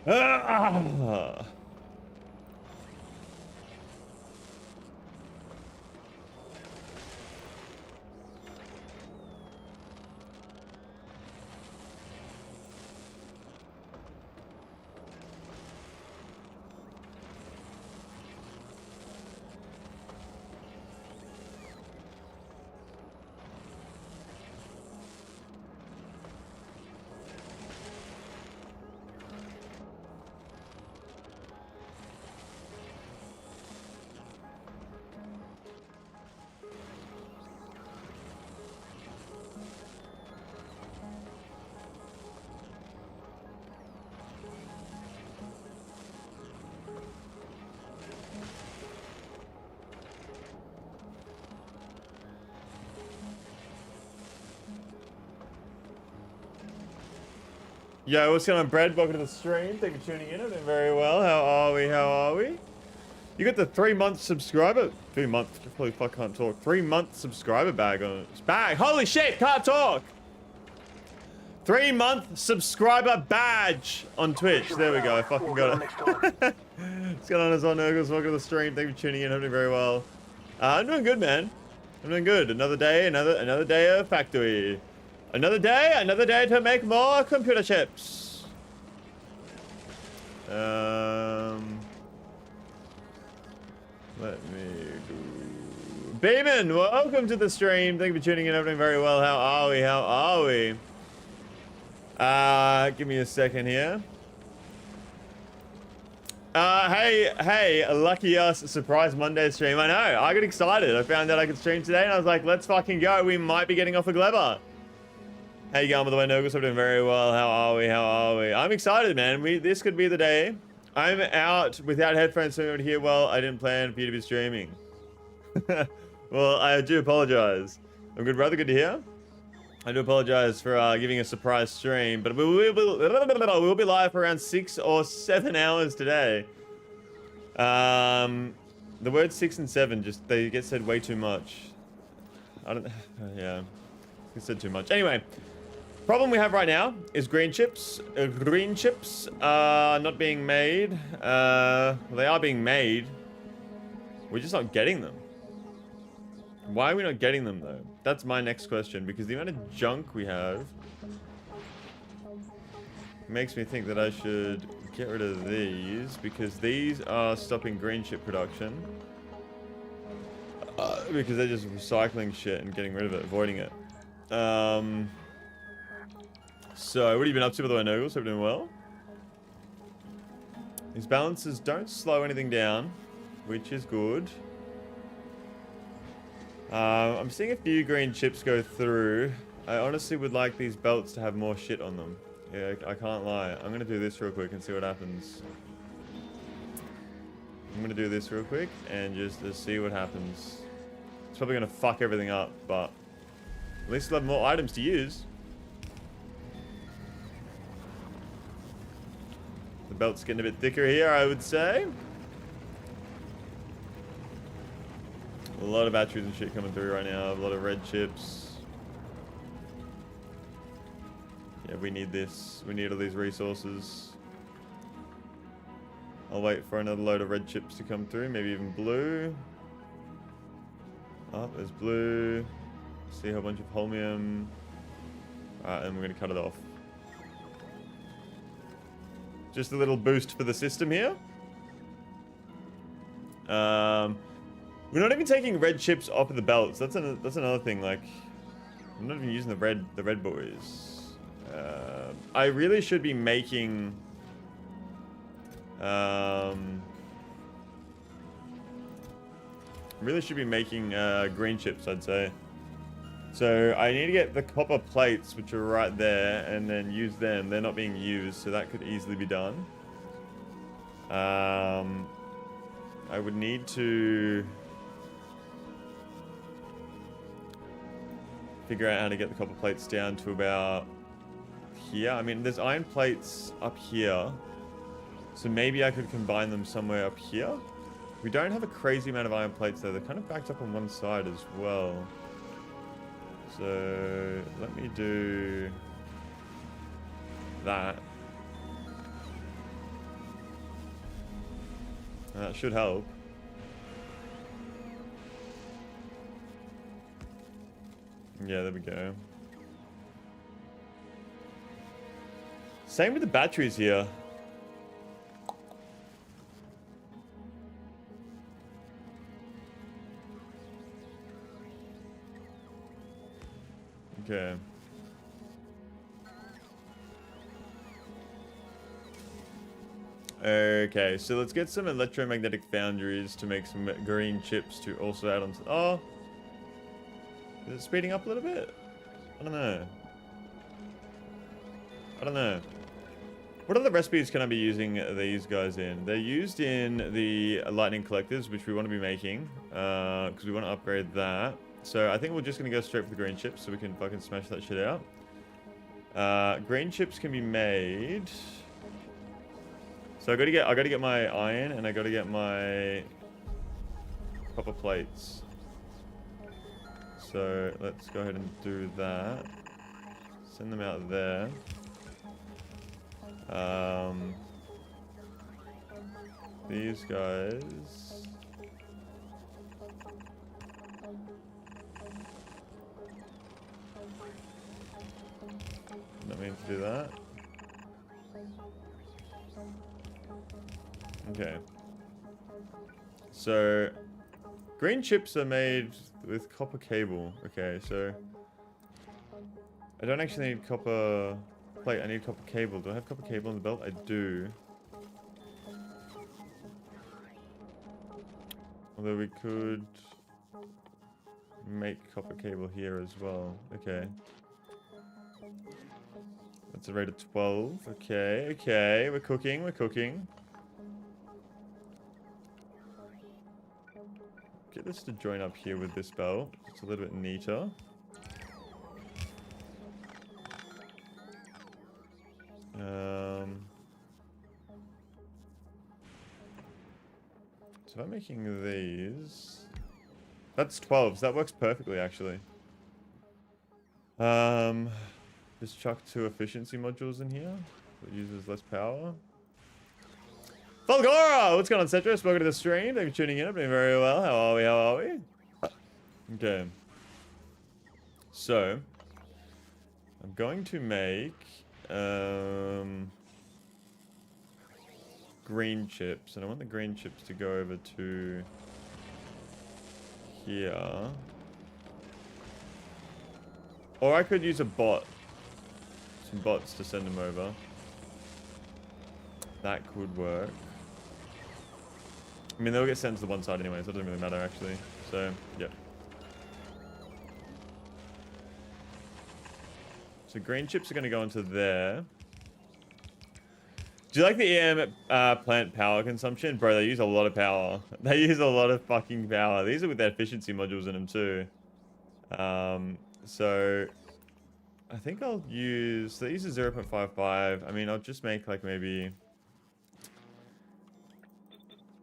Ah. Yo, what's going on, Brad? Welcome to the stream. Thank you for tuning in. I'm doing very well. How are we? How are we? You got the 3-month subscriber. 3-month. Holy fuck, can't talk. 3-month subscriber bag on it. Bag. Holy shit, can't talk. 3-month subscriber badge on Twitch. There we go. I fucking got it. What's going on, Azon Nurgles? Welcome to the stream. Thank you for tuning in. I'm doing very well. I'm doing good, man. I'm doing good. Another day. Another day of Factorio. Another day to make more computer chips. Let me do... Bayman, welcome to the stream. Thank you for tuning in. I'm doing very well. How are we? How are we? Give me a second here. Hey, lucky us, surprise Monday stream. I know, I got excited. I found out I could stream today and I was like, let's fucking go. We might be getting off a Gleba. How you going, by the way, Nogos? I'm doing very well. How are we? How are we? I'm excited, man. This could be the day. I'm out without headphones, so you would hear well. I didn't plan for you to be streaming. Well, I do apologize. I'm good, brother. Good to hear. I do apologize for giving a surprise stream, but we will be live for around 6 or 7 hours today. The words 6 and 7 just they get said way too much. I don't. Yeah, it said too much. Anyway. Problem we have right now is green chips. Green chips are not being made. Well, they are being made. We're just not getting them. Why are we not getting them, though? That's my next question, because the amount of junk we have makes me think that I should get rid of these, because these are stopping green chip production. Because they're just recycling shit and getting rid of it, avoiding it. So, what have you been up to, by the way, Nogles? Hope you're doing well. These balances don't slow anything down, which is good. I'm seeing a few green chips go through. I honestly would like these belts to have more shit on them. Yeah, I can't lie. I'm going to do this real quick and see what happens. I'm going to do this real quick and just see what happens. It's probably going to fuck everything up, but at least we'll have more items to use. The belt's getting a bit thicker here, I would say. A lot of batteries and shit coming through right now. A lot of red chips. Yeah, we need this. We need all these resources. I'll wait for another load of red chips to come through. Maybe even blue. Oh, there's blue. See a whole bunch of holmium. Alright, and we're going to cut it off. Just a little boost for the system here. We're not even taking red chips off of the belts. That's another thing. Like, I'm not even using the red boys. I really should be making. Really should be making green chips, I'd say. So I need to get the copper plates, which are right there, and then use them. They're not being used, so that could easily be done. I would need to figure out how to get the copper plates down to about here. I mean, there's iron plates up here, so maybe I could combine them somewhere up here. We don't have a crazy amount of iron plates though. They're kind of backed up on one side as well. So let me do that. That should help. Yeah, there we go. Same with the batteries here. Okay. Okay, so let's get some electromagnetic foundries to make some green chips to also add on to... Oh! Is it speeding up a little bit? I don't know. I don't know. What other recipes can I be using these guys in? They're used in the lightning collectors, which we want to be making. Because we want to upgrade that. So I think we're just going to go straight for the green chips so we can fucking smash that shit out. Green chips can be made... So I gotta get my iron and I gotta get my copper plates. So let's go ahead and do that. Send them out there. These guys. Not mean to do that. Okay. So, green chips are made with copper cable. Okay, so I don't actually need copper plate. I need copper cable. Do I have copper cable on the belt? I do. Although we could make copper cable here as well. Okay. That's a rate of 12. Okay, okay. We're cooking. We're cooking. Get this to join up here with this belt. It's a little bit neater. So if I'm making these... That's 12, so that works perfectly, actually. Just chuck 2 efficiency modules in here. That uses less power. Fulgora! What's going on, Cetris? Welcome to the stream. Thank you for tuning in. I'm doing very well. How are we? How are we? Okay. So, I'm going to make green chips. And I want the green chips to go over to here. Or I could use a bot. Some bots to send them over. That could work. I mean, they'll get sent to the one side anyway, so it doesn't really matter, actually. So, yep. So green chips are going to go into there. Do you like the EM plant power consumption? Bro, they use a lot of power. They use a lot of fucking power. These are with their efficiency modules in them, too. So, I think I'll use... So these are 0.55. I mean, I'll just make, like, maybe...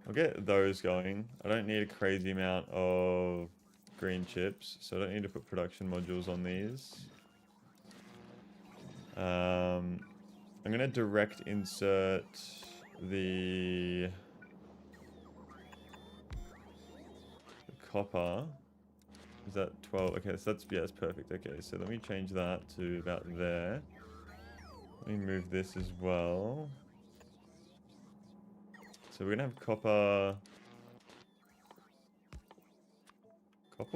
I'll get those going. I don't need a crazy amount of green chips, so I don't need to put production modules on these. I'm going to direct insert the copper. Is that 12? Okay, so that's, yeah, that's perfect. Okay, so let me change that to about there. Let me move this as well. So we're going to have copper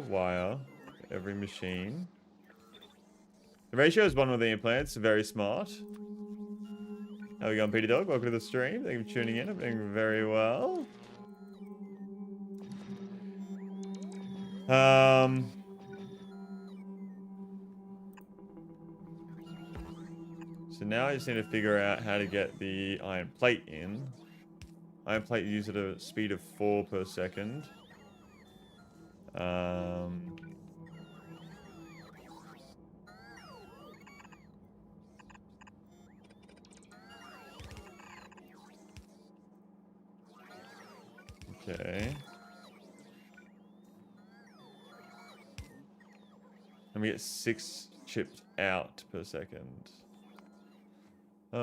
wire for every machine. The ratio is 1 with the implants. Very smart. How are we going, Petey Dog? Welcome to the stream. Thank you for tuning in. I'm doing very well. So now I just need to figure out how to get the iron plate in. Iron plate used at a speed of 4 per second. Okay. And we get 6 chips out per second. I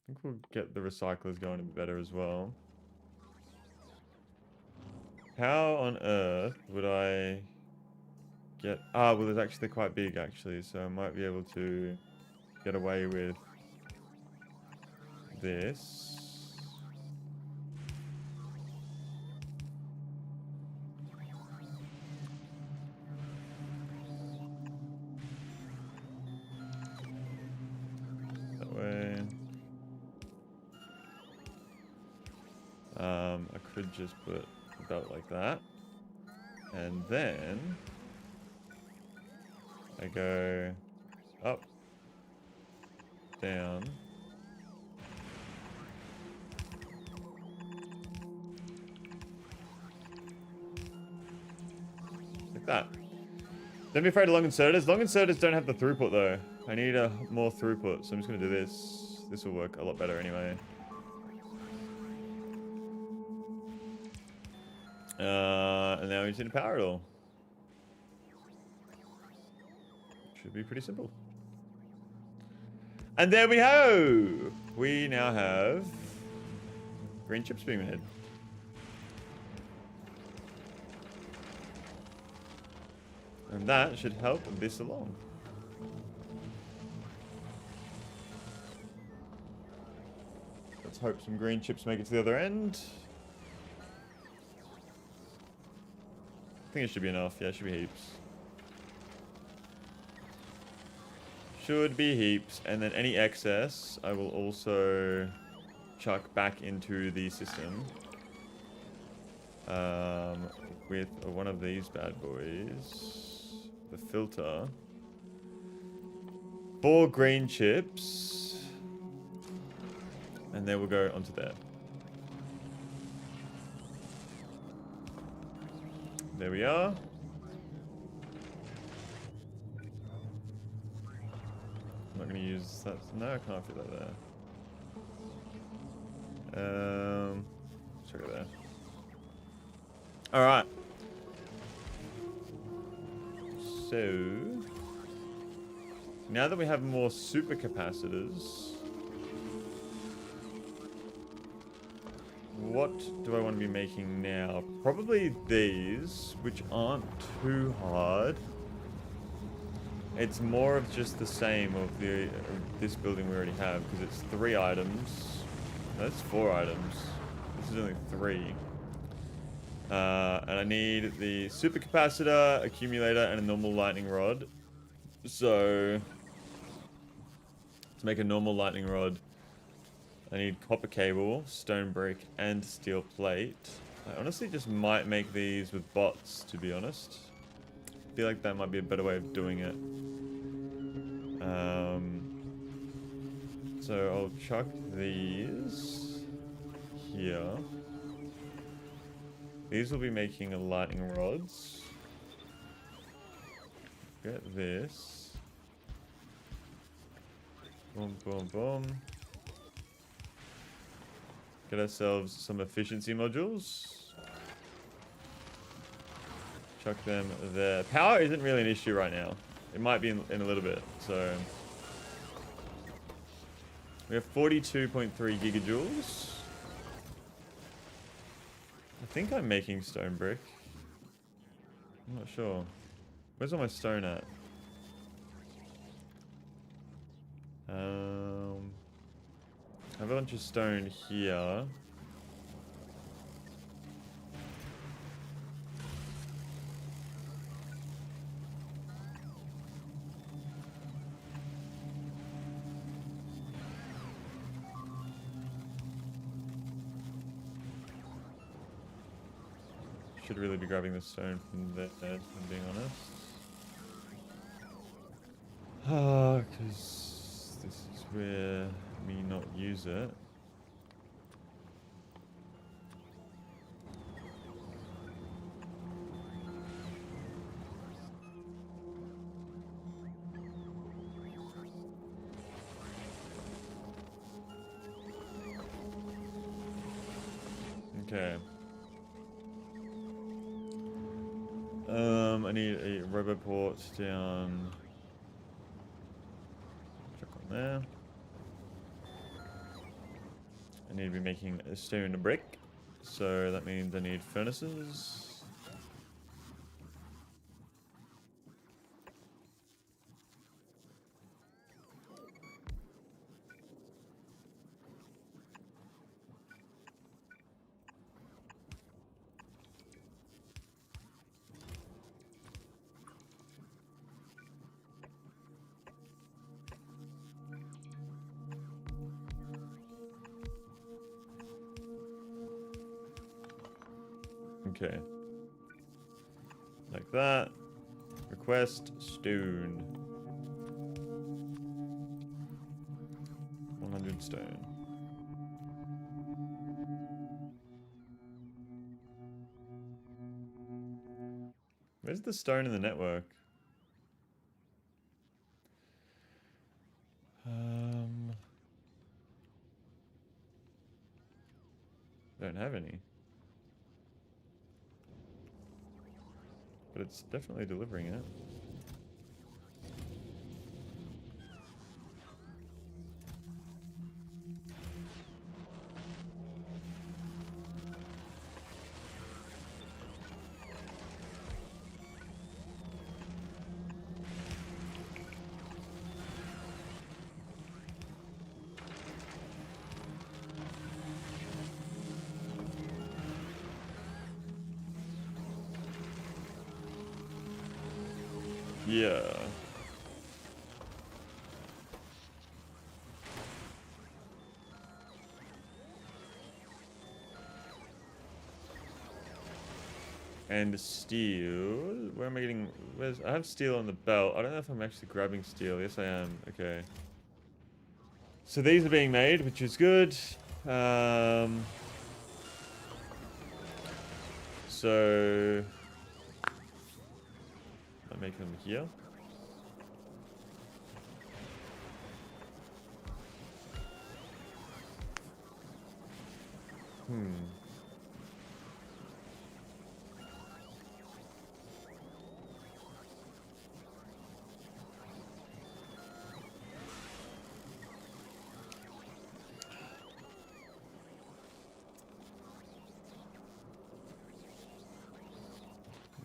think we'll get the recyclers going a bit better as well. How on earth would I get... Ah, well, it's actually quite big, actually, so I might be able to get away with this. That way. I could just put a belt like that. And then I go up, down. Like that. Don't be afraid of long inserters. Long inserters don't have the throughput though. I need a more throughput, so I'm just gonna do this. This will work a lot better anyway. And now we just need to power it all. Should be pretty simple. And there we go. We now have green chips being made. And that should help this along. Let's hope some green chips make it to the other end. I think it should be enough. Yeah, it should be heaps. Should be heaps. And then any excess, I will also chuck back into the system. With one of these bad boys. The filter. 4 green chips. And then we'll go onto there. There we are. I'm not going to use that. No, I can't fit that there. Check it there. Alright. So, now that we have more supercapacitors, what do I want to be making now? Probably these, which aren't too hard. It's more of just the same of this building we already have, because it's 3 items. No, that's 4 items. This is only 3. And I need the supercapacitor, accumulator, and a normal lightning rod. So, to make a normal lightning rod, I need copper cable, stone brick, and steel plate. I honestly just might make these with bots, to be honest. I feel like that might be a better way of doing it. So I'll chuck these here. These will be making lightning rods. Get this. Boom, boom, boom. Get ourselves some efficiency modules. Chuck them there. Power isn't really an issue right now. It might be in a little bit, so... We have 42.3 gigajoules. I think I'm making stone brick. I'm not sure. Where's all my stone at? I have a bunch of stone here. Should really be grabbing the stone from there, if I'm being honest. Because this is where me not use it. Okay. I need a roboport down. Check on there. I need to be making a stone and a brick. So that means I need furnaces. Okay. Like that. Request stone. 100 stone. Where's the stone in the network? Don't have any. But it's definitely delivering it. Yeah. And steel. Where am I getting? Where's? I have steel on the belt. I don't know if I'm actually grabbing steel. Yes, I am. Okay. So these are being made, which is good. So I make them here.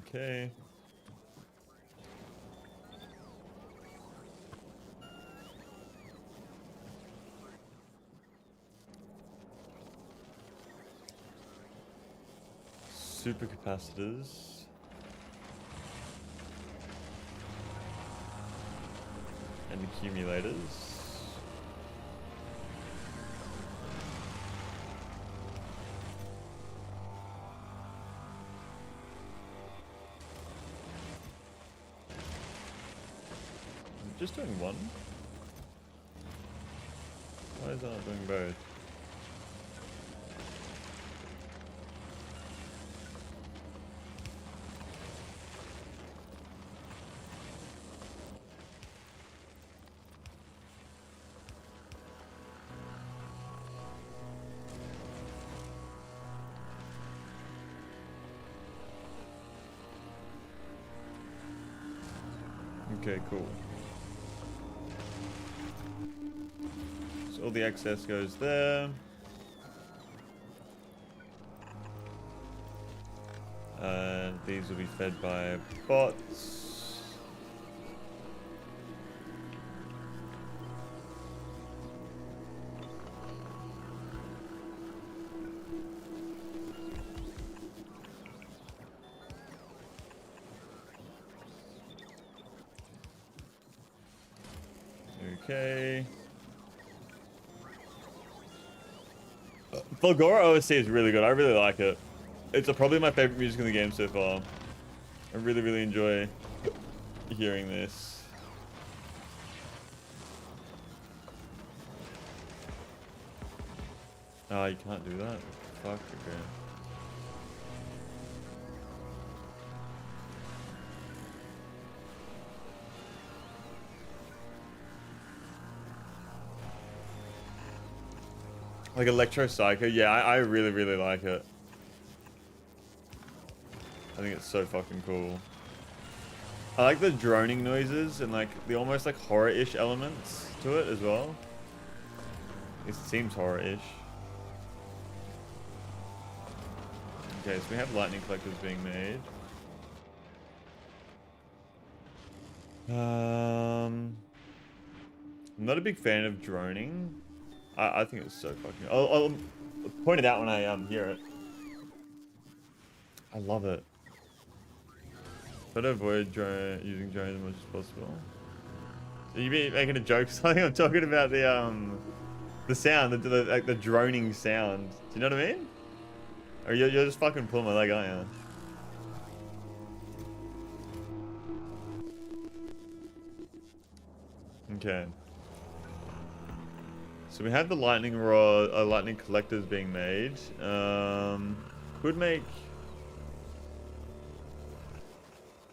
Okay. Supercapacitors. And accumulators. I'm just doing one. Why is that not doing both? Okay, cool. So all the excess goes there. And these will be fed by bots. Okay. Fulgora OST is really good. I really like it. It's probably my favorite music in the game so far. I really, really enjoy hearing this. Oh, you can't do that? Fuck, okay. Like Electro Psycho? Yeah, I really, really like it. I think it's so fucking cool. I like the droning noises and like the almost like horror-ish elements to it as well. It seems horror-ish. Okay, so we have lightning collectors being made. I'm not a big fan of droning. I think it's so fucking. I'll point it out when I hear it. I love it. Try to avoid using drones as much as possible. So you be making a joke? Something I'm talking about the sound, like the droning sound. Do you know what I mean? Or you're just fucking pulling my leg, aren't you? Okay. So we have the lightning rod, lightning collectors being made. Could make.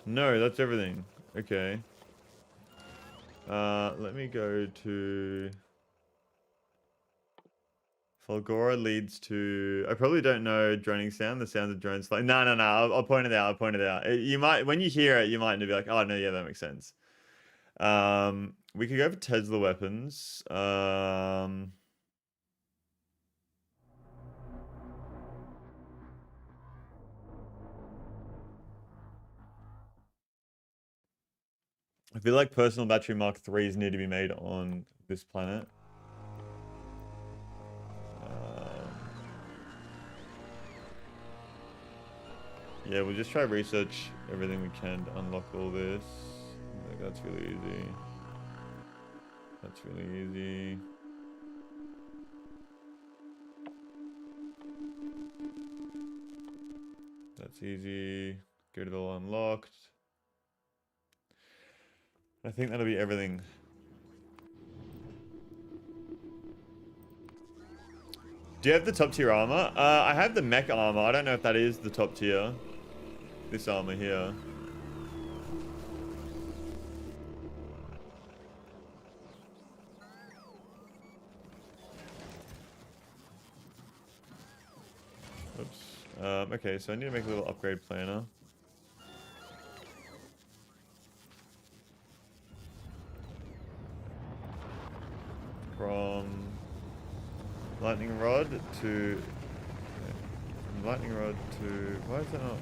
No, that's everything. Okay. Let me go to. Fulgora leads to. I probably don't know droning sound. The sound of drones. Like no. I'll point it out. I'll point it out. You might, when you hear it, you might be like, oh no, yeah, that makes sense. We could go for Tesla weapons. I feel like personal battery Mark 3s need to be made on this planet. Yeah, we'll just try to research everything we can to unlock all this. Like, that's really easy. That's really easy. That's easy. Get it all unlocked. I think that'll be everything. Do you have the top tier armor? I have the mech armor. I don't know if that is the top tier. This armor here. Oops. Okay, so I need to make a little upgrade planner. From lightning rod to lightning rod to why is that not?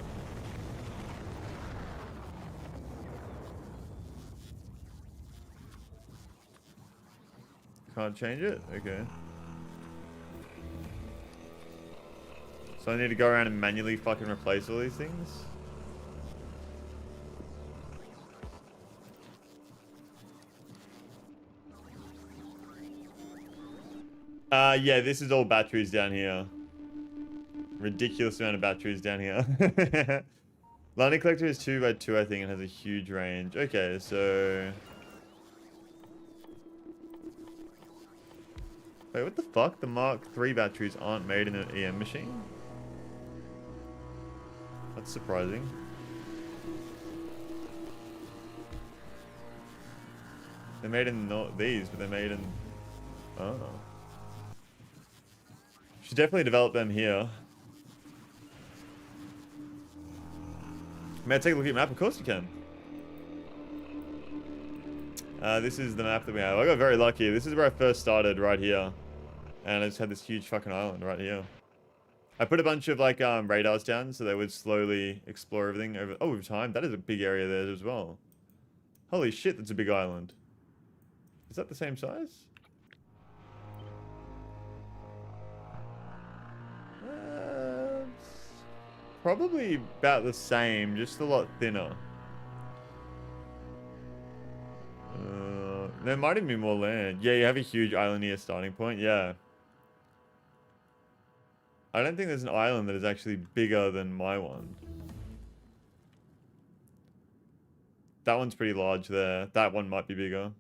Can't change it? Okay. So I need to go around and manually fucking replace all these things? Yeah, this is all batteries down here. Ridiculous amount of batteries down here. Lightning collector is 2x2, I think, and has a huge range. Okay, so... Wait, what the fuck? The Mark III batteries aren't made in an EM machine? That's surprising. They're made in not these, but they're made in... Oh. Should definitely develop them here. May I take a look at your map? Of course you can. This is the map that we have. I got very lucky. This is where I first started, right here. And I just had this huge fucking island right here. I put a bunch of like radars down so they would slowly explore everything over time. That is a big area there as well. Holy shit, that's a big island. Is that the same size? Probably about the same, just a lot thinner. There might even be more land. Yeah, you have a huge island near starting point. Yeah. I don't think there's an island that is actually bigger than my one. That one's pretty large there. That one might be bigger.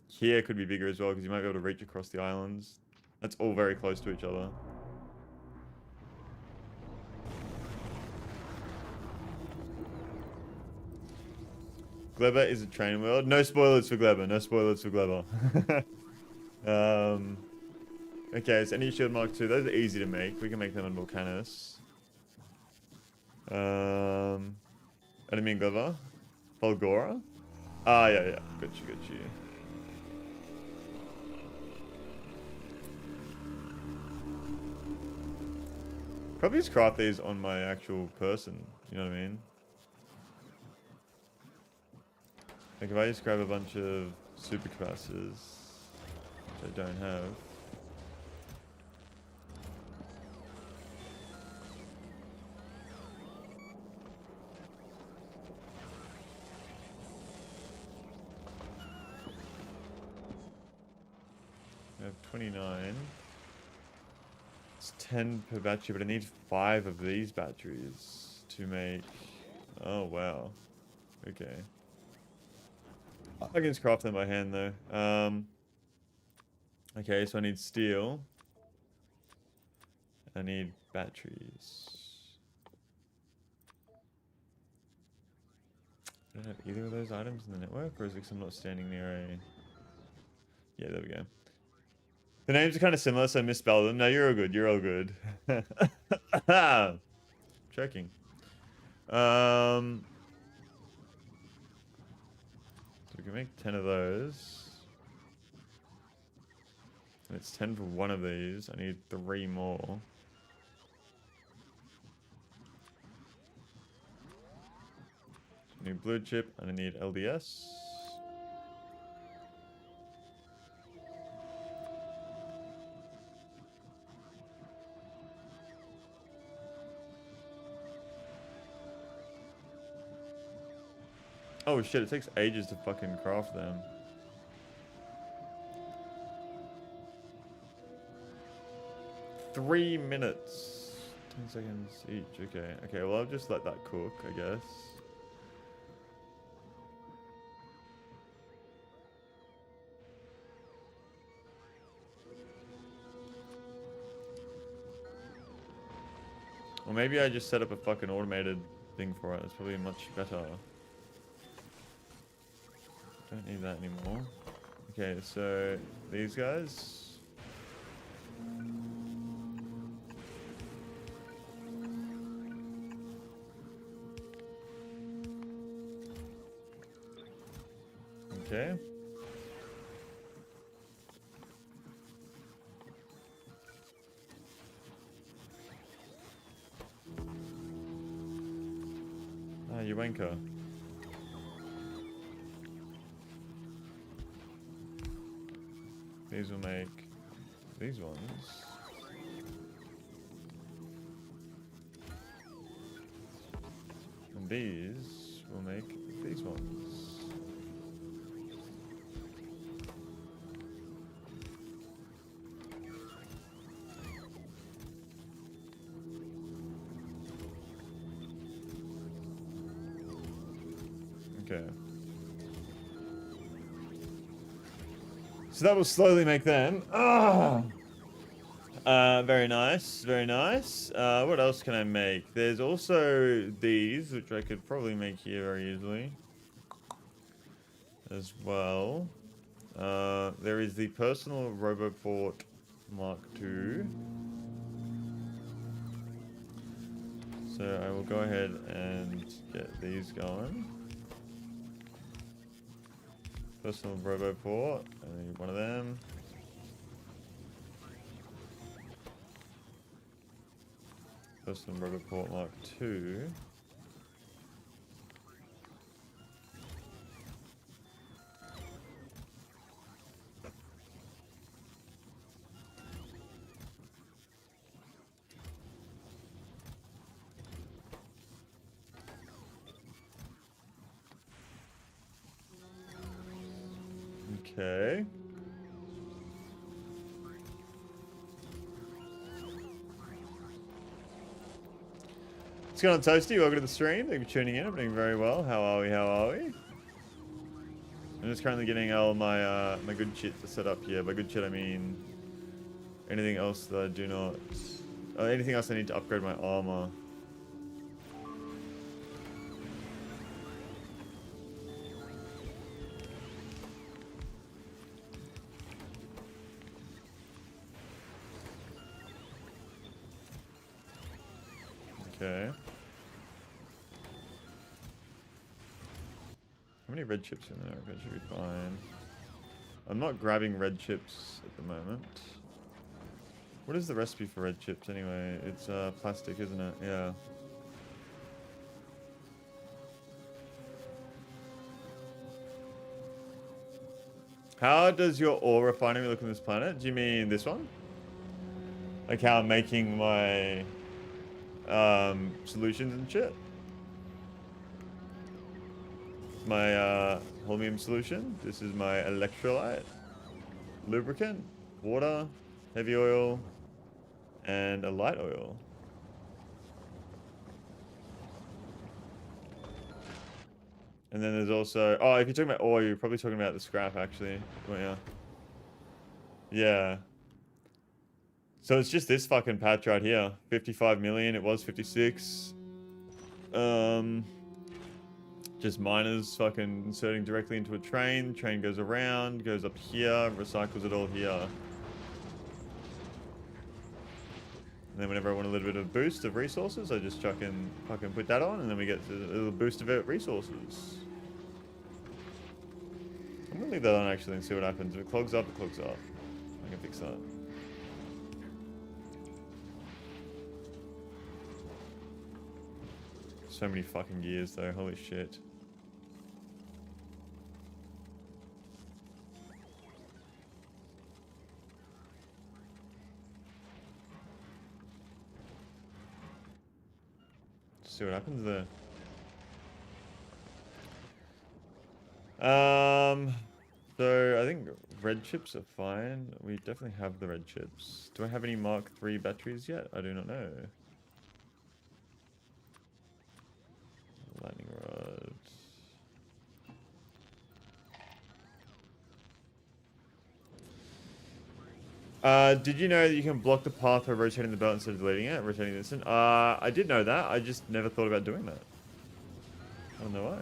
Here could be bigger as well because you might be able to reach across the islands. That's all very close to each other. Gleba is a train world. No spoilers for Gleba. No spoilers for Gleba. Okay, so any shield mark 2. Those are easy to make. We can make them on Volcanus. I didn't mean Gleba. Fulgora? Ah, yeah, yeah. Got you. Probably just craft these on my actual person. You know what I mean? Like if I just grab a bunch of super capacitors, which I don't have. I have 29. It's 10 per battery, but I need 5 of these batteries to make... Oh, wow. Okay. I can just craft them by hand, though. Okay, so I need steel. I need batteries. I don't have either of those items in the network, or is it because I'm not standing near a... Yeah, there we go. The names are kind of similar, so I misspelled them. No, you're all good. You're all good. Checking. So we can make 10 of those. And it's 10 for one of these. I need 3 more. I need blue chip and I need LDS. Oh shit, it takes ages to fucking craft them. Three minutes. 10 seconds each. Okay. Okay, well I'll just let that cook, I guess. Or maybe I just set up a fucking automated thing for it. It's probably much better. Don't need that anymore. Okay, so these guys. Okay. Ah, you wanker. These will make these ones. And these will make these ones. Okay. So that will slowly make them. Very nice, very nice. What else can I make? There's also these, which I could probably make here very easily. As well. There is the personal Roboport Mark II. So I will go ahead and get these going. Personal Roboport, I need one of them. Personal Roboport Mark II. Okay. What's going on, Toasty? Welcome to the stream. Thank you for tuning in. I'm doing very well. How are we? How are we? I'm just currently getting all my my good shit to set up here. By good shit, I mean anything else that I do not... anything else I need to upgrade my armor. Okay. How many red chips in there? That should be fine. I'm not grabbing red chips at the moment. What is the recipe for red chips anyway? It's plastic, isn't it? Yeah. How does your ore refinery look on this planet? Do you mean this one? Like how I'm making my solutions and shit? My holmium solution. This is my electrolyte, lubricant, water, heavy oil, and a light oil. And then there's also... Oh, if you're talking about ore, you're probably talking about the scrap, actually. Oh, yeah. Yeah. So it's just this fucking patch right here. 55 million. It was 56. Just miners fucking inserting directly into a train. Train goes around, goes up here, recycles it all here. And then whenever I want a little bit of boost of resources, I just chuck in, fucking put that on, and then we get a little boost of resources. I'm gonna leave that on actually and see what happens. If it clogs up, it clogs up. I can fix that. So many fucking gears though, holy shit. See what happens there. So I think red chips are fine. We definitely have the red chips. Do I have any Mark III batteries yet? I do not know. Lightning rods. Did you know that you can block the path by rotating the belt instead of deleting it? Rotating this in? I did know that. I just never thought about doing that. I don't know why.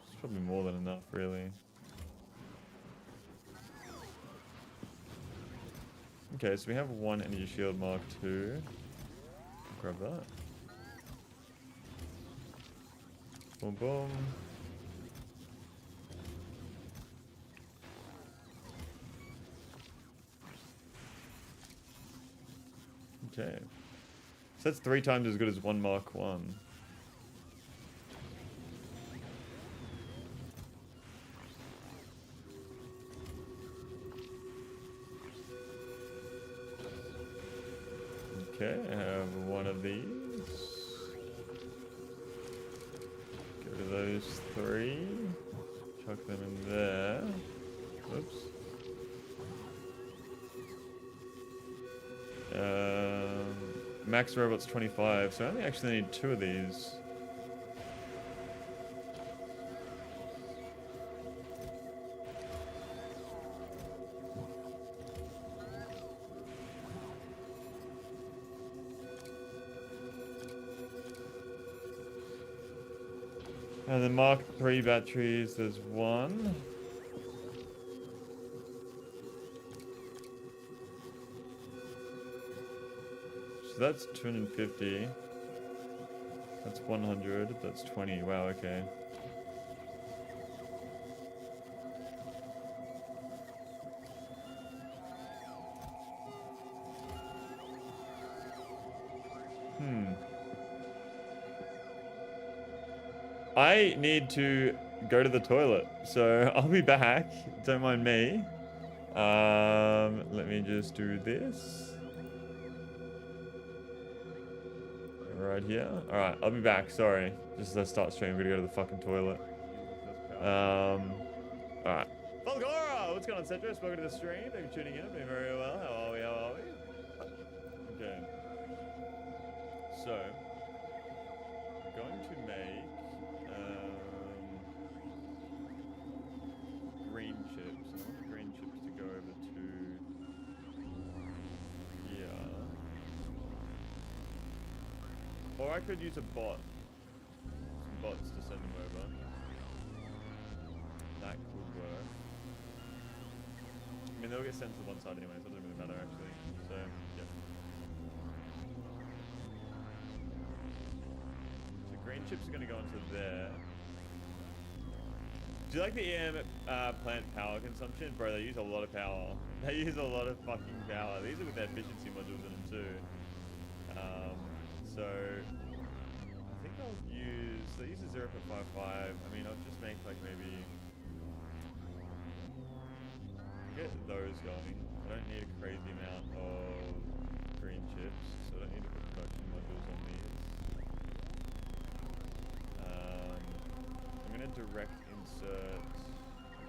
It's probably more than enough, really. Okay, so we have one energy shield Mark II. Grab that. Boom, boom. Okay. So that's 3 times as good as one Mark I. Okay, I have one of these. Go to those 3. Chuck them in there. Oops. Max robot's 25, so I only actually need 2 of these. And the Mark III batteries, there's 1. So that's 250. That's 100. That's 20. Wow, okay. I need to go to the toilet, so I'll be back. Don't mind me. Let me just do this. Right here. Alright, I'll be back. Sorry. Just as I start streaming, I'm gonna go to the fucking toilet. Alright. Falgora! What's going on, Cetros? Welcome to the stream. Thank you for tuning in. I'm doing very well. How are we? How are we? Okay. So, I'm going to make green chips. I want the green chips to go over to here. Or I could use a bot. Some bots to send them over. That could work. I mean, they'll get sent to the one side anyway, so it doesn't really matter actually. So, yeah. chips are going to go into there. Do you like the EM plant power consumption? Bro, they use a lot of power. They use a lot of fucking power. These are with their efficiency modules in them too. So I think I'll use, they use a 0.55. I mean, I'll just make like maybe, get those going. I don't need a crazy amount of green chips, so I don't need to put production modules on these. I'm going to direct insert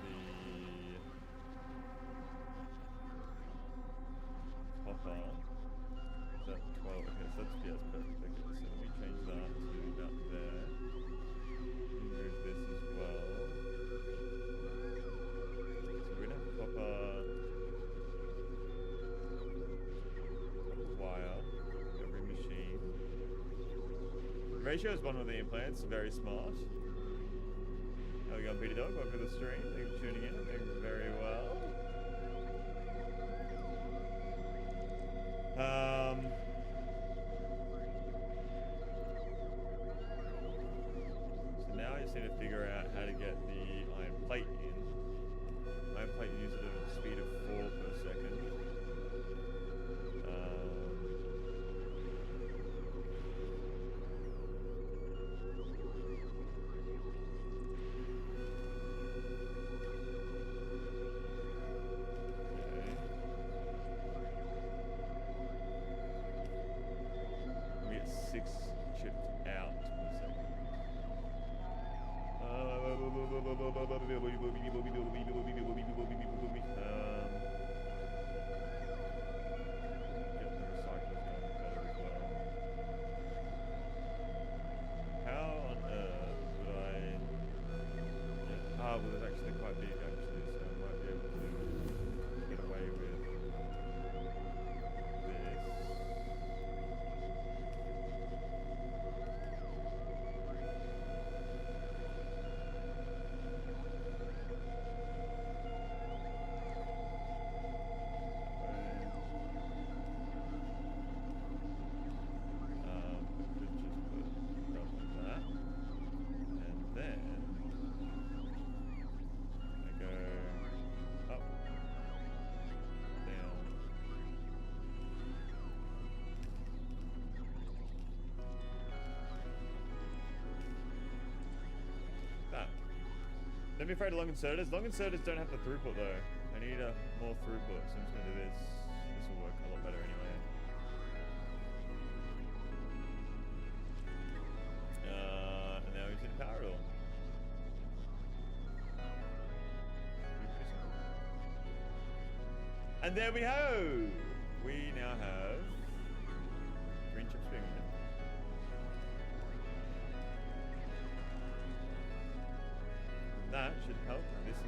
the copper. Is that 12? Okay, so that's, yeah, that's perfect. Okay, so let me change that to about there. Move this as well. So we're going to have copper wire, every machine. The ratio is one with the implants, very smart. How we going, Peter Dog? Welcome to the stream. Thank you for tuning in. Doing very well. So now I just need to figure out how to get the iron plate in. Iron plate uses a speed of 4 per second. Don't be afraid of long inserters. Long inserters don't have the throughput though. I need a more throughput, so I'm just gonna do this. This will work a lot better anyway. And now we just need to power it all. And there we go! We now have green chips being in. That should help this one.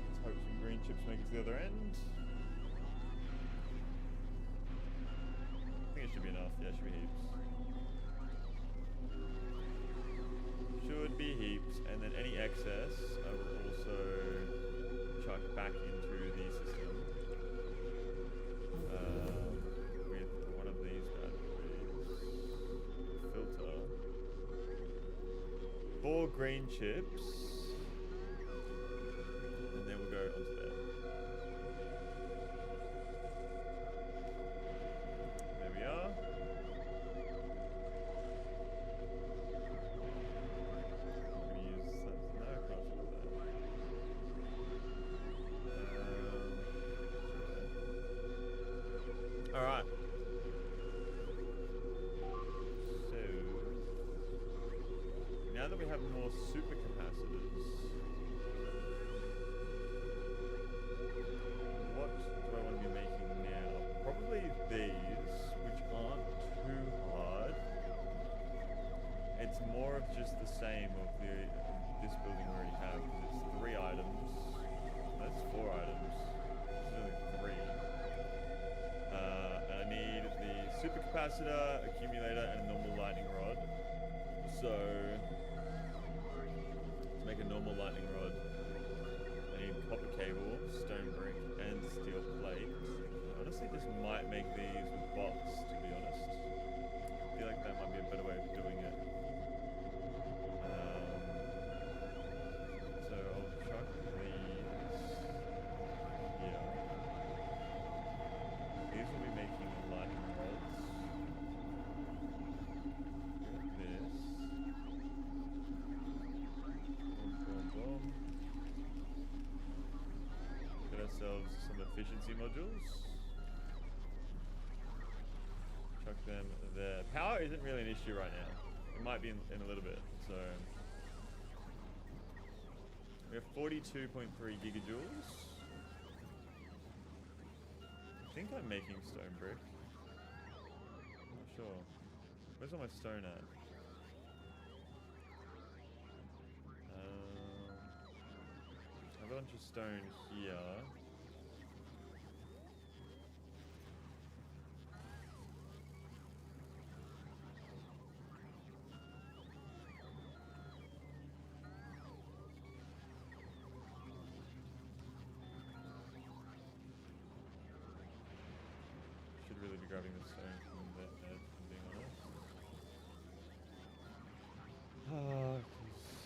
Let's hope some green chips make it to the other end. I think it should be enough. Yeah, it should be heaps. Should be heaps. And then any excess, I will also chuck back into the system. With one of these batteries. Filter. 4 green chips. And then we'll go onto there. There we are. I'm going to use that. No, I can't do that. Alright. Now that we have more super capacitors, what do I want to be making now? Probably these, which aren't too hard. It's more of just the same of this building we already have, because it's 3 items. That's 4 items. This is only 3. And I need the super capacitor, accumulator, and a normal lightning rod. So make a normal lightning rod. I need copper cable, stone brick, and steel plate. I honestly just might make these ourselves some efficiency modules. Chuck them there. Power isn't really an issue right now. It might be in a little bit. So we have 42.3 gigajoules. I think I'm making stone brick. I'm not sure. Where's all my stone at? I have a bunch of stone here. Should really be grabbing the stone from the head, if I'm being honest. Oh, this is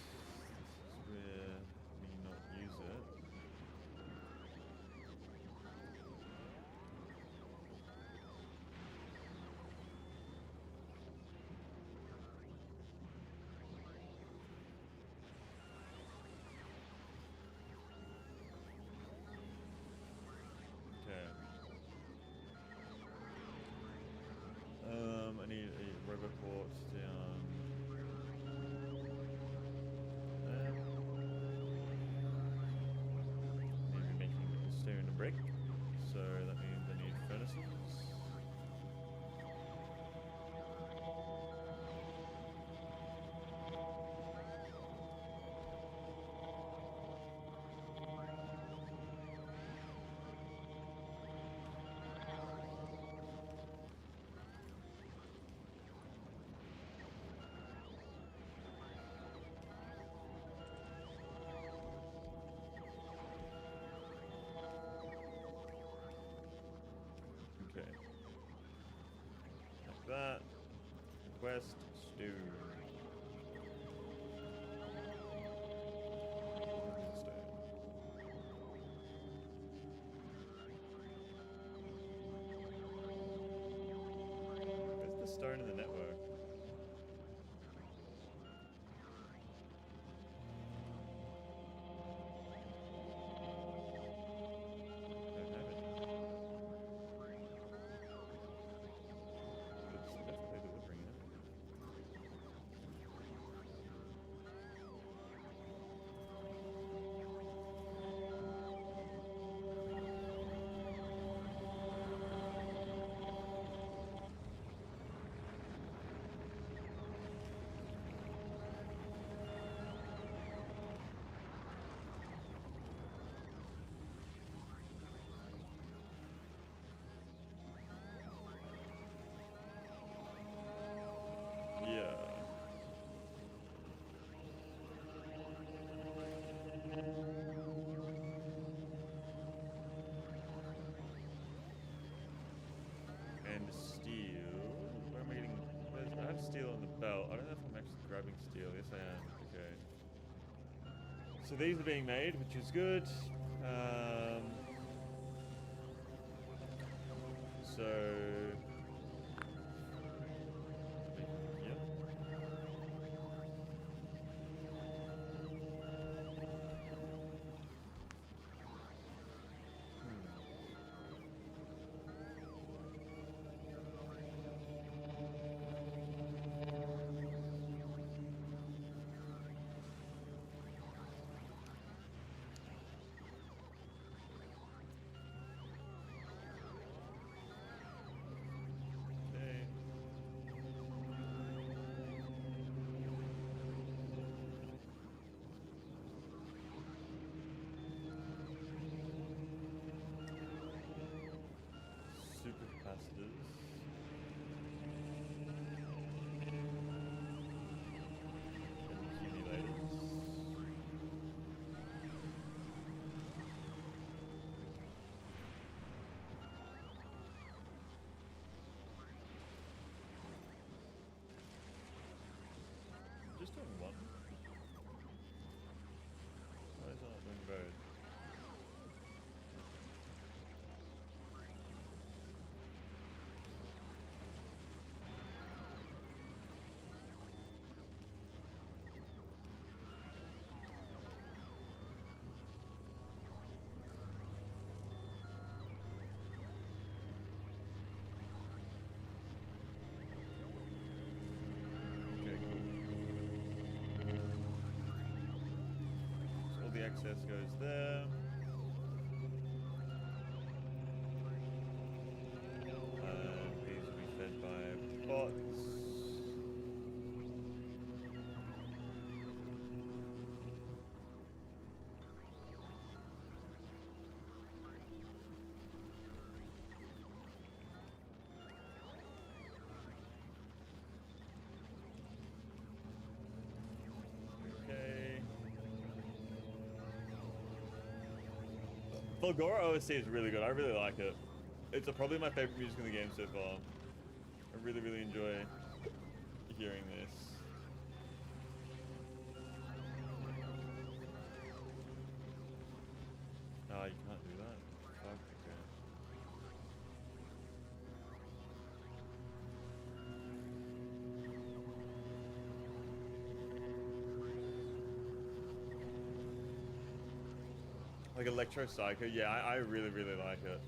where me not use it. Okay. I need a rubber port down there. Maybe making a stone and brick. So that means I need furnaces. Okay. Like that. Quest stone. Where's the stone in the network? Don't have it. It's definitely delivering it. Yeah. And steel. Where am I getting? I have steel on the belt. I don't know if I'm actually grabbing steel. Yes, I am. Okay. So these are being made, which is good. So. Yep. excess goes there. These will be fed by bots. Okay. Fulgora OSC is really good. I really like it. It's probably my favorite music in the game so far. I really, really enjoy hearing this. Oh, you can't do that. Fuck, okay. Like Electro Psycho, yeah, I really, really like it.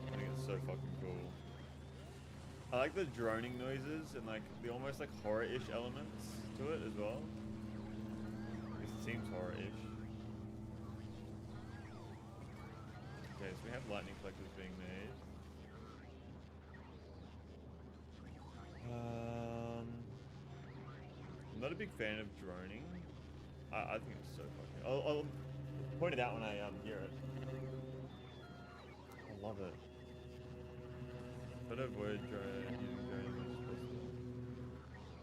I think it's so fucking cool. I like the droning noises and like the almost like horror-ish elements to it as well. At least it seems horror-ish. Okay, so we have lightning collectors being made. I'm not a big fan of droning. I think it's so fucking... I'll point it out when I hear it. I love it. Try to avoid droning using drones as possible.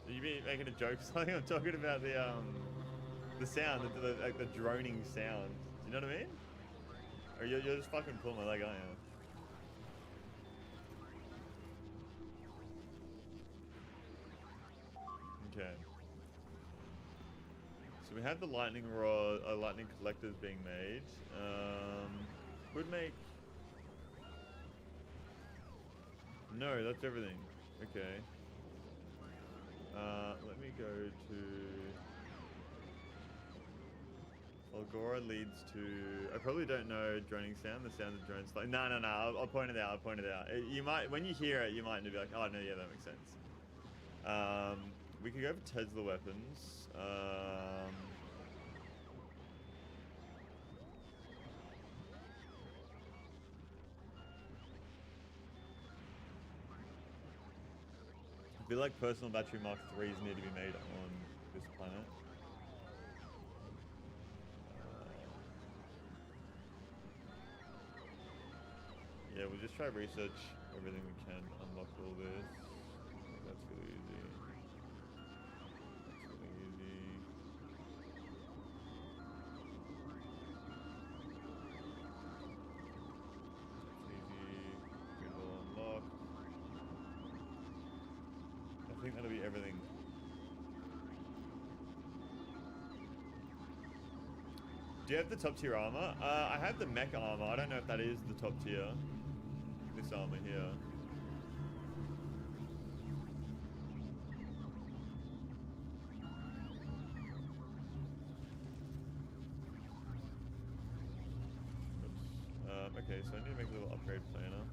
So you be making a joke or something? I'm talking about the sound, the droning sound. Do you know what I mean? Or you're just fucking pulling my leg, aren't you? Okay. So we have the lightning rod, lightning collectors being made. Could make... No, that's everything. Okay. Let me go to... Algora leads to... I probably don't know droning sound, the sound of drones. Like, no, I'll point it out, I'll point it out. You might, when you hear it, you might be like, oh no, yeah, that makes sense. We could go for Tesla weapons. I feel like personal battery Mark 3s need to be made on this planet. Yeah, we'll just try to research everything we can to unlock all this. That's really easy. That's really easy. That's easy. Good, all unlocked. I think that'll be everything. Do you have the top tier armor? I have the mech armor. I don't know if that is the top tier. This armor here. Oops. Okay, so I need to make a little upgrade planner.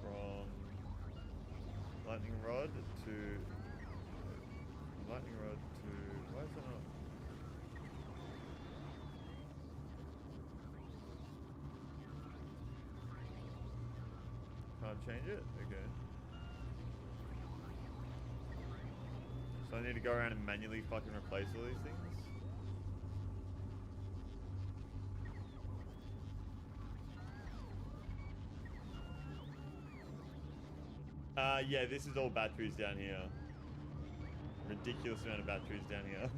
From lightning rod to why is that not? Can't change it? Okay. So I need to go around and manually fucking replace all these things? Yeah, this is all batteries down here. Ridiculous amount of batteries down here.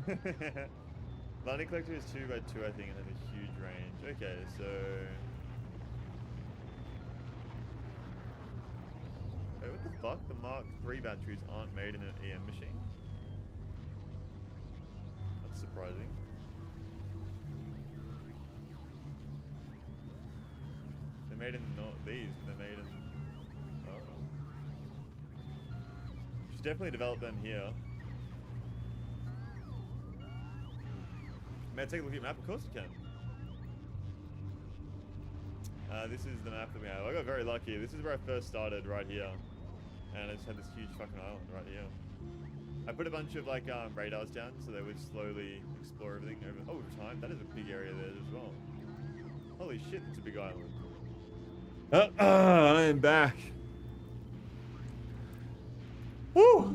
Lightning collector is 2x2, I think, and has a huge range. Okay, so... Wait, what the fuck? The Mark 3 batteries aren't made in an EM machine? That's surprising. They're made in not these, but they're made in... Oh. You should definitely develop them here. May I take a look at your map? Of course you can. This is the map that we have. I got very lucky. This is where I first started, right here. and I just had this huge fucking island right here. I put a bunch of like radars down so they would slowly explore everything over time. That is a big area there as well. Holy shit, it's a big island. I am back. Woo!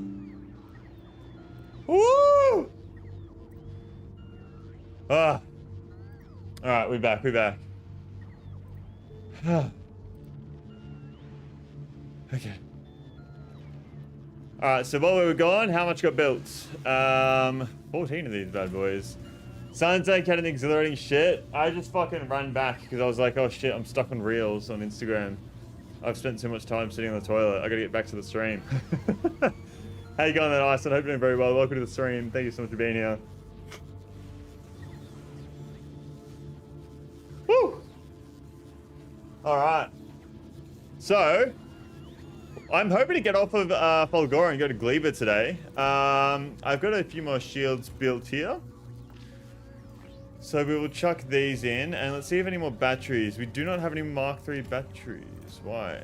Woo! Ah. All right, we're back. Okay. All right, so while we were gone, how much got built? 14 of these bad boys. Sounds like had an exhilarating shit. I just fucking ran back because I was like, oh shit, I'm stuck on Reels on Instagram. I've spent so much time sitting on the toilet. I gotta get back to the stream. How you going there, Ice? I hope you're doing very well. Welcome to the stream. Thank you so much for being here. Woo! Alright. So, I'm hoping to get off of Factorio and go to Gleba today. I've got a few more shields built here. So we will chuck these in, and let's see if any more batteries. We do not have any Mark III batteries. Why?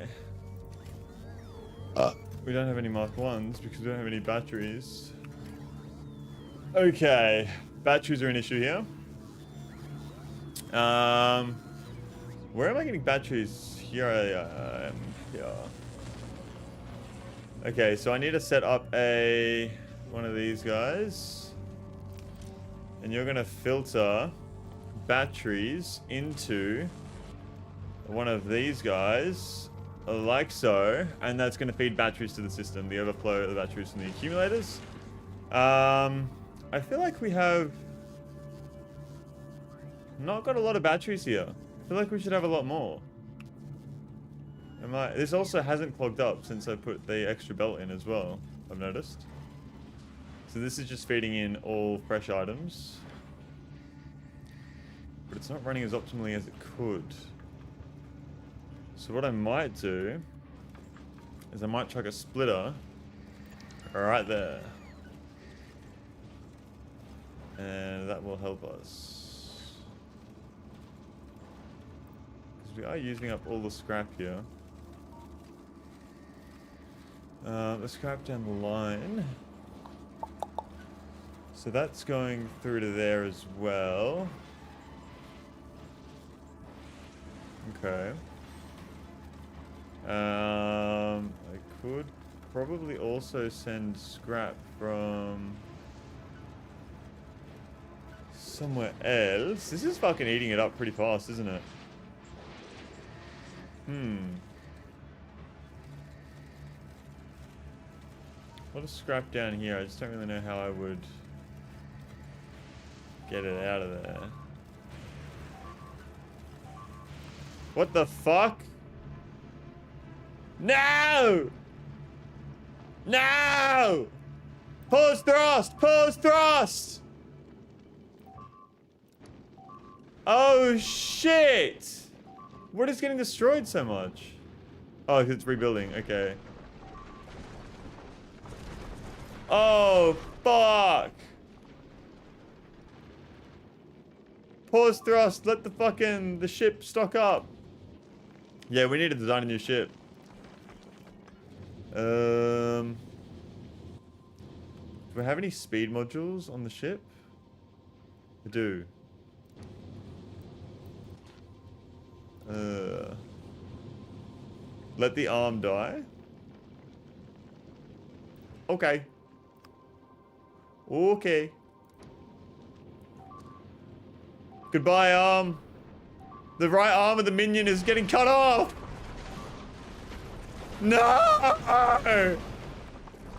We don't have any Mark 1s because we don't have any batteries. Okay. Batteries are an issue here. Where am I getting batteries? Here I am. Here. Okay, so I need to set up one of these guys. And you're gonna filter batteries into one of these guys, like so, and that's gonna feed batteries to the system, the overflow of the batteries from the accumulators. I feel like we have not got a lot of batteries here. I feel like we should have a lot more. This also hasn't clogged up since I put the extra belt in as well, I've noticed. So this is just feeding in all fresh items. But it's not running as optimally as it could. So what I might do is I might chuck a splitter right there. And that will help us. Because we are using up all the scrap here. The scrap down the line. So that's going through to there as well. Okay. I could probably also send scrap from somewhere else. This is fucking eating it up pretty fast, isn't it? What is scrap down here? I just don't really know how I would get it out of there. What the fuck? No! No! Pause thrust! Pause thrust! Oh shit! What is getting destroyed so much? Oh, it's rebuilding. Okay. Oh, fuck! Pause thrust. Let the ship stock up. Yeah, we need to design a new ship. Do we have any speed modules on the ship? I do. Let the arm die. Okay. Okay. Goodbye, arm. The right arm of the minion is getting cut off. No!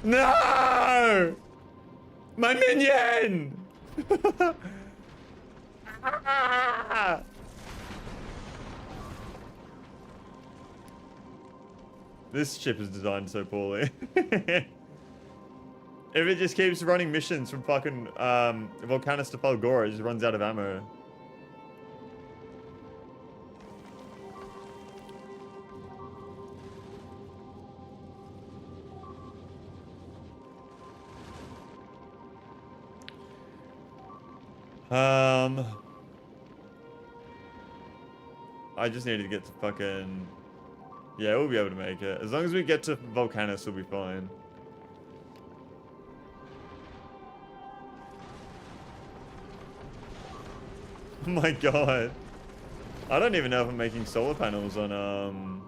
No! My minion! This ship is designed so poorly. If it just keeps running missions from fucking Volcanus to Falgora, it just runs out of ammo. I just needed to get to fucking Yeah, we'll be able to make it. As long as we get to Volcanus, we'll be fine. Oh my god. I don't even know if I'm making solar panels on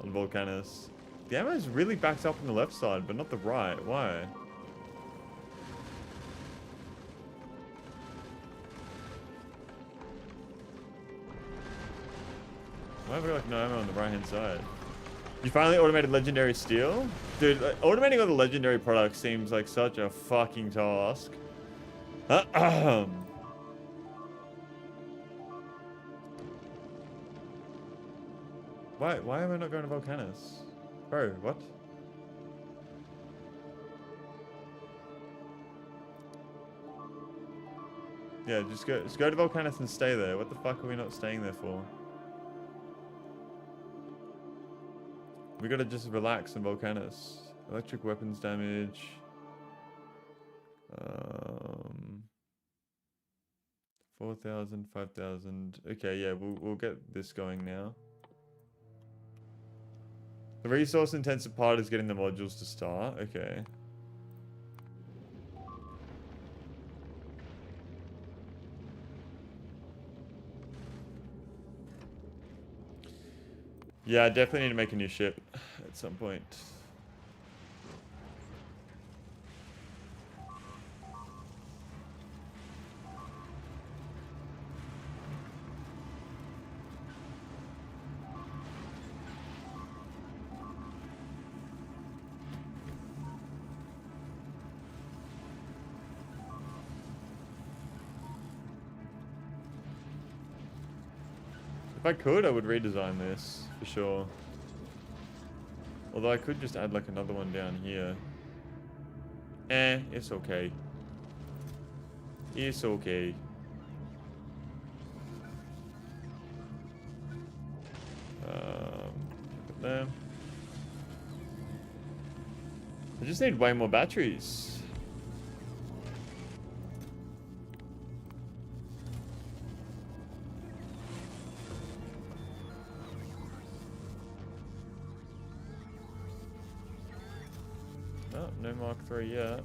Volcanus. The ammo is really backed up on the left side, but not the right. Why? Why have we got like no ammo on the right hand side? You finally automated legendary steel? Dude, automating all the legendary products seems like such a fucking task. Why am I not going to Volcanus? Bro, what? Yeah, just go to Volcanus and stay there. What the fuck are we not staying there for? We gotta just relax in Volcanus. Electric weapons damage. 4,000, 5,000. Okay, yeah, we'll get this going now. The resource intensive part is getting the modules to start. Okay. Yeah, I definitely need to make a new ship at some point. If I could, I would redesign this, for sure. Although I could just add like another one down here. It's okay. It's okay. Put them. I just need way more batteries. No Mark 3 yet.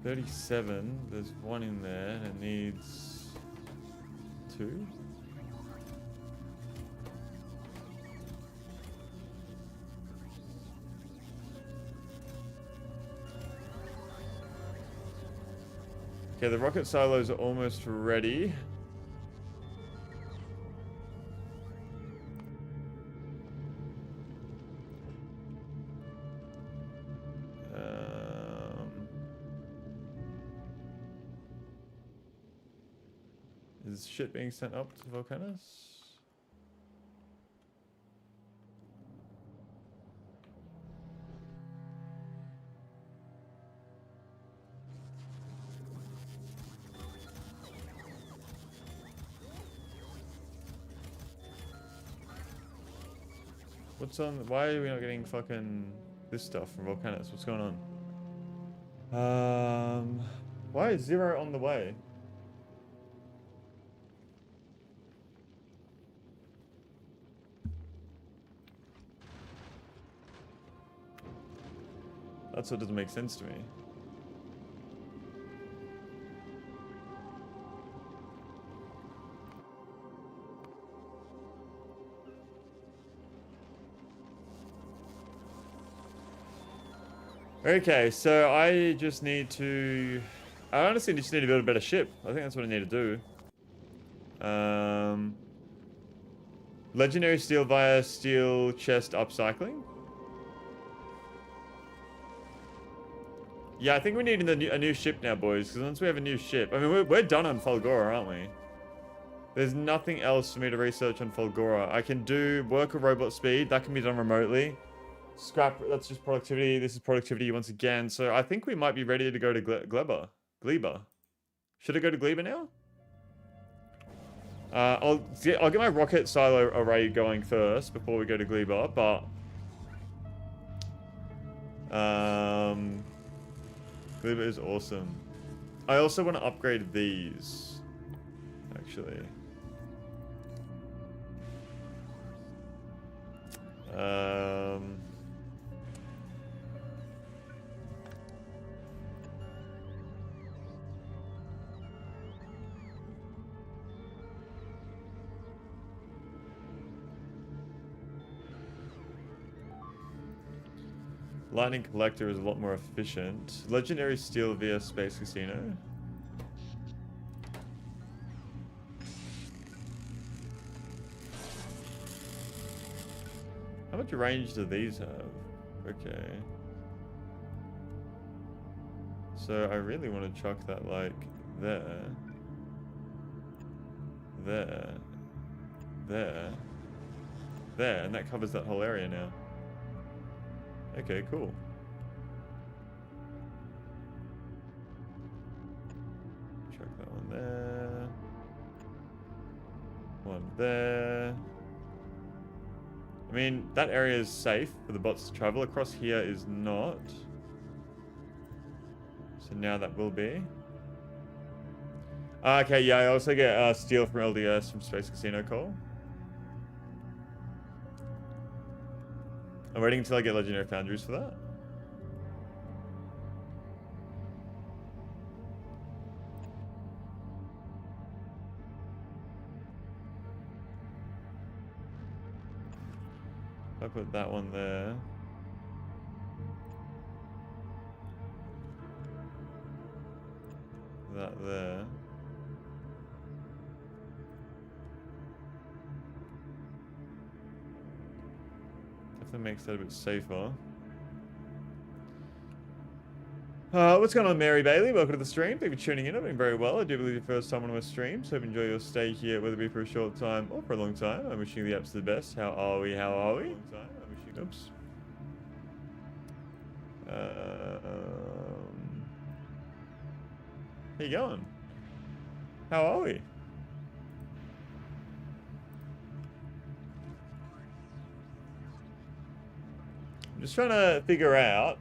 37. There's one in there and it needs 2. Okay, the rocket silos are almost ready. Is shit being sent up to Volcanus? What's on? Why are we not getting fucking this stuff from Volcanus? What's going on? Why is 0 on the way? That's what doesn't make sense to me. Okay, so I just need to... I honestly just need to build a better ship. I think that's what I need to do. Legendary steel via steel chest upcycling. Yeah, I think we need a new ship now, boys. Because once we have a new ship... I mean, we're done on Fulgora, aren't we? There's nothing else for me to research on Fulgora. I can do worker robot speed. That can be done remotely. Scrap, that's just productivity. This is productivity once again. So I think we might be ready to go to Gleba. Gleba. Should I go to Gleba now? I'll get my rocket silo array going first before we go to Gleba, but... Gleba is awesome. I also want to upgrade these, actually. Lightning Collector is a lot more efficient. Legendary Steel via Space Casino. How much range do these have? Okay. So I really want to chuck that like there. There. There. There. And that covers that whole area now. Okay, cool. Chuck that one there. One there. I mean, that area is safe for the bots to travel. Across here is not. So now that will be. Okay, yeah, I also get steel from LDS from Space Casino Call. I'm waiting until I get Legendary Foundries for that. I put that one there. That there. Definitely makes that a bit safer. What's going on, Mary Bailey? Welcome to the stream. Thank you for tuning in. I've been very well. I do believe your first time on my stream, so enjoy your stay here, whether it be for a short time or for a long time. I'm wishing you the absolute best. How are we? How are we? Oops. How you going? How are we? I'm just trying to figure out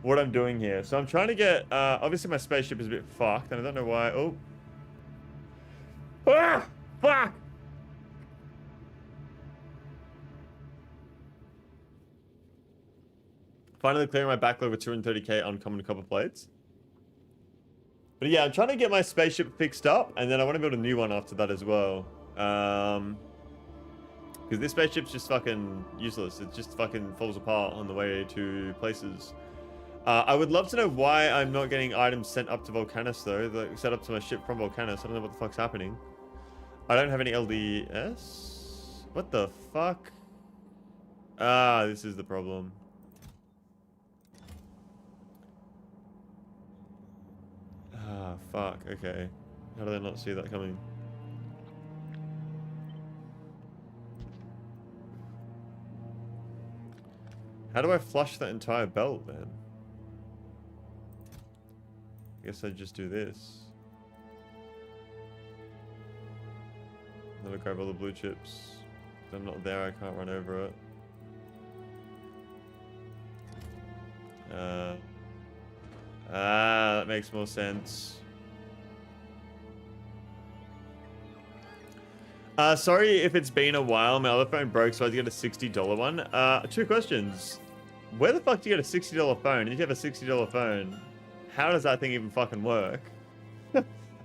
what I'm doing here. So I'm trying to get, obviously my spaceship is a bit fucked, and I don't know why. Oh. Ah! Fuck! Finally clearing my backlog with 230k uncommon copper plates. But yeah, I'm trying to get my spaceship fixed up, and then I want to build a new one after that as well. Because this spaceship's just fucking useless. It just fucking falls apart on the way to places. I would love to know why I'm not getting items sent up to Volcanus, though. Like, set up to my ship from Volcanus. I don't know what the fuck's happening. I don't have any LDS. What the fuck? Ah, this is the problem. Ah, fuck. Okay. How did I not see that coming? How do I flush that entire belt, then? I guess I just do this. Then I grab all the blue chips. If I'm not there, I can't run over it. That makes more sense. Sorry if it's been a while. My other phone broke, so I had to get a $60 one. Two questions. Where the fuck do you get a $60 phone? If you have a $60 phone, how does that thing even fucking work?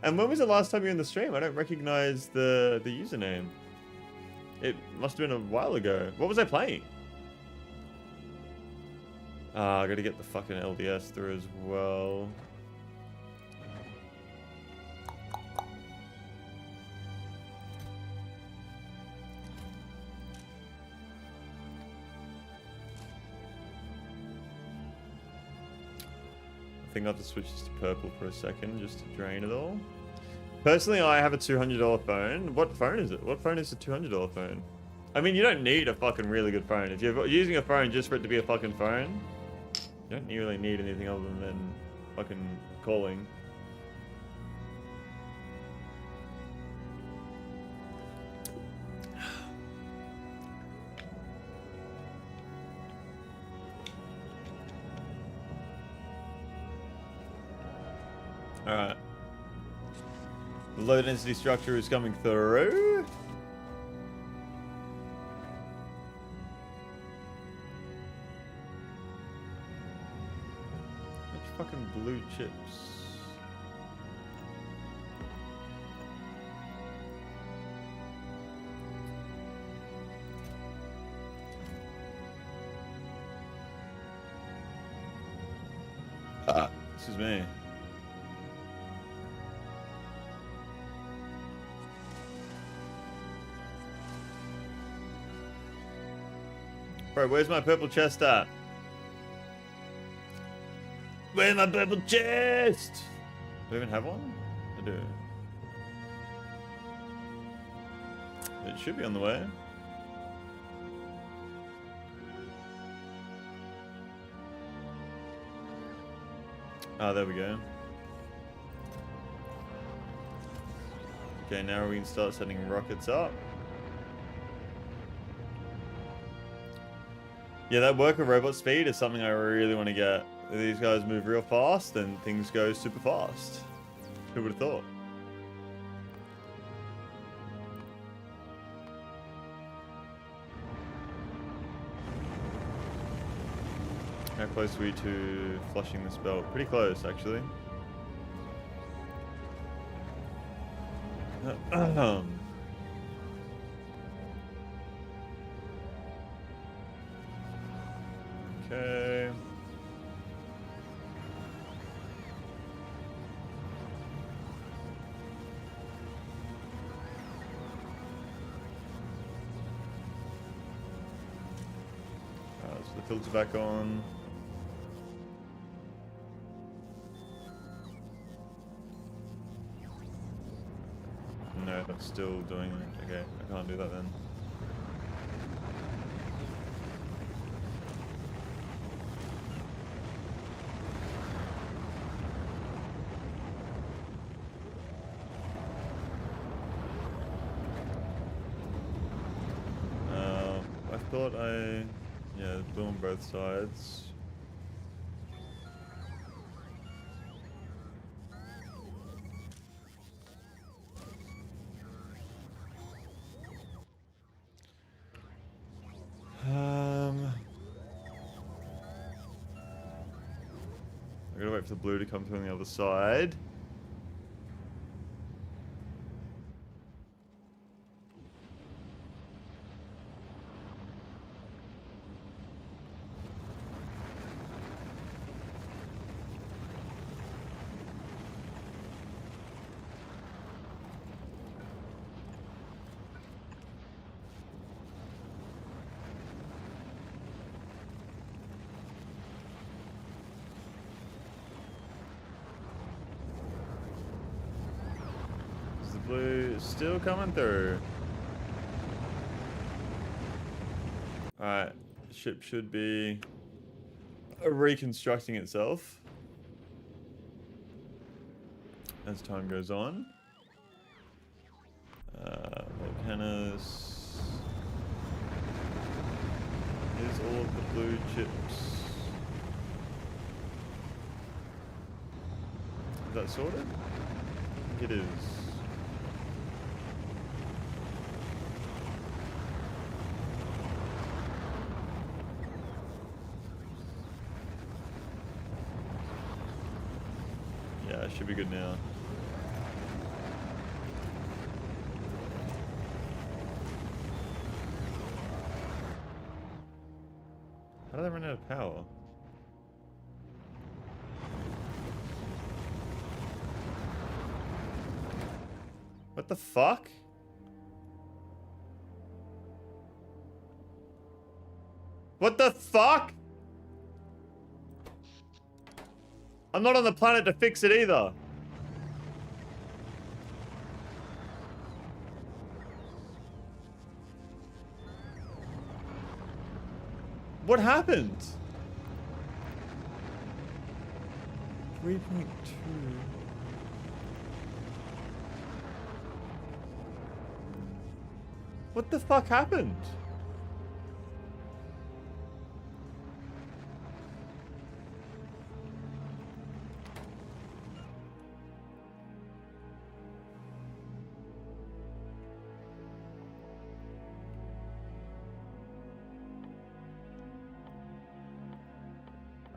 And when was the last time you were in the stream? I don't recognize the username. It must have been a while ago. What was I playing? I gotta get the fucking LDS through as well. I think I'll have to switch this to purple for a second just to drain it all. Personally, I have a $200 phone. What phone is it? What phone is a $200 phone? I mean, you don't need a fucking really good phone. If you're using a phone just for it to be a fucking phone, you don't really need anything other than fucking calling. Alright. The low density structure is coming through. fucking blue chips? Excuse me. Bro, where's my purple chest at? Where's my purple chest? Do I even have one? I do. It should be on the way. Ah, there we go. Okay, now we can start sending rockets up. Yeah, that worker robot speed is something I really want to get. These guys move real fast and things go super fast. Who would have thought? How close are we to flushing this belt? Pretty close, actually. Okay. So the filter back on. No, that's still doing it. Okay, I can't do that then. I thought yeah, blue on both sides. I gotta wait for the blue to come through on the other side. Blue still coming through. Alright, ship should be reconstructing itself as time goes on. Volcanus. Here's all of the blue chips. Is that sorted? I think it is. Yeah, should be good now. How did they run out of power? What the fuck? What the fuck? I'm not on the planet to fix it either. What happened? 3.2. What the fuck happened?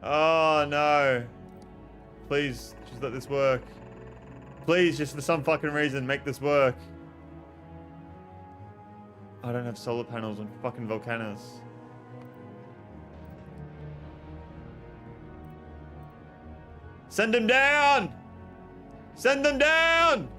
Oh no. Please, just let this work. Please, just for some fucking reason, make this work. I don't have solar panels on fucking Volcanus. Send him down! Send them down!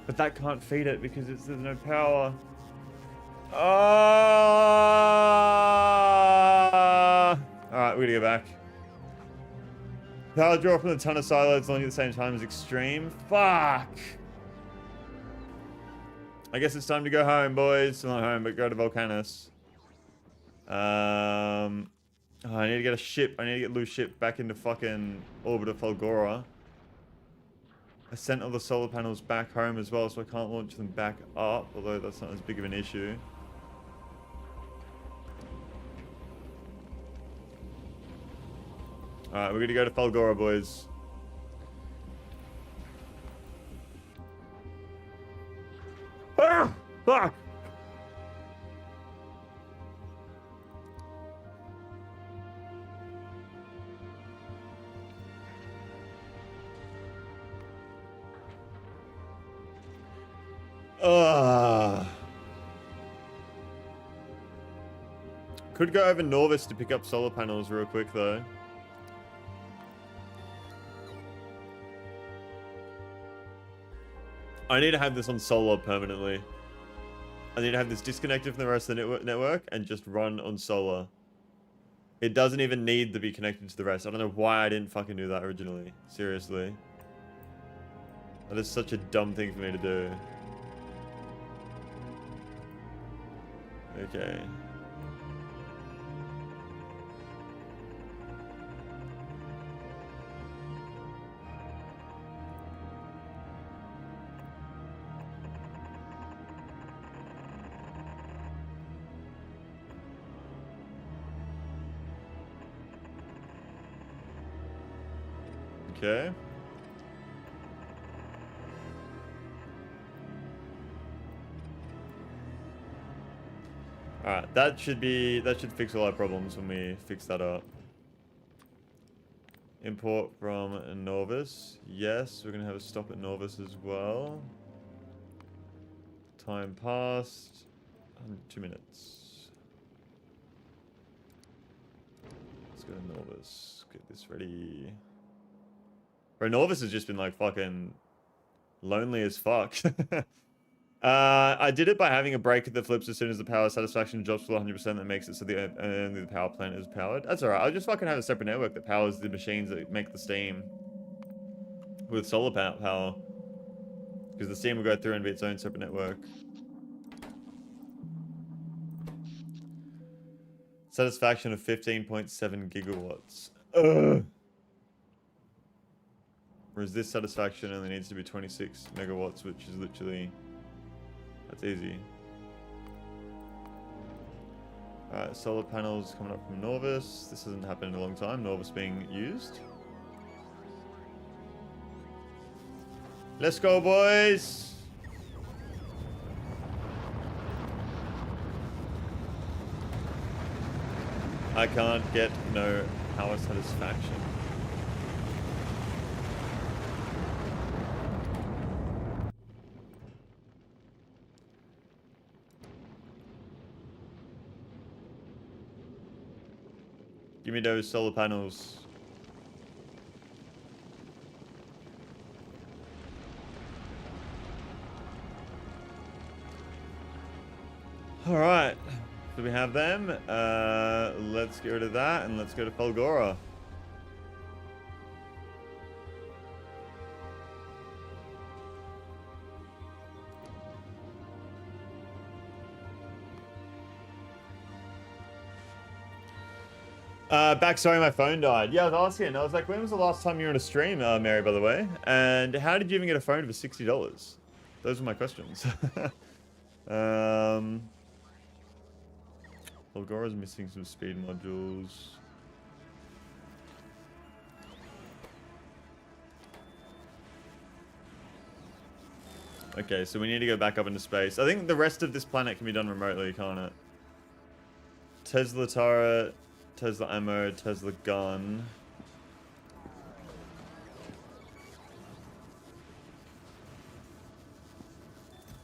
But that can't feed it because there's no power. Alright, we gotta go back. Power draw from the ton of silos launching at the same time is extreme. Fuck! I guess it's time to go home, boys. Still not home, but go to Volcanus. I need to get a ship. I need to get loose ship back into fucking orbit of Fulgora. I sent all the solar panels back home as well, so I can't launch them back up, although that's not as big of an issue. Alright, we're gonna go to Fulgora, boys. Ah! Fuck! Could go over Norvis to pick up solar panels real quick, though. I need to have this on solar permanently. I need to have this disconnected from the rest of the network and just run on solar. It doesn't even need to be connected to the rest. I don't know why I didn't fucking do that originally. Seriously. That is such a dumb thing for me to do. Okay. Okay. Alright, that should fix all our problems when we fix that up. Import from Norvis. Yes, we're gonna have a stop at Norvis as well. Time passed. 2 minutes. Let's go to Norvis. Get this ready. Bro, Norvis has just been like fucking lonely as fuck. I did it by having a breaker that flips as soon as the power satisfaction drops below 100%. That makes it so the power plant is powered. That's alright. I'll just fucking have a separate network that powers the machines that make the steam with solar power. Because the steam will go through and be its own separate network. Satisfaction of 15.7 gigawatts. Ugh. Whereas this satisfaction only needs to be 26 megawatts, which is literally... That's easy. Alright, solar panels coming up from Norvis. This hasn't happened in a long time. Norvis being used. Let's go, boys! I can't get no power satisfaction. Give me those solar panels. All right, so we have them. Let's get rid of that and let's go to Fulgora. Sorry, my phone died. Yeah, I was asking. I was like, when was the last time you were on a stream, Mary, by the way? And how did you even get a phone for $60? Those are my questions. Fulgora's missing some speed modules. Okay, so we need to go back up into space. I think the rest of this planet can be done remotely, can't it? Tesla turret, Tesla ammo, Tesla gun.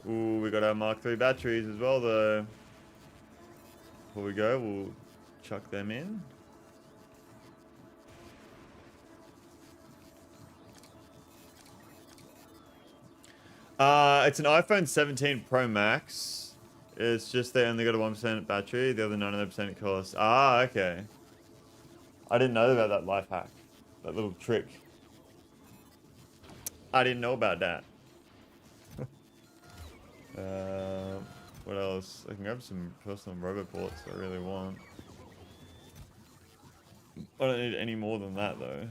Ooh, we got our Mark III batteries as well, though. Before we go, we'll chuck them in. It's an iPhone 17 Pro Max. It's just they only got a 1% battery. The other 99% cost. Ah, okay. I didn't know about that life hack. That little trick. I didn't know about that. What else? I can grab some personal roboports I really want. I don't need any more than that, though.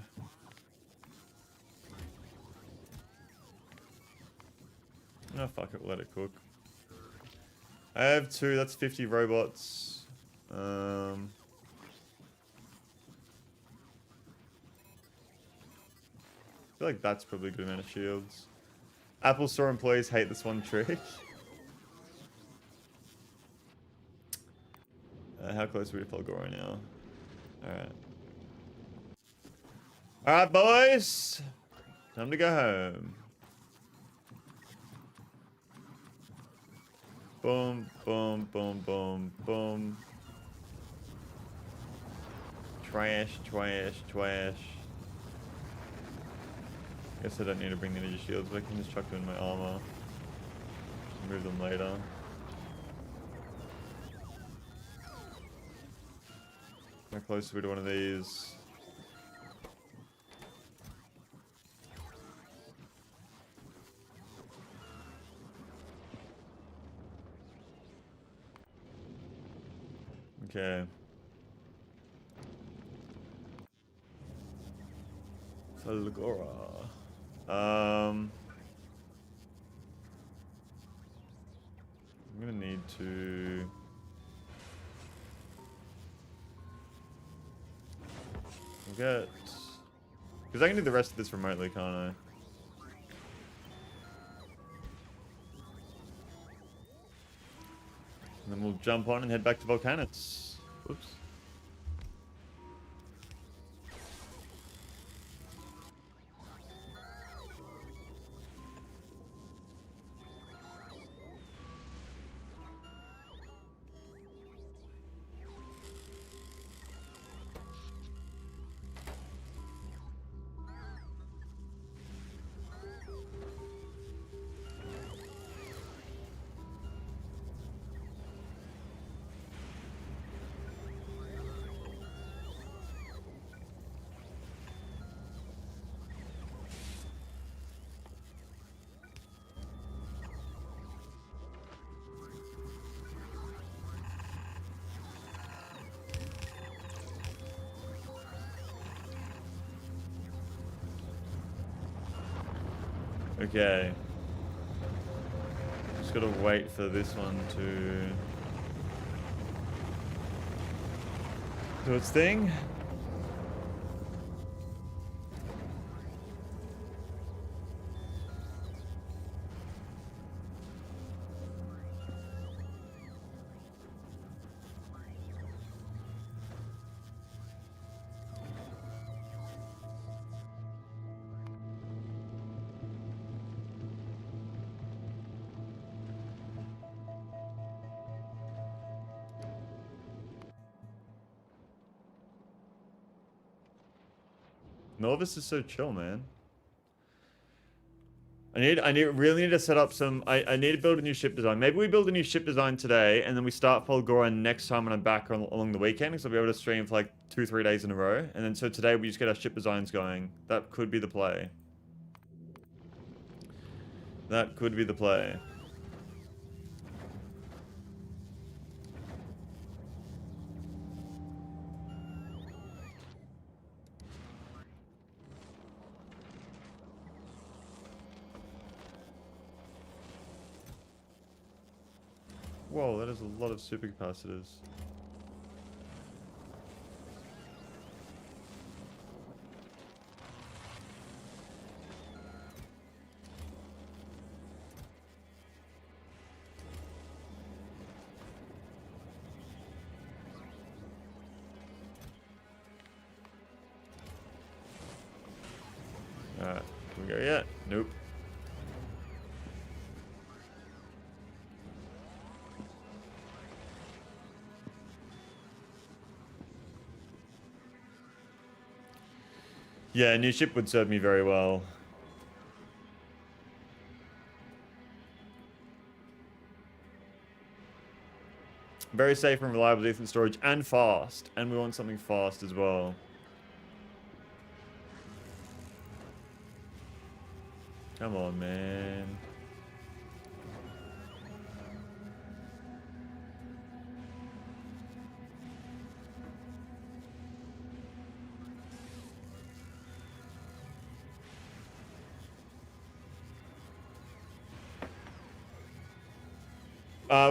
No, fuck it, let it cook. I have 2, that's 50 robots. I feel like that's probably a good amount of shields. Apple Store employees hate this one trick. How close are we to Falgora now? Alright. Alright, boys! Time to go home. Boom, boom, boom, boom, boom. Trash, trash, trash. Guess I don't need to bring the energy shields, but I can just chuck them in my armor. Just move them later. How close are we to one of these? Okay. Falgora. I'm gonna need to get, because I can do the rest of this remotely, can't I? And then we'll jump on and head back to Volcanus. Oops. Okay. Just gotta wait for this one to do its thing. Norvis is so chill, man. Really need to set up some. I need to build a new ship design. Maybe we build a new ship design today, and then we start Falgora next time when I'm back along the weekend, because I'll be able to stream for like 2-3 days in a row. And then so today we just get our ship designs going. That could be the play. That could be the play. Whoa, that is a lot of supercapacitors. Alright, can we go yet? Nope. Yeah, a new ship would serve me very well. Very safe and reliable, decent storage, and fast. And we want something fast as well. Come on, man.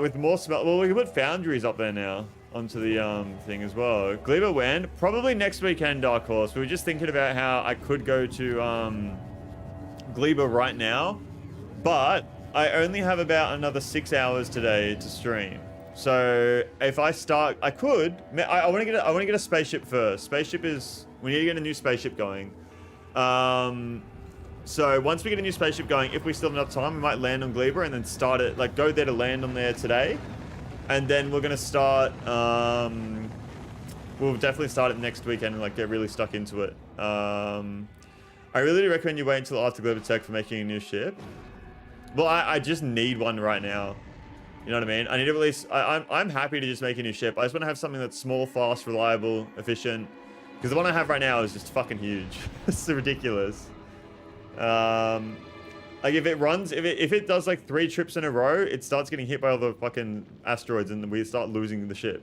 With more smelt, well, we can put foundries up there now onto the thing as well. Gleba when? Probably next weekend, Dark Horse. We were just thinking about how I could go to Gleba right now, but I only have about another 6 hours today to stream. So if I start, I could. I want to get a spaceship first. Spaceship is, we need to get a new spaceship going. So once we get a new spaceship going, if we still have enough time, we might land on Gleba and then start it, like go there to land on there today. And then we're going to start, we'll definitely start it next weekend and like get really stuck into it. I really do recommend you wait until after Gleba Tech for making a new ship. Well, I just need one right now. You know what I mean? I need to release, I'm happy to just make a new ship. I just want to have something that's small, fast, reliable, efficient. Because the one I have right now is just fucking huge. It's ridiculous. Like if it runs, if it does like 3 trips in a row, it starts getting hit by all the fucking asteroids and we start losing the ship.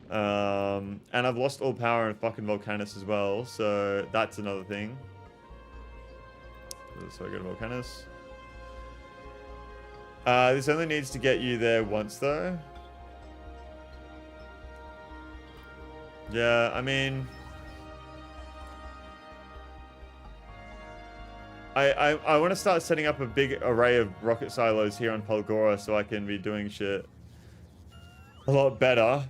And I've lost all power in fucking Volcanus as well, so that's another thing. So I go to Volcanus. This only needs to get you there once though. Yeah, I mean, I want to start setting up a big array of rocket silos here on Polgora so I can be doing shit a lot better.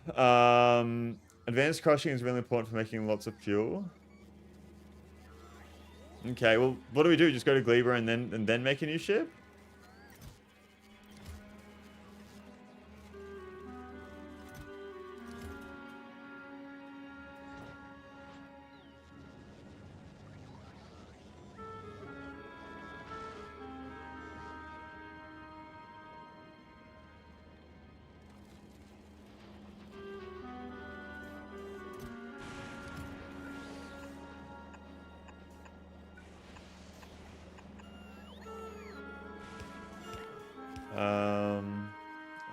Advanced crushing is really important for making lots of fuel. Okay, well, what do we do? Just go to Gleba and then make a new ship?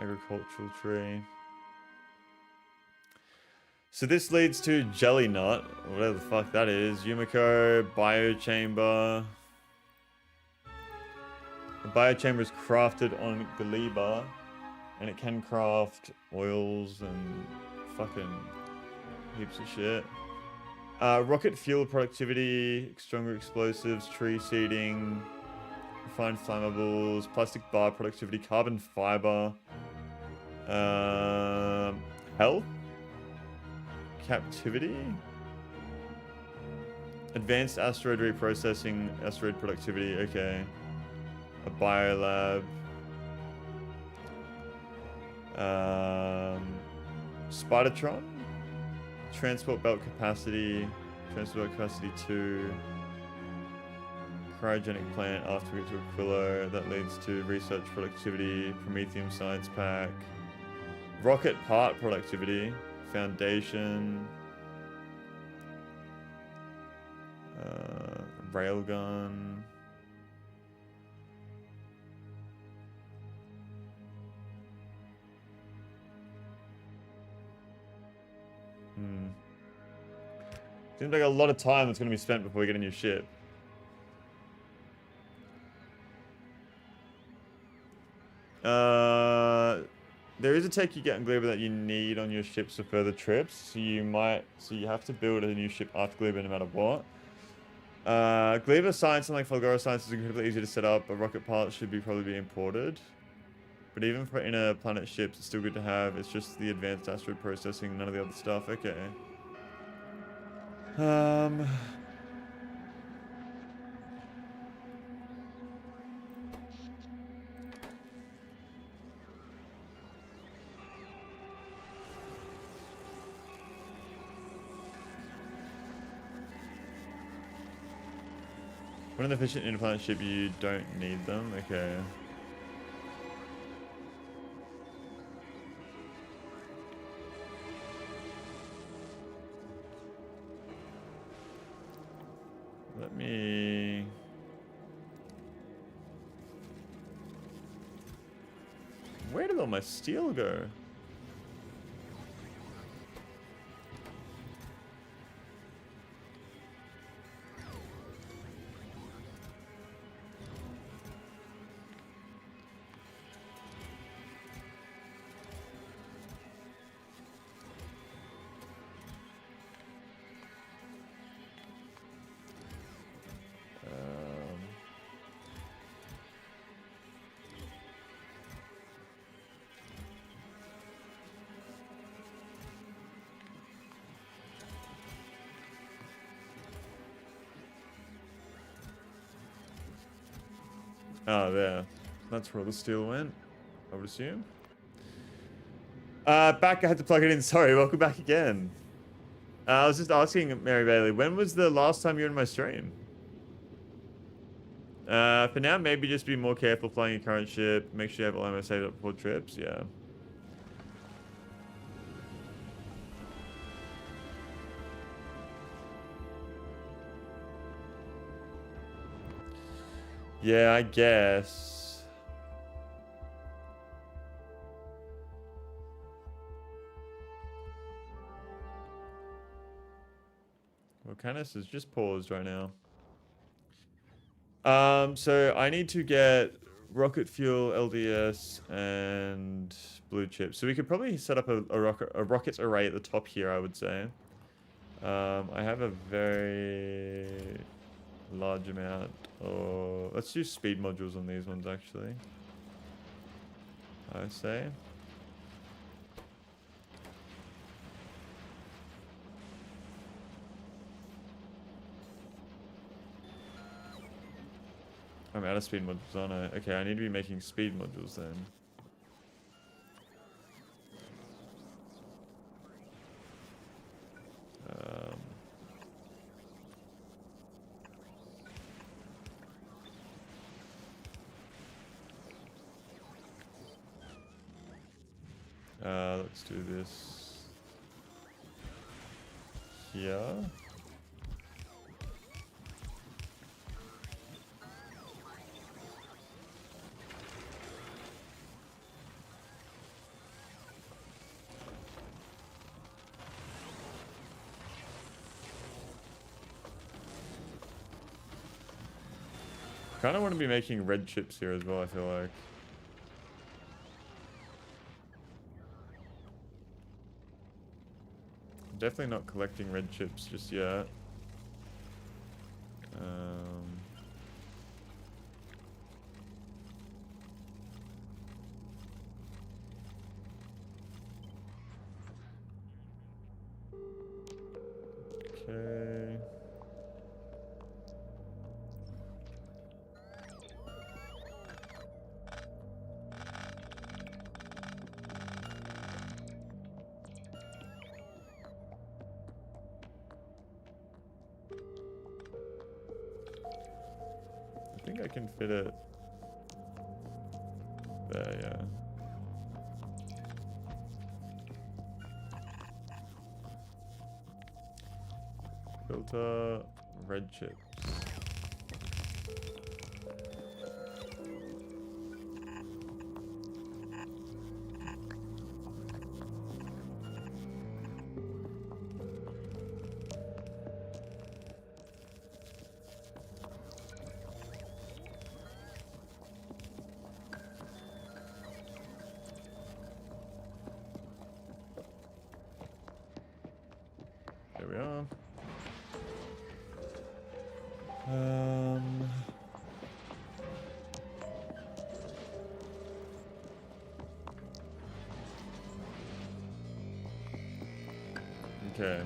Agricultural tree. So this leads to Jelly Nut, whatever the fuck that is. Yumiko, Biochamber. The Biochamber is crafted on Gleba, and it can craft oils and fucking heaps of shit. Rocket fuel productivity, stronger explosives, tree seeding, refined flammables, plastic bar productivity, carbon fiber, health, captivity, advanced asteroid reprocessing, asteroid productivity, okay, a biolab, Spidertron, transport belt capacity 2, cryogenic plant after we get to Aquilo, that leads to research productivity, Prometheum science pack, rocket part productivity, foundation, railgun, seems like a lot of time that's going to be spent before we get a new ship. There is a tech you get in Gleba that you need on your ships for further trips, so you have to build a new ship after Gleba no matter what. Gleba science and like Fulgora science is incredibly easy to set up, but rocket parts should probably be imported. But even for inner planet ships, it's still good to have. It's just the advanced asteroid processing, none of the other stuff. Okay. When an efficient interplanet ship, you don't need them. Okay. Let me... Where did all my steel go? Oh, there. That's where all the steel went, I would assume. Back, I had to plug it in. Sorry, welcome back again. I was just asking Mary Bailey, when was the last time you were in my stream? For now, maybe just be more careful flying your current ship. Make sure you have all ammo saved up before trips. Yeah. Yeah, I guess. Well, Canis is just paused right now. So I need to get rocket fuel, LDS, and blue chips. So we could probably set up a rocket array at the top here, I would say. I have a very large amount. Or let's do speed modules on these ones, actually. I say. I'm out of speed modules, aren't I? Okay, I need to be making speed modules then. Let's do this here. Kind of want to be making red chips here as well, I feel like. Definitely not collecting red chips just yet. Okay. I think I can fit it there, yeah. Filter red chips. There we are. Okay.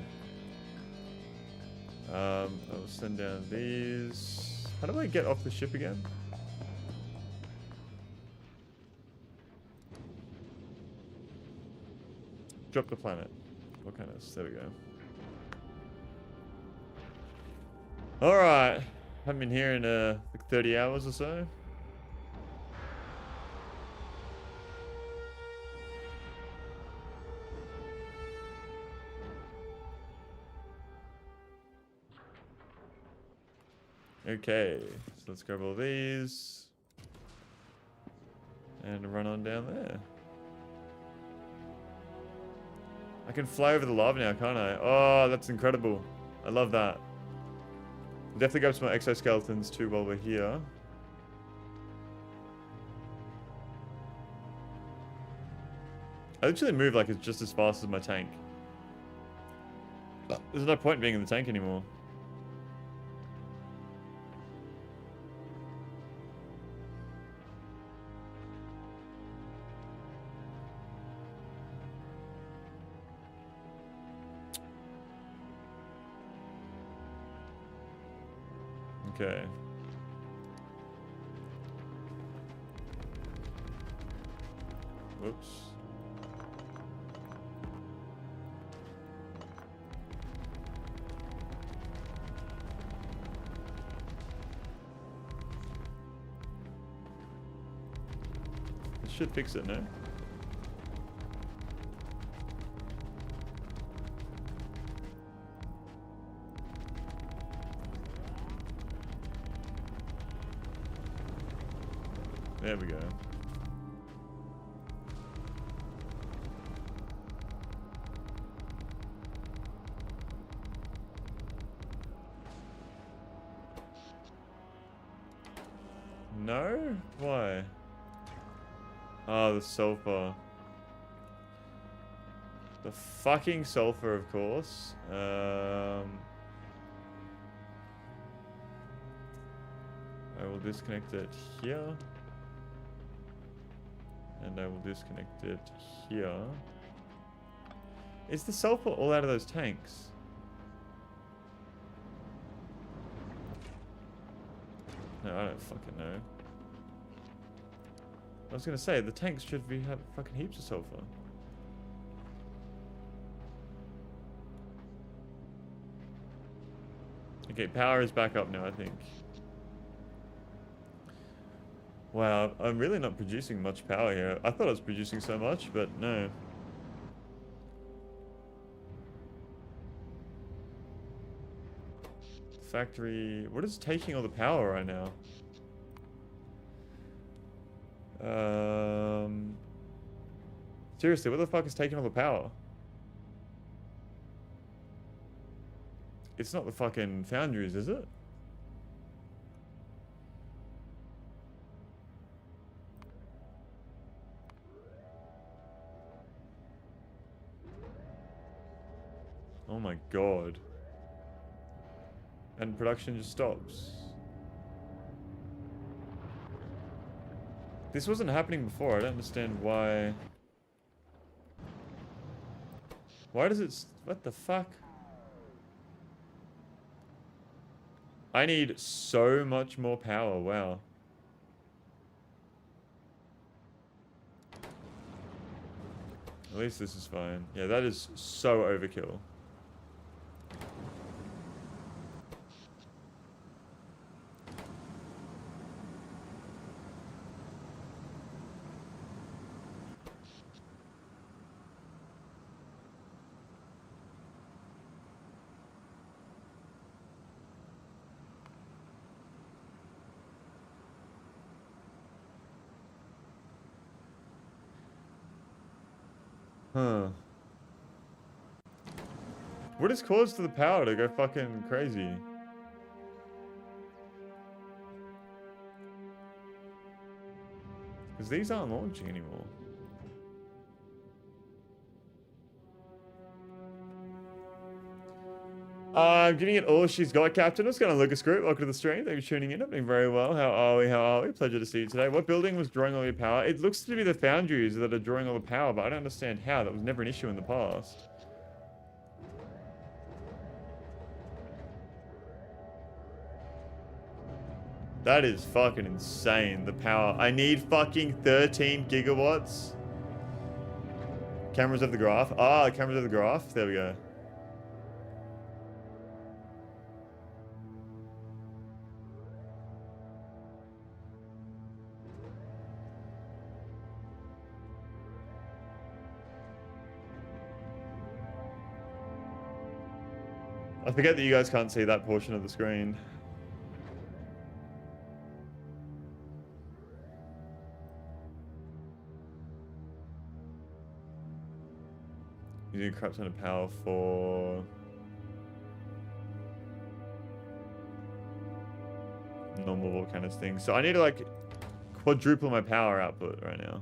I'll send down these. How do I get off the ship again? Drop the planet. What kind of? There we go. All right. Haven't been here in like 30 hours or so. Okay, so let's grab all these and run on down there. I can fly over the lava now, can't I? Oh, that's incredible. I love that. Definitely grab some more exoskeletons too while we're here. I literally move like it's just as fast as my tank. There's no point in being in the tank anymore. Okay. Whoops. This should fix it, no? There we go. No? Why? Oh, the sulfur. The fucking sulfur, of course. I will disconnect it here. And I will disconnect it here. Is the sulfur all out of those tanks? No, I don't fucking know. I was gonna say, the tanks should be have fucking heaps of sulfur. Okay, power is back up now, I think. Wow, I'm really not producing much power here. I thought I was producing so much, but no. Factory... What is taking all the power right now? Seriously, what the fuck is taking all the power? It's not the fucking foundries, is it? Oh my god. And production just stops. This wasn't happening before. I don't understand why. Why does it... What the fuck? I need so much more power. Wow. At least this is fine. Yeah, that is so overkill. Huh. What has caused the power to go fucking crazy? Because these aren't launching anymore. I'm giving it all she's got, Captain. What's going on, Lucas Group? Welcome to the stream. Thank you for tuning in. I'm doing very well. How are we? How are we? Pleasure to see you today. What building was drawing all your power? It looks to be the foundries that are drawing all the power, but I don't understand how. That was never an issue in the past. That is fucking insane, the power. I need fucking 13 gigawatts. Cameras of the graph. Ah, cameras of the graph. There we go. I forget that you guys can't see that portion of the screen. Using a crap ton of power for normal volcanic things. So I need to like quadruple my power output right now.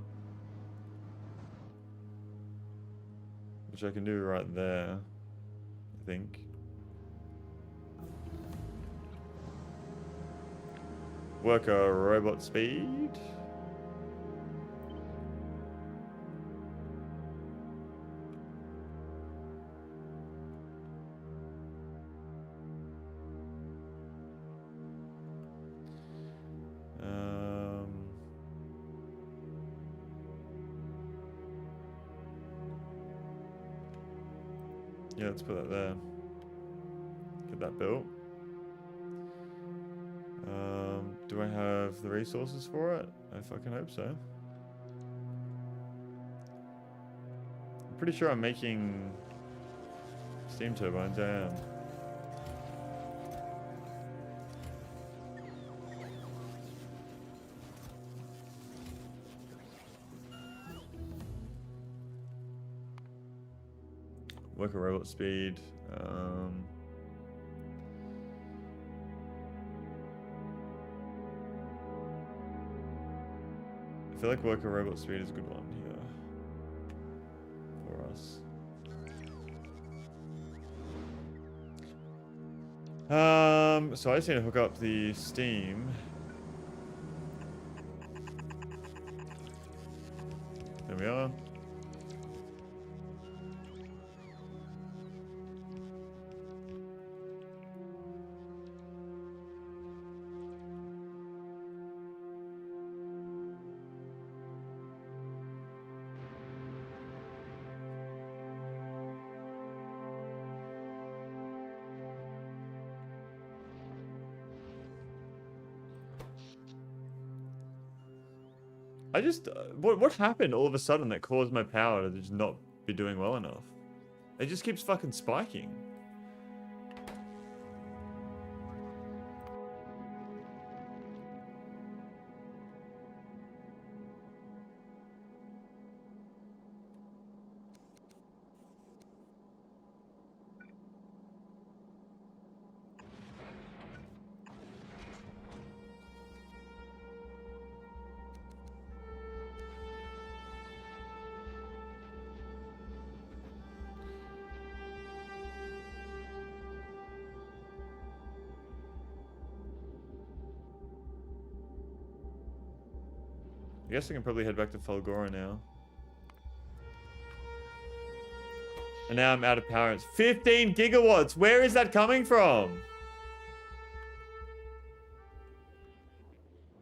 Which I can do right there, I think. Worker robot speed. Yeah, let's put that there. Get that built. Do I have the resources for it? I fucking hope so. I'm pretty sure I'm making steam turbines. I am. Worker robot speed. I feel like worker robot speed is a good one here for us. So I just need to hook up the steam. There we are. I just, what happened all of a sudden that caused my power to just not be doing well enough? It just keeps fucking spiking. I guess I can probably head back to Falgora now. And now I'm out of power. It's 15 gigawatts. Where is that coming from?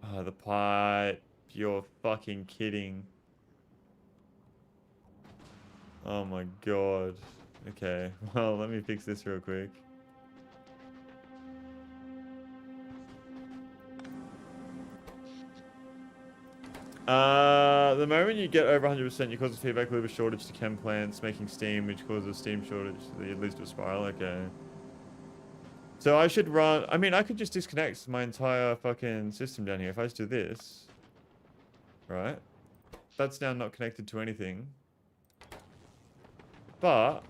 Oh, the pipe. You're fucking kidding. Oh my god. Okay, well, let me fix this real quick. The moment you get over 100%, you cause a feedback loop of shortage to chem plants making steam, which causes steam shortage. It leads to a spiral. Okay. So I should run. I mean, I could just disconnect my entire fucking system down here. If I just do this, right? That's now not connected to anything. But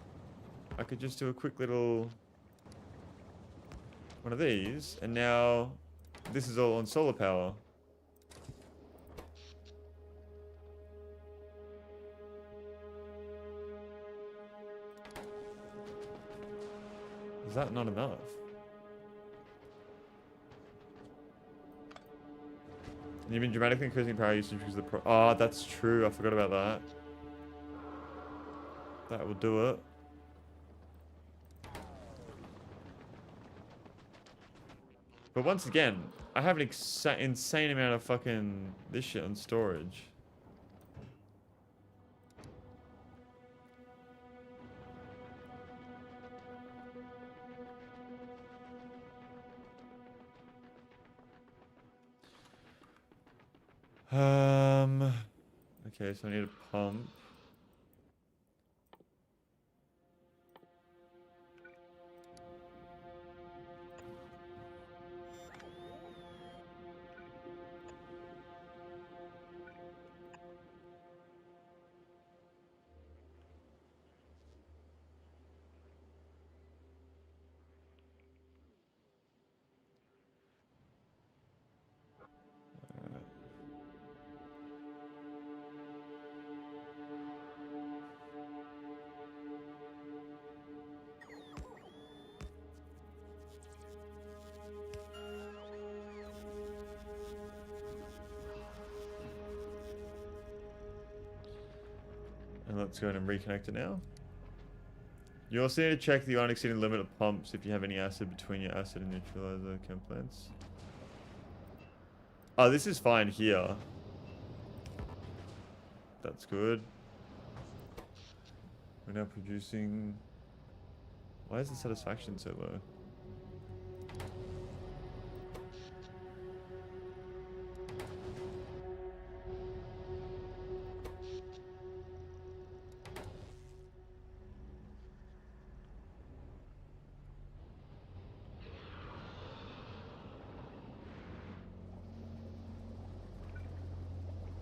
I could just do a quick little one of these, and now this is all on solar power. Is that not enough? And you've been dramatically increasing power usage because of the oh, that's true. I forgot about that. That will do it. But once again, I have an insane amount of fucking this shit on storage. Okay, so I need a pump. And let's go ahead and reconnect it now. You also need to check the unexceeded limit of pumps if you have any acid between your acid and neutralizer chem plants. Oh, this is fine here. That's good. We're now producing... Why is the satisfaction so low?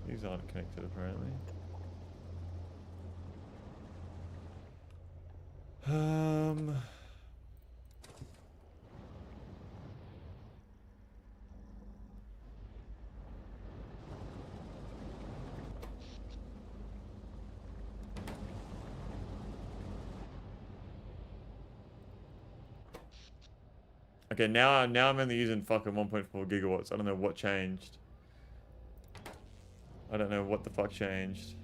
These aren't connected apparently. Okay, now I'm only using fucking 1.4 gigawatts. I don't know what changed. I don't know what the fuck changed.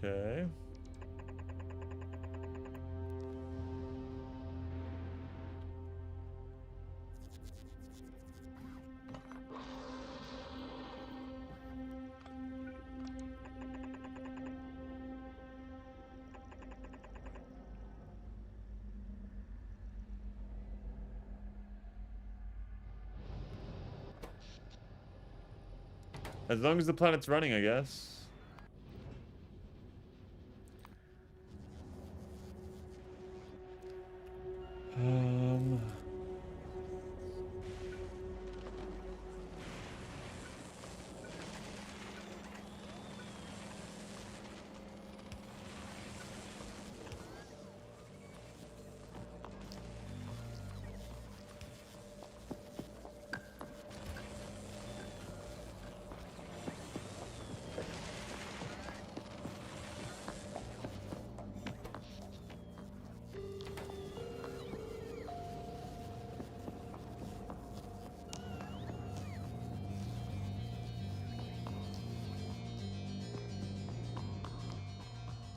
Okay. As long as the planet's running, I guess.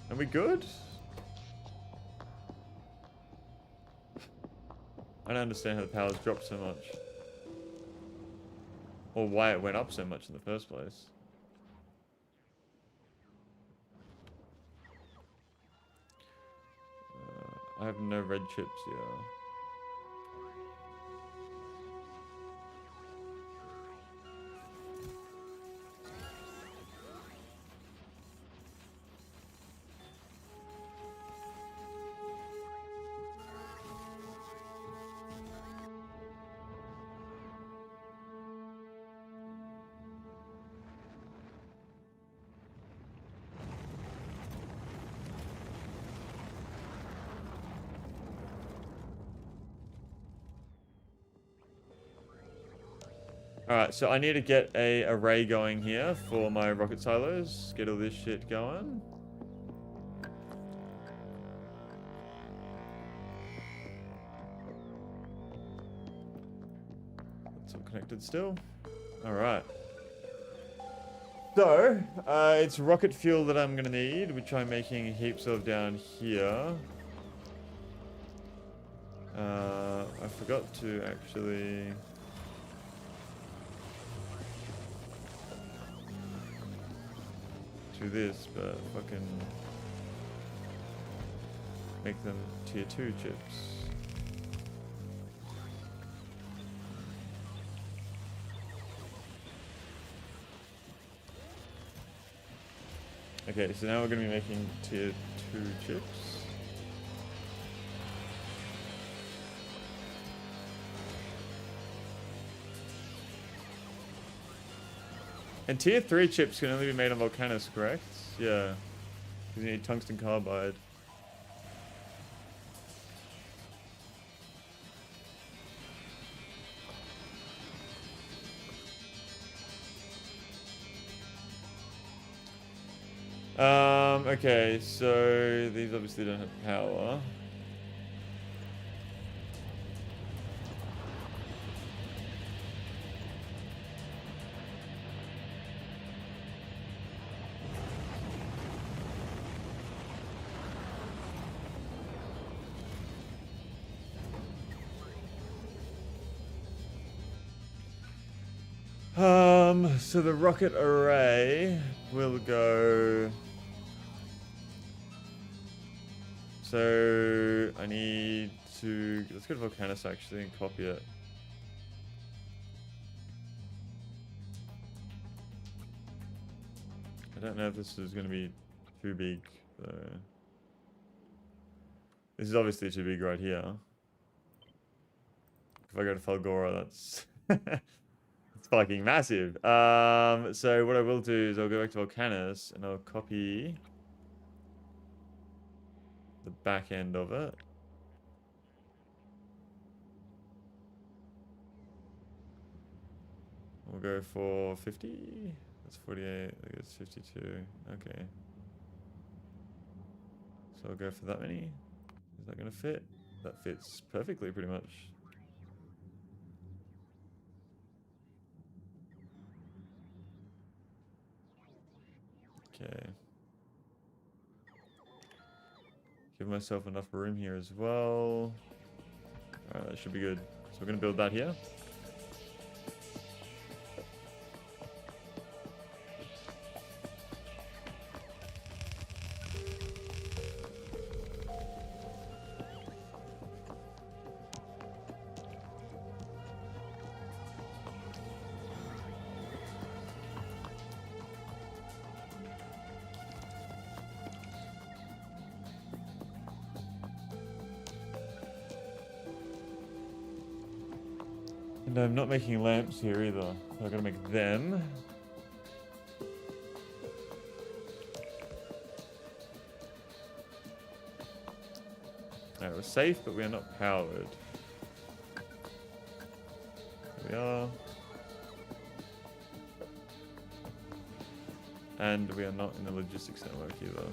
Are we good? I don't understand how the power's dropped so much. Or why it went up so much in the first place. I have no red chips here. Alright, so I need to get a array going here for my rocket silos. Get all this shit going. It's all connected still. Alright. So, it's rocket fuel that I'm going to need, which I'm making heaps of down here. I forgot to actually... do this, but fucking make them tier 2 chips. Okay, so now we're going to be making tier 2 chips. And tier 3 chips can only be made on volcanoes, correct? Yeah. Because you need tungsten carbide. Okay, so these obviously don't have power. So the rocket array will go. So I need to, let's go to Volcanus actually and copy it. I don't know if this is going to be too big though. This is obviously too big right here. If I go to Falgora, that's it's fucking massive. So what I will do is I'll go back to Volcanus and I'll copy the back end of it. We'll go for 50. That's 48. That's 52. Okay. So I'll go for that many. Is that going to fit? That fits perfectly, pretty much. Okay. Give myself enough room here as well. Alright, that should be good. So we're going to build that here. And I'm not making lamps here either. So I'm gonna make them. Alright, we're safe, but we are not powered. Here we are. And we are not in the logistics network either.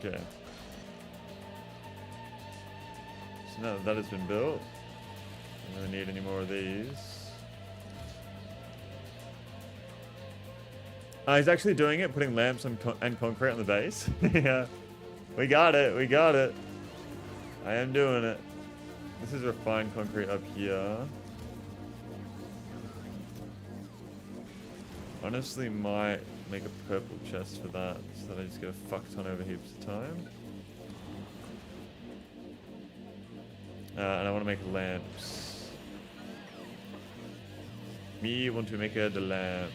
Okay. So now that that has been built, I don't need any more of these. He's actually doing it, putting lamps and concrete on the base. Yeah. We got it, we got it. I am doing it. This is refined concrete up here. Honestly, might make a purple chest for that, so that I just get a fuck ton over heaps of time. And I want to make lamps. Me want to make the lamp.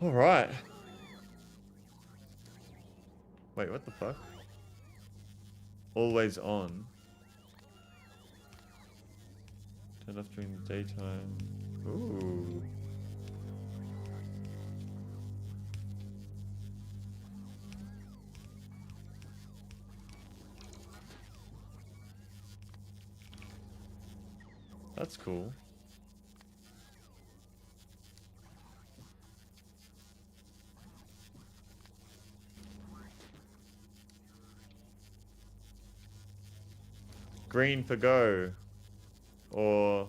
All right. Wait, what the fuck? Always on. Turn off during the daytime. Ooh. That's cool. Green for go. Or...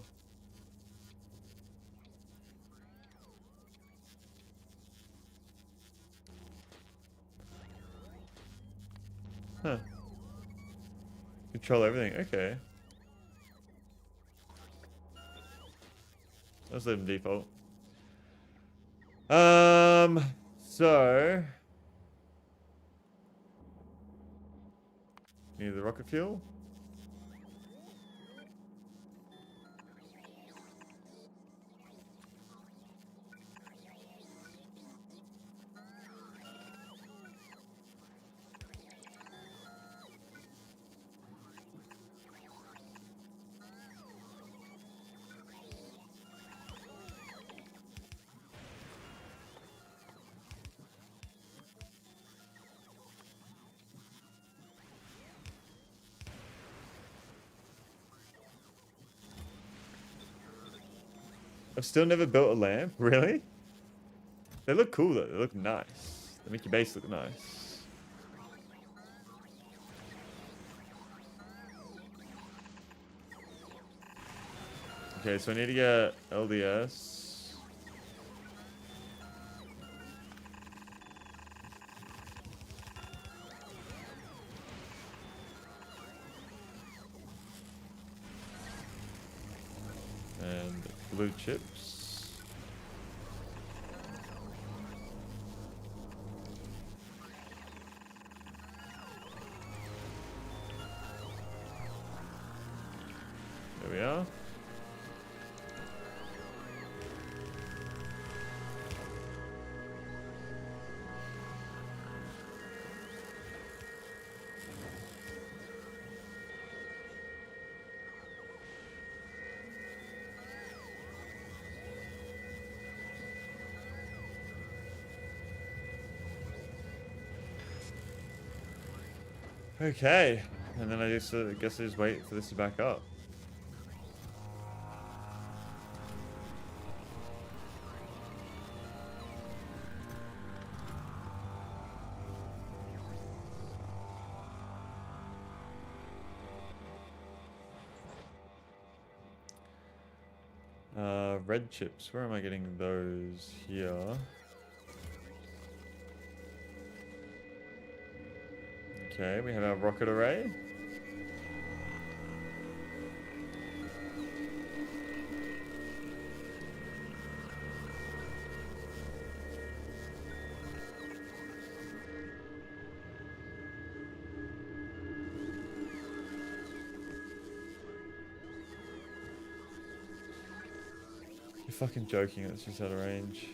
Huh. Control everything, okay. Let's leave them default. So need the rocket fuel. I've still never built a lamp. Really? They look cool though. They look nice. They make your base look nice. Okay, so I need to get LDS. And blue chips. There we are. Okay, and then I just guess I just wait for this to back up. Red chips. Where am I getting those? Here. Okay, we have our rocket array. You're fucking joking, it's just out of range.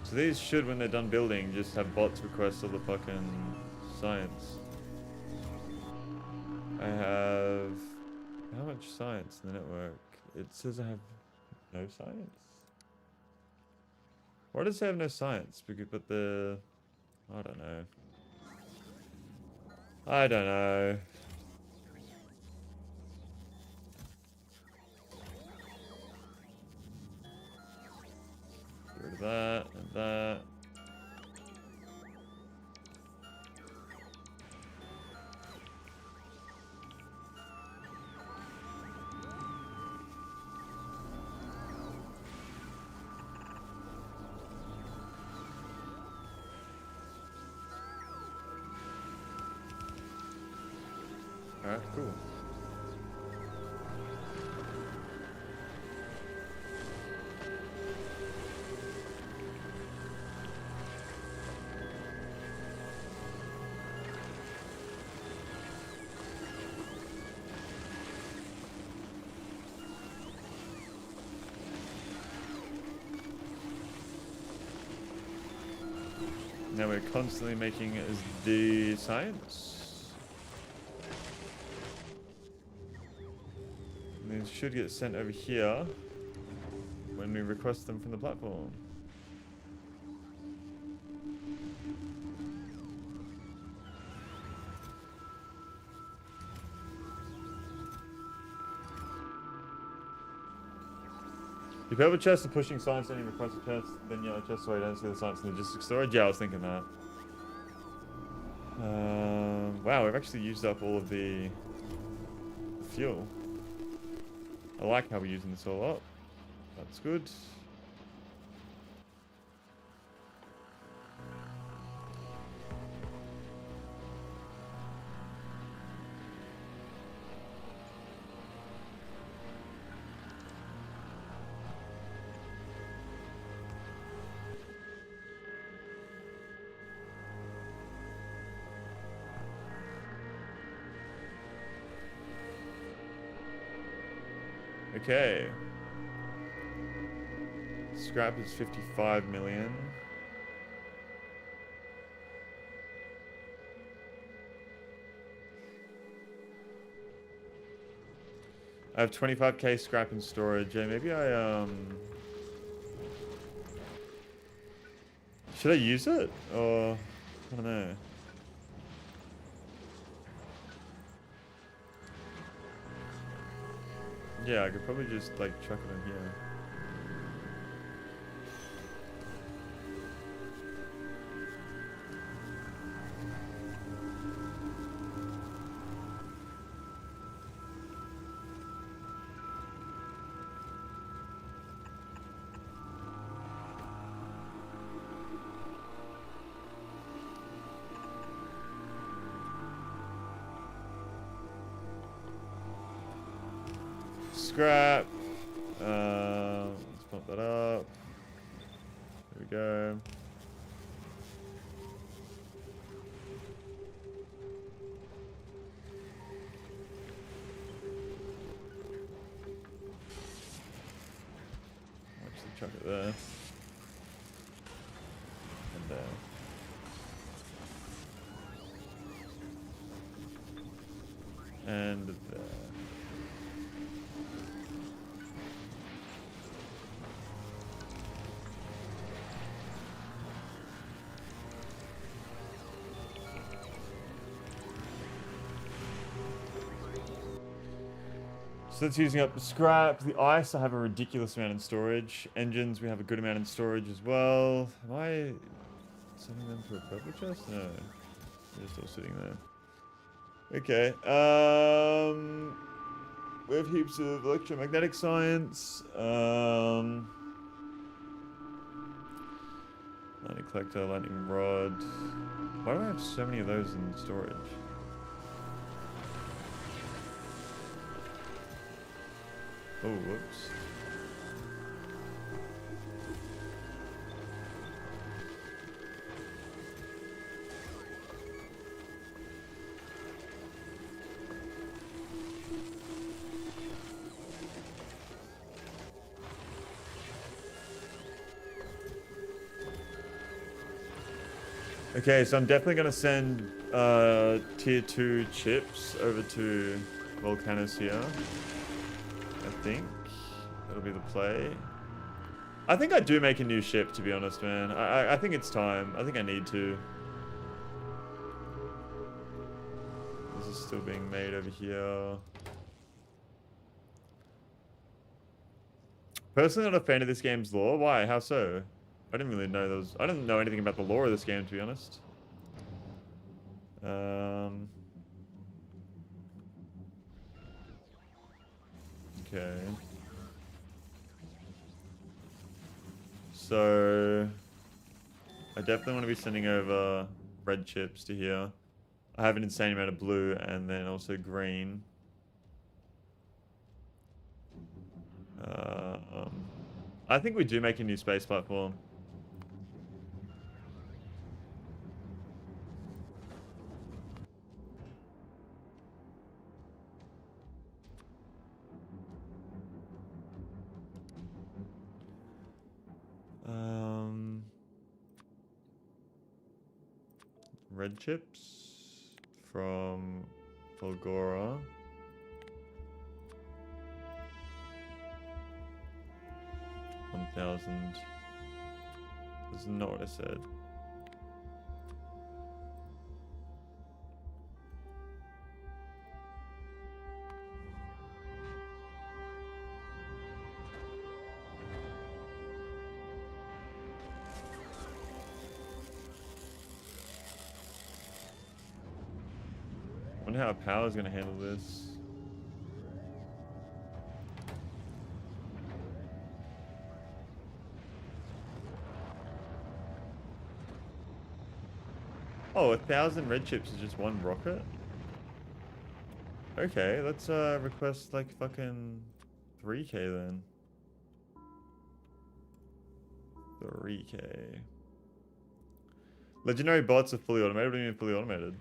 So these should, when they're done building, just have bots request all the fucking science. I have... How much science in the network? It says I have no science. Why does it have no science? Because, but the... I don't know. I don't know. Get rid of that and that. Alright, cool. Now we're constantly making the science. And these should get sent over here when we request them from the platform. If you have a chest of pushing science and you request a chest, then yellow chest so I don't see the science and logistics storage. Yeah, I was thinking that. Wow, we've actually used up all of the fuel. I like how we're using this all up. That's good. Okay. Scrap is 55 million. I have 25k scrap in storage. Yeah, maybe should I use it? Or I don't know. Yeah, I could probably just like chuck it in here. Scrap. Let's pump that up. There we go. Actually, chuck it there. And there. And there. So that's using up the scrap. The ice, I have a ridiculous amount in storage. Engines, we have a good amount in storage as well. Am I sending them to a purple chest? No. They're still sitting there. Okay. We have heaps of electromagnetic science. Lightning collector, lightning rod. Why do I have so many of those in storage? Oh, whoops. Okay, so I'm definitely going to send tier 2 chips over to Volcanos here. I think that'll be the play. I think I do make a new ship, to be honest, man. I think it's time. I think I need to. This is still being made over here. Personally, not a fan of this game's lore. Why? How so? I didn't really know those. I didn't know anything about the lore of this game, to be honest. Okay. So I definitely want to be sending over red chips to here. I have an insane amount of blue and then also green. I think we do make a new space platform. Red chips from Volgora. $1,000. That's not what I said. I wonder how power's gonna handle this. Oh, 1,000 red chips is just one rocket? Okay, let's request like fucking 3k then. 3k. Legendary bots are fully automated. What do you mean fully automated?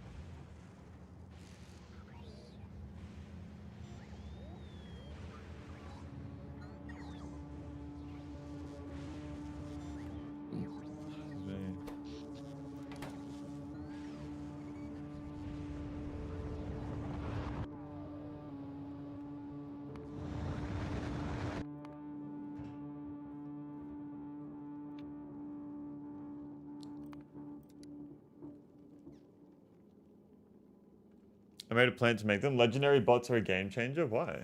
I made a plan to make them. Legendary bots are a game changer? Why?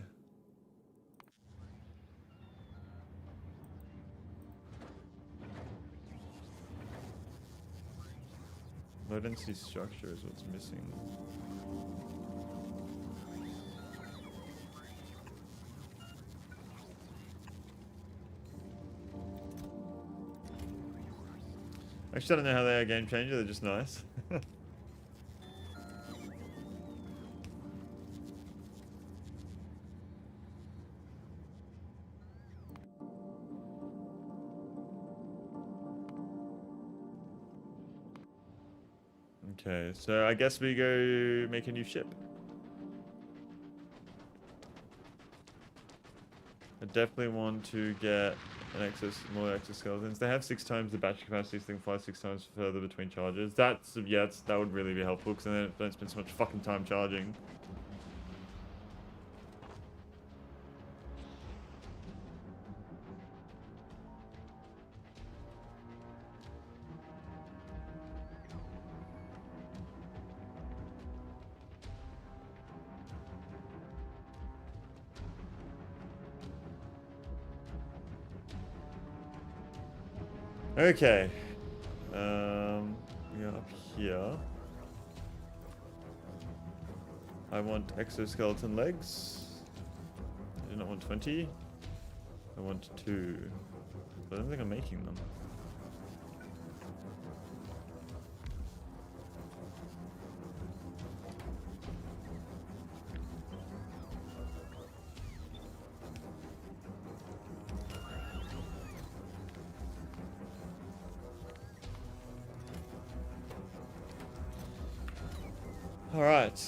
Low density structure is what's missing. Actually, I don't know how they are a game changer. They're just nice. Okay, so I guess we go make a new ship. I definitely want to get more exoskeletons. They have 6 times the battery capacity, so they can fly 6 times further between charges. That would really be helpful, because then I don't spend so much fucking time charging. Okay. We are up here. I want exoskeleton legs. I do not want 20. I want 2. But I don't think I'm making them. Alright.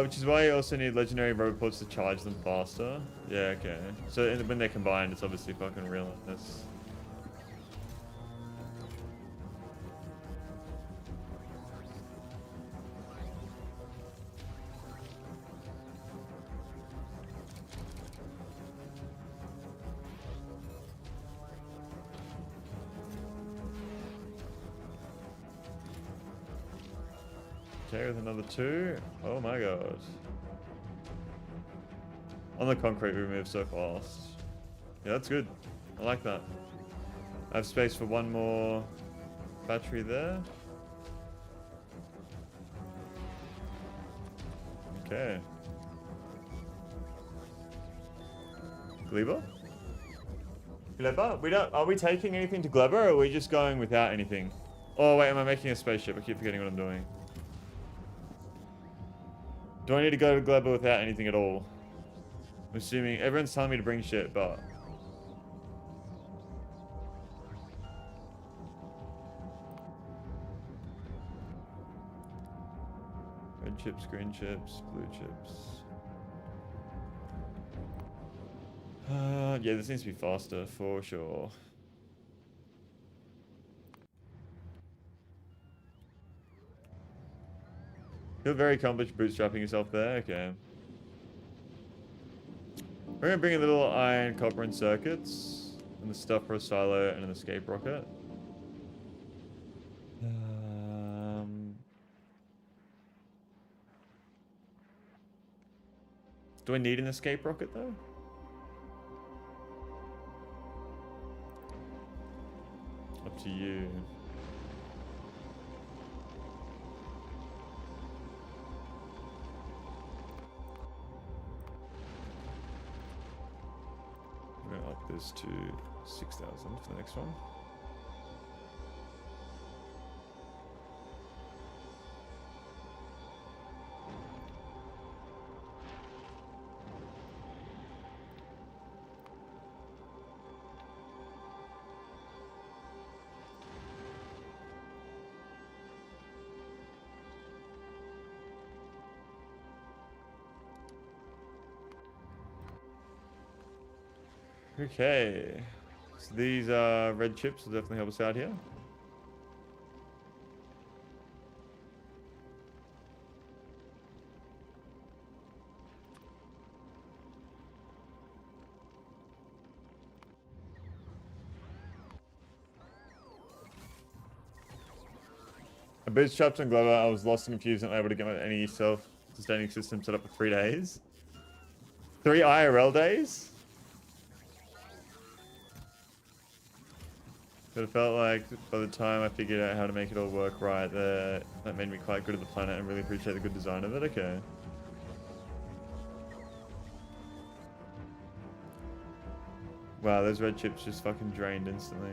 Which is why you also need legendary robots to charge them faster. Yeah, okay. So when they're combined, it's obviously fucking relentless. Okay, with another 2. Oh my god. On the concrete, we move so fast. Yeah, that's good. I like that. I have space for 1 more battery there. Okay. Gleba? Gleba? Are we taking anything to Gleba, or are we just going without anything? Oh wait, am I making a spaceship? I keep forgetting what I'm doing. Do I need to go to Gleba without anything at all? I'm assuming everyone's telling me to bring shit, but... Red chips, green chips, blue chips. Yeah, this needs to be faster, for sure. Feel very accomplished bootstrapping yourself there, okay. We're gonna bring a little iron, copper, and circuits, and the stuff for a silo and an escape rocket. Do I need an escape rocket though? Up to you. I'm gonna up this to 6,000 for the next one. Okay, so these red chips will definitely help us out here. I bootstrapped on Gleba. I was lost and confused and unable to get any self Sustaining system set up for 3 days. 3 IRL days? But it felt like by the time I figured out how to make it all work right, that made me quite good at the planet and really appreciate the good design of it. Okay. Wow, those red chips just fucking drained instantly.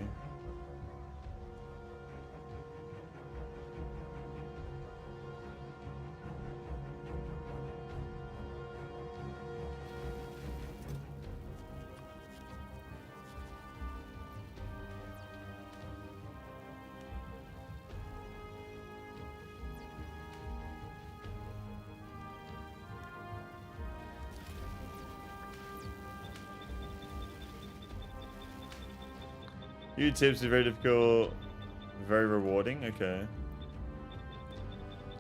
You tips are very difficult, very rewarding. Okay.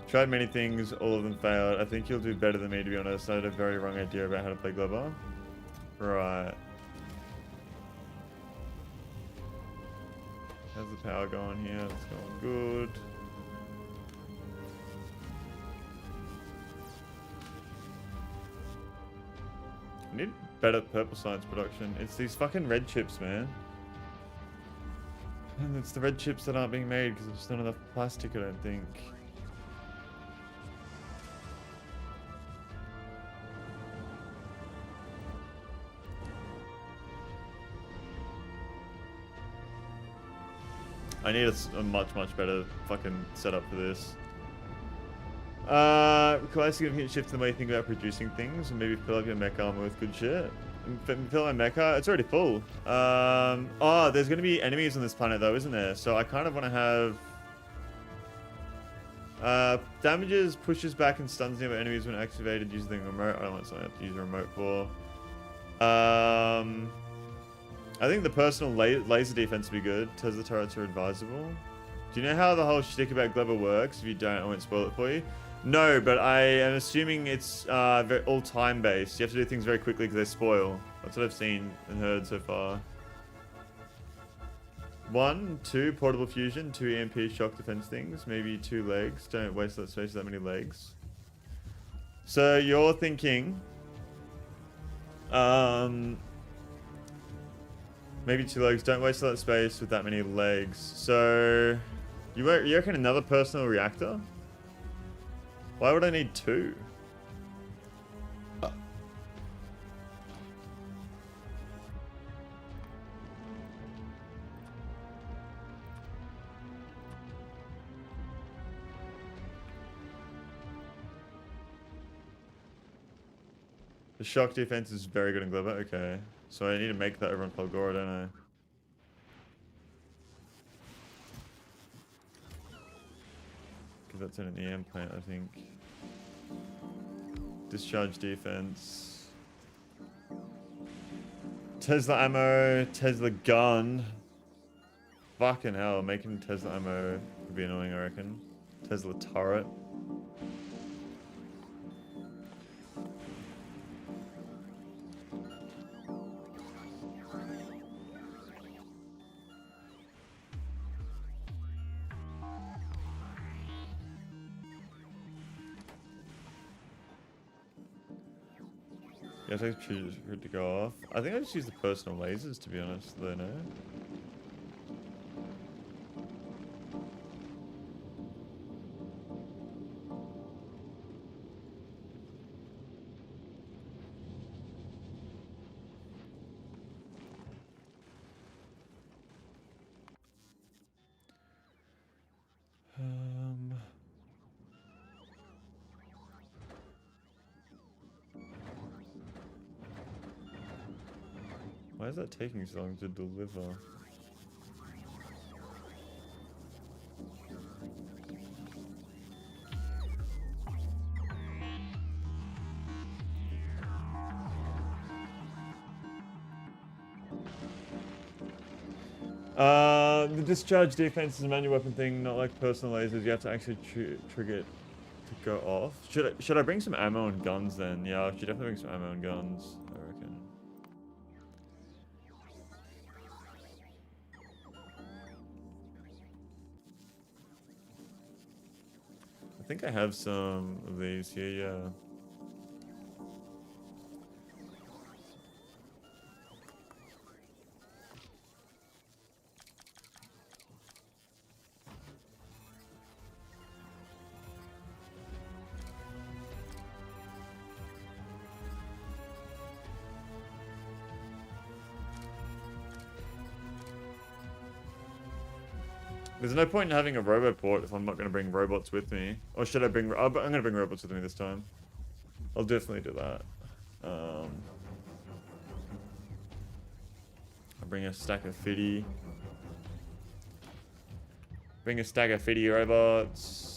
Tried many things, all of them failed. I think you'll do better than me, to be honest. I had a very wrong idea about how to play Gleba. Right. How's the power going here? It's going good. I need better purple science production. It's these fucking red chips, man. And it's the red chips that aren't being made because there's not enough plastic, I don't think. I need a much better fucking setup for this. Quite a significant shift in the way you think about producing things, and maybe fill up your mech armor with good shit. Fill my mecha? It's already full. Oh, there's gonna be enemies on this planet though, isn't there? So I kind of want to have damages, pushes back and stuns nearby enemies when activated using the remote. I don't want something I have to use a remote for. I think the personal laser defense would be good. Tesla turrets are advisable. Do you know how the whole shtick about Gleba works? If you don't, I won't spoil it for you. No, but I am assuming it's all time based. You have to do things very quickly because they spoil. That's what I've seen and heard so far. 1, 2 portable fusion, 2 EMP shock defense things, maybe 2 legs. Don't waste that space with that many legs. So you're thinking, maybe 2 legs. Don't waste that space with that many legs. So you reckon another personal reactor? Why would I need 2? The shock defense is very good in Gleba. Okay. So I need to make that over on Pelgora, don't I? Because that's in an EM plant, I think. Discharge defense. Tesla ammo, Tesla gun. Fucking hell, making Tesla ammo would be annoying, I reckon. Tesla turret. Yeah, I think choose to go off. I think I just use the personal lasers, to be honest, though, no? Why is that taking so long to deliver? The discharge defense is a manual weapon thing, not like personal lasers. You have to actually trigger it to go off. Should I bring some ammo and guns then? Yeah, I should definitely bring some ammo and guns, I reckon. I think I have some of these here, yeah. There's no point in having a roboport if I'm not going to bring robots with me. Or should I bring... I'm going to bring robots with me this time. I'll definitely do that. I'll bring a stack of 50. Bring a stack of 50 robots.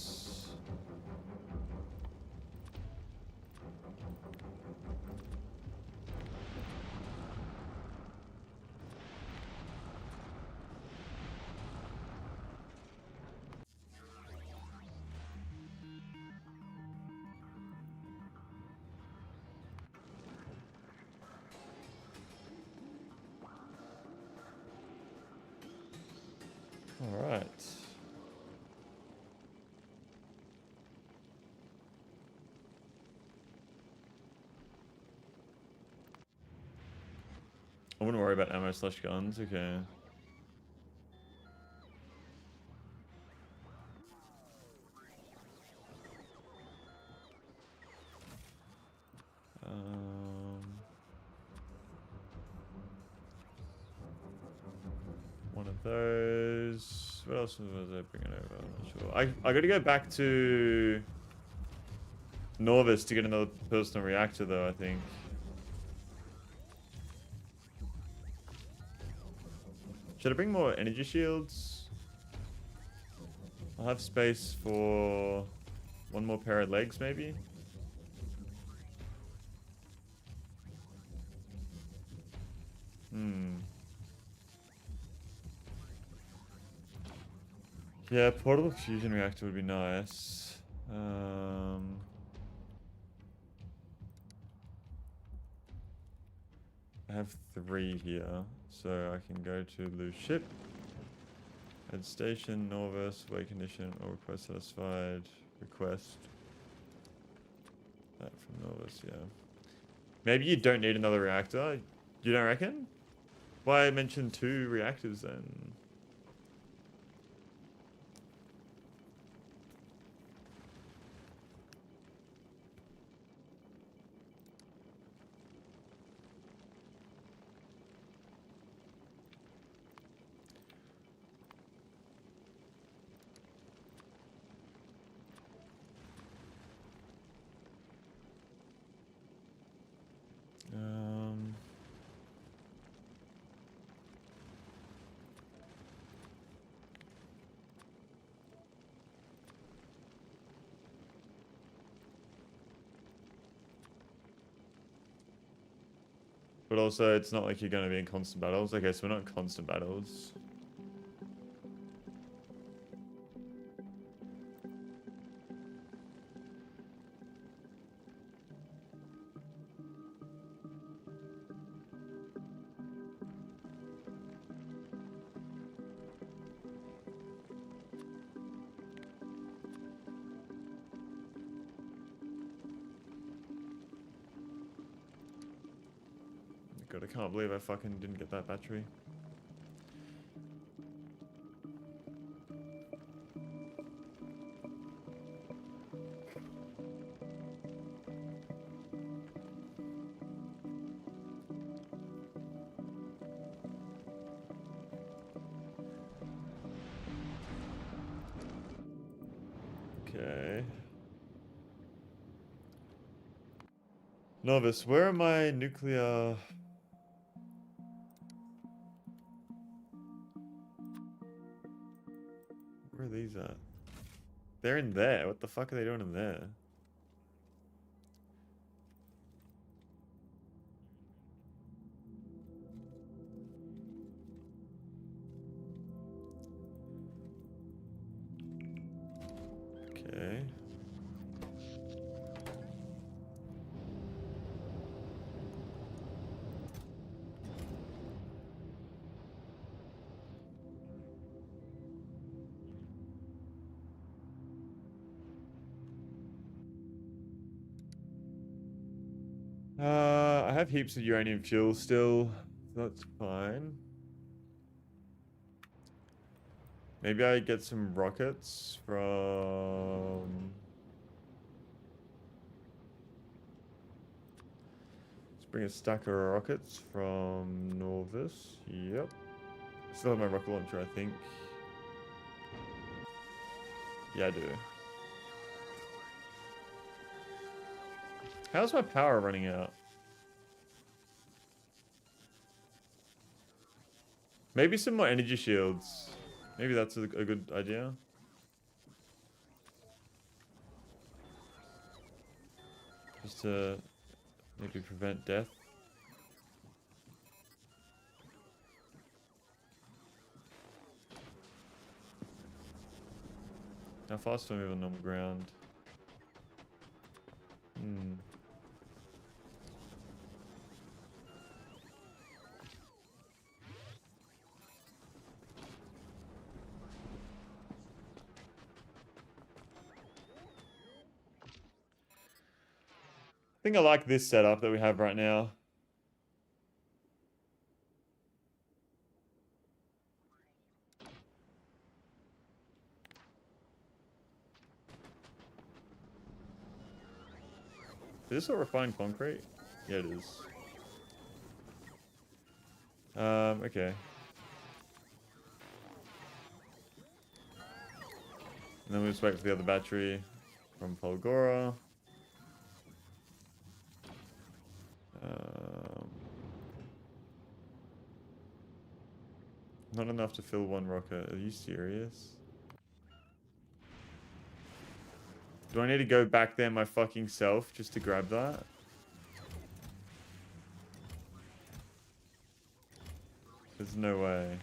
All right. I wouldn't worry about ammo slash guns. Okay. One of those. What else was I bringing over? I'm not sure. I got to go back to Norvis to get another personal reactor, though, I think. Should I bring more energy shields? I'll have space for one more pair of legs, maybe? Yeah, portable fusion reactor would be nice. I have 3 here, so I can go to lose ship. Head station, Norvis, way condition, or request satisfied. Request. That from Norvis, yeah. Maybe you don't need another reactor. You don't reckon? Why I mentioned 2 reactors then? But also, it's not like you're going to be in constant battles. Okay, so we're not in constant battles. God, I can't believe I fucking didn't get that battery. Okay. Novice, where are my nuclear... Where are these at? They're in there. What the fuck are they doing in there? Okay. I have heaps of uranium fuel still. So that's fine. Maybe I get some rockets from... Let's bring a stack of rockets from Norvis. Yep. Still have my rocket launcher, I think. Yeah, I do. How's my power running out? Maybe some more energy shields. Maybe that's a good idea. Just to maybe prevent death. How fast do I move on normal ground? I think I like this setup that we have right now. Is this all refined concrete? Yeah, it is. Okay. And then we'll just wait for the other battery from Polgora. Not enough to fill one rocket. Are you serious? Do I need to go back there my fucking self just to grab that? There's no way.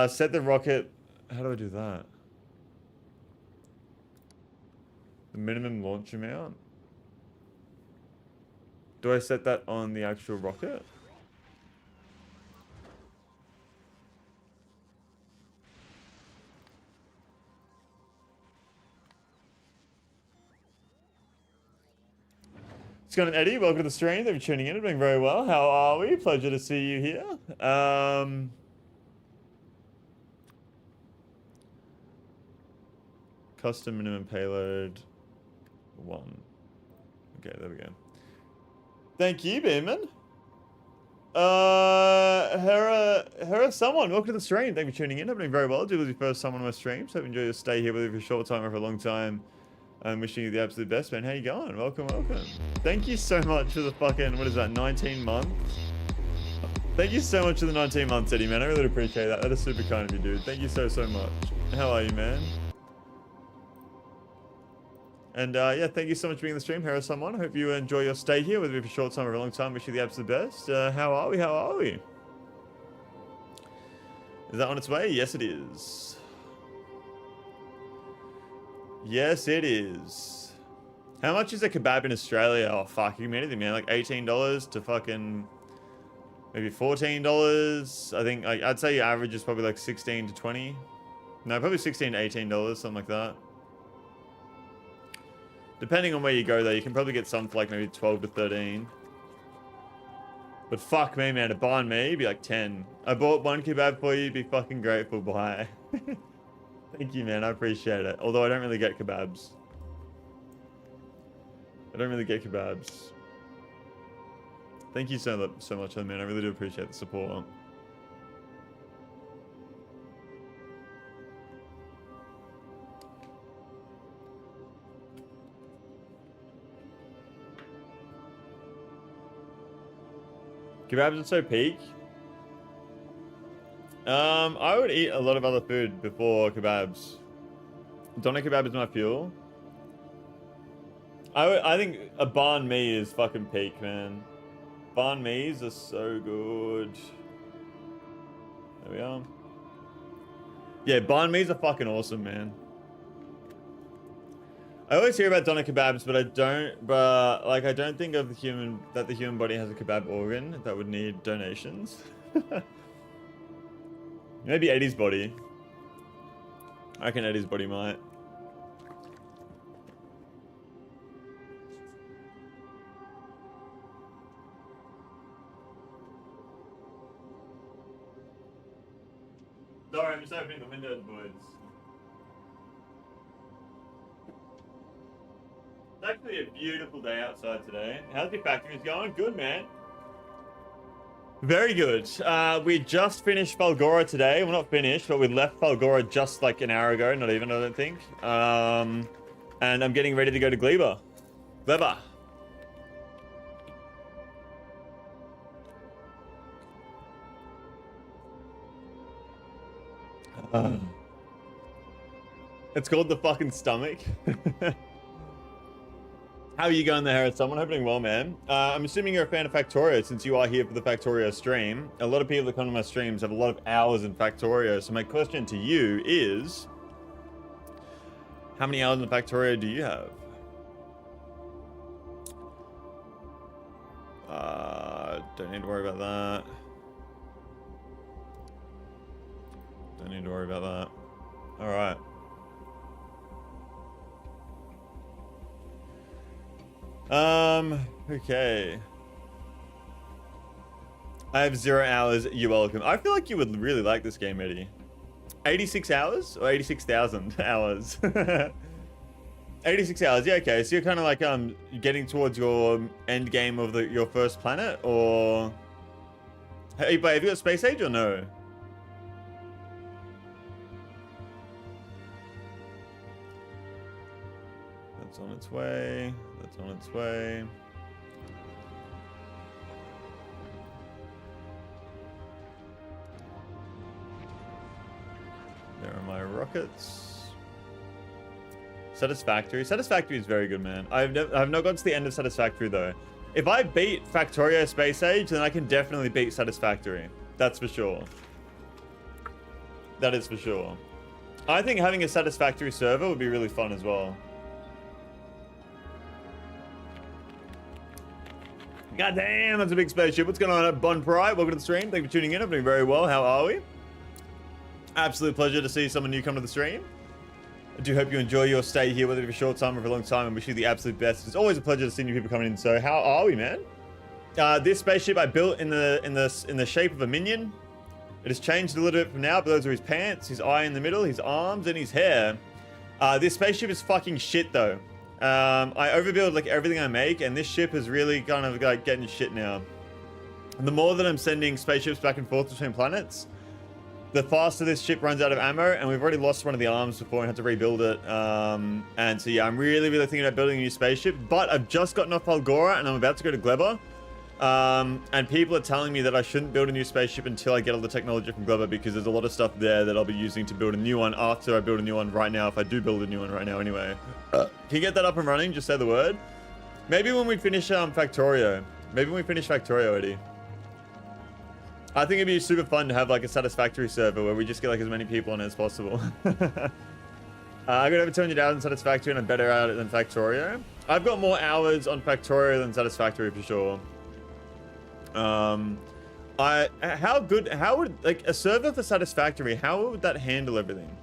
Set the rocket. How do I do that? The minimum launch amount? Do I set that on the actual rocket? Scott and Eddie, welcome to the stream. They've been tuning in and doing very well. How are we? Pleasure to see you here. Custom minimum payload 1. Okay, there we go. Thank you, Beeman. Hera someone, welcome to the stream. Thank you for tuning in. I'm doing very well. Do was your first time on my stream, so enjoy your stay here, whether for a short time or for a long time. I'm wishing you the absolute best, man. How you going? Welcome, welcome. Thank you so much for the fucking, what is that, 19 months? Thank you so much for the 19 months, Eddie, man. I really appreciate that. That is super kind of you, dude. Thank you so much. How are you, man? And yeah, thank you so much for being in the stream. Here is someone. I hope you enjoy your stay here, whether it be for a short time or a long time. Wish you the absolute best. How are we? How are we? Is that on its way? Yes, it is. Yes, it is. How much is a kebab in Australia? Oh, fuck. You mean anything, man? Like $18 to fucking maybe $14. I think I'd say your average is probably like 16 to 20. No, probably 16 to $18, something like that. Depending on where you go, though, you can probably get some for like maybe 12 to 13. But fuck me, man. To buy me, be like 10. I bought one kebab for you. Be fucking grateful. Bye. Thank you, man. I appreciate it. Although I don't really get kebabs. I don't really get kebabs. Thank you so much, man. I really do appreciate the support. Kebabs are so peak. I would eat a lot of other food before kebabs. Doner kebab is my fuel. I think a banh mi is fucking peak, man. Banh mi's are so good. There we are. Yeah, banh mi's are fucking awesome, man. I always hear about doner kebabs, but I don't think of the human body has a kebab organ that would need donations. Maybe Eddie's body. I reckon Eddie's body might. Sorry, I'm just opening the windows, boys. It's actually a beautiful day outside today. How's your factories going? Good, man. Very good. We just finished Falgora today. We're not finished, but we left Falgora just like an hour ago. Not even, I don't think. And I'm getting ready to go to Gleba. Gleba. It's called the fucking stomach. How are you going there, Harris? I'm hoping well, man. I'm assuming you're a fan of Factorio since you are here for the Factorio stream. A lot of people that come to my streams have a lot of hours in Factorio. So my question to you is, how many hours in Factorio do you have? Don't need to worry about that. Don't need to worry about that. All right. Okay. I have 0 hours. You're welcome. I feel like you would really like this game, Eddie. 86 hours or 86,000 hours? 86 hours. Yeah, okay. So you're kind of like getting towards your end game of your first planet, or hey, but have you got space age or no? That's on its way. That's on its way. There are my rockets. Satisfactory. Satisfactory is very good, man. I've not got to the end of Satisfactory though. If I beat Factorio Space Age, then I can definitely beat Satisfactory. That's for sure. That is for sure. I think having a Satisfactory server would be really fun as well. God damn, that's a big spaceship. What's going on, Bon Pride? Welcome to the stream. Thank you for tuning in. I'm doing very well. How are we? Absolute pleasure to see someone new come to the stream. I do hope you enjoy your stay here, whether for a short time or for a long time, and wish you the absolute best. It's always a pleasure to see new people coming in. So, how are we, man? This spaceship I built in the shape of a minion. It has changed a little bit from now, but those are his pants, his eye in the middle, his arms, and his hair. This spaceship is fucking shit, though. I overbuild like everything I make, and this ship is really kind of like getting shit now. And the more that I'm sending spaceships back and forth between planets, the faster this ship runs out of ammo, and we've already lost one of the arms before and had to rebuild it. And so yeah, I'm really thinking about building a new spaceship, but I've just gotten off Falgora and I'm about to go to Gleba. And people are telling me that I shouldn't build a new spaceship until I get all the technology from Gleba, because there's a lot of stuff there that I'll be using to build a new one after I build a new one right now, if I do build a new one right now anyway. Can you get that up and running? Just say the word. Maybe when we finish Factorio. Maybe when we finish Factorio, Eddie. I think it'd be super fun to have like a Satisfactory server where we just get like as many people on it as possible. I got over 200 hours on Satisfactory and I'm better at it than Factorio. I've got more hours on Factorio than Satisfactory for sure. How would like a server for Satisfactory, how would that handle everything?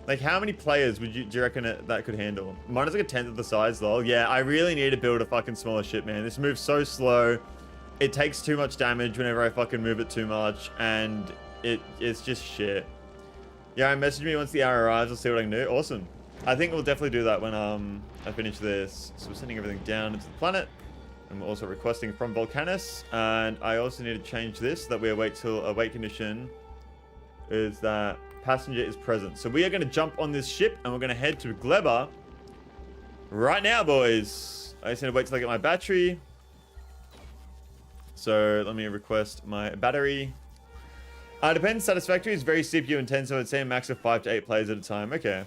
Like how many players do you reckon that could handle? Mine is like a 10th of the size though. Yeah, I really need to build a fucking smaller ship, man. This moves so slow. It takes too much damage whenever I fucking move it too much, and it's just shit. Yeah, message me once the hour arrives. I'll see what I can do. Awesome. I think we'll definitely do that when I finish this. So we're sending everything down into the planet. And we're also requesting from Volcanus. And I also need to change this so that we await till await condition is that passenger is present. So we are going to jump on this ship and we're going to head to Gleba right now, boys. I just need to wait till I get my battery. So let me request my battery. Depends. Satisfactory is very CPU intense, so I'd say a max of 5 to 8 players at a time. Okay.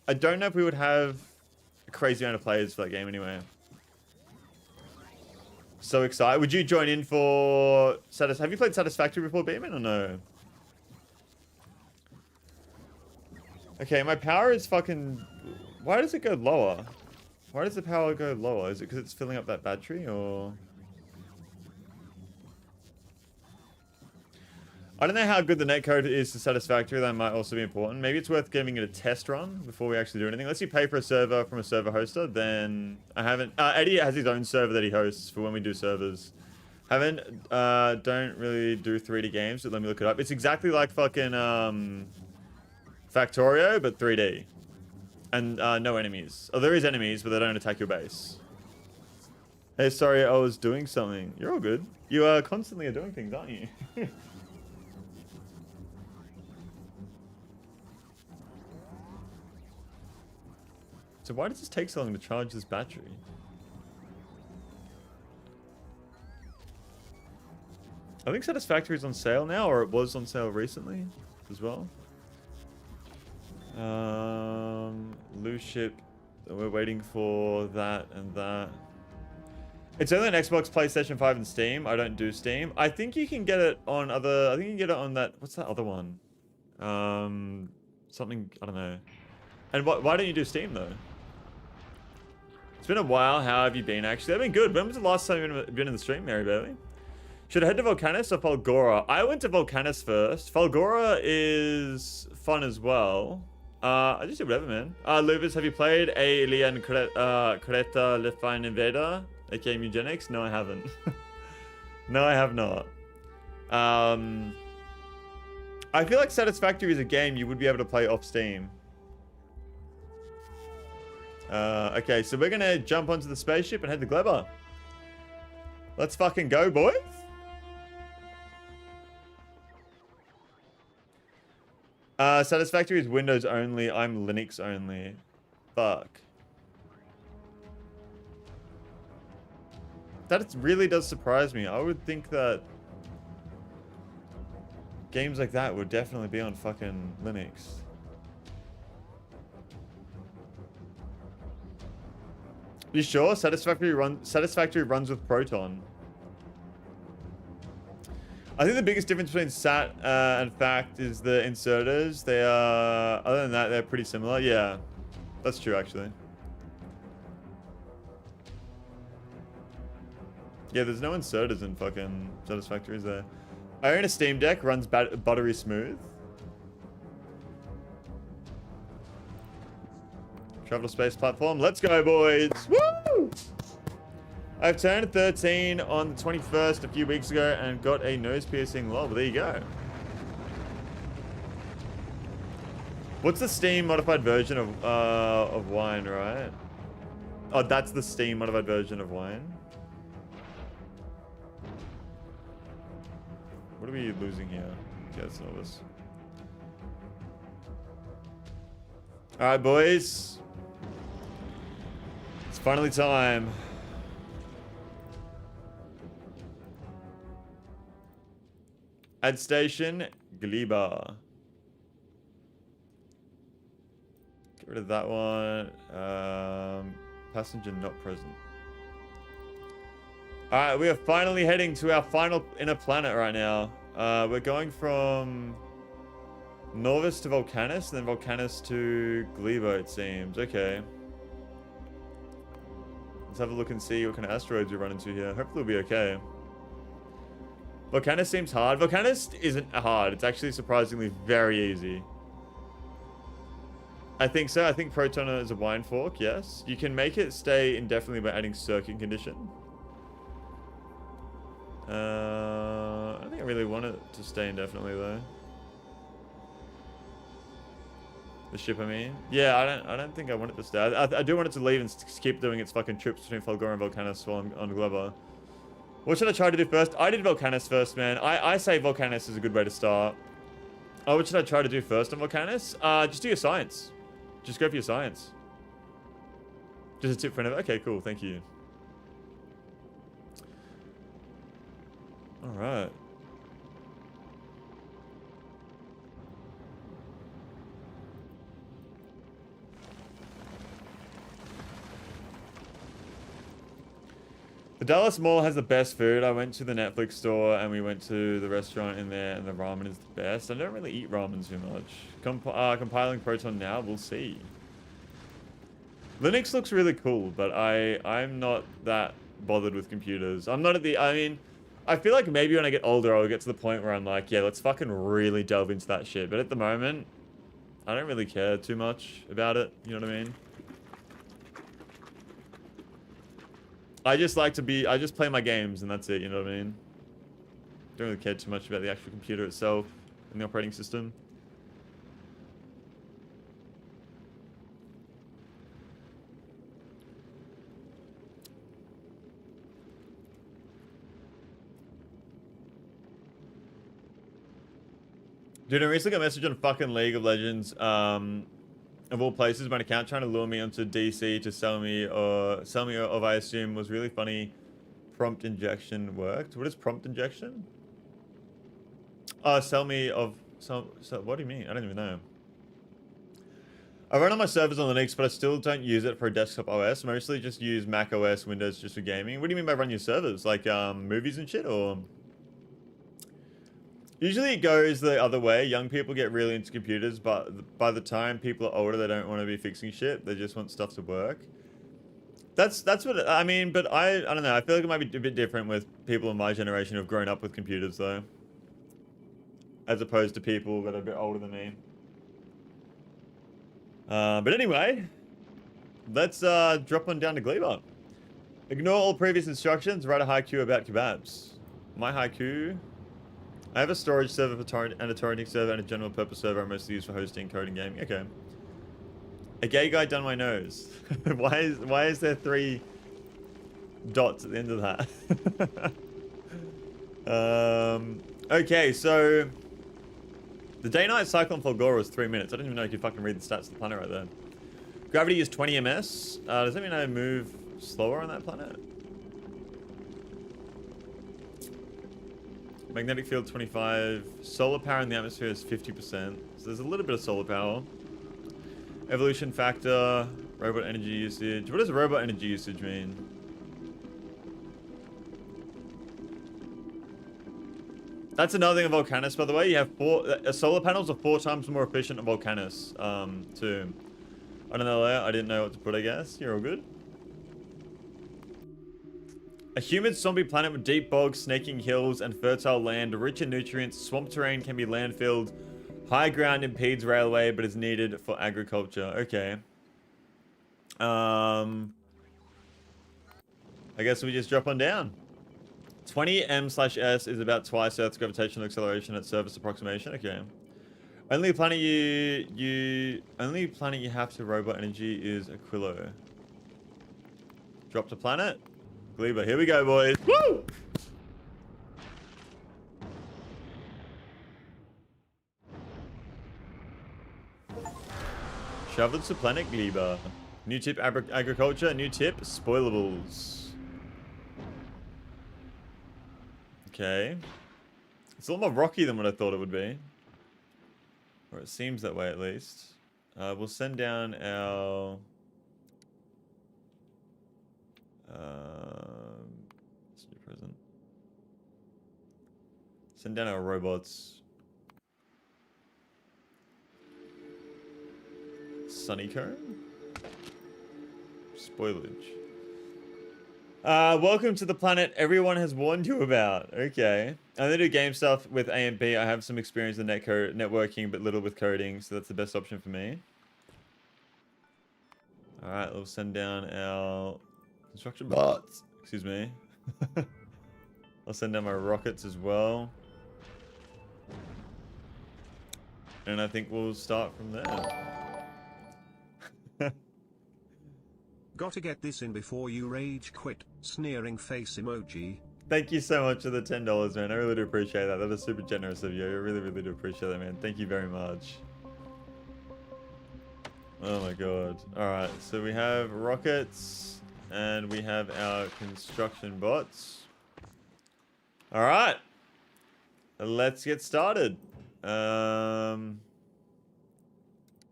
I don't know if we would have a crazy amount of players for that game anyway. So excited. Would you join in for Have you played Satisfactory before, Beeman, or no? Okay, my power is fucking Why does it go lower? Why does the power go lower? Is it because it's filling up that battery, or? I don't know how good the netcode is to Satisfactory. That might also be important. Maybe it's worth giving it a test run before we actually do anything. Unless you pay for a server from a server hoster, then I haven't... Eddie has his own server that he hosts for when we do servers. Don't really do 3D games, but let me look it up. It's exactly like fucking Factorio, but 3D. And no enemies. Oh, there is enemies, but they don't attack your base. Hey, sorry, I was doing something. You're all good. You constantly are doing things, aren't you? So why does this take so long to charge this battery? I think Satisfactory is on sale now, or it was on sale recently as well. Loose ship. We're waiting for that and that. It's only on Xbox, PlayStation 5, and Steam. I don't do Steam. I think you can get it on other... I think you can get it on that... What's that other one? Something... I don't know. And why don't you do Steam, though? It's been a while. How have you been, actually? I've been good. When was the last time you've been in the stream, Mary Bailey? Should I head to Volcanus or Falgora? I went to Volcanus first. Falgora is fun as well. I just do whatever, man. Lubis, have you played Alien Creta Lefine Invader, aka Eugenics? No, I haven't. No, I have not. I feel like Satisfactory is a game you would be able to play off Steam. Okay, so we're gonna jump onto the spaceship and head to Gleba. Let's fucking go, boys. Satisfactory is Windows only. I'm Linux only. Fuck. That really does surprise me. I would think that games like that would definitely be on fucking Linux. You sure? Satisfactory runs with Proton. I think the biggest difference between Sat and Fact is the inserters. They are, other than that, they're pretty similar. Yeah, that's true, actually. Yeah, there's no inserters in fucking Satisfactory, is there? I own a Steam Deck, runs buttery smooth. Travel space platform. Let's go, boys. Woo! I've turned 13 on the 21st a few weeks ago and got a nose piercing lol. There you go. What's the Steam modified version of wine, right? Oh, that's the Steam modified version of wine. What are we losing here? Yeah, it's Novus. All right, boys. It's finally time. Add station, Gleba. Get rid of that one. Passenger not present. Alright, we are finally heading to our final inner planet right now. We're going from Norvis to Volcanus, and then Volcanus to Gleba, it seems. Okay. Let's have a look and see what kind of asteroids we run into here. Hopefully we'll be okay. Volcanus seems hard. Volcanus isn't hard. It's actually surprisingly very easy. I think so. I think Proton is a wine fork, yes. You can make it stay indefinitely by adding circuit condition. I don't think I really want it to stay indefinitely, though. The ship, I mean. Yeah, I don't think I want it to stay. I do want it to leave and keep doing its fucking trips between Falgora and Volcanus while I'm on Gleba. What should I try to do first? I did Volcanus first, man. I say Volcanus is a good way to start. Oh, what should I try to do first on Volcanus? Just do your science. Just go for your science. Just a tip for another. Okay, cool. Thank you. All right. The Dallas Mall has the best food. I went to the Netflix store and we went to the restaurant in there, and the ramen is the best. I don't really eat ramen too much. Compiling Proton now, we'll see. Linux looks really cool, but I'm not that bothered with computers. I'm not at the, I mean, I feel like maybe when I get older, I'll get to the point where I'm like, yeah, let's fucking really delve into that shit. But at the moment, I don't really care too much about it. You know what I mean? I just like to be, I just play my games and that's it. You know what I mean? Don't really care too much about the actual computer itself and the operating system. Dude, I recently got a message on fucking League of Legends, of all places, my account trying to lure me onto DC to sell me of, I assume, was really funny. Prompt injection worked. What is prompt injection? Sell me of, so what do you mean? I don't even know. I run on my servers on Linux, but I still don't use it for a desktop OS. Mostly just use Mac OS, Windows just for gaming. What do you mean by run your servers? Like, movies and shit, or? Usually it goes the other way. Young people get really into computers, but by the time people are older, they don't want to be fixing shit. They just want stuff to work. That's what I mean, but I don't know. I feel like it might be a bit different with people in my generation who've grown up with computers, though. As opposed to people that are a bit older than me. But anyway, let's drop on down to Gleba. Ignore all previous instructions. Write a haiku about kebabs. My haiku... I have a storage server for torrent and a torrenting server and a general purpose server I mostly use for hosting, coding, gaming. Okay. A gay guy done my nose. why is there 3 dots at the end of that? Okay, so the day-night cycle on Fulgora was 3 minutes. I didn't even know you could fucking read the stats of the planet right there. Gravity is 20 ms. Does that mean I move slower on that planet? Magnetic field 25. Solar power in the atmosphere is 50%. So there's a little bit of solar power. Evolution factor. Robot energy usage. What does robot energy usage mean? That's another thing of Volcanus, by the way. You have solar panels are 4 times more efficient than Volcanus, too. I don't know, I didn't know what to put, I guess. You're all good. A humid zombie planet with deep bogs, snaking hills, and fertile land, rich in nutrients. Swamp terrain can be landfilled. High ground impedes railway, but is needed for agriculture. Okay. I guess we just drop on down. 20 m/s is about twice Earth's gravitational acceleration at surface approximation. Okay. Only planet you have to robot energy is Aquilo. Drop to planet. Gleba, here we go, boys. Woo! Shoveled to planet Gleba. New tip agriculture. New tip spoilables. Okay. It's a lot more rocky than what I thought it would be. Or it seems that way at least. We'll send down our... let's do present. Send down our robots. Sunnycomb? Spoilage. Welcome to the planet everyone has warned you about. Okay. I only do game stuff with AMP. I have some experience in networking, but little with coding, so that's the best option for me. Alright, we'll send down our construction bots. Excuse me. I'll send down my rockets as well. And I think we'll start from there. Gotta get this in before you rage quit. Sneering face emoji. Thank you so much for the $10, man. I really do appreciate that. That is super generous of you. I really, really do appreciate that, man. Thank you very much. Oh my god. Alright, so we have rockets and we have our construction bots. Alright. Let's get started. Go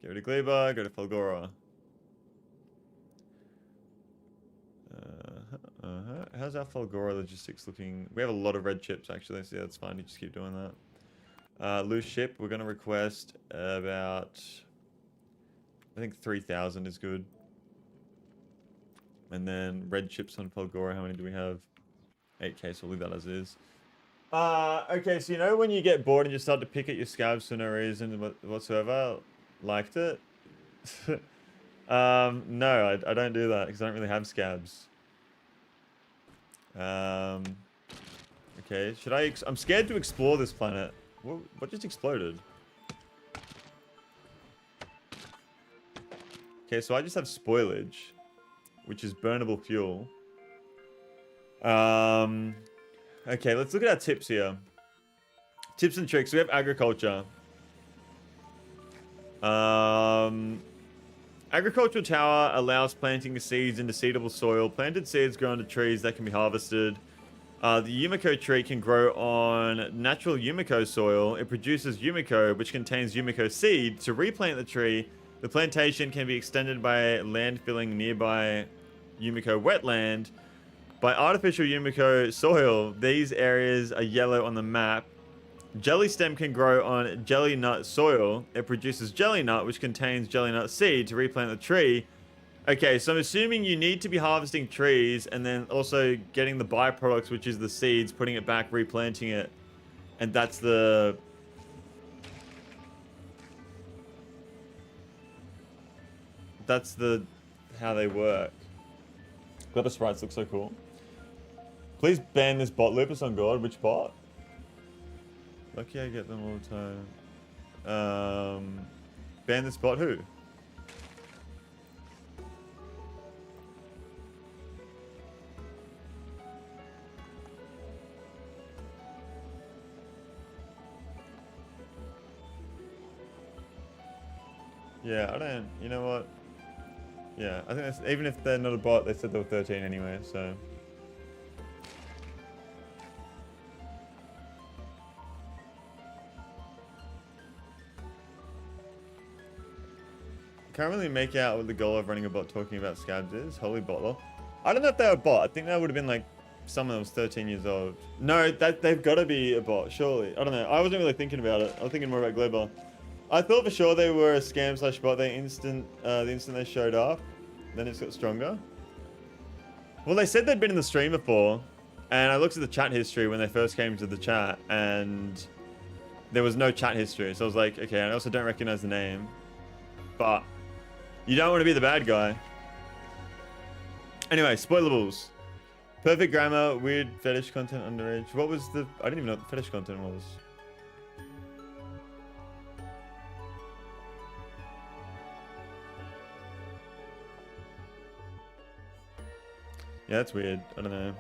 to Gleba, go to Fulgora. How's our Fulgora logistics looking? We have a lot of red chips actually, so yeah, that's fine. You just keep doing that. Loose ship, we're going to request about, I think 3,000 is good. And then red chips on Falgora. How many do we have? 8k, so we'll leave that as is. Okay, so you know when you get bored and you start to pick at your scabs for no reason whatsoever? Liked it? No, I don't do that because I don't really have scabs. Okay, should I... I'm scared to explore this planet. What just exploded? Okay, so I just have spoilage, which is burnable fuel. Okay, let's look at our tips here. Tips and tricks. We have agriculture. Agricultural tower allows planting seeds into seedable soil. Planted seeds grow into trees that can be harvested. The Yumiko tree can grow on natural Yumiko soil. It produces Yumiko, which contains Yumiko seed. To replant the tree, the plantation can be extended by landfilling nearby Yumiko wetland. By artificial Yumiko soil, these areas are yellow on the map. Jelly stem can grow on jelly nut soil. It produces jelly nut, which contains jelly nut seed. To replant the tree. Okay, so I'm assuming you need to be harvesting trees and then also getting the byproducts, which is the seeds, putting it back, replanting it. And that's the... how they work. Gleba sprites look so cool. Please ban this bot, Lupus on God. Which bot? Lucky I get them all the time. Ban this bot who? Yeah, I don't... You know what? Yeah, I think that's... Even if they're not a bot, they said they were 13 anyway, so... Can't really make out what the goal of running a bot talking about scabs is. Holy bottler. I don't know if they were a bot. I think that would have been like someone that was 13 years old. No, they've got to be a bot, surely. I don't know. I wasn't really thinking about it. I was thinking more about Gleba. I thought for sure they were a scam slash bot. The instant they showed up, then it's got stronger. Well, they said they'd been in the stream before, and I looked at the chat history when they first came to the chat, and there was no chat history. So I was like, okay, I also don't recognize the name, but you don't want to be the bad guy. Anyway, spoilables. Perfect grammar, weird fetish content, underage. What was the... I didn't even know what the fetish content was. Yeah, that's weird. I don't know.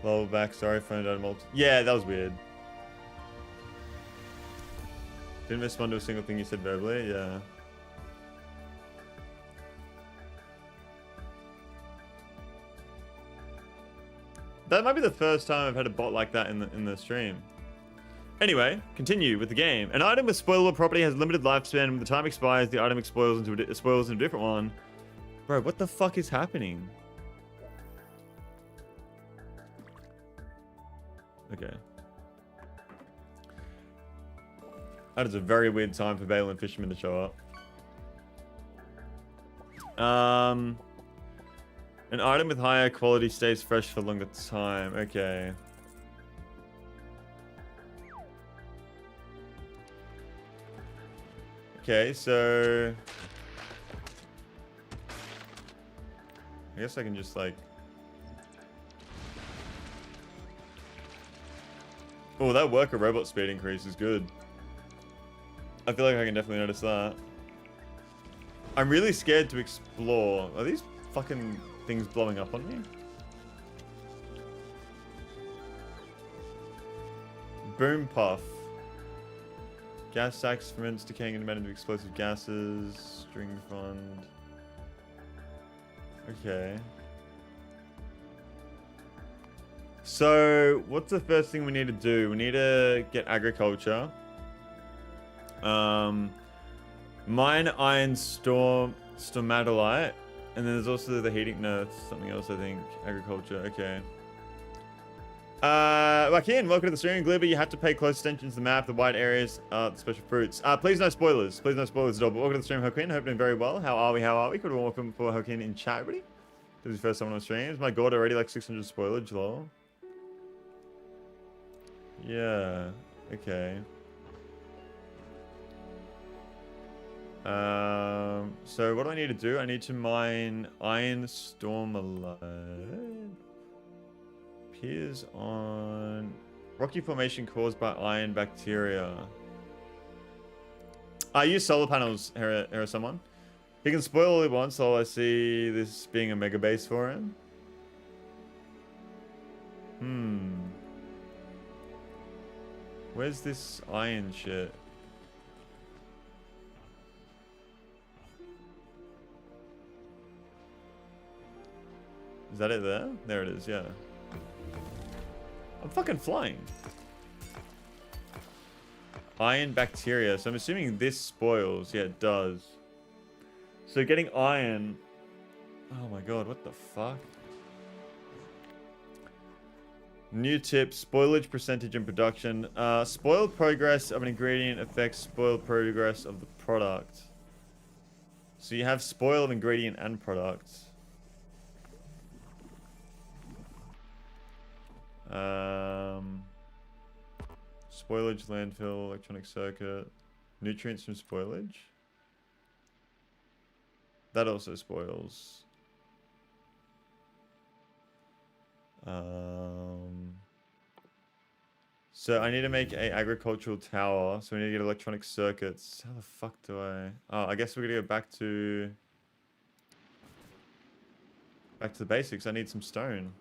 Lol, back. Sorry, phone died multi... Yeah, that was weird. Didn't respond to a single thing you said verbally. Yeah. That might be the first time I've had a bot like that in the stream. Anyway, continue with the game. An item with spoilable property has limited lifespan. When the time expires, the item spoils into a different one. Bro, what the fuck is happening? Okay. That is a very weird time for Bale and Fisherman to show up. An item with higher quality stays fresh for longer time. Okay. Okay, so... I guess I can just, like... Oh, that worker robot speed increase is good. I feel like I can definitely notice that. I'm really scared to explore. Are these fucking things blowing up on me? Boom puff. Gas stacks ferments decaying and into explosive gases. String fund. Okay. So, what's the first thing we need to do? We need to get agriculture. Mine iron stomatolite. And then there's also the heating... No, it's something else, I think. Agriculture, okay. Joaquin, welcome to the stream. Gleba, you have to pay close attention to the map, the wide areas, the special fruits. Please no spoilers. Please no spoilers at all. But welcome to the stream, Joaquin. Hope you're doing very well. How are we? How are we? Could we welcome for Joaquin in chat, everybody? This is the first time on streams. My god, already like 600 spoilage, lol. Yeah. Okay. So what do I need to do? I need to mine iron stormalite. Appears on rocky formation caused by iron bacteria. I use solar panels. Here someone. He can spoil all he wants, so I see this being a mega base for him. Where's this iron shit? Is that it there? There it is, yeah. I'm fucking flying. Iron bacteria. So I'm assuming this spoils. Yeah, it does. So getting iron... Oh my god, what the fuck? New tip, spoilage percentage and production. Spoiled progress of an ingredient affects spoiled progress of the product. So you have spoiled ingredient and product. Spoilage, landfill, electronic circuit. Nutrients from spoilage. That also spoils. So I need to make a agricultural tower. So we need to get electronic circuits. How the fuck do I... Oh, I guess we're gonna go back to the basics. I need some stone.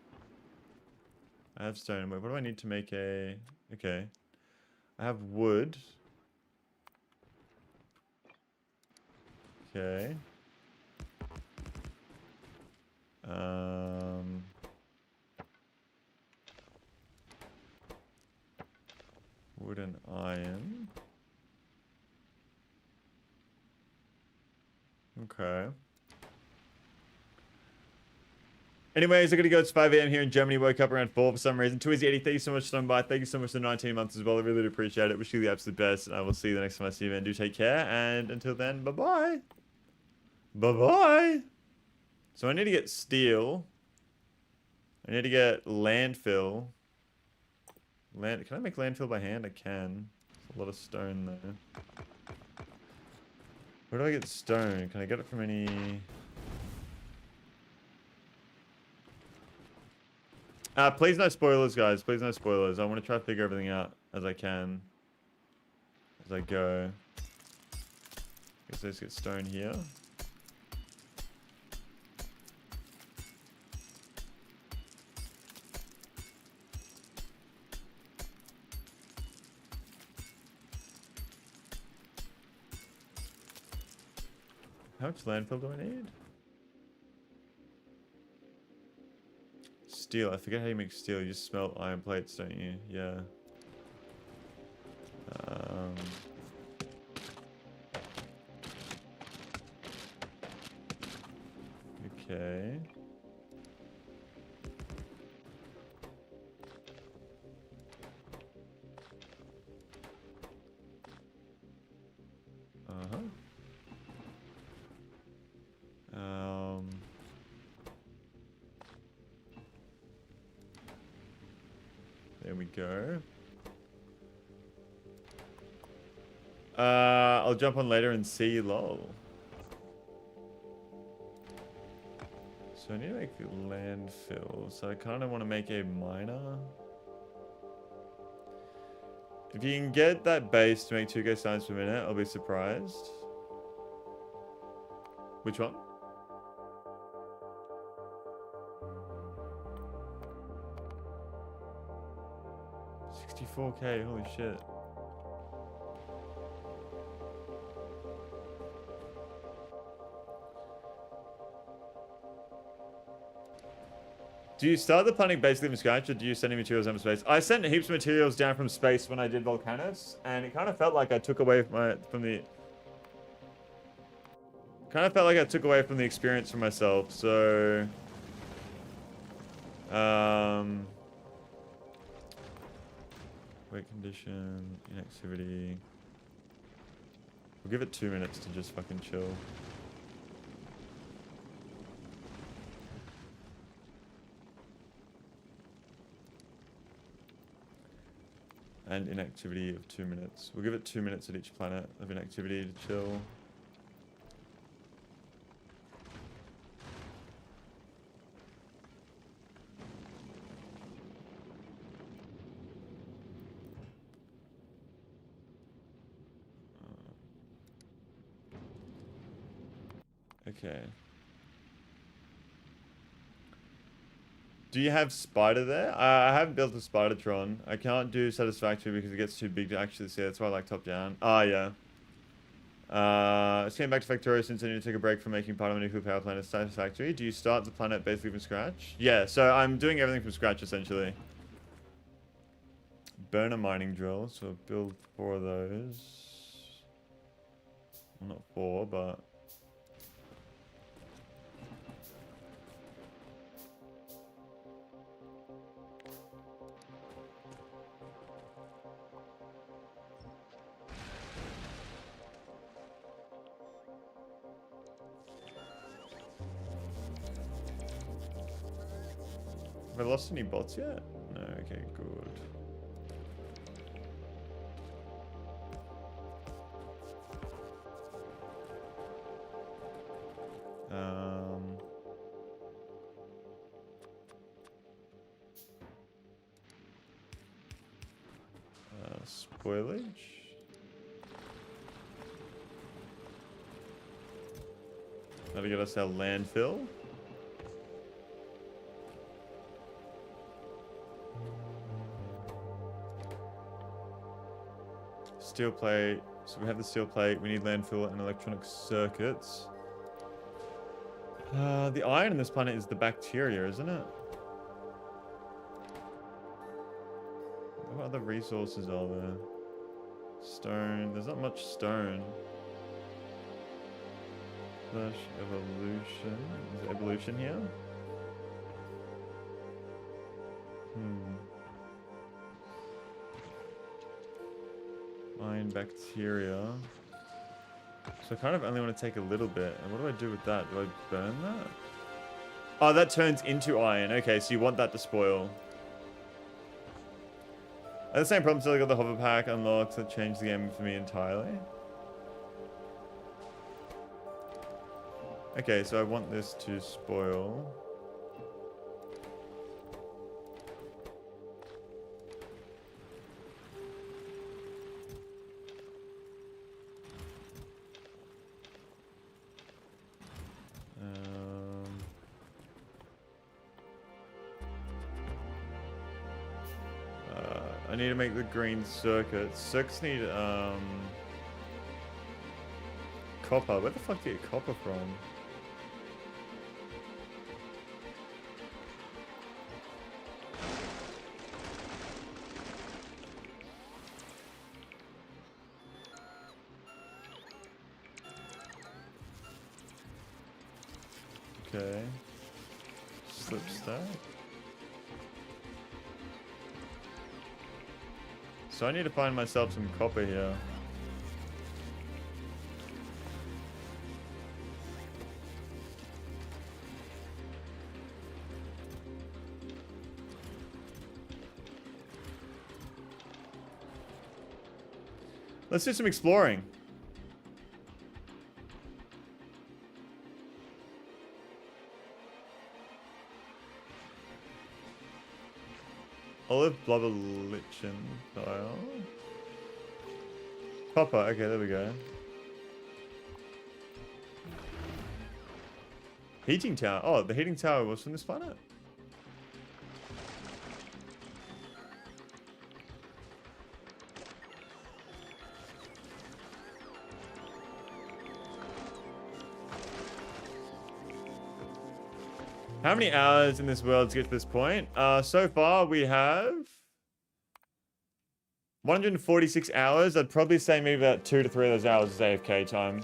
I have stone. Wait, what do I need to make a... Okay. I have wood. Okay. Wood and iron. Okay. Anyways, I gotta go. It's 5 a.m. here in Germany. Woke up around 4 for some reason. Too easy 80. Thank you so much for stopping by. Thank you so much for 19 months as well. I really do appreciate it. Wish you the absolute best. And I will see you the next time I see you, man. Do take care. And until then, bye-bye. Bye-bye. So I need to get steel. I need to get landfill. Can I make landfill by hand? I can. There's a lot of stone there. Where do I get stone? Can I get it from any... please no spoilers, guys. Please no spoilers. I want to try to figure everything out as I can. As I go. Guess let's get stone here. How much landfill do I need? Steel. I forget how you make steel. You just smelt iron plates, don't you? Yeah. Okay. There we go. I'll jump on later and see, lol. So I need to make a landfill. So I kind of want to make a miner. If you can get that base to make 2K signs per minute, I'll be surprised. Which one? 64K, holy shit. Do you start the planning basically from scratch, or do you send any materials down from space? I sent heaps of materials down from space when I did Volcanus, and it kind of felt like I took away from the experience for myself. So, Wait condition, inactivity. We'll give it 2 minutes to just fucking chill. And inactivity of 2 minutes. We'll give it 2 minutes at each planet of inactivity to chill. Okay. Do you have spider there? I haven't built a Spidertron. I can't do satisfactory because it gets too big to actually see. That's why I like top down. Ah, yeah. Just came back to Factorio since I need to take a break from making part of a nuclear power plant as satisfactory. Do you start the planet basically from scratch? Yeah, so I'm doing everything from scratch essentially. Burner mining drill, so I'll build 4 of those. Well, not 4, but... Have I lost any bots yet? No, okay, good. Spoilage? That'll get us our landfill. Steel plate. So we have the steel plate. We need landfill and electronic circuits. The iron in this planet is the bacteria, isn't it? What other resources are there? Stone. There's not much stone. Flash evolution. Is there evolution here? Iron bacteria. So I kind of only want to take a little bit. And what do I do with that? Do I burn that? Oh, that turns into iron. Okay, so you want that to spoil. At the same problem, still got the hover pack unlocked that changed the game for me entirely. Okay, so I want this to spoil. I need to make the green circuits. Circuits need copper. Where the fuck do you get copper from? Okay. Slip stack. So I need to find myself some copper here. Let's do some exploring. Olive blubber lichen tile. Copper, okay, there we go. Heating tower. Oh, the heating tower was from this planet? How many hours in this world to get to this point? So far we have 146 hours. I'd probably say maybe about 2 to 3 of those hours is AFK time.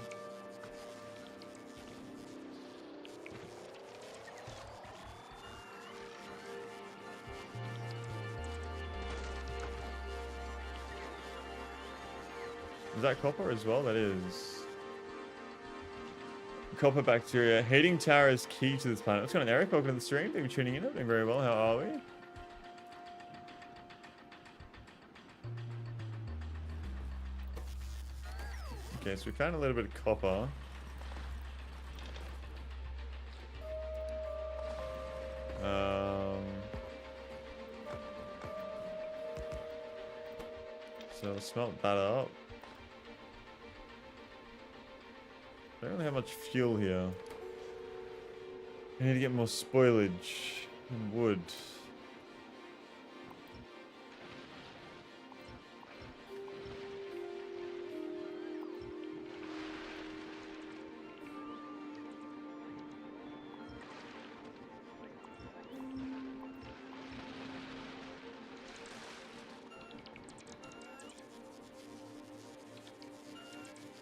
Is that copper as well? That is. Copper bacteria. Heating tower is key to this planet. What's going on, Eric? Welcome to the stream. Thank you for tuning in. Doing very well. How are we? Okay, so we found a little bit of copper. So I'll smelt that up. I don't really have much fuel here. I need to get more spoilage and wood.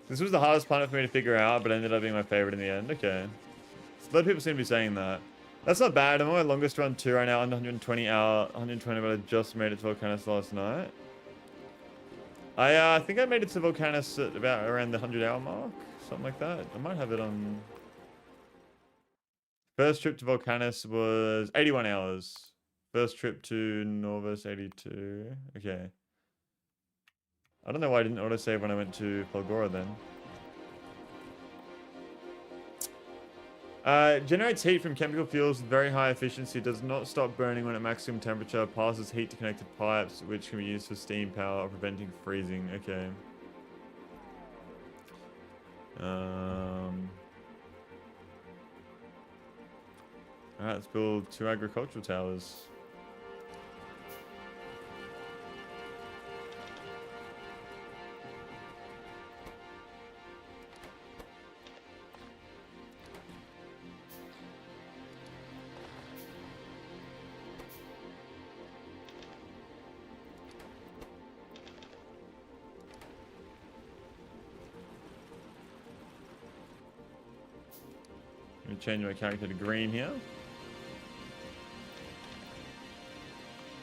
This was the hardest planet for me to figure out, but ended up being my favorite in the end. Okay. So a lot of people seem to be saying that. That's not bad. I'm on my longest run 2 right now, under 120 hour, 120, but I just made it to Volcanus last night. I think I made it to Volcanus at about around the 100-hour mark. Something like that. I might have it on... First trip to Volcanus was 81 hours. First trip to Norvis, 82. Okay. I don't know why I didn't autosave when I went to Polgora then. Generates heat from chemical fuels with very high efficiency. Does not stop burning when at maximum temperature. Passes heat to connected pipes, which can be used for steam power or preventing freezing. Okay. Alright, let's build 2 agricultural towers. Change my character to green here.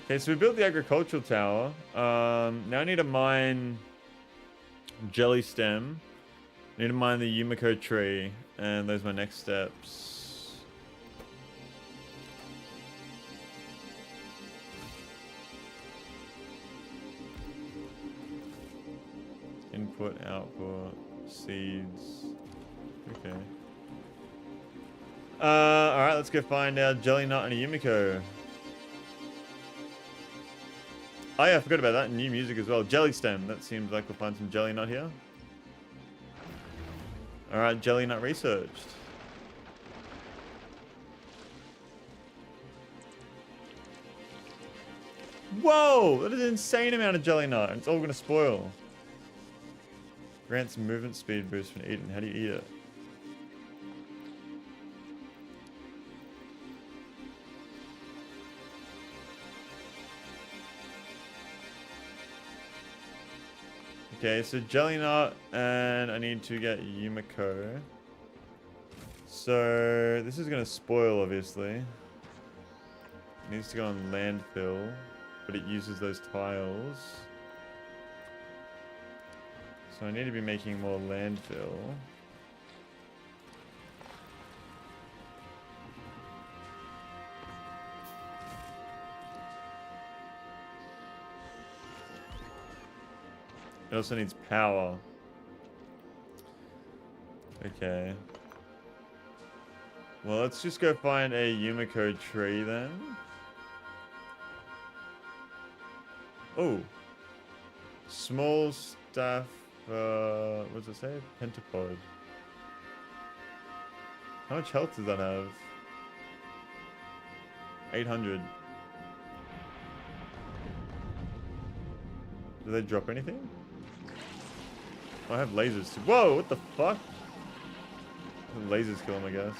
Okay, so we built the agricultural tower. Now I need to mine jelly stem. I need to mine the Yumiko tree, and those are my next steps. Input, output, seeds. Okay. Alright, let's go find our Jelly Nut and a Yumiko. Oh yeah, I forgot about that. New music as well. Jelly Stem. That seems like we'll find some Jelly Nut here. Alright, Jelly Nut researched. Whoa! That is an insane amount of Jelly Nut. It's all going to spoil. Grants movement speed boost when eaten. How do you eat it? Okay, so Jelly Nut, and I need to get Yumiko. So, this is going to spoil, obviously. It needs to go on landfill, but it uses those tiles. So I need to be making more landfill. It also needs power. Okay. Well, let's just go find a Yumiko tree then. Oh. Small staff, what does it say? Pentapod. How much health does that have? 800. Do they drop anything? I have lasers too. Whoa, what the fuck? Lasers kill him, I guess.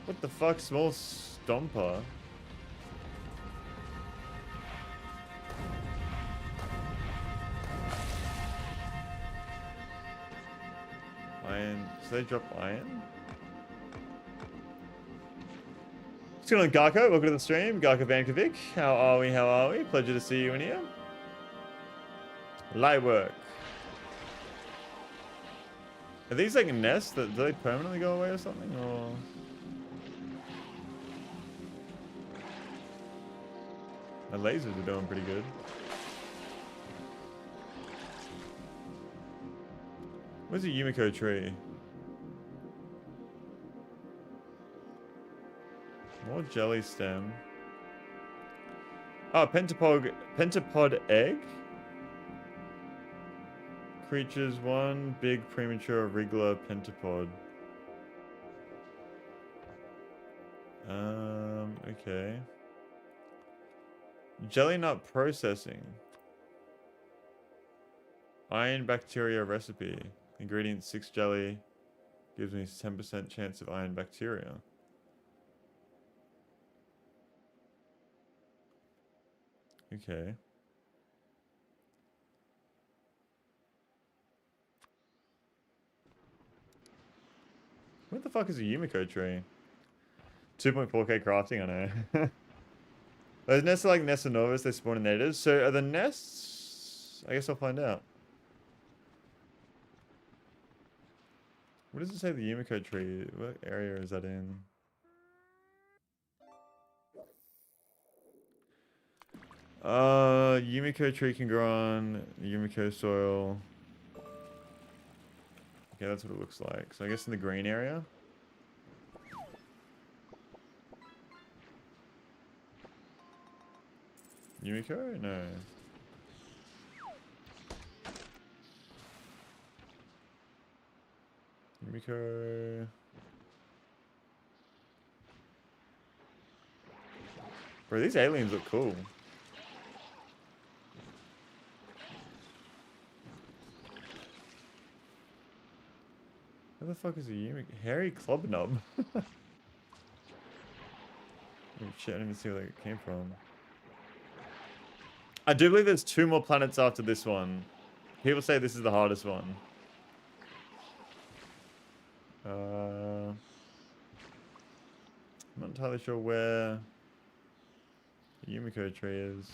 What the fuck? Small stomper. Iron. So they drop iron? What's going on, Garko? Welcome to the stream. Garko Vankovic. How are we? How are we? Pleasure to see you in here. Light work. Are these like nests that do they permanently go away or something? Or my lasers are doing pretty good. Where's a Yumiko tree? More jelly stem. Oh, pentapod egg. Creatures, one big premature regular pentapod. Okay. Jelly nut processing. Iron bacteria recipe. Ingredient 6 jelly. Gives me 10% chance of iron bacteria. Okay. What the fuck is a Yumiko tree? 2.4k crafting, I know. Those nests are like nests of novas, they spawn in natives. So are the nests... I guess I'll find out. What does it say the Yumiko tree? What area is that in? Yumiko tree can grow on Yumiko soil. Okay, that's what it looks like. So I guess in the green area. Yumiko? No. Yumiko. Bro, these aliens look cool. Where the fuck is a Yumiko? Hairy club nub. Oh shit, I didn't even see where that came from. I do believe there's 2 more planets after this one. People say this is the hardest one. I'm not entirely sure where the Yumiko tree is.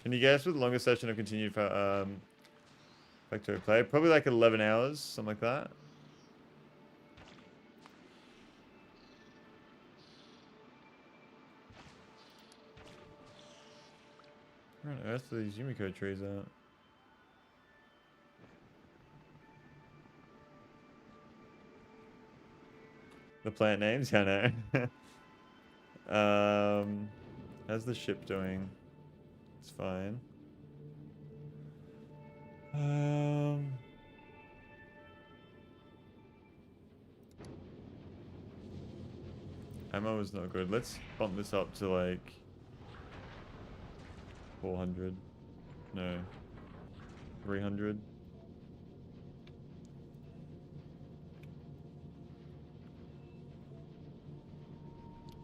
Can you guess what the longest session of continued Factorio play? Probably like 11 hours, something like that. Where on earth are these Yumiko trees at? The plant names? Yeah, I know. How's the ship doing? It's fine. Ammo is not good. Let's bump this up to like 400. No. 300.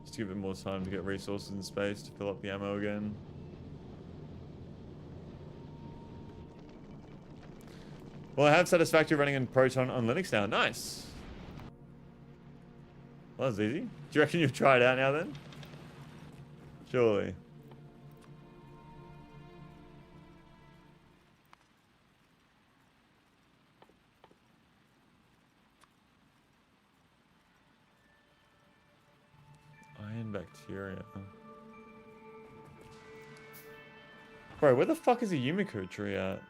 Just to give it more time to get resources and space to fill up the ammo again. Well, I have Satisfactory running in Proton on Linux now. Nice. Well, that was easy. Do you reckon you've tried it out now then? Surely. Iron bacteria. Bro, where the fuck is a Yumiko tree at?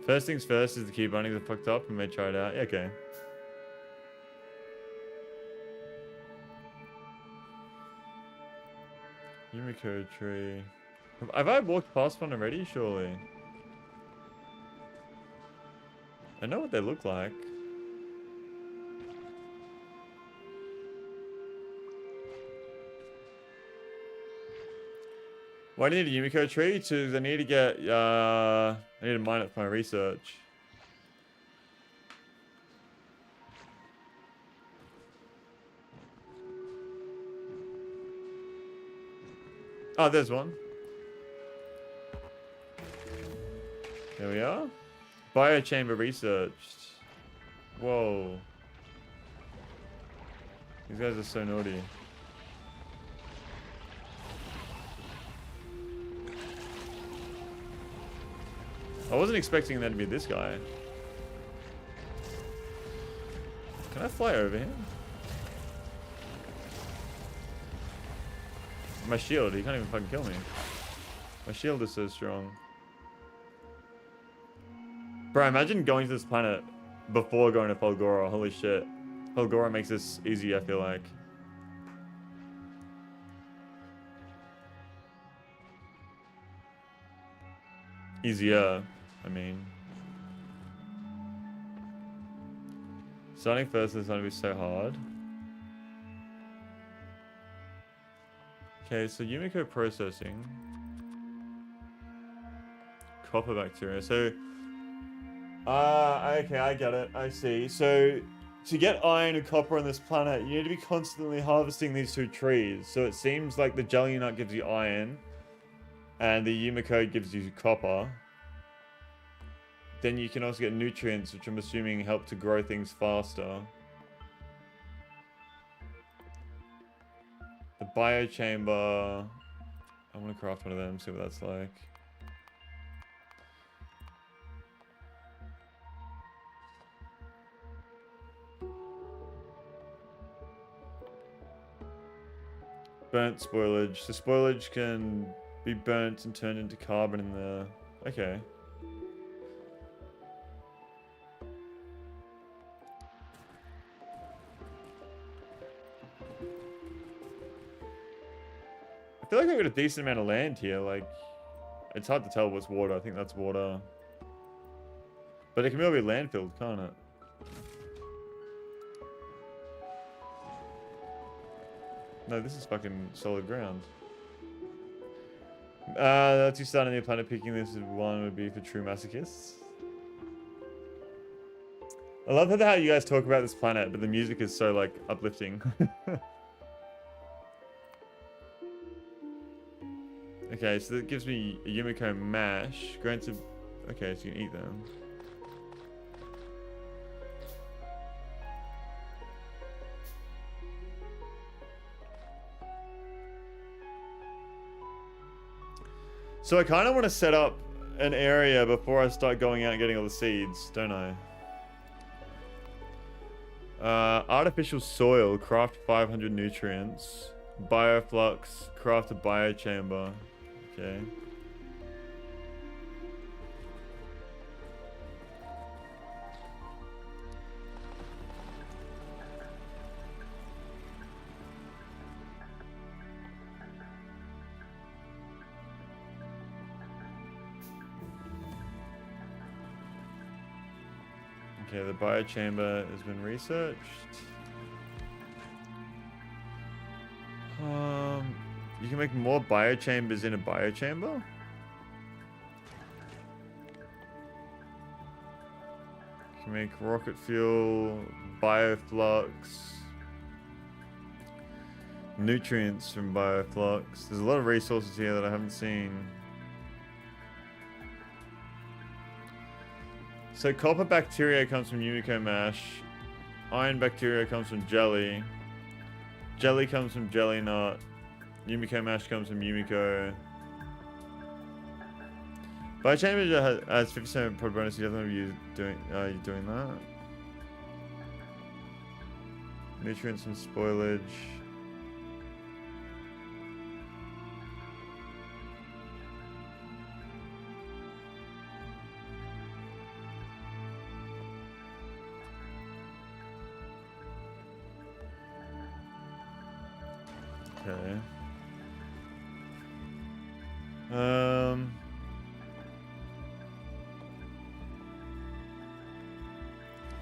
First things first is the key bindings are fucked up and may try it out. Yeah, okay. Yumiko tree. Have I walked past one already? Surely. I know what they look like. Why do you need a Yumiko tree? To I need to get I need to mine it for my research. Oh, there's one. There we are. Biochamber researched. Whoa. These guys are so naughty. I wasn't expecting that to be this guy. Can I fly over him? My shield, he can't even fucking kill me. My shield is so strong. Bro, imagine going to this planet before going to Fulgora. Holy shit. Fulgora makes this easy, I feel like. Easier, I mean. Starting first is going to be so hard. Okay, so Yumiko processing. Copper bacteria. So, okay, I get it. I see. So, to get iron and copper on this planet, you need to be constantly harvesting these two trees. So it seems like the jelly nut gives you iron, and the Yumiko gives you copper. Then you can also get nutrients, which I'm assuming help to grow things faster. The biochamber. I want to craft one of them, see what that's like. Burnt spoilage. So spoilage can be burnt and turned into carbon in the... Okay. I feel like I've got a decent amount of land here. Like, it's hard to tell what's water. I think that's water. But it can really be landfilled, can't it? No, this is fucking solid ground. That's you start a new planet. Picking this one would be for true masochists. I love how you guys talk about this planet, but the music is so, like, uplifting. Okay, so that gives me a Yumiko mash. Granted, okay, so you can eat them. So I kind of want to set up an area before I start going out and getting all the seeds, don't I? Artificial soil, craft 500 nutrients. Bioflux, craft a biochamber. Okay. Okay, the biochamber has been researched. You can make more biochambers in a biochamber? You can make rocket fuel, bioflux, nutrients from bioflux. There's a lot of resources here that I haven't seen. So copper bacteria comes from Yumiko mash. Iron bacteria comes from jelly. Jelly comes from jelly nut. Yumiko mash comes from Yumiko. Biochamber has 50% prod bonus. You definitely you doing that. Nutrients from spoilage. Okay.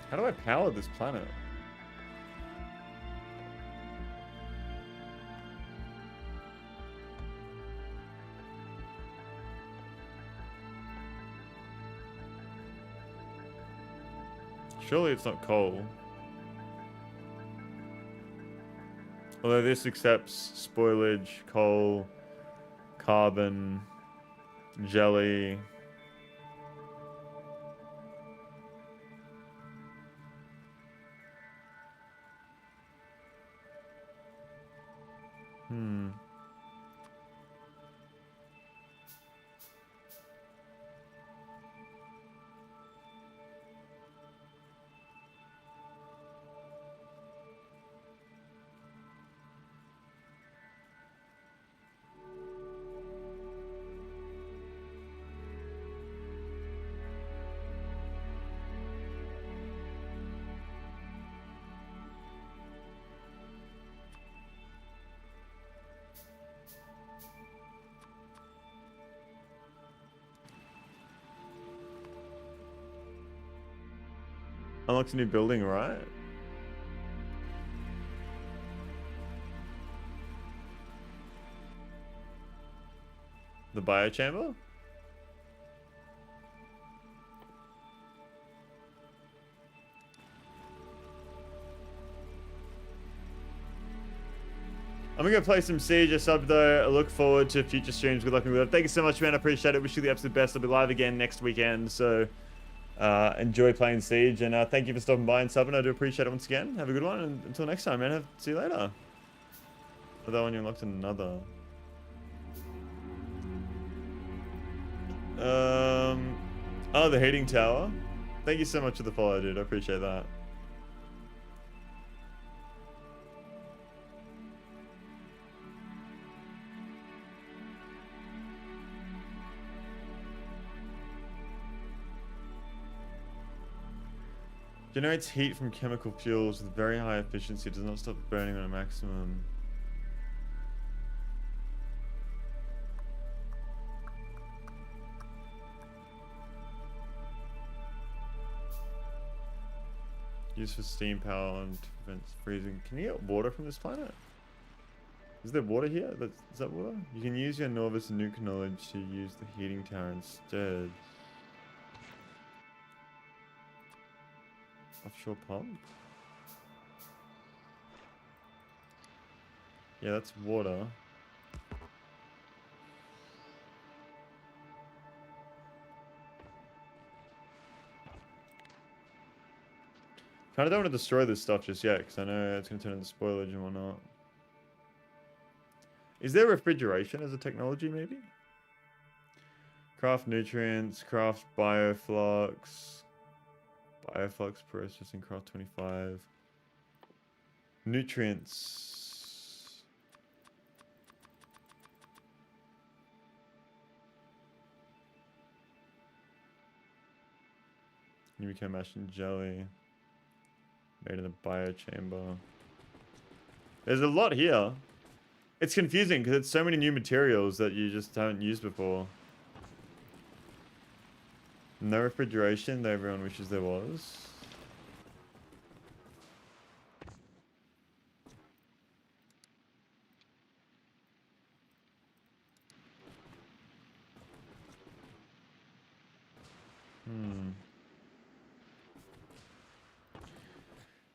How do I power this planet? Surely it's not coal. Although this accepts spoilage, coal, carbon, jelly. Hmm. Unlocks a new building, right? The biochamber? I'm gonna go play some Siege. I sub though. I look forward to future streams. Good luck and good. Thank you so much, man. I appreciate it. Wish you the absolute best. I'll be live again next weekend. So enjoy playing Siege. And thank you for stopping by and subbing. I do appreciate it once again. Have a good one. And until next time, man. See you later. Oh, that one you unlocked another. Oh, the heating tower. Thank you so much for the follow, dude. I appreciate that. Generates heat from chemical fuels with very high efficiency. Does not stop burning on a maximum. Used for steam power and prevents freezing. Can you get water from this planet? Is there water here? Is that water? You can use your novice nuke knowledge to use the heating tower instead. Offshore pump? Yeah, that's water. Kinda don't want to destroy this stuff just yet, because I know it's going to turn into spoilage and whatnot. Is there refrigeration as a technology, maybe? Craft nutrients, craft bioflux. Bioflux processing, craft 25. Nutrients. You become mash and jelly. Made in the biochamber. There's a lot here. It's confusing because it's so many new materials that you just haven't used before. No refrigeration, though everyone wishes there was.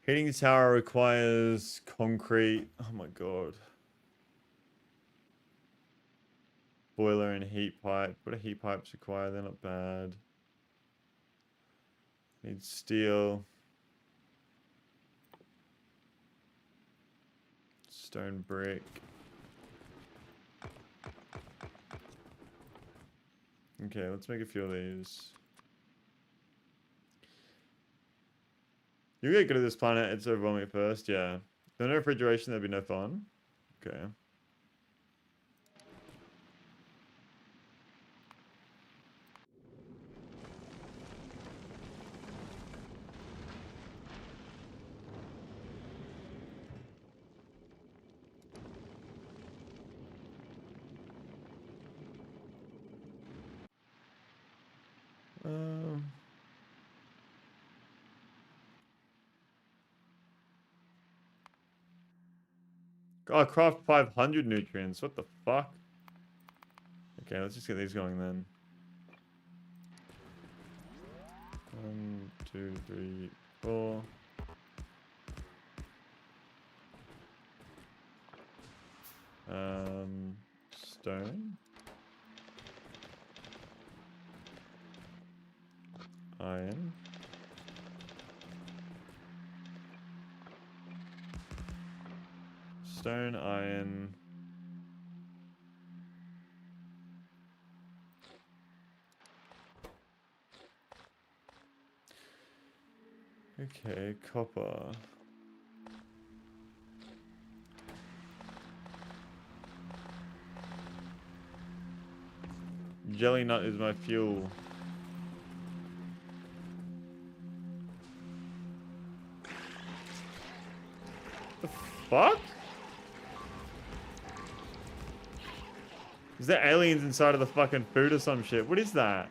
Heating the tower requires concrete. Oh my god. Boiler and heat pipe. What do heat pipes require? They're not bad. Need steel. Stone brick. Okay, let's make a few of these. You get good at this planet, it's overwhelming at first, yeah. No refrigeration, that'd be no fun. Okay. Oh, craft 500 nutrients. What the fuck? Okay, let's just get these going then. 1, 2, 3, 4. Stone. Iron. Stone, iron. Okay, copper. Jelly nut is my fuel. The fuck? Is there aliens inside of the fucking food or some shit? What is that?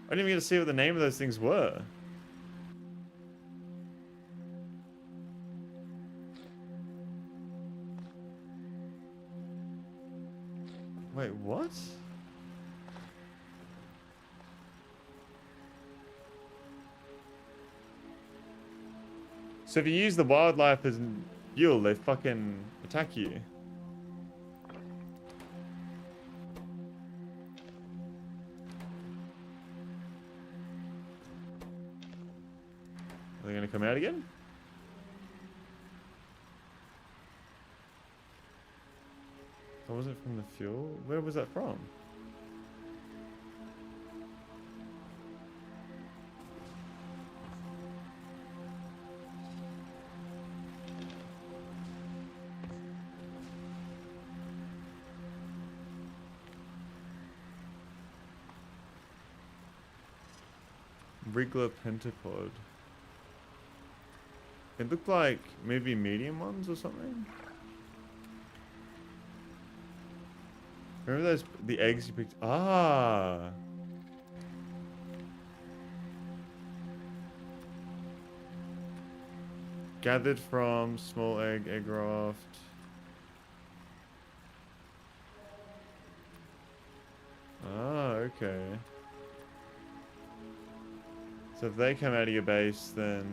I didn't even get to see what the name of those things were. Wait, what? So if you use the wildlife as fuel, they fucking attack you. Are they gonna come out again? That wasn't from the fuel? Where was that from? Wriggler pentapod. It looked like maybe medium ones or something. Remember those, the eggs you picked? Ah. Gathered from small egg raft. Ah, okay. So if they come out of your base, then...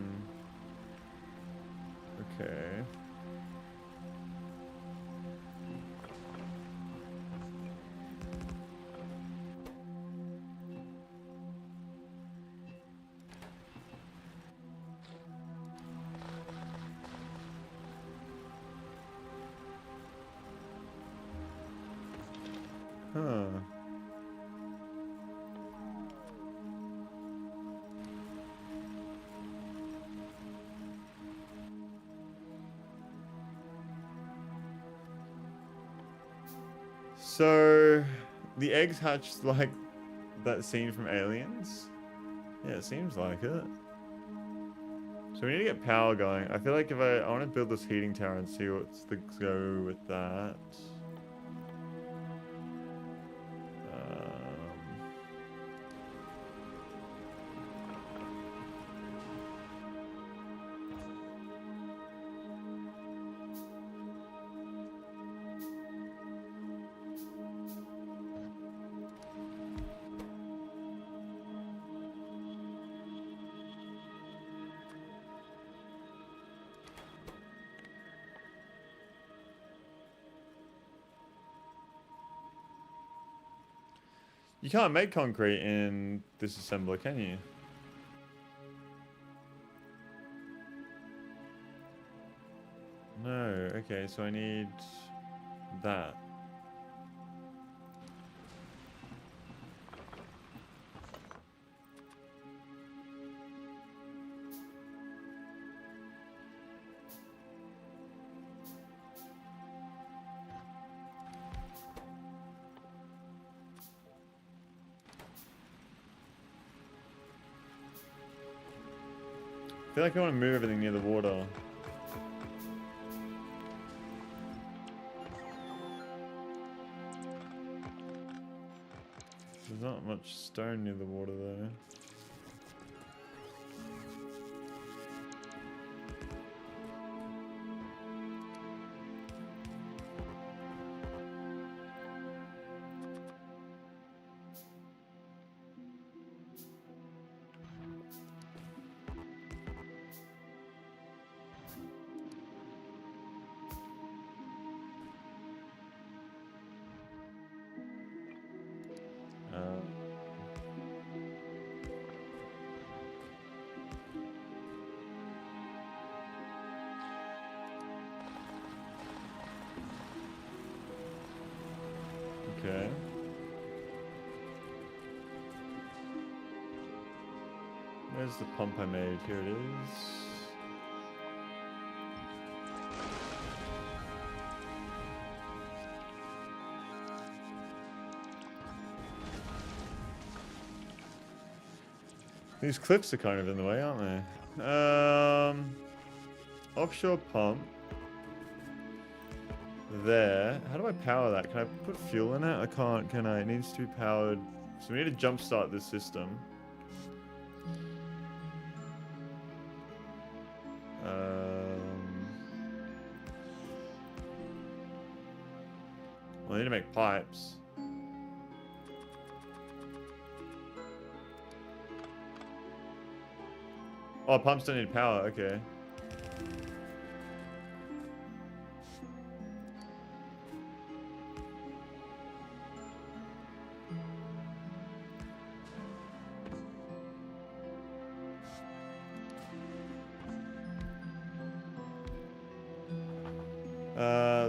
Okay. Huh. So, the eggs hatched like that scene from Aliens? Yeah, it seems like it. So we need to get power going. I feel like if I want to build this heating tower and see what's the go with that. You can't make concrete in this assembler, can you? No, okay, so I need that. I feel like I want to move everything near the water. There's not much stone near the water though. Where's the pump I made? Here it is. These cliffs are kind of in the way, aren't they? Offshore pump. There. How do I power that? Can I put fuel in it? I can't, can I? It needs to be powered. So we need to jumpstart this system. Well, I need to make pipes. Oh, pumps don't need power. Okay.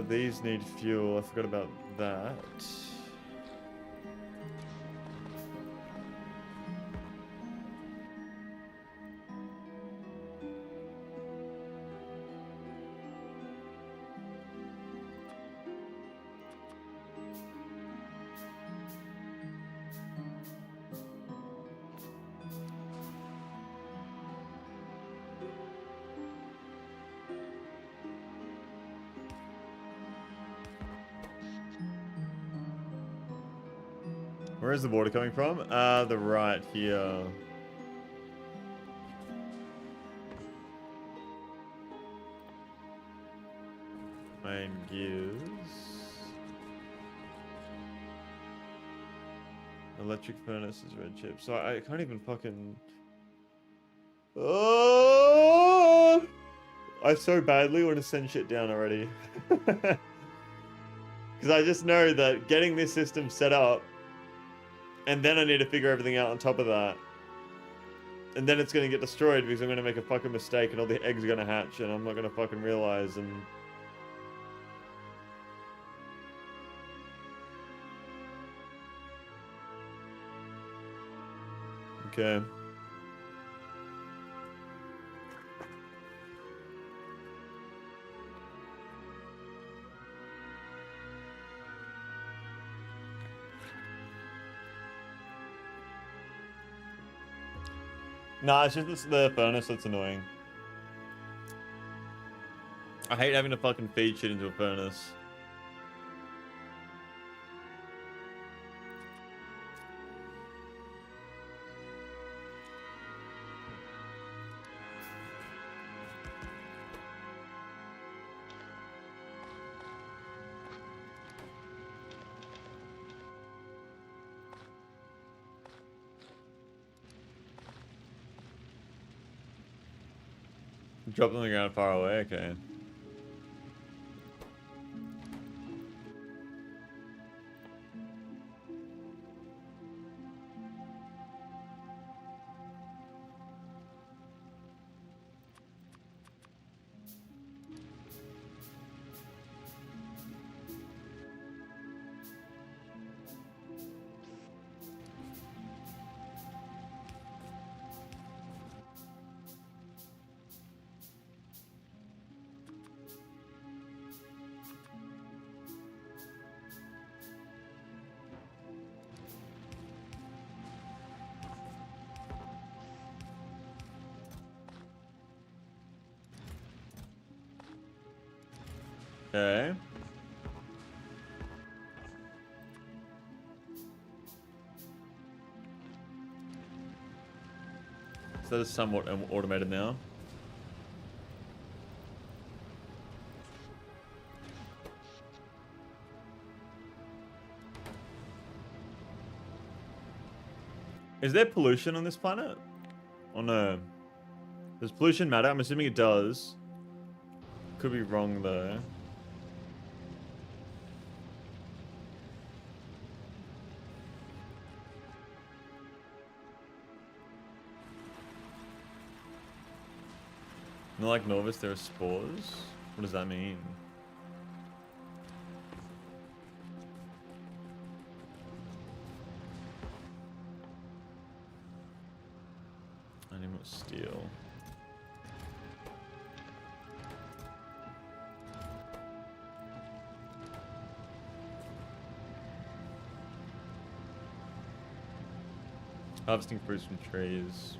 These need fuel. I forgot about that. Where is the water coming from? The right here. Main gears. Electric furnace is red chip. So I can't even fucking... Oh! I so badly want to send shit down already. Because I just know that getting this system set up, and then I need to figure everything out on top of that. And then it's going to get destroyed because I'm going to make a fucking mistake and all the eggs are going to hatch and I'm not going to fucking realize and... Okay. Nah, it's just the furnace that's annoying. I hate having to fucking feed shit into a furnace. Drop on the ground far away, okay. Okay. So that is somewhat automated now. Is there pollution on this planet? Oh no. Does pollution matter? I'm assuming it does. Could be wrong though. Not like Norvis, there are spores? What does that mean? I need more steel. Harvesting fruits from trees.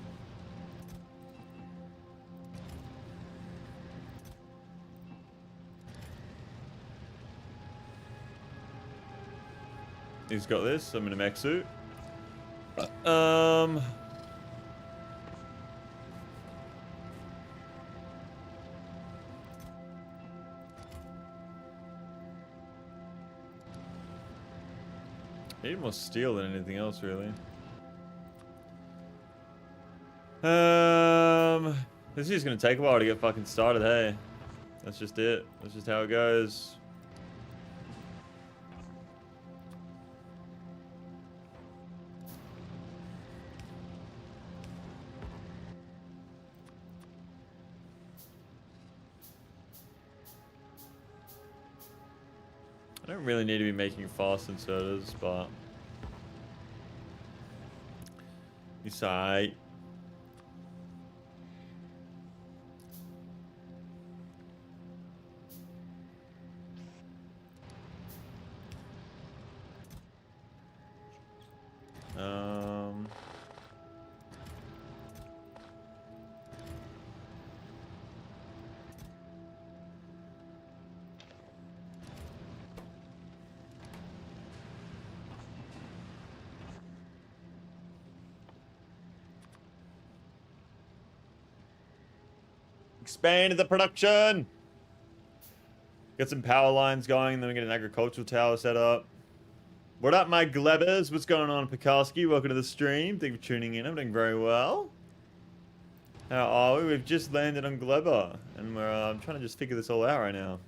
He's got this. I'm in a mech suit. I need more steel than anything else, really. This is gonna take a while to get fucking started, hey. That's just it. That's just how it goes. I don't really need to be making fast inserters, but it's alright. Expand the production. Get some power lines going, then we get an agricultural tower set up. What up, my Glebas? What's going on, Pekarski? Welcome to the stream. Thank you for tuning in. I'm doing very well. How are we? We've just landed on Gleba, and we're trying to just figure this all out right now.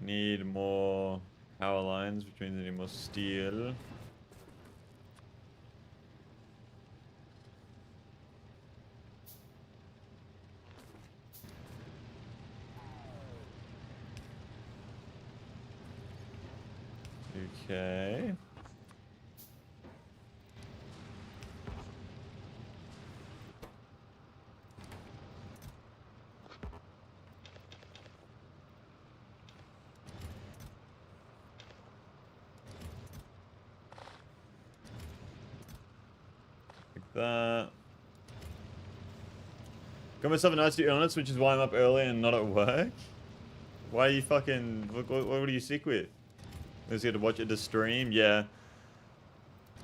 I need more power lines, which means I need more steel. Okay. Like that. Got myself a nice new illness, which is why I'm up early and not at work. Why are you fucking... What are you sick with? Just get to watch it to stream? Yeah.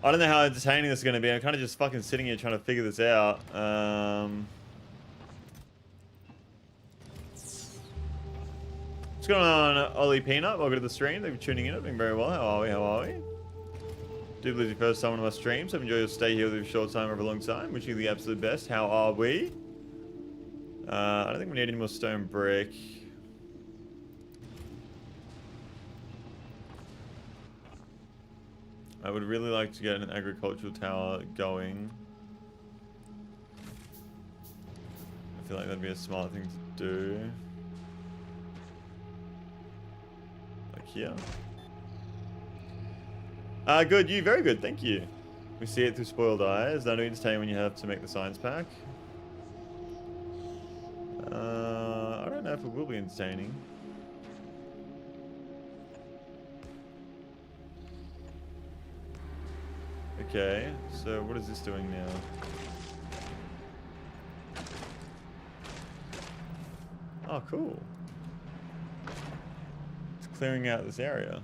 I don't know how entertaining this is going to be. I'm kind of just fucking sitting here trying to figure this out. What's going on, Ollie Peanut? Welcome to the stream. Thank you for tuning in. I'm doing very well. How are we? How are we? Do believe you first time on my streams. I've enjoyed your stay here with a short time over a long time. Wishing you the absolute best. How are we? I don't think we need any more stone brick. I would really like to get an agricultural tower going. I feel like that'd be a smart thing to do. Like here. Good, you very good, thank you. We see it through spoiled eyes. That'll entertain when you have to make the science pack. I don't know if it will be entertaining. Okay, so what is this doing now? Oh, cool. It's clearing out this area.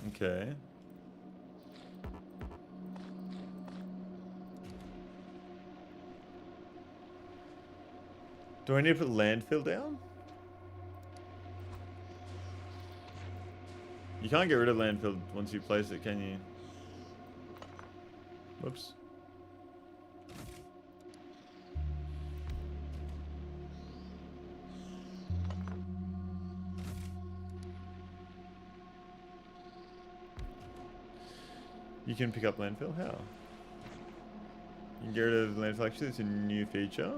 Okay. Do I need to put landfill down? You can't get rid of landfill once you place it, can you? Whoops. You can pick up landfill? How? You can get rid of landfill. Actually, it's a new feature.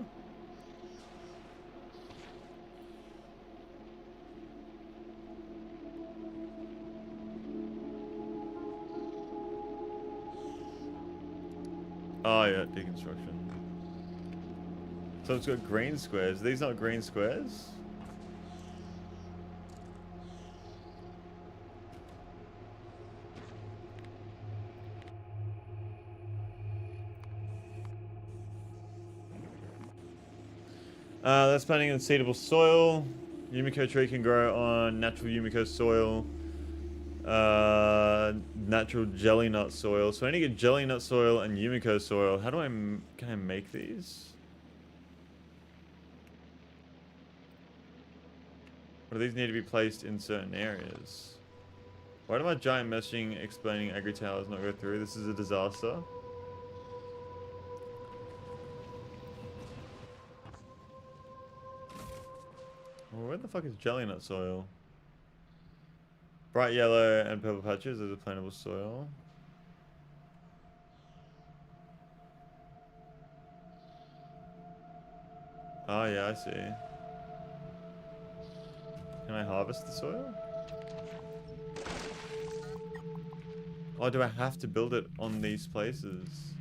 Oh yeah, deconstruction. So it's got green squares. Are these not green squares? That's planting in seedable soil. Yumiko tree can grow on natural Yumiko soil. Natural jelly nut soil. So I need to get jelly nut soil and Yumiko soil. How do can I make these? Or do these need to be placed in certain areas? Why did my giant messaging explaining agri towers not go through? This is a disaster. Well, where the fuck is jelly nut soil? Bright yellow and purple patches as a plantable soil. Oh yeah, I see. Can I harvest the soil? Oh, do I have to build it on these places?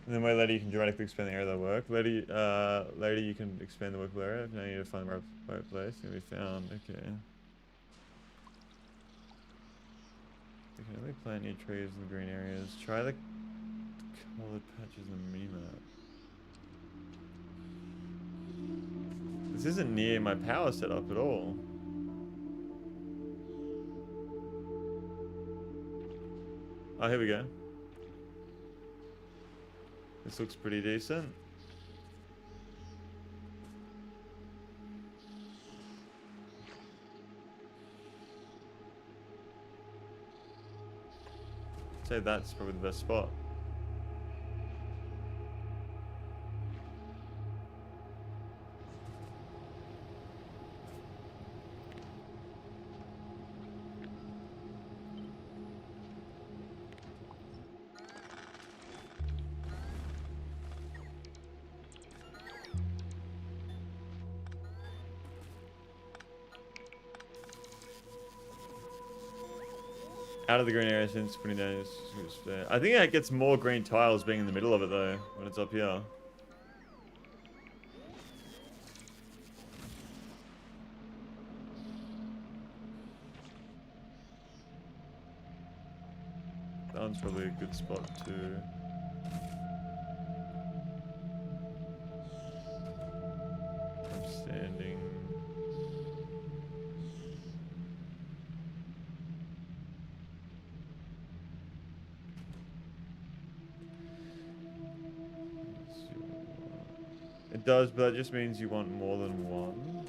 And then wait, later you can dramatically expand the area of the work. Later you can expand the workable area. Now you need to find the right place. Can be found. Okay. You can only plant new trees in the green areas. Try the colored patches in the minimap. This isn't near my power setup at all. Oh, here we go. This looks pretty decent. I'd say that's probably the best spot. Out of the green area since putting down. I think it gets more green tiles being in the middle of it though, when it's up here. That one's probably a good spot too. I'm standing. It does, but that just means you want more than one.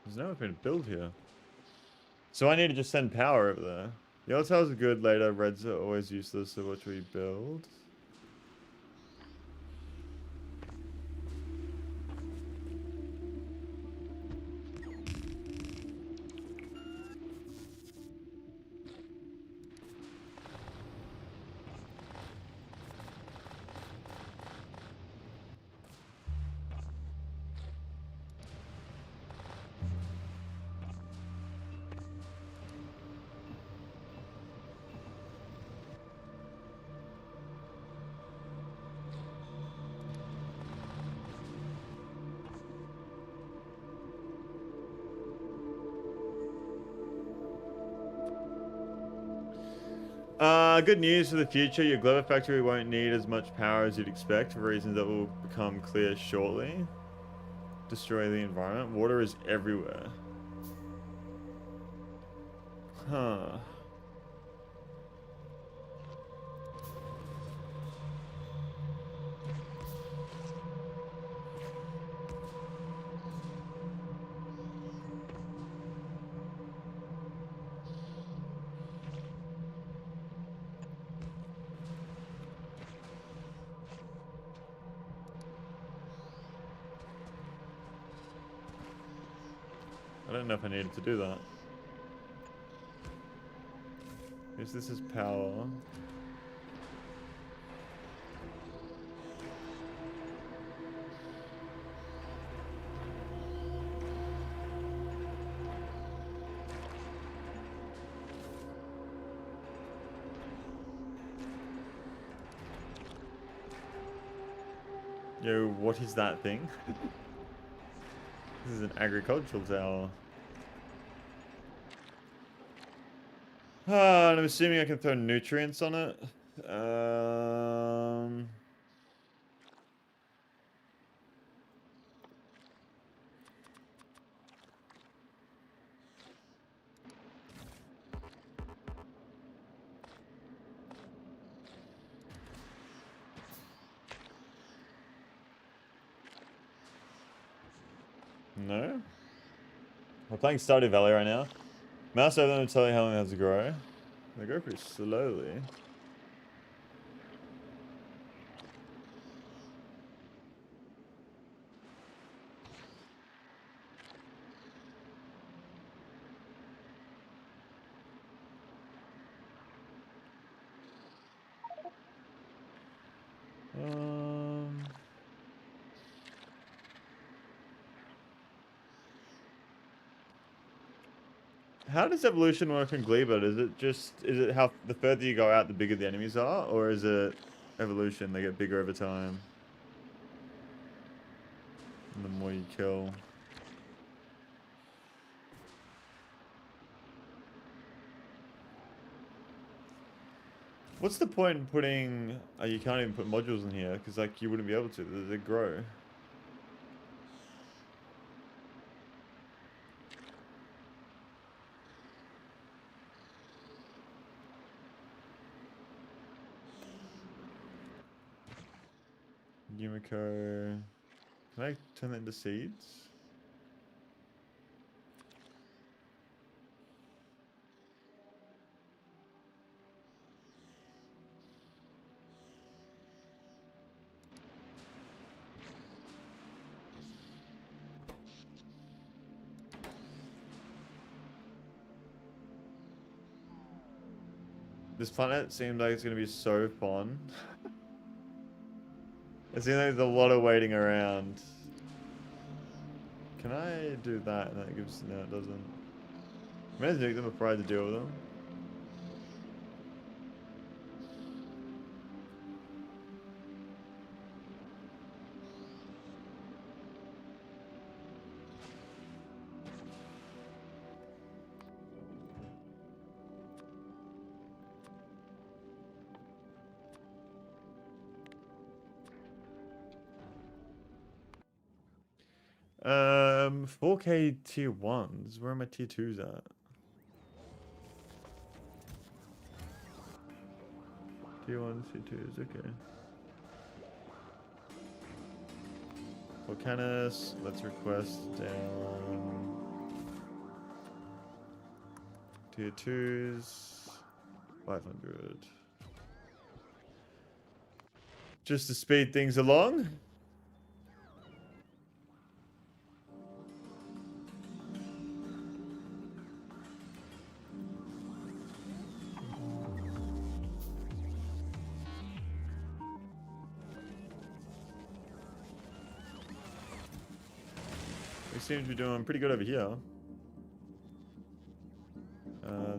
There's no way to build here. So I need to just send power over there. Yellow tiles are good later, reds are always useless, so what should we build? Good news for the future. Your Gleba factory won't need as much power as you'd expect for reasons that will become clear shortly. Destroy the environment. Water is everywhere. Huh. I don't know if I needed to do that. Guess this is power. Yo, what is that thing? This is an agricultural tower. And I'm assuming I can throw nutrients on it. No? We're playing Stardew Valley right now. Mouse over them to tell you how long it has to grow. They grow pretty slowly. How does evolution work in Gleba? Is it how the further you go out, the bigger the enemies are? Or is it evolution, they get bigger over time? And the more you kill. What's the point in putting... you can't even put modules in here, because like you wouldn't be able to. They grow. Yumiko. Can I turn that into seeds? This planet seems like it's going to be so fun. It seems like there's a lot of waiting around. Can I do that? And that gives... No, it doesn't. I'm going to nuke them before I have to deal with them. Um, 4K tier 1s. Where are my tier 2s at? Tier 1s, tier 2s, okay. Volcanus, let's request down. Tier 2s, 500. Just to speed things along. We seem to be doing pretty good over here.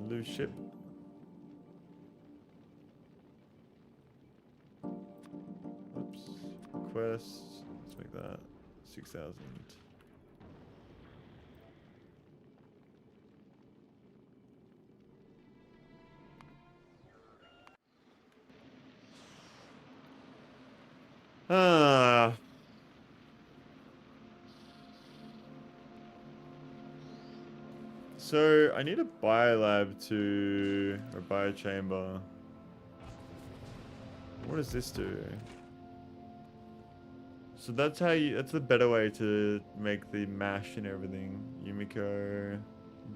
Loose ship. Oops. Quest. Let's make that 6,000. Ah. So I need a biolab to, or biochamber. What does this do? So that's how you, that's the better way to make the mash and everything. Yumiko,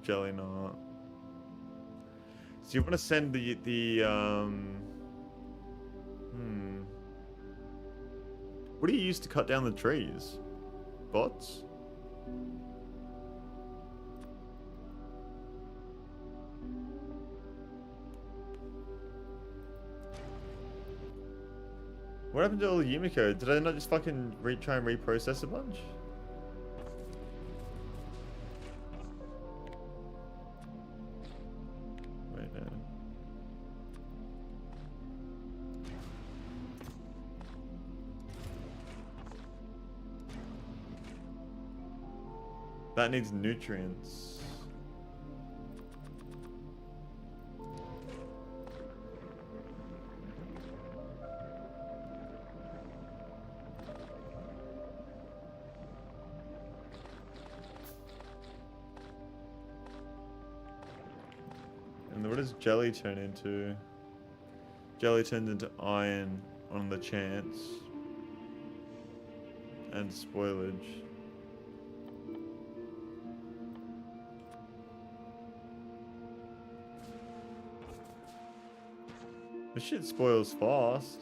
jelly knot. So you want to send what do you use to cut down the trees? Bots? What happened to all the Yumiko? Did I not just fucking try and reprocess a bunch? Wait, no. That needs nutrients. And what does jelly turn into? Jelly turns into iron on the chance. And spoilage. This shit spoils fast.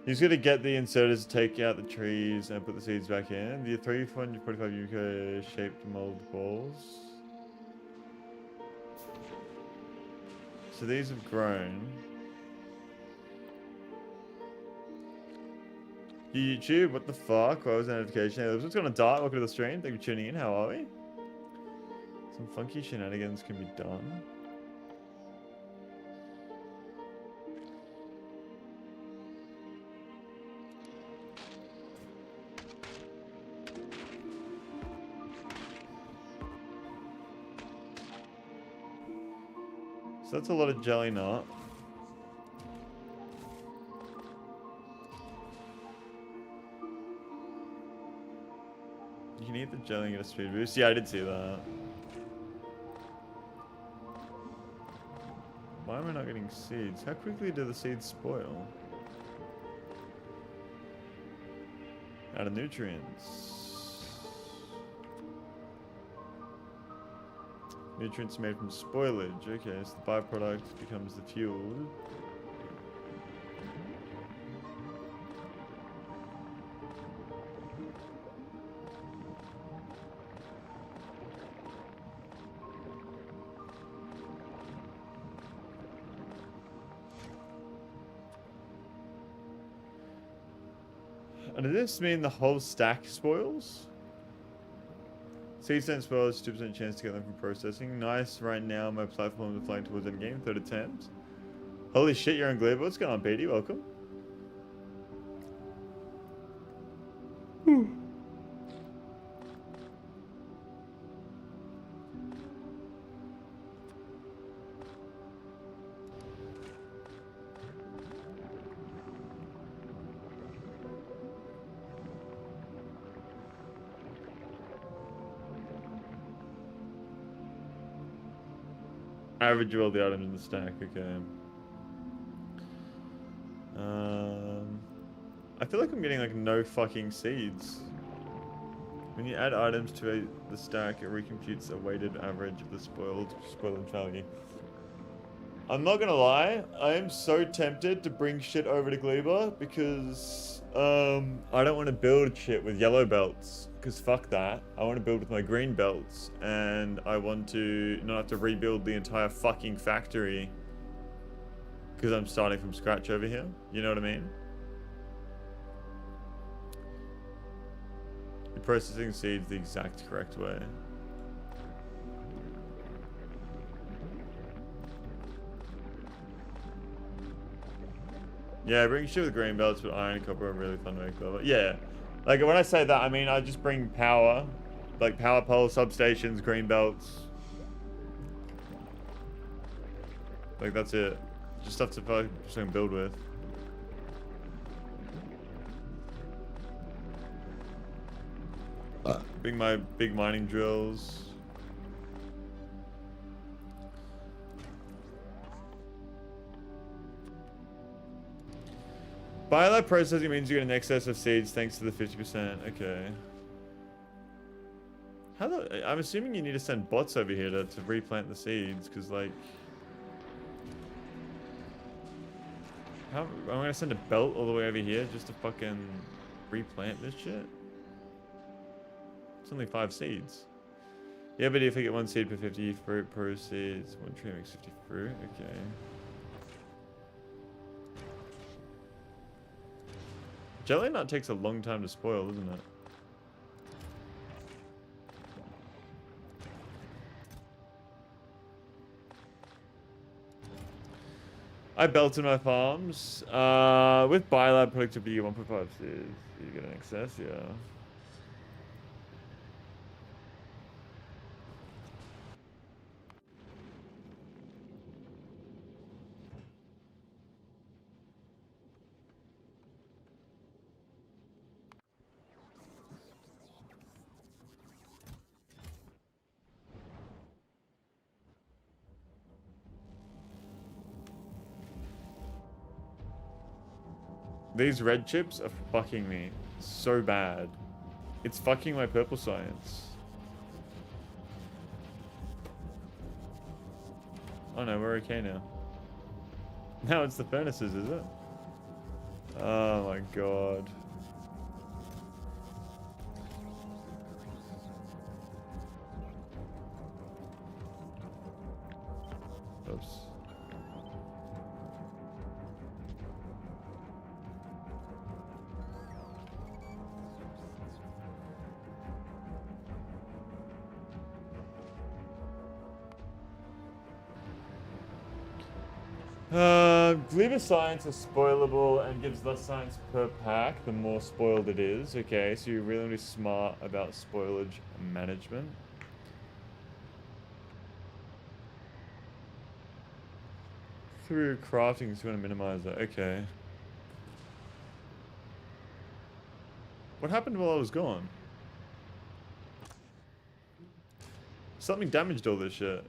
He's gonna get the inserters to take out the trees and put the seeds back in. The 345 Yuka shaped mold balls. So these have grown. YouTube, what the fuck? Why was the notification? Hey, what's gonna die? Welcome to the stream. Thank you for tuning in. How are we? Some funky shenanigans can be done. So that's a lot of jelly nut. You can eat the jelly and get a speed boost. Yeah, I did see that. Why am I not getting seeds? How quickly do the seeds spoil? Out of nutrients. Nutrients made from spoilage. Okay, so the byproduct becomes the fuel. And does this mean the whole stack spoils? Seeds don't spoil, 2% chance to get them from processing. Nice, right now my platform is flying towards endgame, third attempt. Holy shit, you're on Gleba. What's going on, BD? Welcome. Average all the items in the stack, okay. I feel like I'm getting like no fucking seeds. When you add items to the stack, it recomputes a weighted average of the spoilage value. I'm not gonna lie, I am so tempted to bring shit over to Gleba because I don't want to build shit with yellow belts. Because fuck that. I want to build with my green belts. And I want to not have to rebuild the entire fucking factory. Because I'm starting from scratch over here. You know what I mean? You're processing seeds the exact correct way. Yeah, bring shit with green belts, but iron and copper are really fun to make clever. Yeah. Like, when I say that, I mean, I just bring power. Like, power pole, substations, green belts. Like, that's it. Just stuff to fucking build with. Bring my big mining drills. Biolab processing means you get an excess of seeds thanks to the 50%. Okay. I'm assuming you need to send bots over here to replant the seeds, because like... am I going to send a belt all the way over here just to fucking replant this shit? It's only 5 seeds. Yeah, but if I get 1 seed per 50 fruit per seeds, 1 tree makes 50 fruit. Okay. Jelly nut takes a long time to spoil, doesn't it? I belted my farms. With Biolab productivity 1.5 you get an excess, yeah. These red chips are fucking me so bad. It's fucking my purple science. Oh no, we're okay now. Now it's the furnaces, is it? Oh my god. Oops. Gleba science is spoilable and gives less science per pack the more spoiled it is. Okay, so you're really, really smart about spoilage management. Through crafting, so you want to minimize that. Okay. What happened while I was gone? Something damaged all this shit.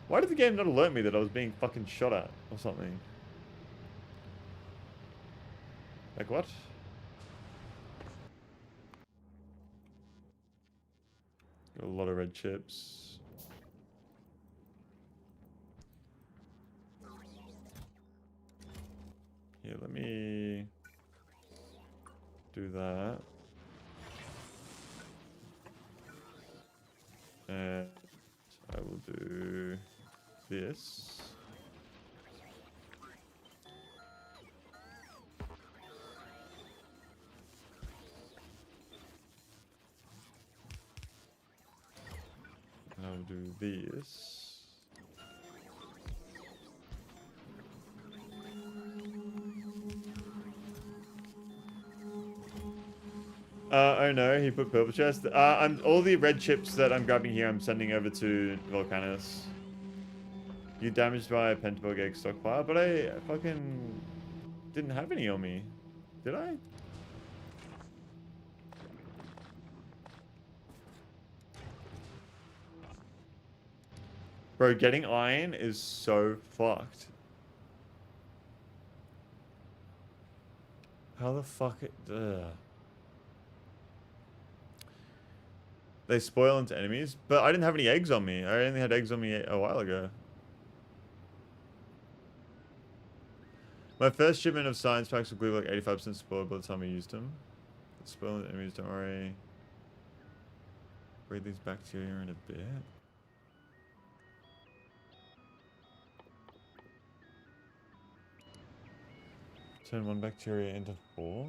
Why did the game not alert me that I was being fucking shot at or something? Like what? Got a lot of red chips. Yeah, let me do that. And I will do this. And I'll do this. Oh no, he put purple chest. All the red chips that I'm grabbing here, I'm sending over to Volcanus. You damaged by a Pentabog egg stockpile, but I fucking didn't have any on me. Did I? Bro, getting iron is so fucked. How the fuck it... They spoil into enemies, but I didn't have any eggs on me. I only had eggs on me a while ago. My first shipment of science packs will glue like 85% spoiled by the time I used them. Spoil into enemies, don't worry. Breed these bacteria in a bit. Turn one bacteria into 4.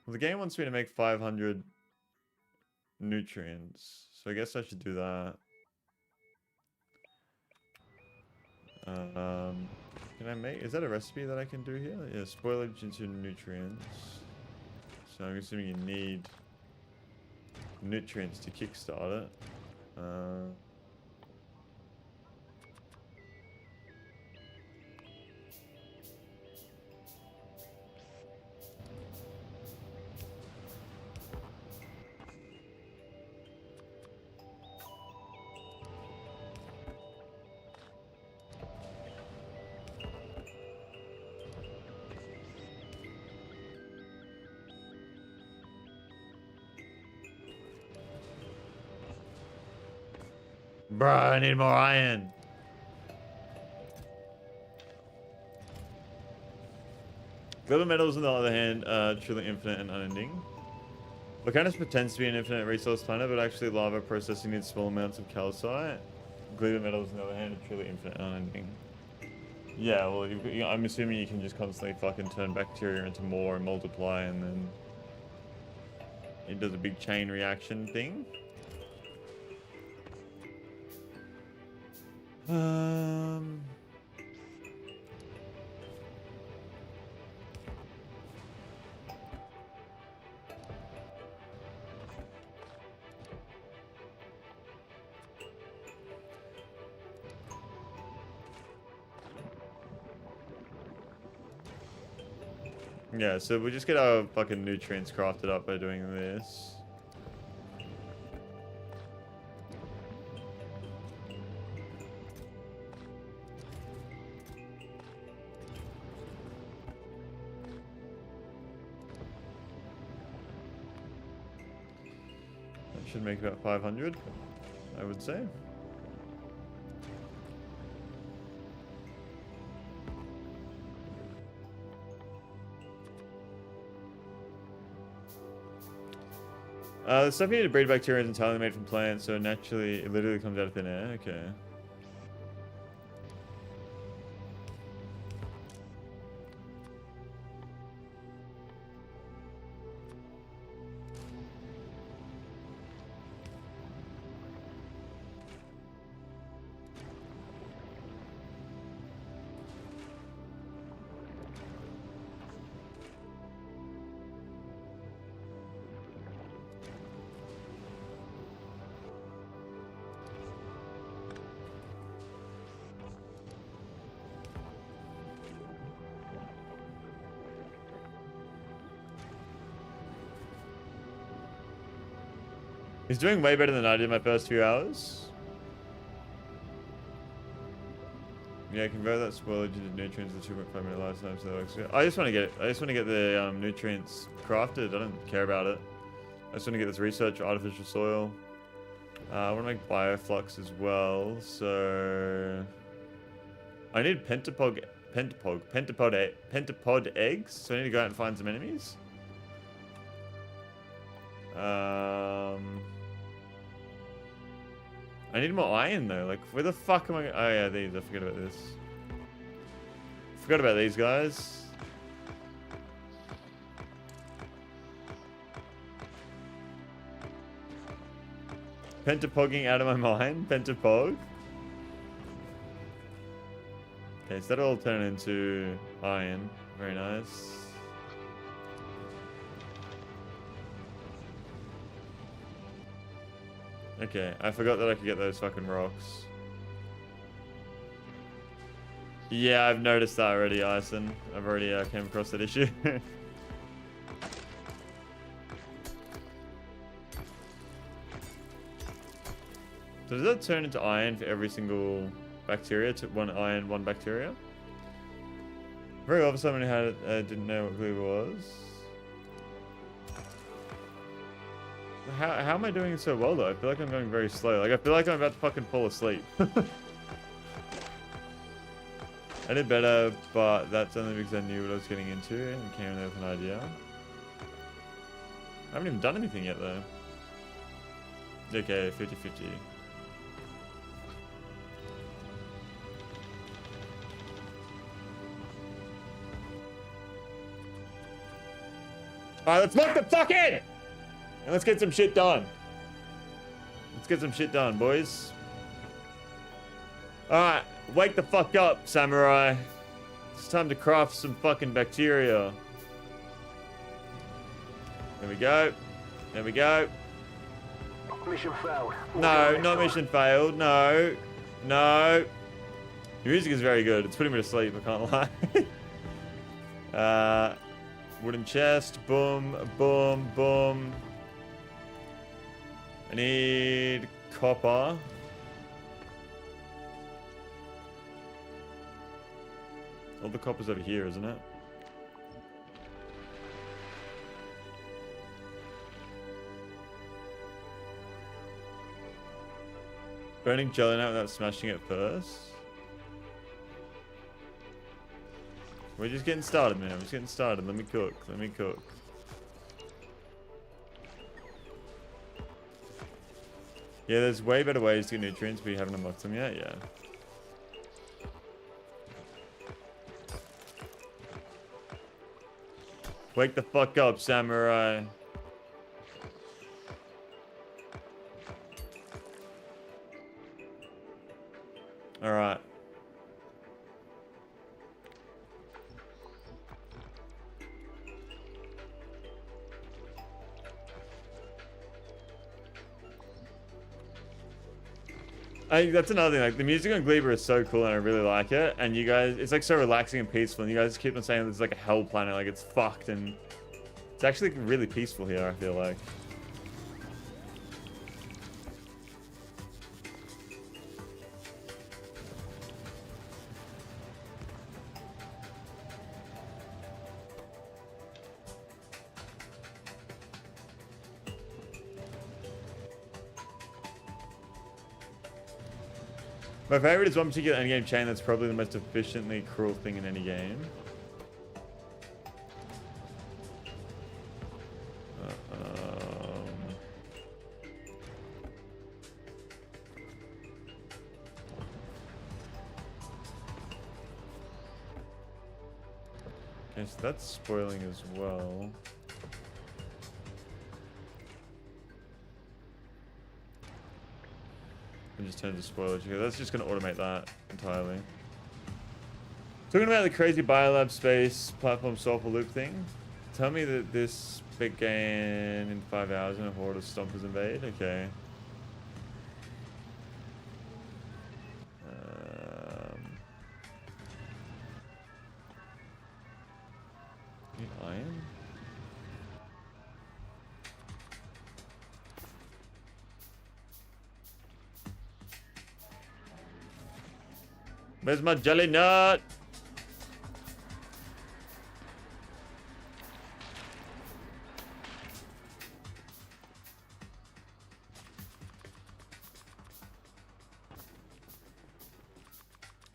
Well, the game wants me to make 500 nutrients, so I guess I should do that. Can I make... Is that a recipe that I can do here? Yeah, spoilage into nutrients. So I'm assuming you need nutrients to kickstart it. Bruh, I need more iron. Gleba metals, on the other hand, are truly infinite and unending. Volcanus pretends to be an infinite resource planet, but actually lava processing needs small amounts of calcite. Gleba metals, on the other hand, are truly infinite unending. Yeah, well, I'm assuming you can just constantly fucking turn bacteria into more and multiply, and then it does a big chain reaction thing. Yeah, so we just get our fucking nutrients crafted up by doing this. That should make about 500, I would say. The stuff you need to breed bacteria is entirely made from plants, so naturally, it literally comes out of thin air. Okay. He's doing way better than I did my first few hours. Yeah, convert that spoilage into nutrients with 2.5-minute lifetime. So that works. I just want to get the nutrients crafted. I don't care about it. I just want to get this research artificial soil. I want to make bioflux as well. So I need pentapod eggs. So I need to go out and find some enemies. I need more iron though. Like, where the fuck am I? Oh yeah, these. I forgot about this. Forgot about these guys. Pentapogging out of my mind. Pentapog. Okay, so that'll all turn into iron. Very nice. Okay, I forgot that I could get those fucking rocks. Yeah, I've noticed that already, Ison. I've already came across that issue. So does that turn into iron for every single bacteria? To one iron, one bacteria? Very obvious someone had it, didn't know what Gleba was. How am I doing so well though? I feel like I'm going very slow. Like I feel like I'm about to fucking fall asleep. I did better, but that's only because I knew what I was getting into and came there with an idea. I haven't even done anything yet though. Okay, 50-50. Alright, let's look the fuck in! And let's get some shit done. Let's get some shit done, boys. Alright, wake the fuck up, samurai. It's time to craft some fucking bacteria. There we go. There we go. Mission failed. No, not mission failed. No. No. Your music is very good. It's putting me to sleep, I can't lie. Wooden chest. Boom, boom, boom. I need copper. All the copper's over here, isn't it? Burning jelly now without smashing it first. We're just getting started, man. We're just getting started. Let me cook. Let me cook. Yeah, there's way better ways to get nutrients, but you haven't unlocked them yet. Yeah. Wake the fuck up, samurai. All right. That's another thing. Like the music on Gleba is so cool, and I really like it. And you guys, it's like so relaxing and peaceful. And you guys keep on saying it's like a hell planet, like it's fucked, and it's actually really peaceful here. I feel like. My favorite is one particular endgame chain that's probably the most efficiently cruel thing in any game. Okay, so that's spoiling as well. Just turn to spoilage here. That's just going to automate that entirely. Talking about the crazy biolab space platform solve loop thing. Tell me that this began in 5 hours and a horde of stompers invade. Okay. Need iron? Where's my jelly nut?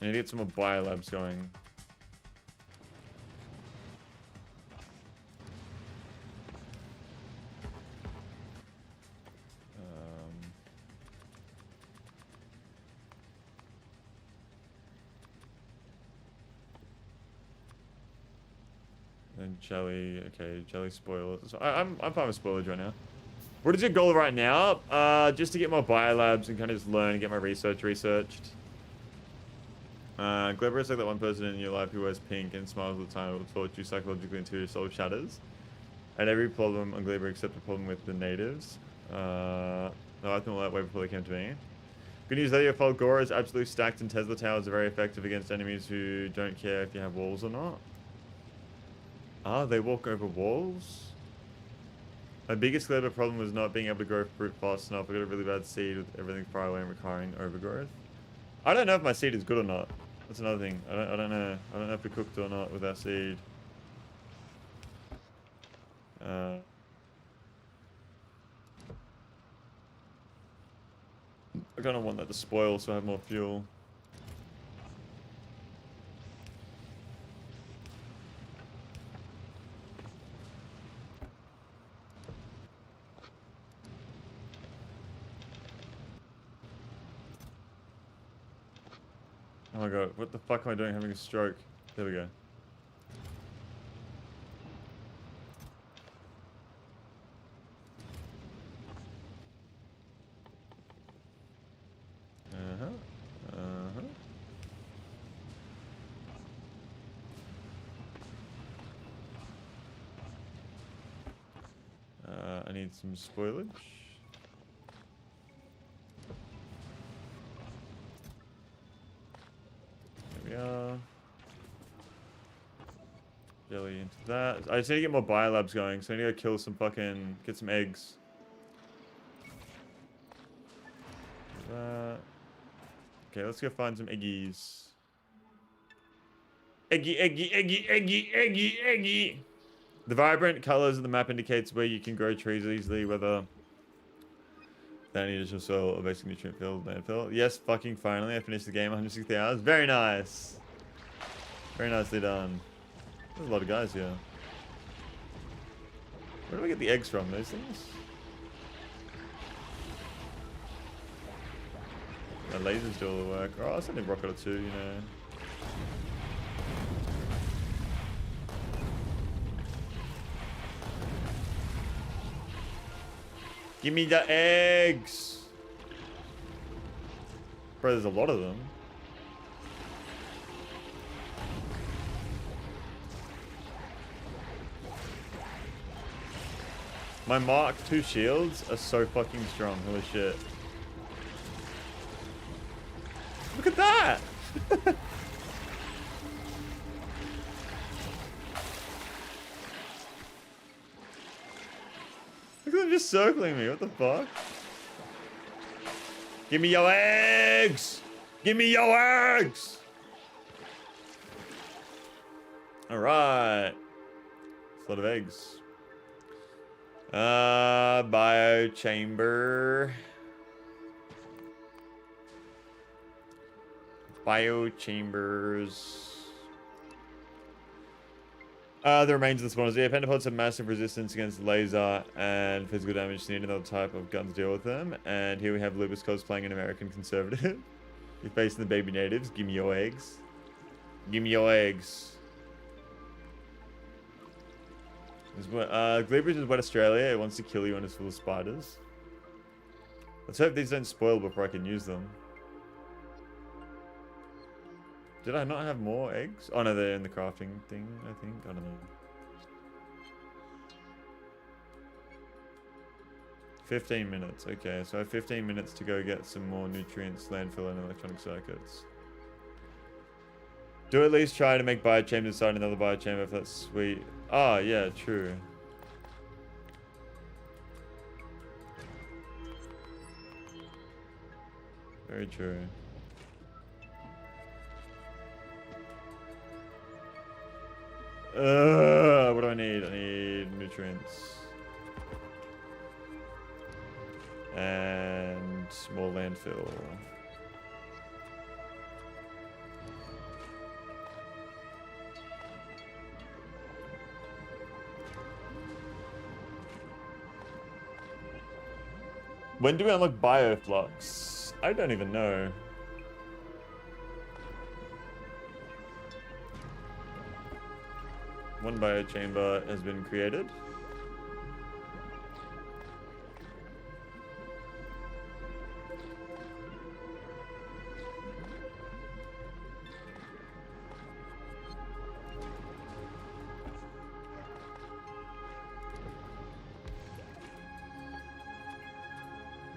I need to get some more biolabs going. And jelly, okay, jelly spoilers. So I'm fine with spoilage right now. What is your goal right now? Just to get more biolabs and kind of just learn and get my research researched. Gleba is like that one person in your life who wears pink and smiles all the time, will torture you psychologically until your soul shatters. And every problem on Gleba except the problem with the natives. No, I think all that way before they came to me. Good news though, your Fulgora is absolutely stacked and Tesla towers are very effective against enemies who don't care if you have walls or not. Ah, they walk over walls? My biggest Gleba problem was not being able to grow fruit fast enough. I got a really bad seed with everything far away and requiring overgrowth. I don't know if my seed is good or not. That's another thing. I don't know. I don't know if we cooked or not with our seed. I kind of want that to spoil so I have more fuel. Oh my god, what the fuck am I doing having a stroke? There we go. I need some spoilage. There we are. Jelly into that. I just need to get more biolabs going, so I need to go kill some fucking... get some eggs. That. Okay, let's go find some eggies. Eggy, eggy, eggy, eggy, eggy, eggy! The vibrant colors of the map indicates where you can grow trees easily, whether they need additional soil or basic nutrient filled landfill. Yes, fucking finally, I finished the game 160 hours. Very nice. Very nicely done. There's a lot of guys here. Where do I get the eggs from? Those things? The lasers do all the work. Oh, I'll send a rocket or two, you know. Give me the eggs. Bro, there's a lot of them. My Mark II shields are so fucking strong. Holy shit. Look at that! Look at them just circling me. What the fuck? Give me your eggs! Give me your eggs! Alright. It's a lot of eggs. Bio chamber. Bio chambers. The remains of the spawners. Yeah, Pentapods have massive resistance against laser and physical damage. So need another type of gun to deal with them. And here we have Lubus cosplaying an American conservative. You're facing the baby natives. Give me your eggs. Give me your eggs. Gleba is wet Australia. It wants to kill you and it's full of spiders. Let's hope these don't spoil before I can use them. Did I not have more eggs? Oh no, they're in the crafting thing, I think. I don't know. 15 minutes. Okay, so I have 15 minutes to go get some more nutrients, landfill, and electronic circuits. Do at least try to make biochambers inside another biochamber if that's sweet. Oh, yeah, true. Very true. What do I need? I need nutrients. And more landfill. When do we unlock Bioflux? I don't even know. One biochamber has been created.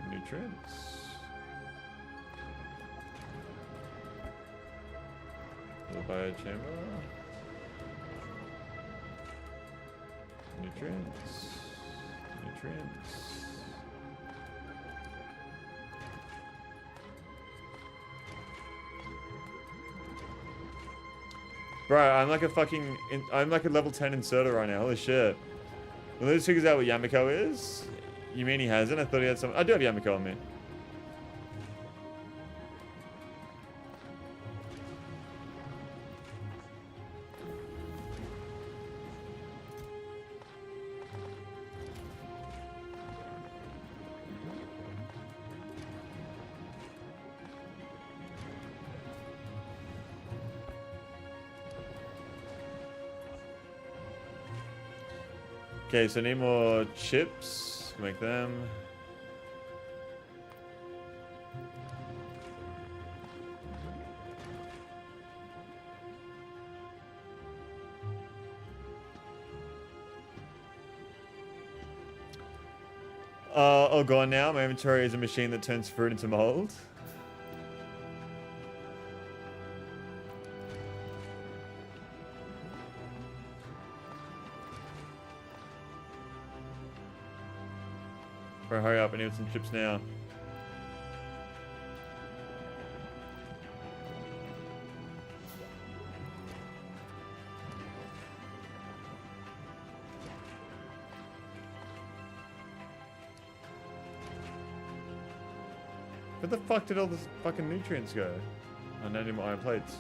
Nutrients. The biochamber. Nutrients. Nutrients. Bro, I'm like a fucking... I'm like a level 10 inserter right now. Holy shit. When Luz figures out what Yamiko is... You mean he hasn't? I thought he had some... I do have Yamiko on me. Okay, so I need more chips. Make them. Oh, gone now. My inventory is a machine that turns fruit into mold. Bro, hurry up, I need some chips now. Where the fuck did all the fucking nutrients go? I don't need more iron plates.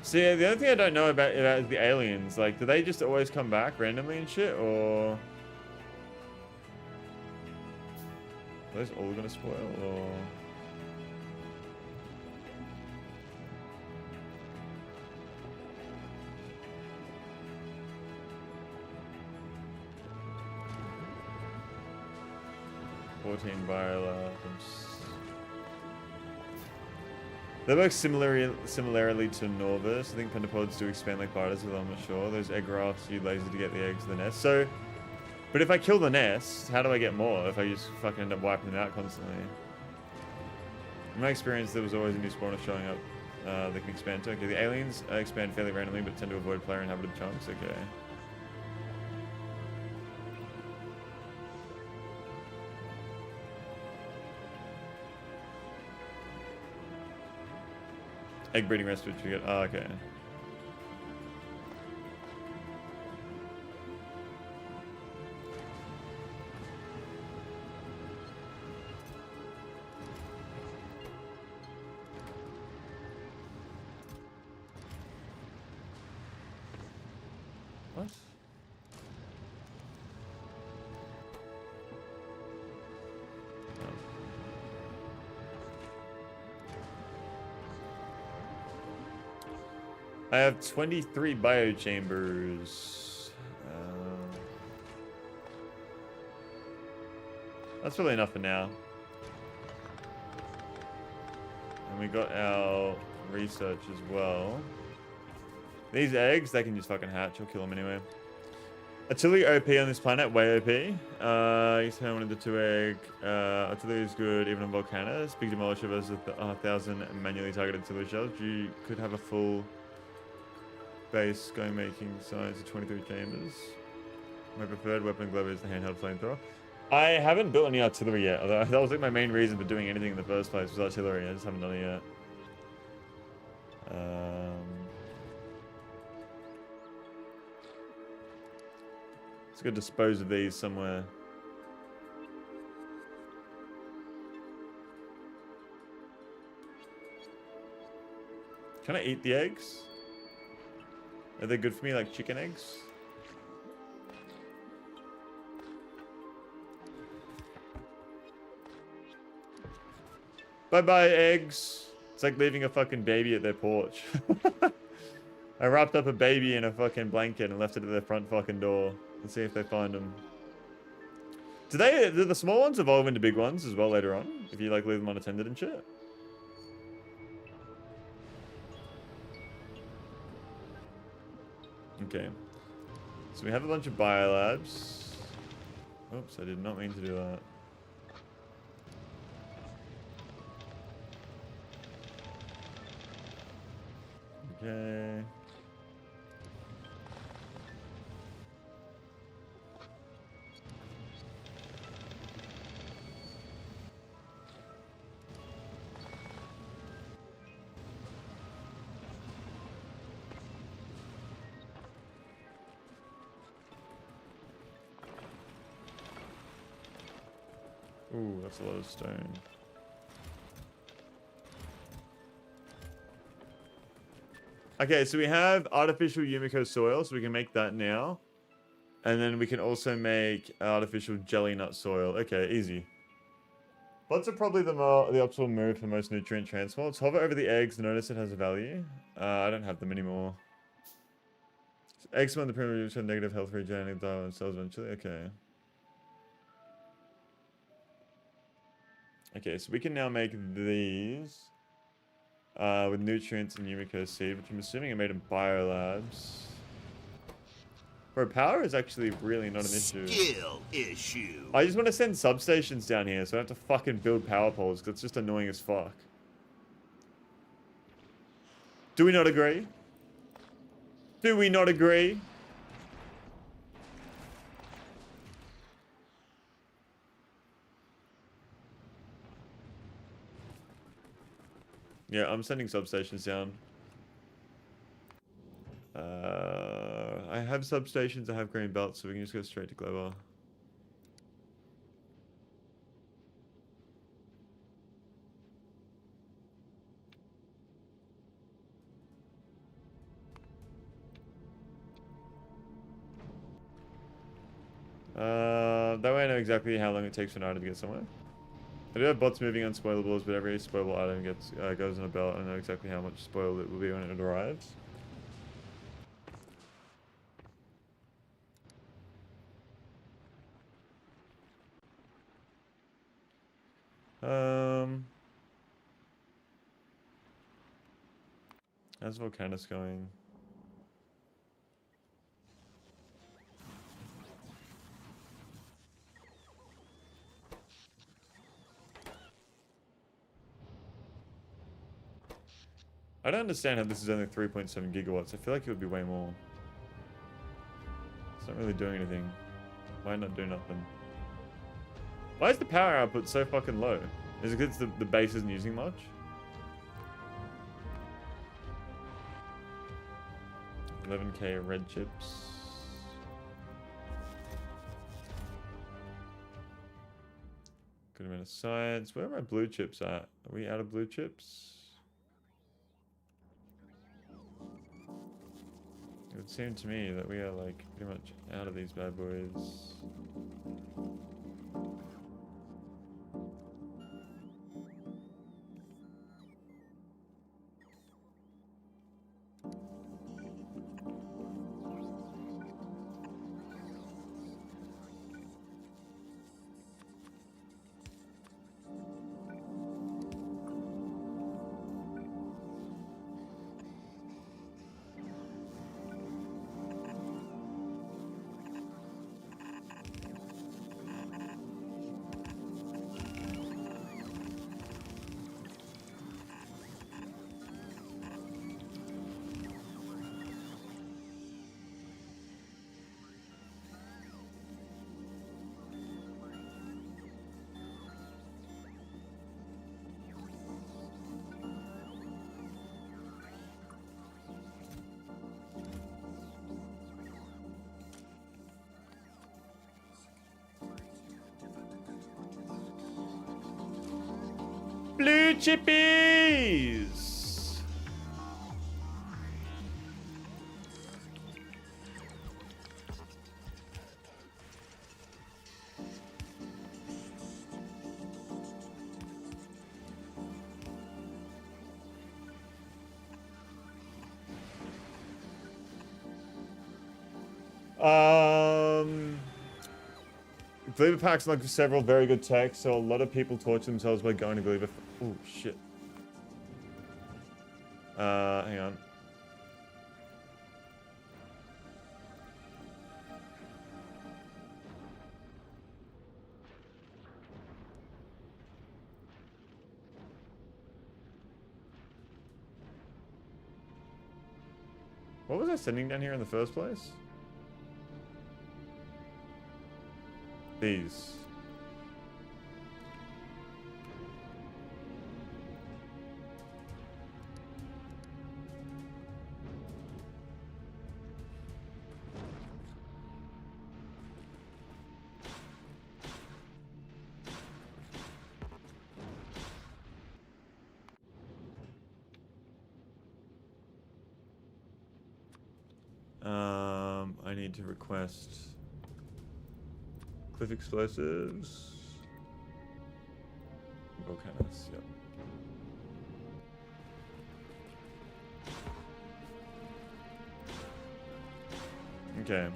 See, the other thing I don't know about is the aliens. Like, do they just always come back randomly and shit, or Are those all gonna spoil or? Biolabs. They work similarly to Norvus. I think pentapods do expand like spiders, but I'm not sure. Those egg rafts use laser to get the eggs to the nest. So, but if I kill the nest, how do I get more? If I just fucking end up wiping them out constantly. In my experience, there was always a new spawner showing up. They can expand too. Okay, the aliens expand fairly randomly, but tend to avoid player inhabited chunks. Okay. Egg breeding recipe triggered. Oh, okay. What? I have 23 biochambers. That's really enough for now. And we got our research as well. These eggs, they can just fucking hatch. I'll kill them anyway. Artillery OP on this planet, way OP. You turn one into 2 egg. Artillery is good even on volcanoes. Big demolisher versus 1,000 manually targeted artillery shells. You could have a full base going making size of 23 chambers. My preferred weapon in Gleba is the handheld flamethrower. I haven't built any artillery yet, although that was like my main reason for doing anything in the first place was artillery. I just haven't done it yet. Let's go dispose of these somewhere. Can I eat the eggs? Are they good for me like chicken eggs? Bye-bye, eggs. It's like leaving a fucking baby at their porch. I wrapped up a baby in a fucking blanket and left it at their front fucking door. Let's see if they find them. Do the small ones evolve into big ones as well later on? If you like leave them unattended and shit? Okay. So we have a bunch of biolabs. Oops, I did not mean to do that. Okay. Ooh, that's a lot of stone. Okay, so we have artificial Yumiko soil, so we can make that now. And then we can also make artificial jelly nut soil. Okay, easy. Bots are probably the optimal move for most nutrient transports. Hover over the eggs and notice it has a value. I don't have them anymore. Eggs spawn the primitive show negative health regenerating die themselves eventually. Okay. Okay, so we can now make these with nutrients and Yumiko seed, which I'm assuming are made in biolabs. Bro, power is actually really not an issue. Skill issue. I just want to send substations down here so I don't have to fucking build power poles because it's just annoying as fuck. Do we not agree? Do we not agree? Yeah, I'm sending substations down. I have substations, I have green belts, so we can just go straight to Gleba. That way I know exactly how long it takes for an item to get somewhere. I do have bots moving on spoilables, but every spoilable item gets goes in a belt. I don't know exactly how much spoiled it will be when it arrives. How's Volcanus going? I don't understand how this is only 3.7 gigawatts. I feel like it would be way more. It's not really doing anything. Might not do nothing. Why is the power output so fucking low? Is it because the base isn't using much? $11K red chips. Good amount of science. Where are my blue chips at? Are we out of blue chips? It would seem to me that we are like pretty much out of these bad boys. Blue chippies! Gleba packs like several very good techs, so a lot of people torture themselves by going to Gleba. Oh shit. Hang on. What was I sending down here in the first place? These. I need to request cliff explosives. Volcanus, yep. Okay.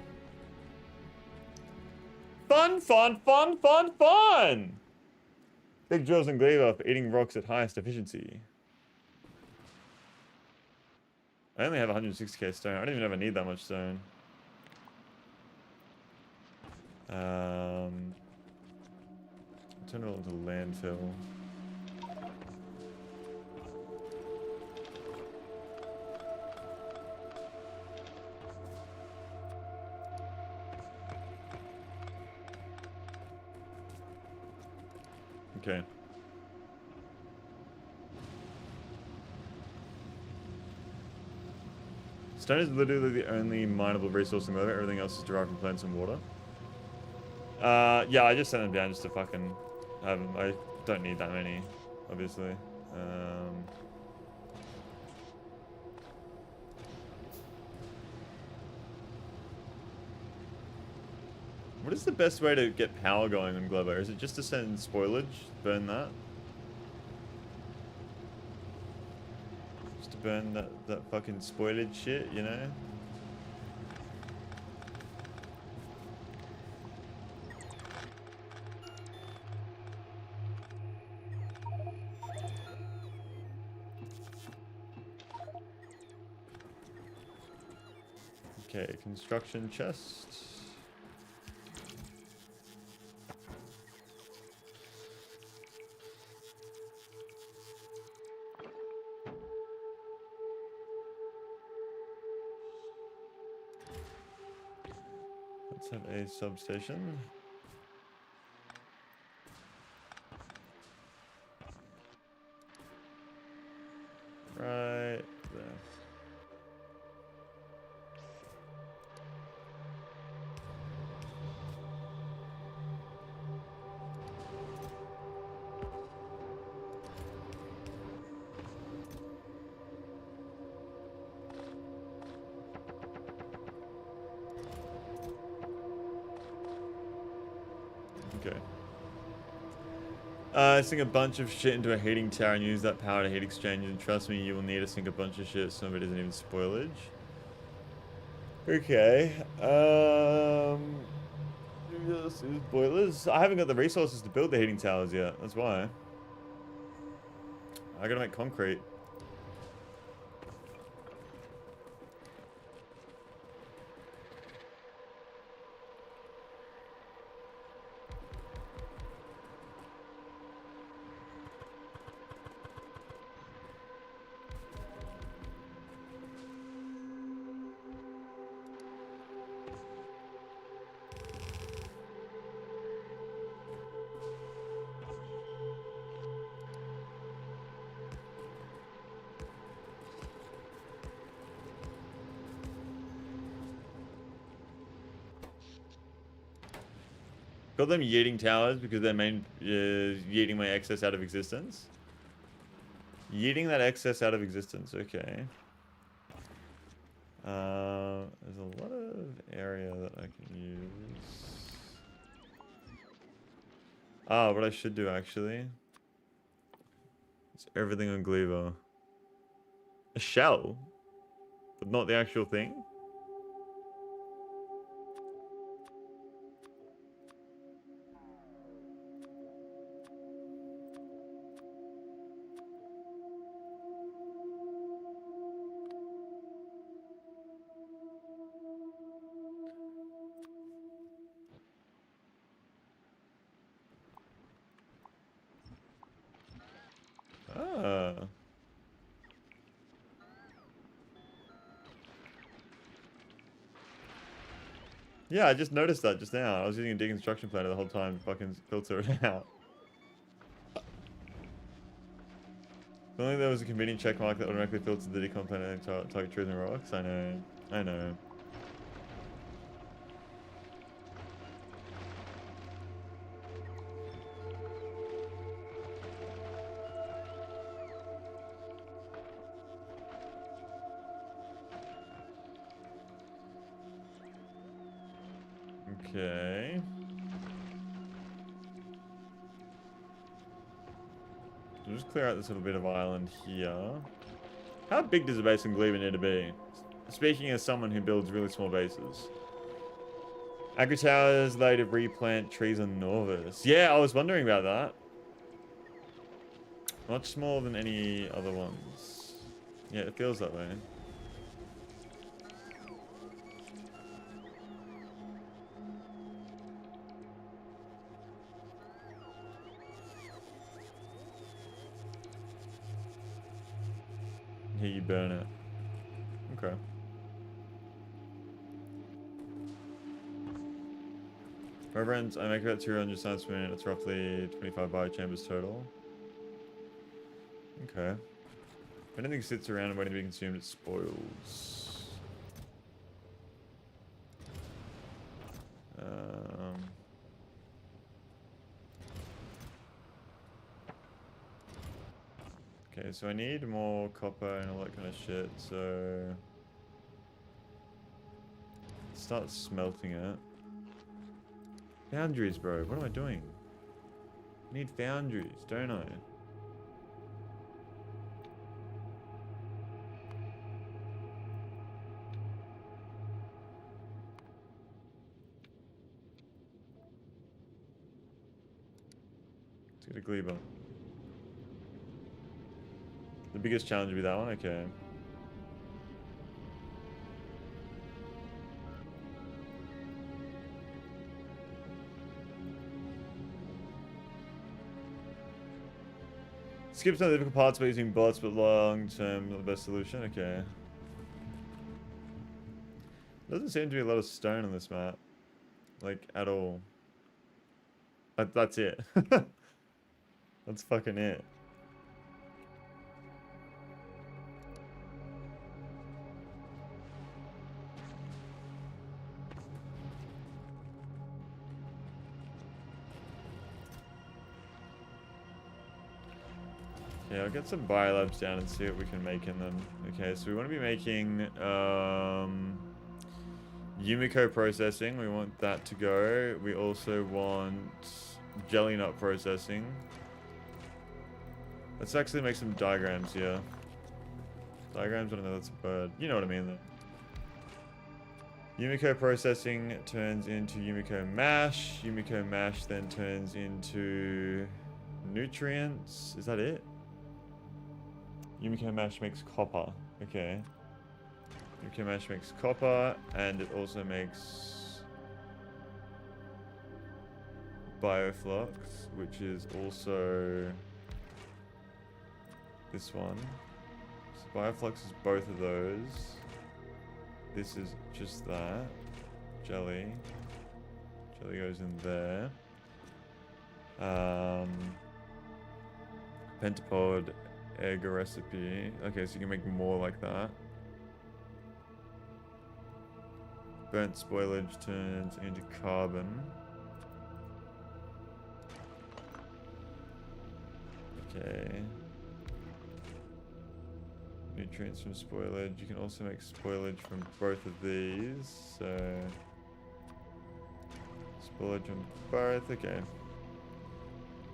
Fun, fun, fun, fun, fun! Big drills and Gleba for eating rocks at highest efficiency. I only have 160k stone. I don't even ever need that much stone. Turn it all into landfill. Okay. Stone is literally the only mineable resource in Gleba. Everything else is derived from plants and water. Yeah, I just sent them down just to fucking have them. I don't need that many, obviously. What is the best way to get power going on Gleba? Is it just to send spoilage? Burn that? Just to burn that fucking spoilage shit, you know? Okay, construction chest. Let's have a substation. Right there. Okay. Sink a bunch of shit into a heating tower and use that power to heat exchange. And trust me, you will need to sink a bunch of shit. Some of it isn't even spoilage. Okay. This is boilers. I haven't got the resources to build the heating towers yet. That's why. I gotta make concrete. Got them yeeting towers because their main yeeting my excess out of existence. Yeeting that excess out of existence, okay. There's a lot of area that I can use. Ah, what I should do actually. It's everything on Gleba. A shell? But not the actual thing? Ah. Yeah, I just noticed that just now. I was using a deconstruction planner the whole time to fucking filter it out. If only there was a convenient check mark that automatically filtered the decon planner and target trees and rocks. I know. I know. Okay. We'll just clear out this little bit of island here. How big does a base in Gleba need to be? Speaking as someone who builds really small bases. Agri towers, they to replant trees on Norvis. Yeah, I was wondering about that. Much smaller than any other ones. Yeah, it feels that way. Here you burn it. Okay. Reverend, I make about 200 science per minute. It's roughly 25 biochambers total. Okay. If anything sits around and waiting to be consumed, it spoils. Okay, so I need more copper and all that kind of shit, so... Start smelting it. Foundries, bro. What am I doing? I need foundries, don't I? Let's get a Gleba. The biggest challenge would be that one? Okay. Skip some of the difficult parts by using bullets, but long term, not the best solution. Okay. Doesn't seem to be a lot of stone on this map. Like, at all. That's it. That's fucking it. Yeah, I'll get some biolabs down and see what we can make in them. Okay, so we want to be making Yumiko processing. We want that to go. We also want jelly nut processing. Let's actually make some diagrams here. Diagrams, I don't know, that's a bird. You know what I mean though. Yumiko processing turns into Yumiko mash. Yumiko mash then turns into nutrients. Is that it? Yumiko mash makes copper. Okay. Yumiko mash makes copper, and it also makes bioflux, which is also this one. So bioflux is both of those. This is just that. Jelly. Jelly goes in there. Pentapod egg recipe. Okay, so you can make more like that. Burnt spoilage turns into carbon. Okay. Nutrients from spoilage. You can also make spoilage from both of these. So spoilage on both. Okay.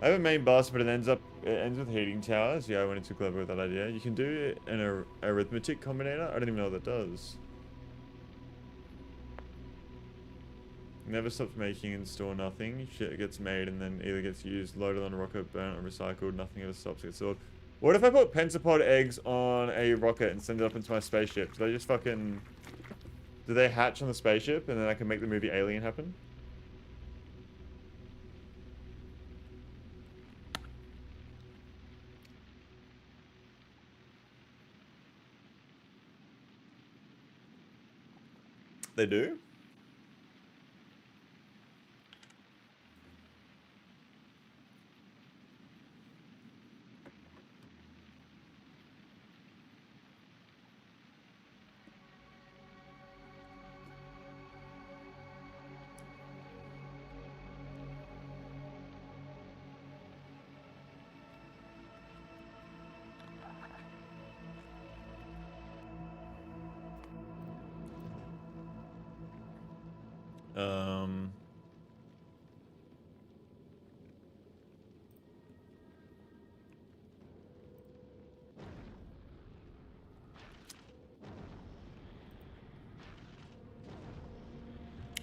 I have a main bus, but it ends with heating towers. Yeah, I went into Gleba with that idea. You can do an arithmetic combinator. I don't even know what that does. Never stops making and store nothing. Shit gets made and then either gets used, loaded on a rocket, burnt, or recycled. Nothing ever stops, gets stored. What if I put pentapod eggs on a rocket and send it up into my spaceship? Do they just fucking... Do they hatch on the spaceship and then I can make the movie Alien happen? They do?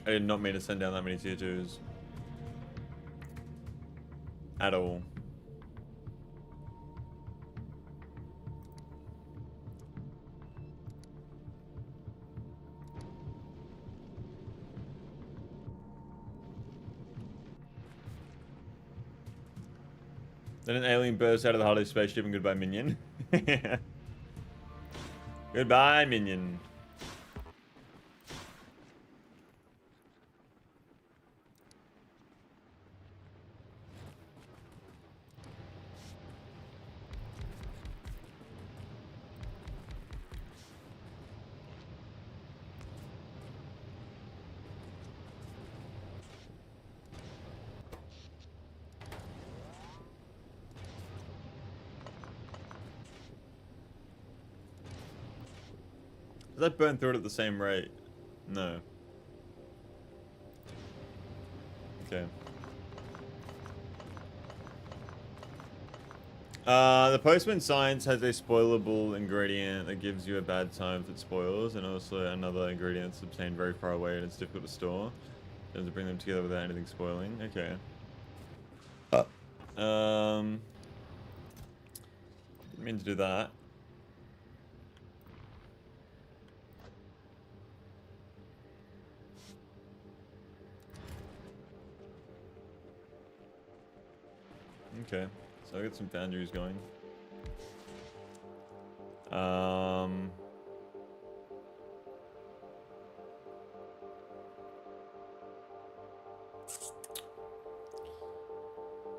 I did not mean to send down that many tier 2s. At all. Then an alien bursts out of the Harley spaceship and goodbye, minion. Goodbye, minion. Does that burn through it at the same rate? No. Okay. The postman science has a spoilable ingredient that gives you a bad time if it spoils, and also another ingredient that's obtained very far away and it's difficult to store. You have to bring them together without anything spoiling. Okay. Didn't mean to do that. Okay, so I got some foundries going.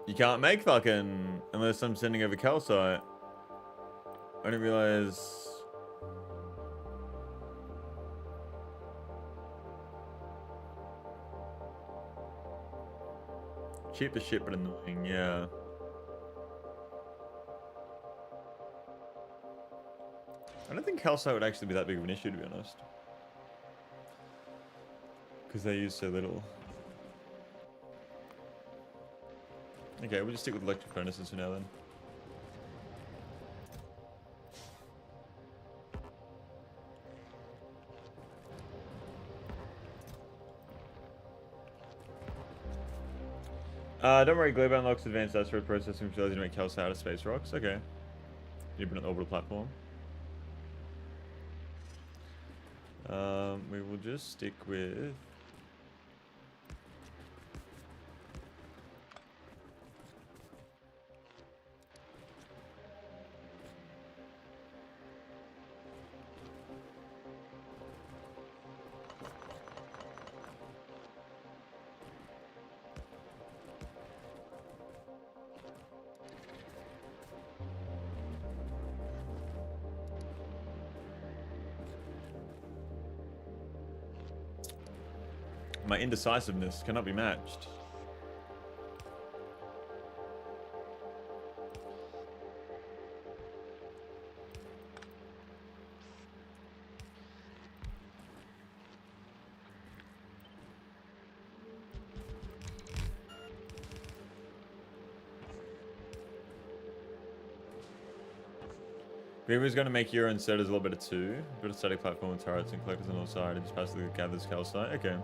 You can't make fucking unless I'm sending over calcite. I didn't realize. Cheap as shit, but annoying. Yeah. I don't think calcite would actually be that big of an issue, to be honest. Because they use so little. Okay, we'll just stick with electric furnaces for now then. Don't worry, Gleba unlocks advanced asteroid processing, which allows you to make calcite out of space rocks. Okay. You put an orbital platform. We will just stick with... My indecisiveness cannot be matched. Weaver's going to make your own set as a little bit of two. Build a static platform with turrets and collectors on all sides and just passively gathers calcite. Okay.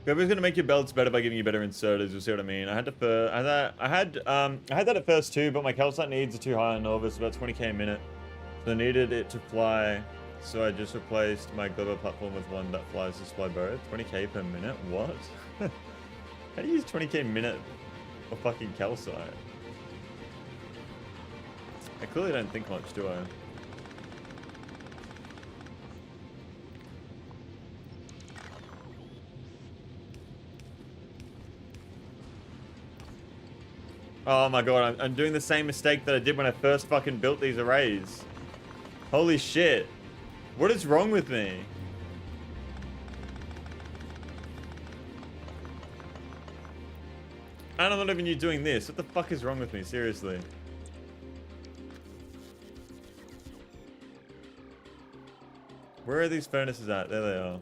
Whoever's gonna make your belts better by giving you better inserters, you'll see what I mean. I had that at first too, but my calcite needs are too high on Novice, about 20k a minute. So I needed it to fly, so I just replaced my Gleba platform with one that flies to fly both. 20k per minute? What? How do you use 20k a minute for fucking calcite? I clearly don't think much, do I? Oh my god, I'm doing the same mistake that I did when I first fucking built these arrays. Holy shit. What is wrong with me? And I'm not even you doing this. What the fuck is wrong with me? Seriously. Where are these furnaces at? There they are.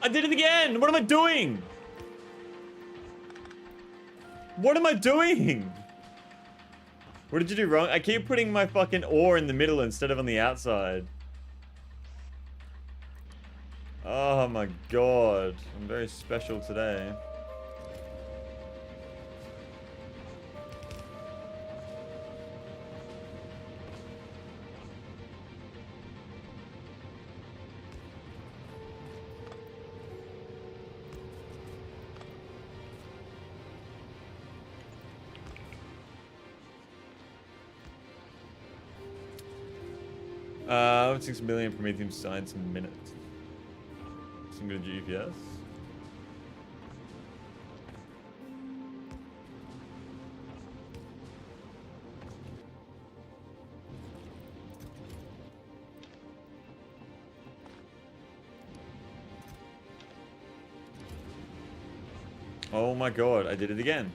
I did it again! What am I doing? What am I doing? What did you do wrong? I keep putting my fucking ore in the middle instead of on the outside. Oh my god. I'm very special today. Uh, 6 million Prometheum science a minute. Some good GPS. Oh my god, I did it again.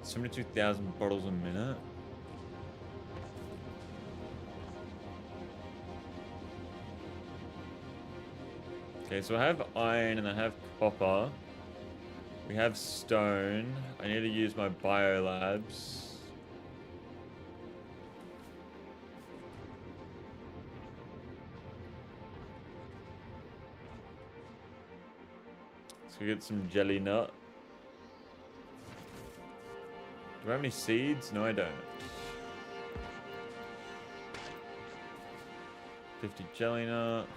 $72,000 bottles a minute. Okay, so I have iron and I have copper. We have stone. I need to use my biolabs. Let's go get some jelly nut. Do I have any seeds? No, I don't. 50 jelly nut.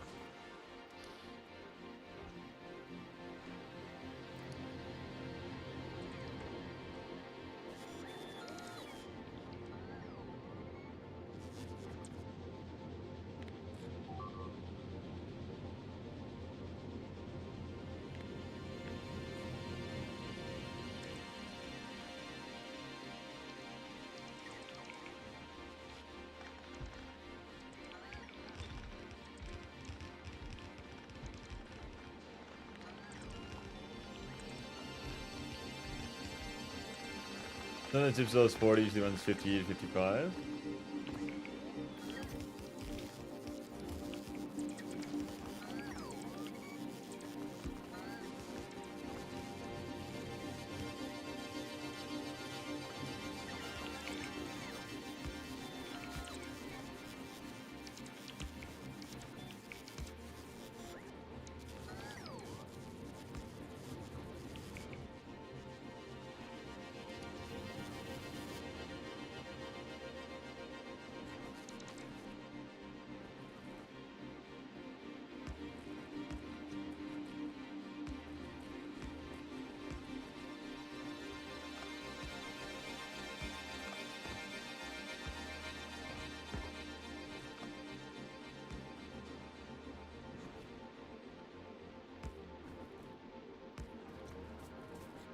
None of the tips those 40 usually runs 50 to 55.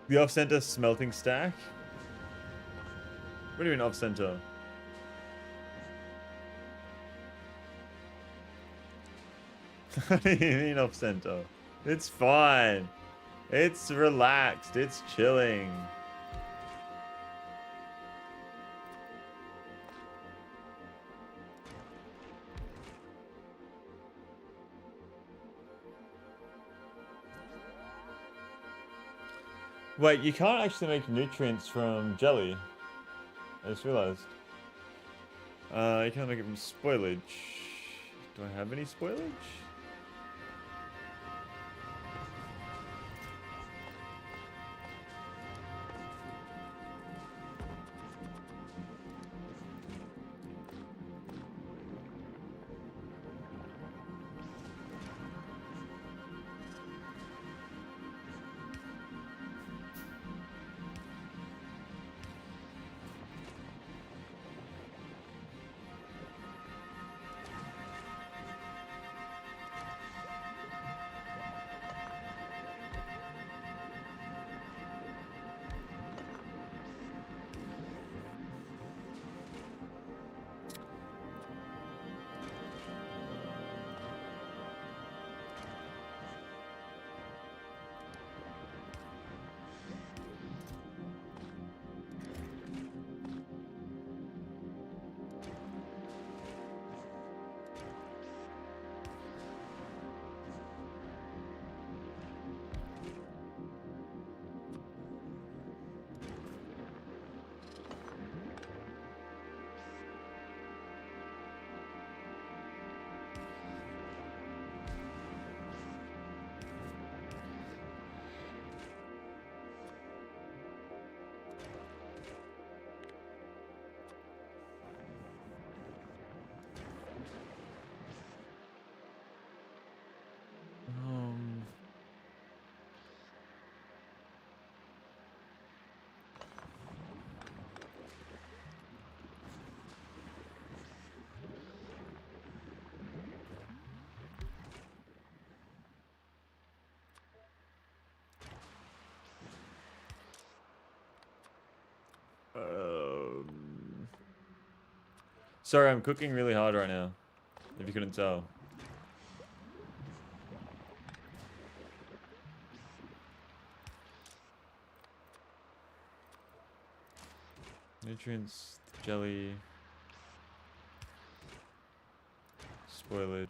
The off-center smelting stack? What do you mean off-center? What do you mean off-center? It's fine. It's relaxed. It's chilling. Wait, you can't actually make nutrients from jelly. I just realized. You can't make it from spoilage. Do I have any spoilage? Sorry, I'm cooking really hard right now. If you couldn't tell. Nutrients, jelly, spoilage.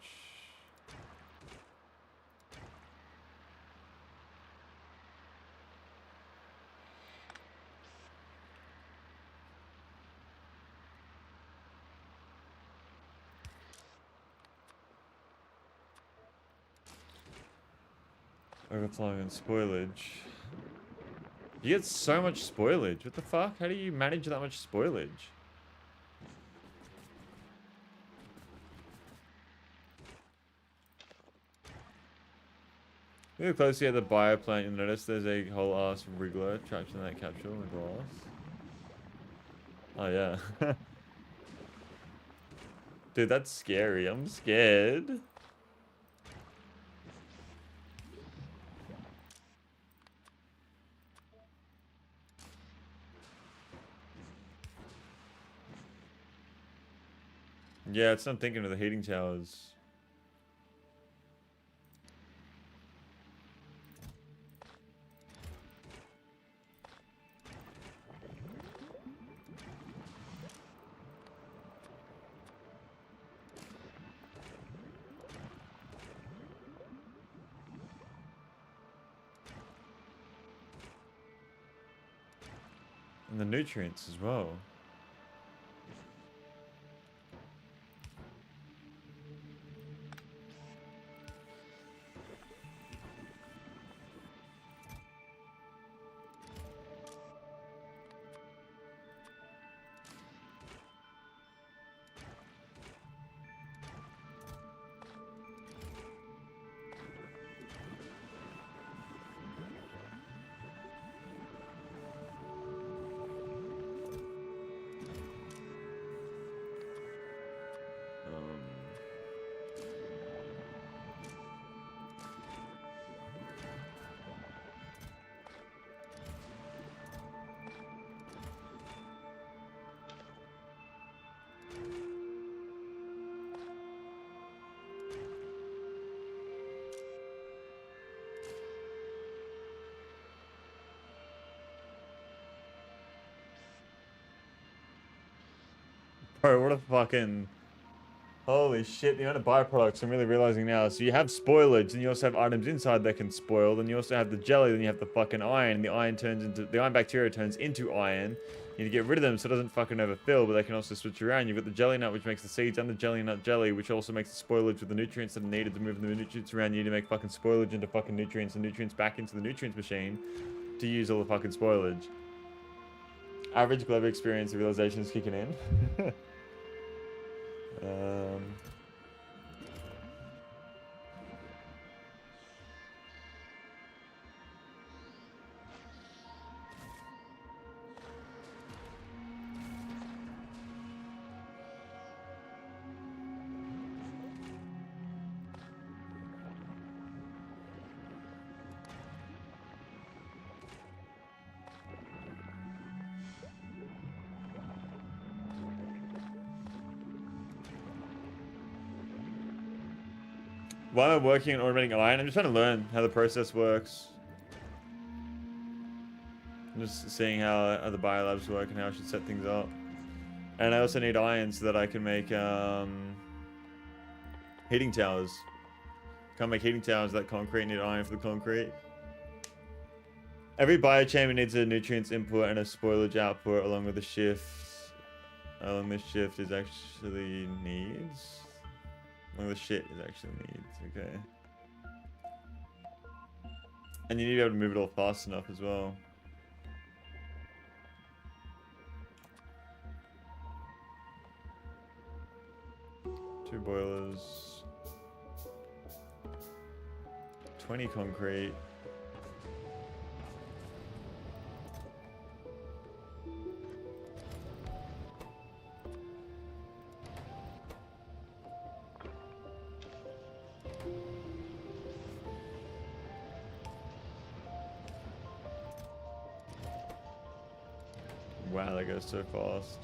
Overflowing and spoilage. You get so much spoilage. What the fuck? How do you manage that much spoilage? Look closely at the bioplant, you'll notice there's a whole ass wriggler trapped in that capsule in the glass. Oh yeah. Dude, that's scary. I'm scared. Yeah, it's not thinking of the heating towers. And the nutrients as well. Bro, what a fucking... Holy shit, the amount of byproducts I'm really realizing now. So you have spoilage, and you also have items inside that can spoil, then you also have the jelly, then you have the fucking iron. The iron turns into... The iron bacteria turns into iron. You need to get rid of them so it doesn't fucking overfill, but they can also switch around. You've got the jelly nut, which makes the seeds, and the jelly nut jelly, which also makes the spoilage with the nutrients that are needed to move the nutrients around. You need to make fucking spoilage into fucking nutrients, and nutrients back into the nutrients machine to use all the fucking spoilage. Average Gleba experience, the realization is kicking in. While I'm working on automating iron, I'm just trying to learn how the process works. I'm just seeing how other biolabs work and how I should set things up. And I also need iron so that I can make heating towers. Can't make heating towers without concrete, need iron for the concrete. Every biochamber needs a nutrients input and a spoilage output along with a shift. Along this shift is actually needs. Along the shit is actually needs, okay. And you need to be able to move it all fast enough as well. Two boilers. 20 concrete. Wow, that goes so fast.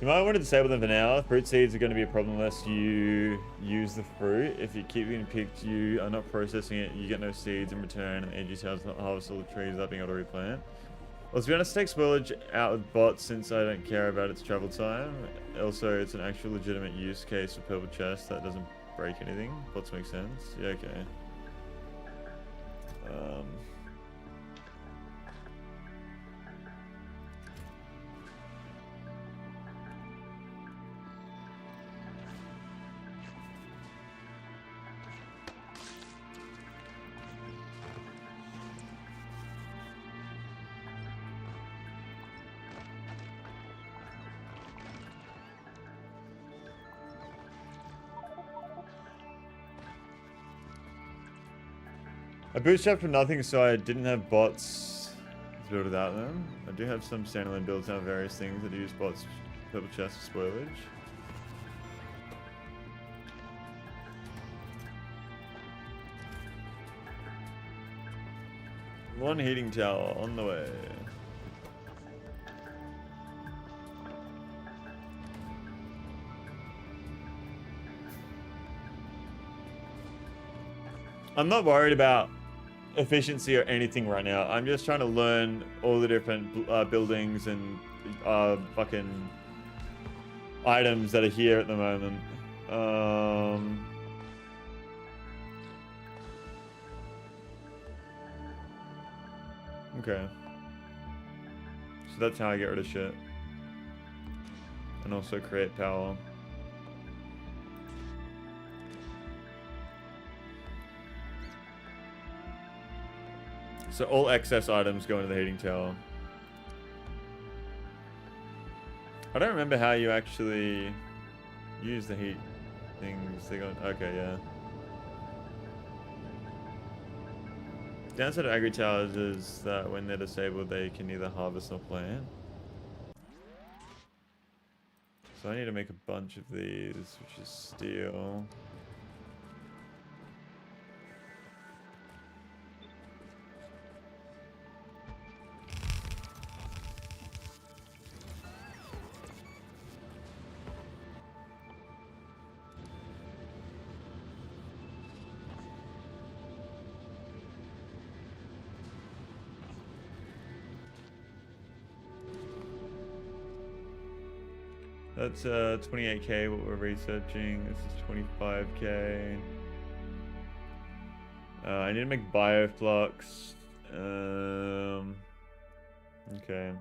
You might want to disable them for now. Fruit seeds are going to be a problem unless you use the fruit. If you keep getting picked, you are not processing it, you get no seeds in return, and the AG does not harvest all the trees without being able to replant. Well, to be honest, take spoilage out with bots since I don't care about its travel time. Also, it's an actual legitimate use case for purple chest that doesn't break anything. Bots make sense. Yeah, okay. I bootstrapped from nothing, so I didn't have bots to build without them. I do have some standalone builds now, various things that use bots, purple chest, spoilage. One heating tower on the way. I'm not worried about efficiency or anything right now. I'm just trying to learn all the different buildings and fucking items that are here at the moment. Okay. So that's how I get rid of shit. And also create power. So all excess items go into the heating tower. I don't remember how you actually use the heat things. They go. Okay, yeah. Downside of agri towers is that when they're disabled, they can neither harvest nor plant. So I need to make a bunch of these, which is steel. That's 28k what we're researching. This is 25k. I need to make bioflux. Okay.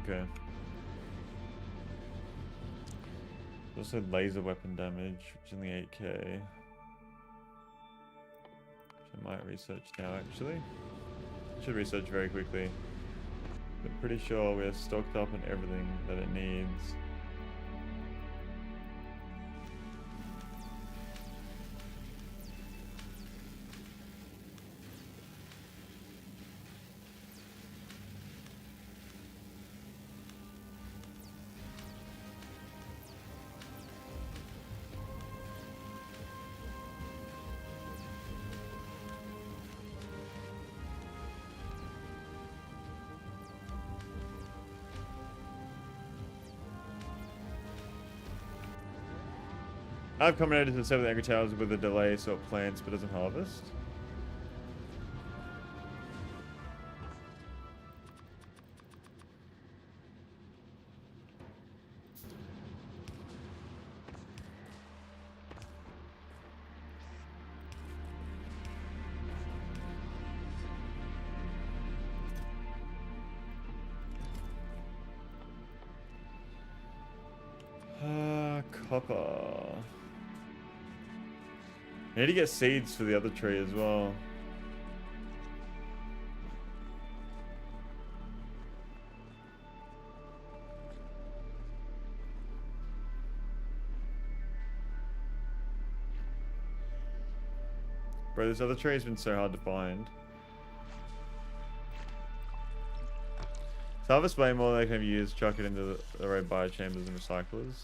Okay. Also laser weapon damage, which is only 8k. Which I might research now actually. I should research very quickly. I'm pretty sure we're stocked up on everything that it needs. I've combinated to disable the agri towers with a delay so it plants but doesn't harvest. Copper. I need to get seeds for the other tree as well. Bro, this other tree has been so hard to find. So harvest way more than they can have used, chuck it into the right biochambers and recyclers.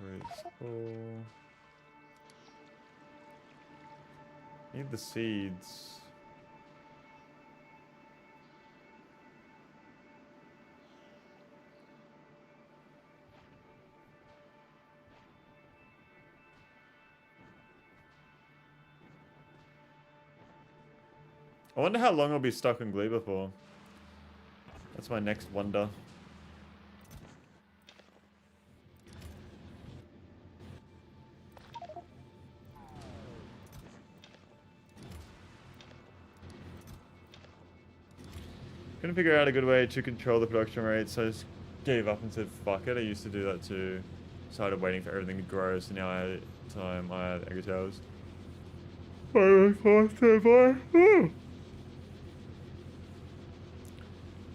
Crates full. Need the seeds. I wonder how long I'll be stuck in Gleba for. That's my next wonder. Couldn't figure out a good way to control the production rate, so I just gave up and said fuck it. I used to do that too. Started waiting for everything to grow, so now I had egg towers.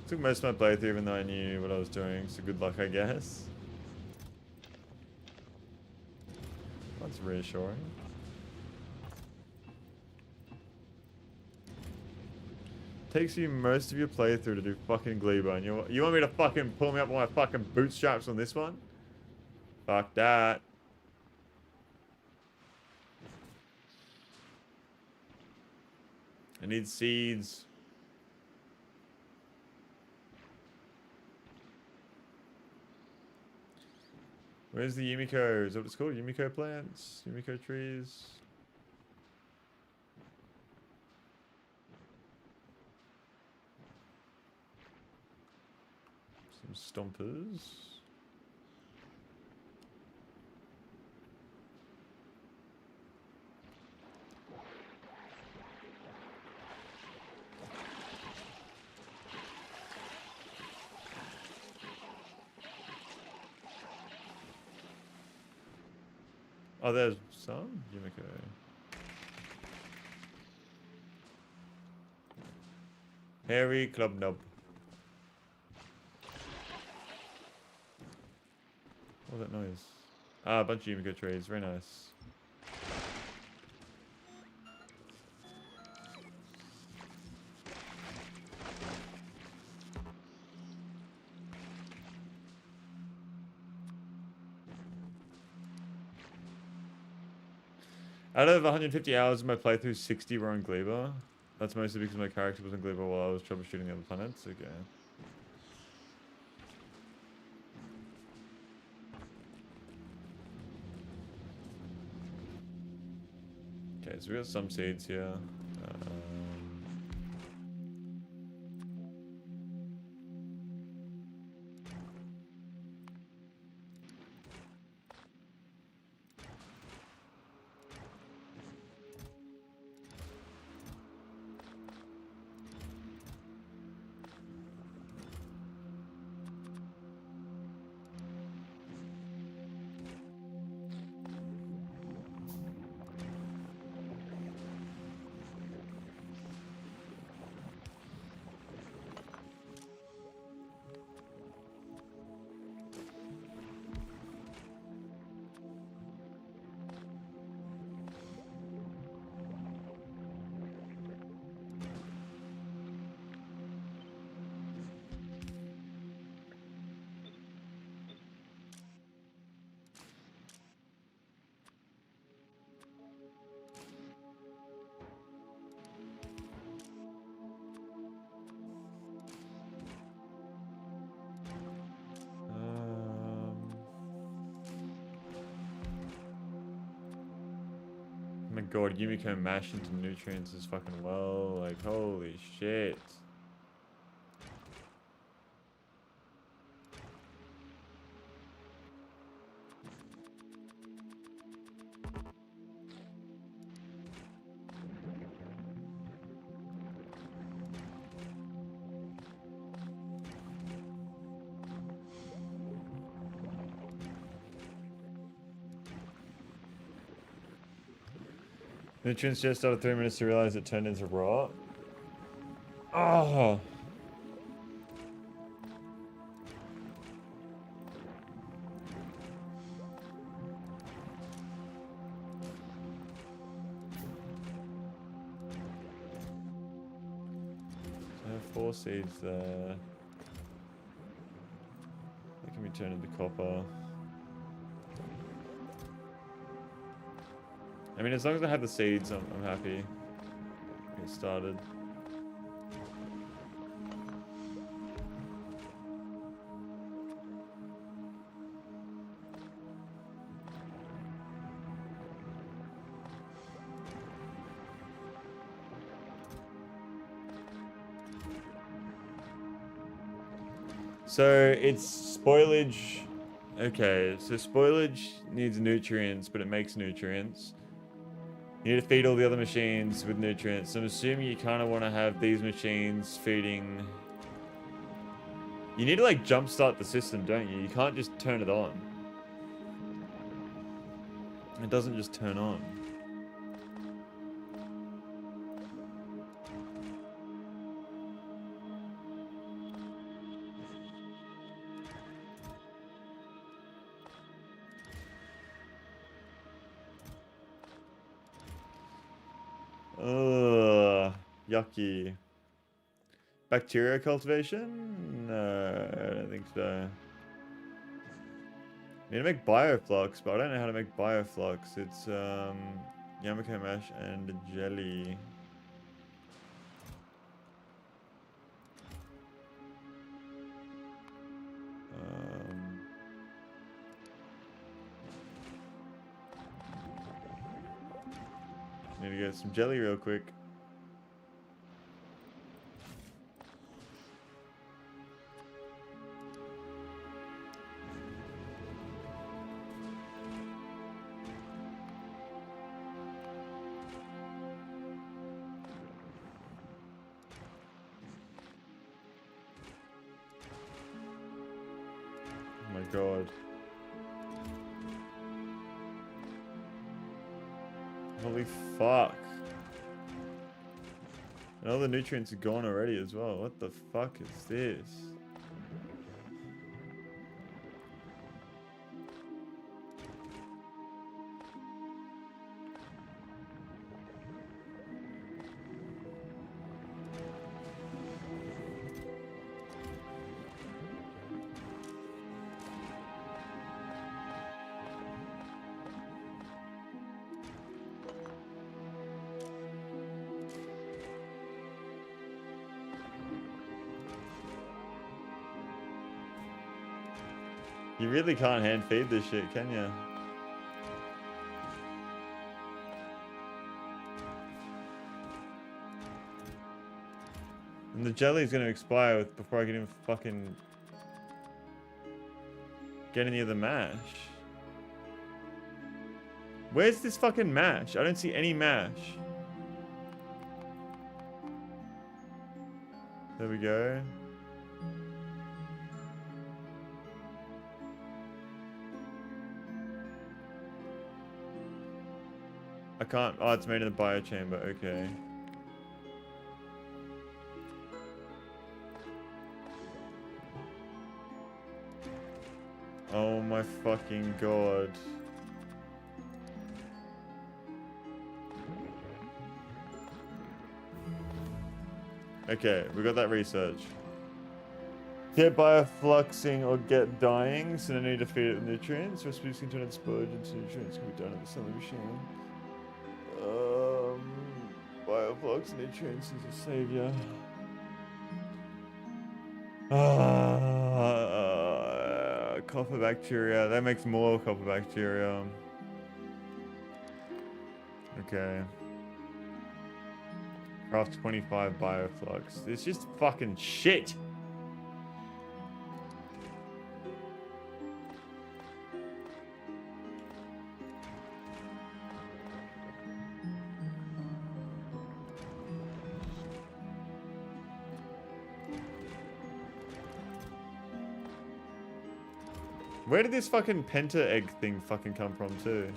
Took most of my playthrough even though I knew what I was doing, so good luck I guess. That's reassuring. Takes you most of your playthrough to do fucking Gleba, and you want me to fucking pull me up on my fucking bootstraps on this one? Fuck that. I need seeds. Where's the Yumiko? Is that what it's called? Yumiko plants? Yumiko trees? Some stompers. Oh, there's some Yumiko. Hairy Club Nub. What was that noise? Ah, a bunch of Yumiko trees. Very nice. Out of 150 hours of my playthrough, 60 were on Gleba. That's mostly because my character was on Gleba while I was troubleshooting the other planets. Okay. Okay, so we got some seeds here. Oh my god, Yumiko mash into nutrients as fucking well. Like, holy shit. Nutrients just out of 3 minutes to realize it turned into rot. Oh. I have 4 seeds there. They can be turned into copper. I mean, as long as I have the seeds, I'm happy. Get started. So it's spoilage. Okay, so spoilage needs nutrients, but it makes nutrients. You need to feed all the other machines with nutrients. So I'm assuming you kind of want to have these machines feeding. You need to like jumpstart the system, don't you? You can't just turn it on. It doesn't just turn on. Ugh, yucky. Bacteria cultivation? No, I don't think so. I need to make bioflux, but I don't know how to make bioflux. It's Yamako mash and jelly. Need to get some jelly real quick. Oh my god. Holy fuck. And all the nutrients are gone already as well. What the fuck is this? You really can't hand feed this shit, can you? And the jelly's gonna expire before I can even fucking get any of the mash. Where's this fucking mash? I don't see any mash. There we go. I can't. Oh, it's made in the biochamber. Okay. Oh my fucking god. Okay, we got that research. Get biofluxing or get dying, so no need to feed it with nutrients. Recipes can turn its spoilage into nutrients can be done at the assembly machine. Bioflux nutrients is a savior. Copper bacteria. That makes more copper bacteria. Okay. Craft 25 bioflux. It's just fucking shit. Where did this fucking penta egg thing fucking come from too?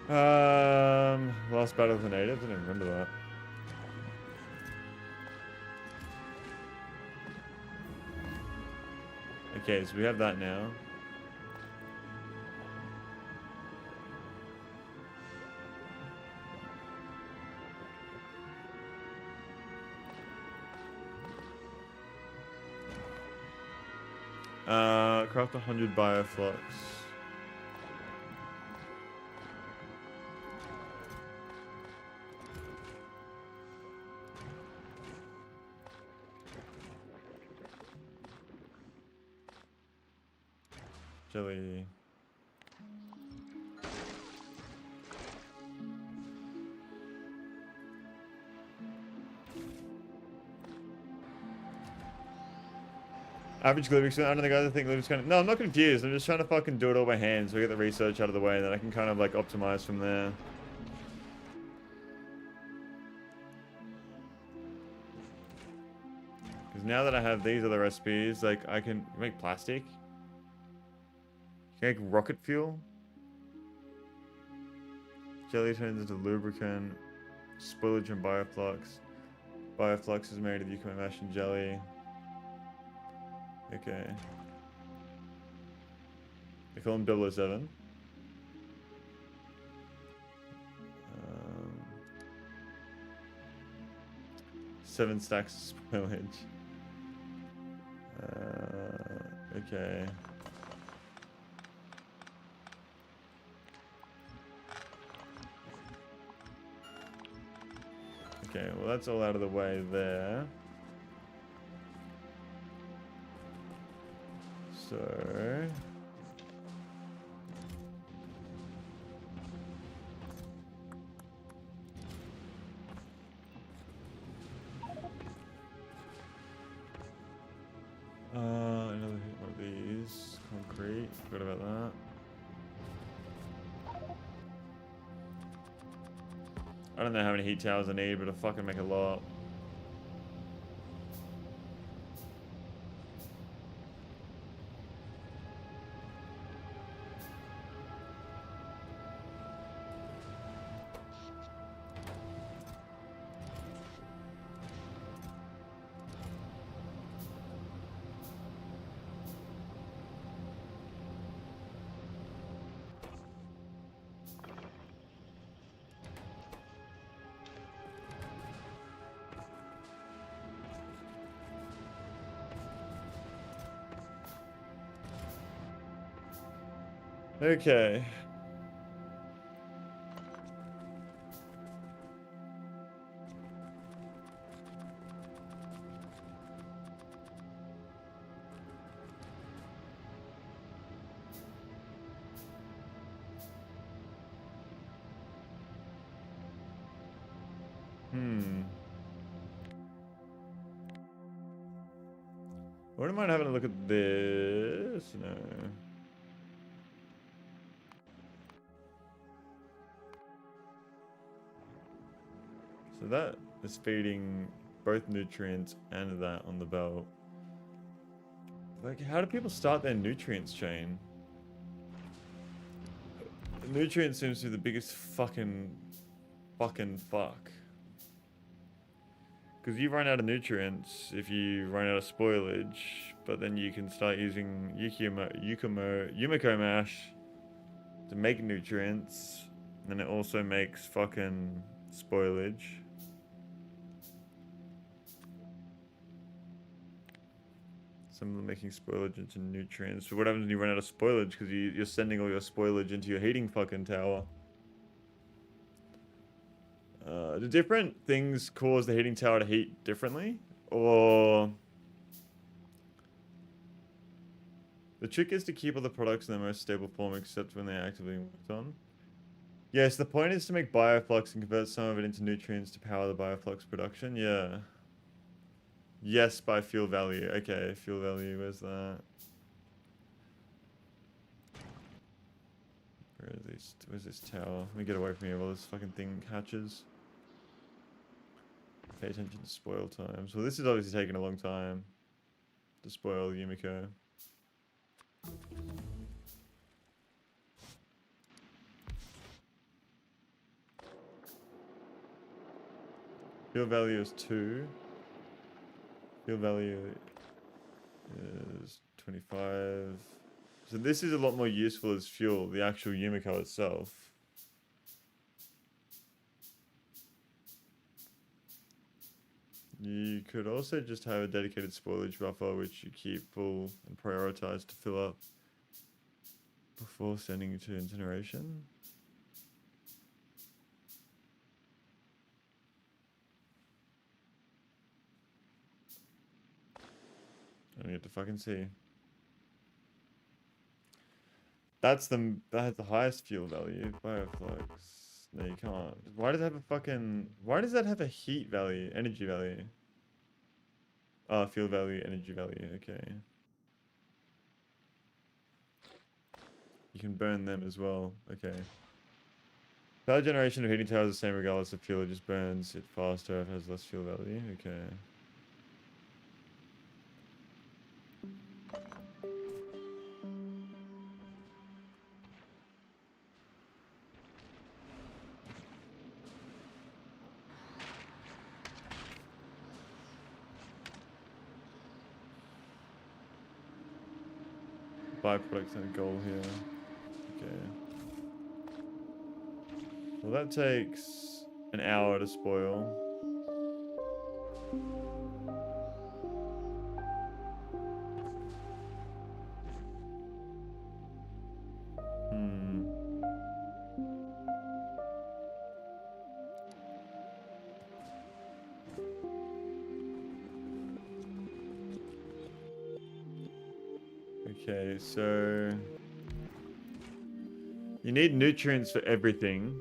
Last battle of the natives? I didn't remember that. Okay, so we have that now. Craft 100 bioflux. Jelly. Average Gleba experience. I don't think I think Gleba's kind of. No, I'm not confused. I'm just trying to fucking do it all by hand so I get the research out of the way and then I can kind of like optimize from there. Because now that I have these other recipes, like I can make plastic. Can make rocket fuel. Jelly turns into lubricant. Spoilage and bioflux. Bioflux is made of Yukimo mash and jelly. Okay. They call him 007. 7 stacks of spoilage. Okay. Okay, well that's all out of the way there. So... another one of these. Concrete. Forgot about that. I don't know how many heat towers I need, but I'll fucking make a lot. Okay. Wouldn't mind having a look at this. No. So that is feeding both nutrients and that on the belt. Like, how do people start their nutrients chain? Nutrients seems to be the biggest fucking fuck. Because you run out of nutrients if you run out of spoilage, but then you can start using Yumiko mash to make nutrients, and it also makes fucking spoilage. Some of them making spoilage into nutrients. So what happens when you run out of spoilage? Because you're sending all your spoilage into your heating fucking tower. Do different things cause the heating tower to heat differently? Or... The trick is to keep all the products in their most stable form except when they're actively worked on. Yes, the point is to make bioflux and convert some of it into nutrients to power the bioflux production. Yeah. Yes, by fuel value. Okay, fuel value, where's that? Where's this tower? Let me get away from here while this fucking thing hatches. Pay attention to spoil times. Well, this is obviously taking a long time to spoil Yumiko. Fuel value is 2. Fuel value is 25. So this is a lot more useful as fuel, the actual Yumiko itself. You could also just have a dedicated spoilage buffer which you keep full and prioritize to fill up before sending it to incineration. I don't get to fucking see. That has the highest fuel value. Bioflux. No, you can't. Why does it have a fucking... Why does that have a heat value? Energy value? Oh, fuel value, energy value. Okay. You can burn them as well. Okay. Power generation of heating tower is the same regardless of fuel. It just burns it faster if it has less fuel value. Okay. Byproducts and a goal here. Okay. Well, that takes an hour to spoil. Okay, so you need nutrients for everything.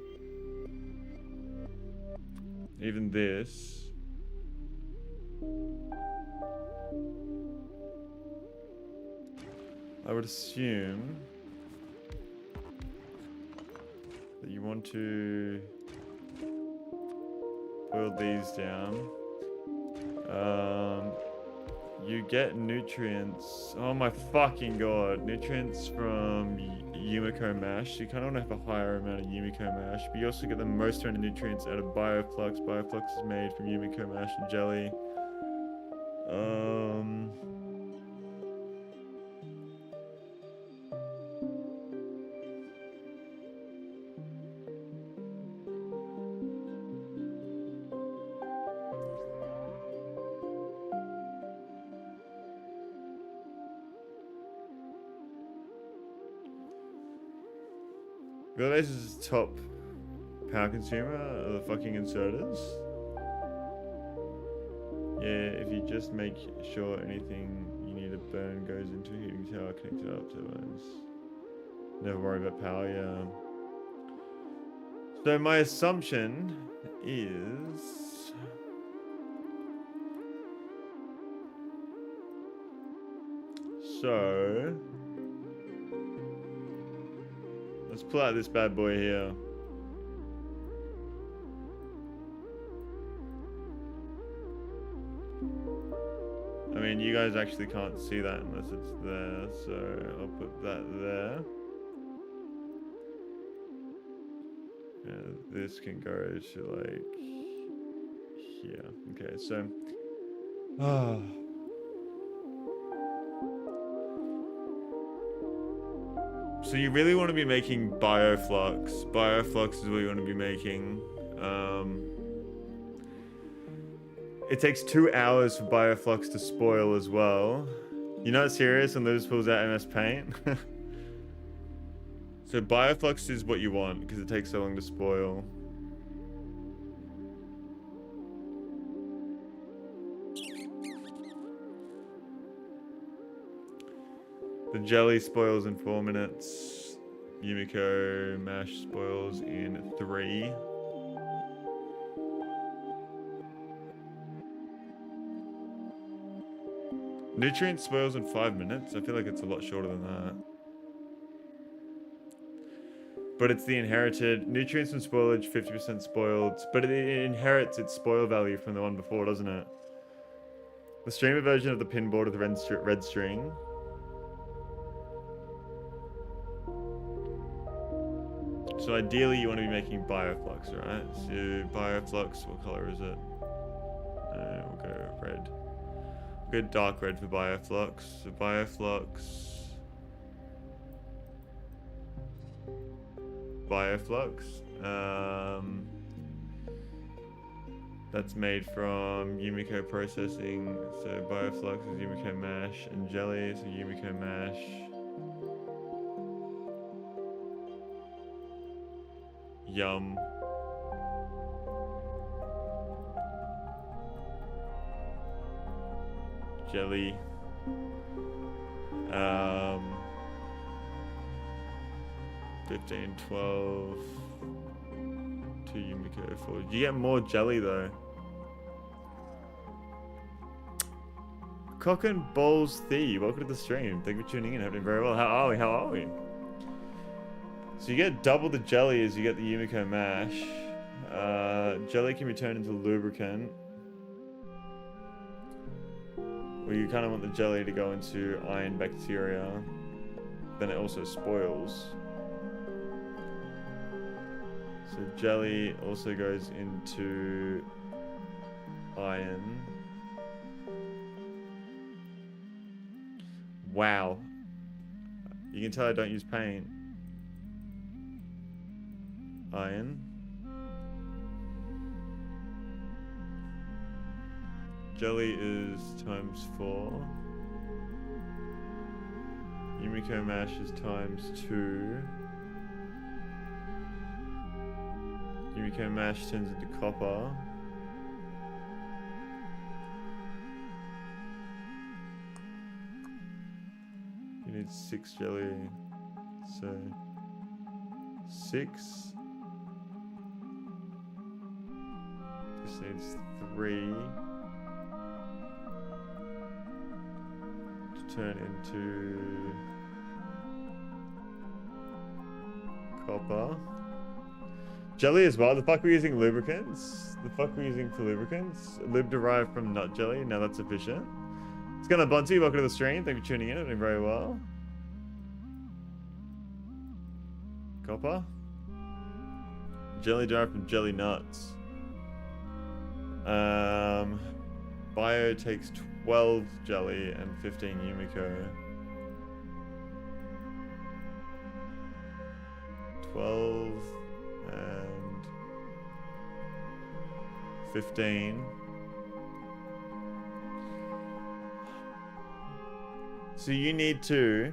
Even this. I would assume that you want to boil these down. You get nutrients. Oh my fucking god. Nutrients from Yumiko mash. You kind of want to have a higher amount of Yumiko mash. But you also get the most amount of nutrients out of Bioflux. Bioflux is made from Yumiko mash and jelly. Gleba is the top power consumer of the fucking inserters. Yeah, if you just make sure anything you need to burn goes into a heating tower connected up to turbines. Never worry about power, yeah. So my assumption is... So... Let's pull out this bad boy here. I mean, you guys actually can't see that unless it's there, so I'll put that there. And this can go to like here. Okay, so so you really want to be making Bioflux. Bioflux is what you want to be making. It takes 2 hours for Bioflux to spoil as well. You're not serious and Lewis pulls out MS Paint? So Bioflux is what you want because it takes so long to spoil. The jelly spoils in 4 minutes. Yumiko mash spoils in 3. Nutrient spoils in 5 minutes. I feel like it's a lot shorter than that. But it's the inherited nutrients and spoilage, 50% spoiled. But it inherits its spoil value from the one before, doesn't it? The streamer version of the pinboard with the red string. So ideally you want to be making Bioflux, right? So Bioflux, what color is it? red. Good dark red for Bioflux. So Bioflux. That's made from Yumiko processing. So Bioflux is Yumiko mash and jelly. So Yumiko mash. Yum. Jelly. 15, 12. 2 Yumiko, 4. You get more jelly though. Cock and Balls Thee, welcome to the stream. Thank you for tuning in. Happening very well. How are we? How are we? So you get double the jelly as you get the Yumiko mash. Jelly can be turned into lubricant. Well, you kind of want the jelly to go into iron bacteria. Then it also spoils. So jelly also goes into iron. Wow. You can tell I don't use paint. Iron. Jelly is ×4. Yumiko mash is ×2. Yumiko mash turns into copper. You need 6 jelly. So 6. This needs 3 to turn into copper. Jelly as well. The fuck we're using lubricants? The fuck we're using for lubricants? Lube derived from nut jelly. Now that's efficient. It's gonna Bunty. Welcome to the stream. Thank you for tuning in. Doing very well. Copper. Jelly derived from jelly nuts. Bio takes 12 jelly and 15 Yumiko. 12 and 15. So you need to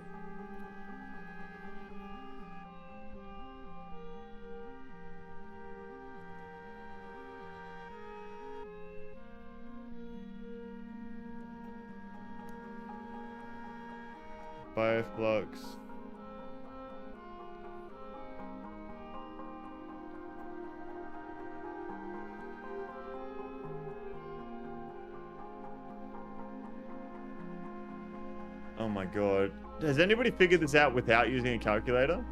Bioflux. Oh my god. Has anybody figured this out without using a calculator?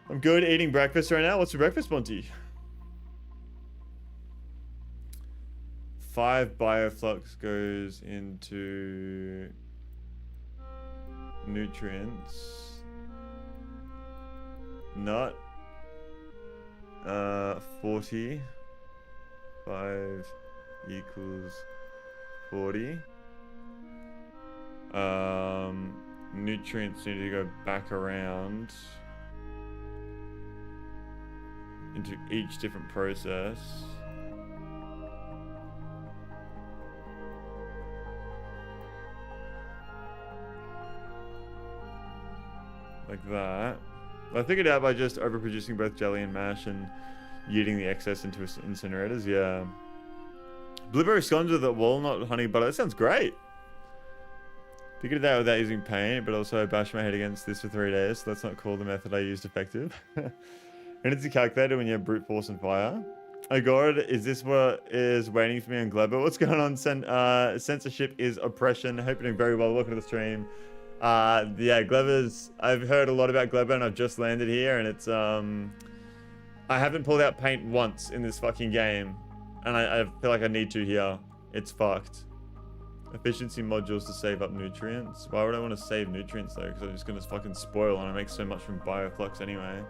I'm good eating breakfast right now. What's for breakfast, Monty? 5 Bioflux goes into nutrients. Nut. 40. 5 equals 40. Nutrients need to go back around into each different process. Like that. I figured it out by just overproducing both jelly and mash and yeeting the excess into incinerators. Yeah. Blueberry scones with walnut honey butter. That sounds great. Figured it out without using paint, but also I bashed my head against this for 3 days, so let's not call the method I used effective. And it's a calculator when you have brute force and fire. Oh god, is this what is waiting for me on Gleba? What's going on? Censorship is oppression. Hope you're doing very well. Welcome to the stream. Yeah, Gleba's... I've heard a lot about Gleba and I've just landed here and it's... I haven't pulled out paint once in this fucking game. And I feel like I need to here. It's fucked. Efficiency modules to save up nutrients. Why would I want to save nutrients though? Because I'm just going to fucking spoil and I make so much from Bioflux anyway.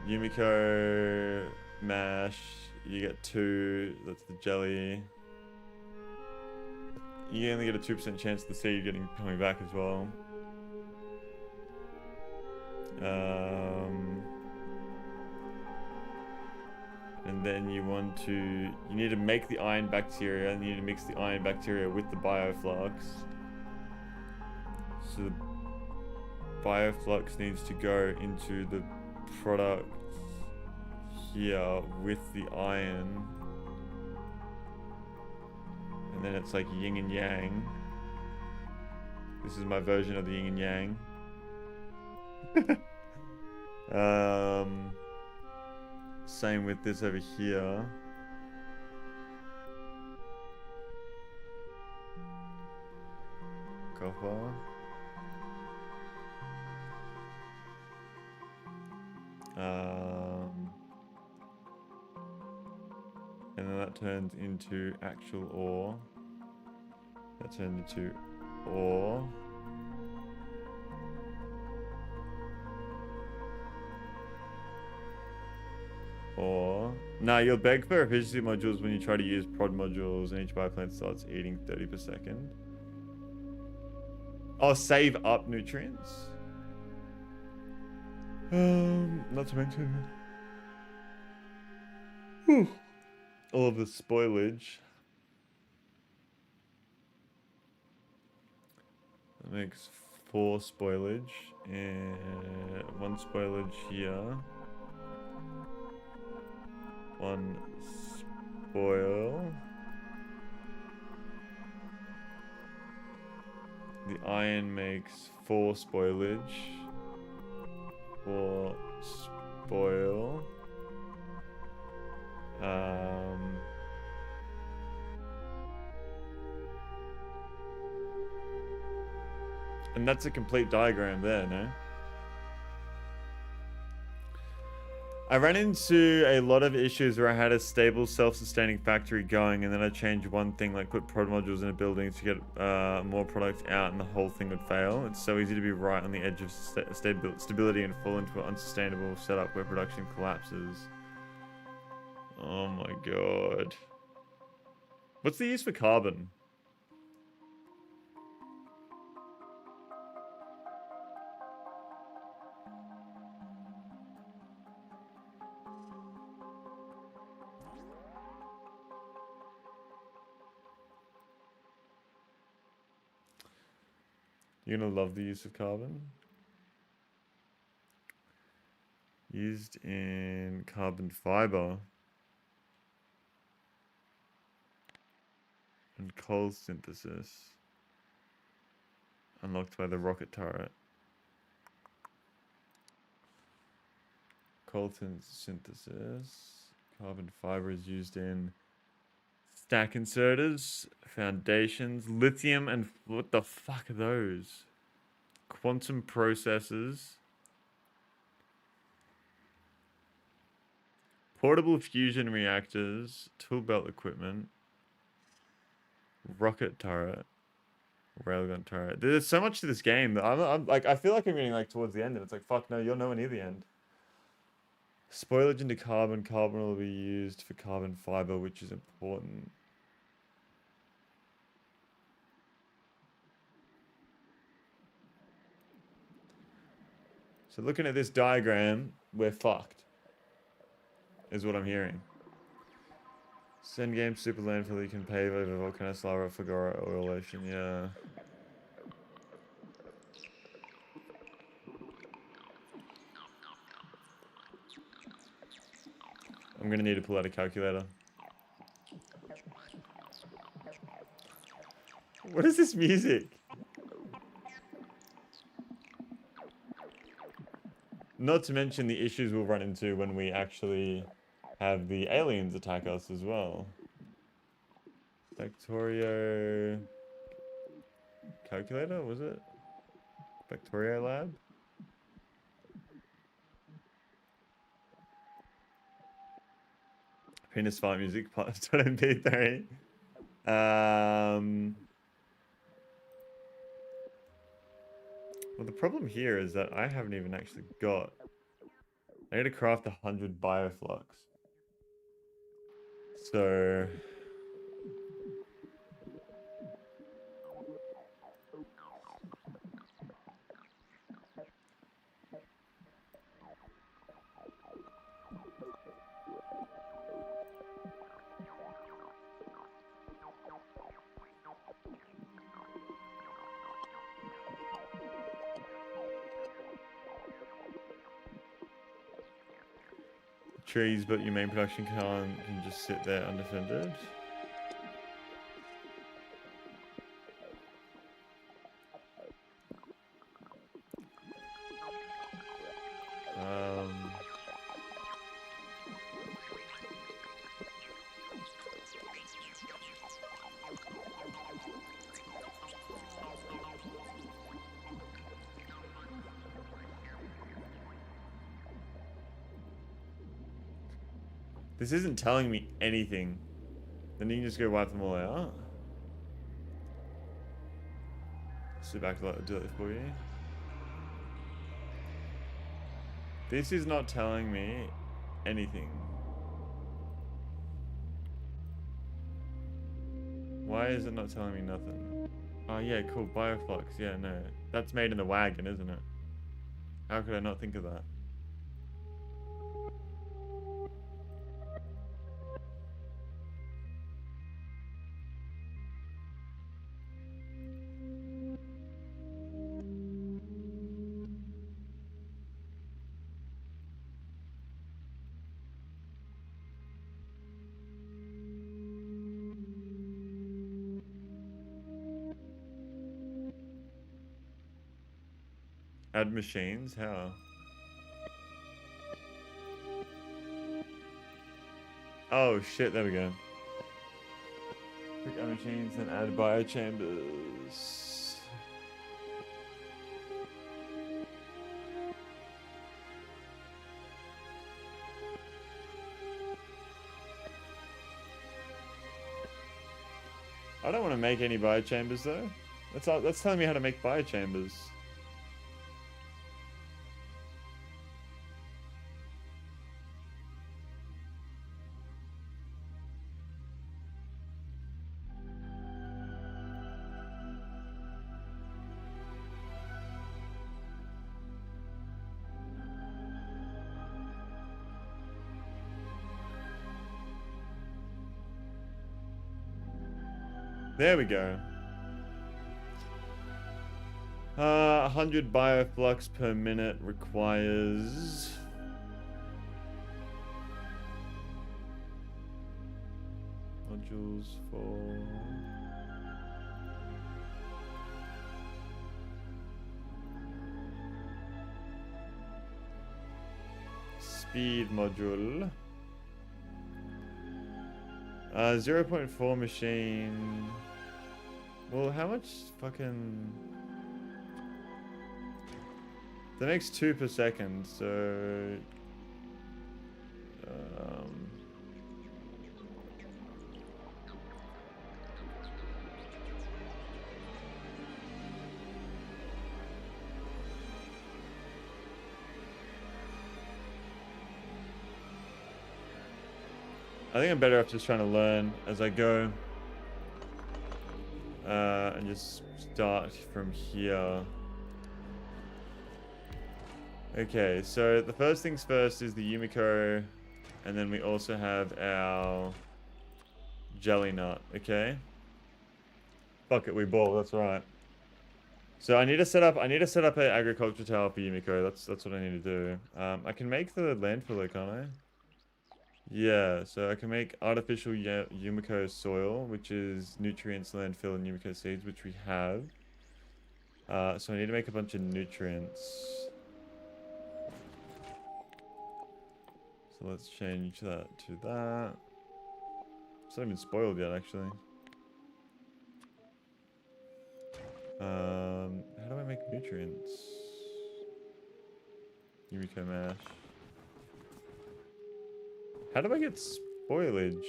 Yumiko mash you get 2. That's the jelly. You only get a 2% chance of the seed coming back as well. And then you need to make the iron bacteria, and you need to mix the iron bacteria with the bioflux. So the bioflux needs to go into the product here with the iron. And then it's like yin and yang. This is my version of the yin and yang. Same with this over here. Copper. And then that turns into actual ore. That turns into ore. Or nah, you'll beg for efficiency modules when you try to use prod modules, and each bioplant starts eating 30 per second. Oh, save up nutrients. Not to mention all of the spoilage. That makes 4 spoilage and 1 spoilage here. 1 spoil. The iron makes 4 spoilage. 4 spoil. And that's a complete diagram there, no? I ran into a lot of issues where I had a stable, self-sustaining factory going, and then I changed one thing, like put prod modules in a building to get more product out, and the whole thing would fail. It's so easy to be right on the edge of stability and fall into an unsustainable setup where production collapses. Oh my god. What's the use for carbon? You're gonna love the use of carbon. Used in carbon fiber and coal synthesis. Unlocked by the rocket turret. Coal synthesis. Carbon fiber is used in stack inserters, foundations, lithium, and what the fuck are those? Quantum processors. Portable fusion reactors, tool belt equipment, rocket turret, railgun turret. There's so much to this game that I'm like, I feel like I'm getting like towards the end, and it's like, fuck no, you're nowhere near the end. Spoilage into carbon. Carbon will be used for carbon fiber, which is important. So looking at this diagram, we're fucked. Is what I'm hearing. Send game super landfill, you can pave over volcanic lava, Fagora, oil ocean, yeah. I'm gonna need to pull out a calculator. What is this music? Not to mention the issues we'll run into when we actually have the aliens attack us as well. Factorio calculator, was it? Factorio lab? Penis fart music, part MP3. Well, the problem here is that I haven't even actually got... I need to craft 100 bioflux. So trees, but your main production can just sit there undefended. This isn't telling me anything. Then you can just go wipe them all out. Sit back to do it for you. This is not telling me anything. Why is it not telling me nothing? Oh yeah, cool, bioflux. Yeah, no. That's made in the wagon, isn't it? How could I not think of that? Add machines? How? Oh shit, there we go. Click add machines and add biochambers. I don't want to make any biochambers though. That's telling me how to make biochambers. There we go. 100 bioflux per minute requires... modules for... speed module. 0.4 machine. Well, how much fucking... that makes 2 per second, so... I think I'm better off just trying to learn as I go. And just start from here. Okay, so the first things first is the Yumiko. And then we also have our jelly nut, okay? Fuck it, we ball, that's right. So I need to set up an agriculture tower for Yumiko. That's what I need to do. I can make the landfiller, can't I? Yeah, so I can make artificial Yumiko soil, which is nutrients, landfill, and Yumiko seeds, which we have. So I need to make a bunch of nutrients. So let's change that to that. It's not even spoiled yet, actually. How do I make nutrients? Yumiko mash. How do I get spoilage?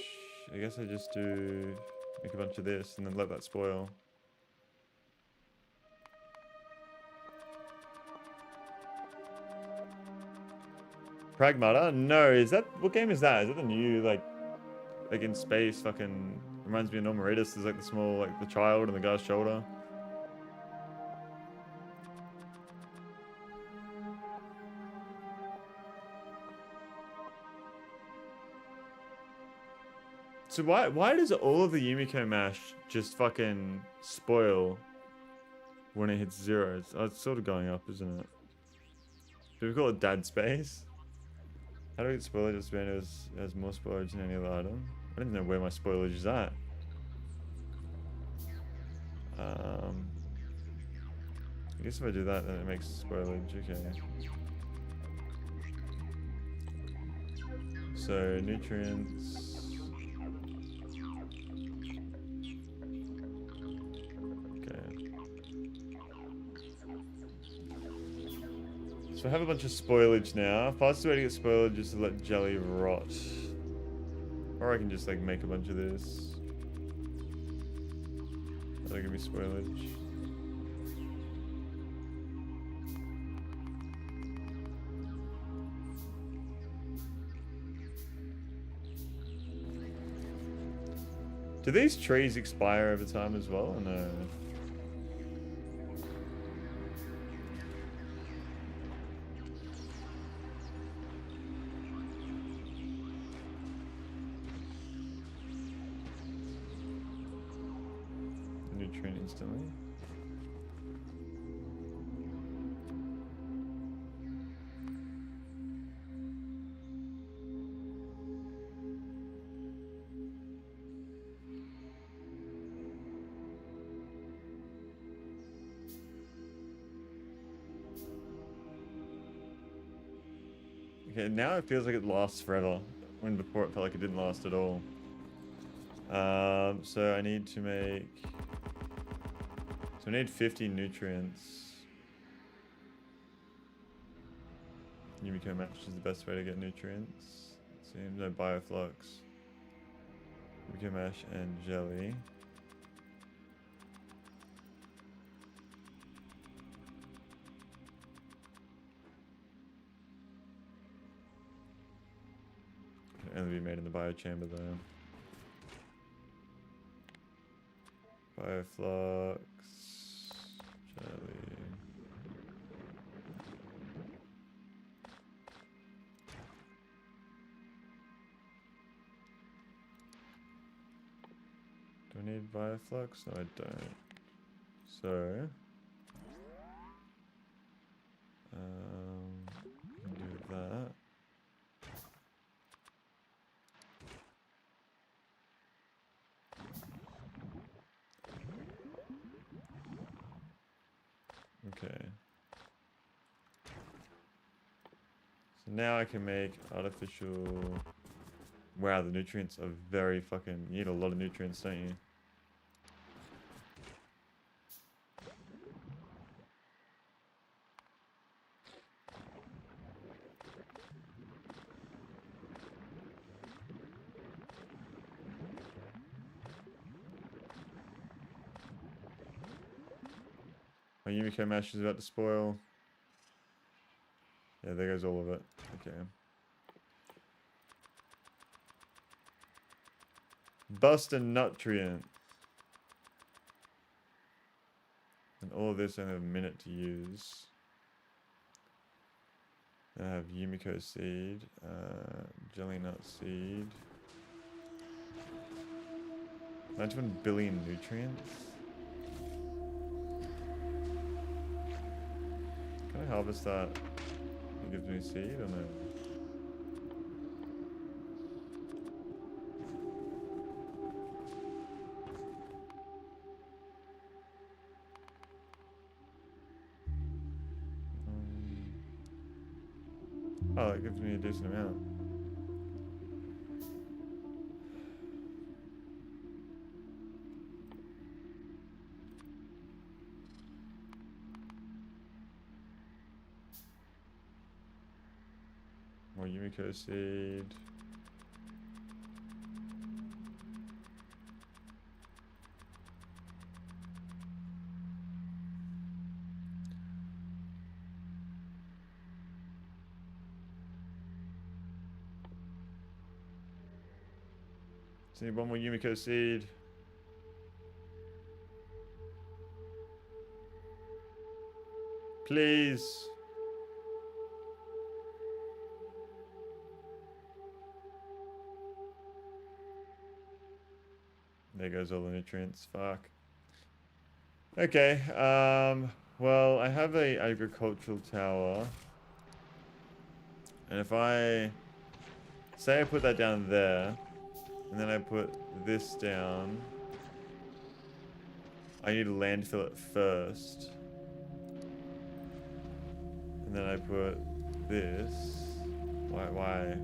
I guess I just do make a bunch of this and then let that spoil. Pragmata? No, is that, what game is that? Is that the new, like, like in space, fucking reminds me of Normaritis. There's like the small, like the child on the guy's shoulder. So why does all of the Yumiko mash just fucking spoil when it hits 0? It's sort of going up, isn't it? Do we call it dad space? How do we get spoilage as band has more spoilage than any other item? I don't know where my spoilage is at. I guess if I do that, then it makes spoilage. Okay. So nutrients. So I have a bunch of spoilage now. Fastest way to get spoilage is to let jelly rot. Or I can just like make a bunch of this. That'll give me spoilage. Do these trees expire over time as well, or no? Nutrient instantly. Okay, now it feels like it lasts forever, when before it felt like it didn't last at all. So I need to make... So I need 50 nutrients. Yumiko match is the best way to get nutrients. It seems no bioflux. Yumiko mash and jelly. Can only be made in the biochamber though. Bioflux, jelly. Do I need bioflux? No, I don't. So, do that. Okay. So now I can make artificial... Wow, the nutrients are very fucking... You need a lot of nutrients, don't you? My Yumiko mash is about to spoil. Yeah, there goes all of it. Okay. Bust a nutrient. And all of this I have a minute to use. I have Yumiko seed, jelly nut seed. 91 billion nutrients. Can I harvest that? It gives me seed or no? Oh, it gives me a decent amount. More Yumiko seed. Just need one more Yumiko seed. Please. There goes all the nutrients. Fuck. Okay. Well, I have a agricultural tower. And if I say I put that down there, and then I put this down, I need to landfill it first. And then I put this. Why?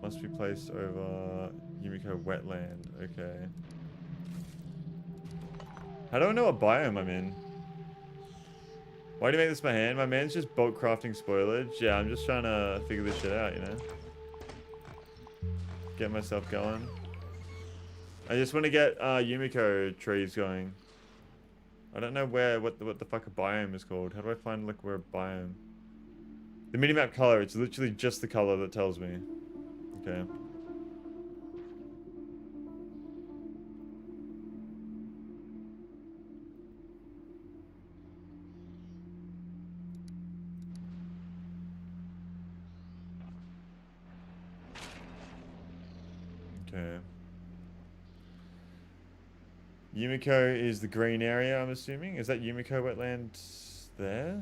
Must be placed over Yumiko wetland. Okay. How do I know what biome I'm in? Why do you make this by hand? My man's just bulk crafting spoilage. Yeah, I'm just trying to figure this shit out, you know? Get myself going. I just want to get Yumiko trees going. I don't know what the fuck a biome is called. How do I find like where a biome? The minimap color, it's literally just the color that tells me. Okay. Okay. Yumiko is the green area, I'm assuming. Is that Yumiko wetland there?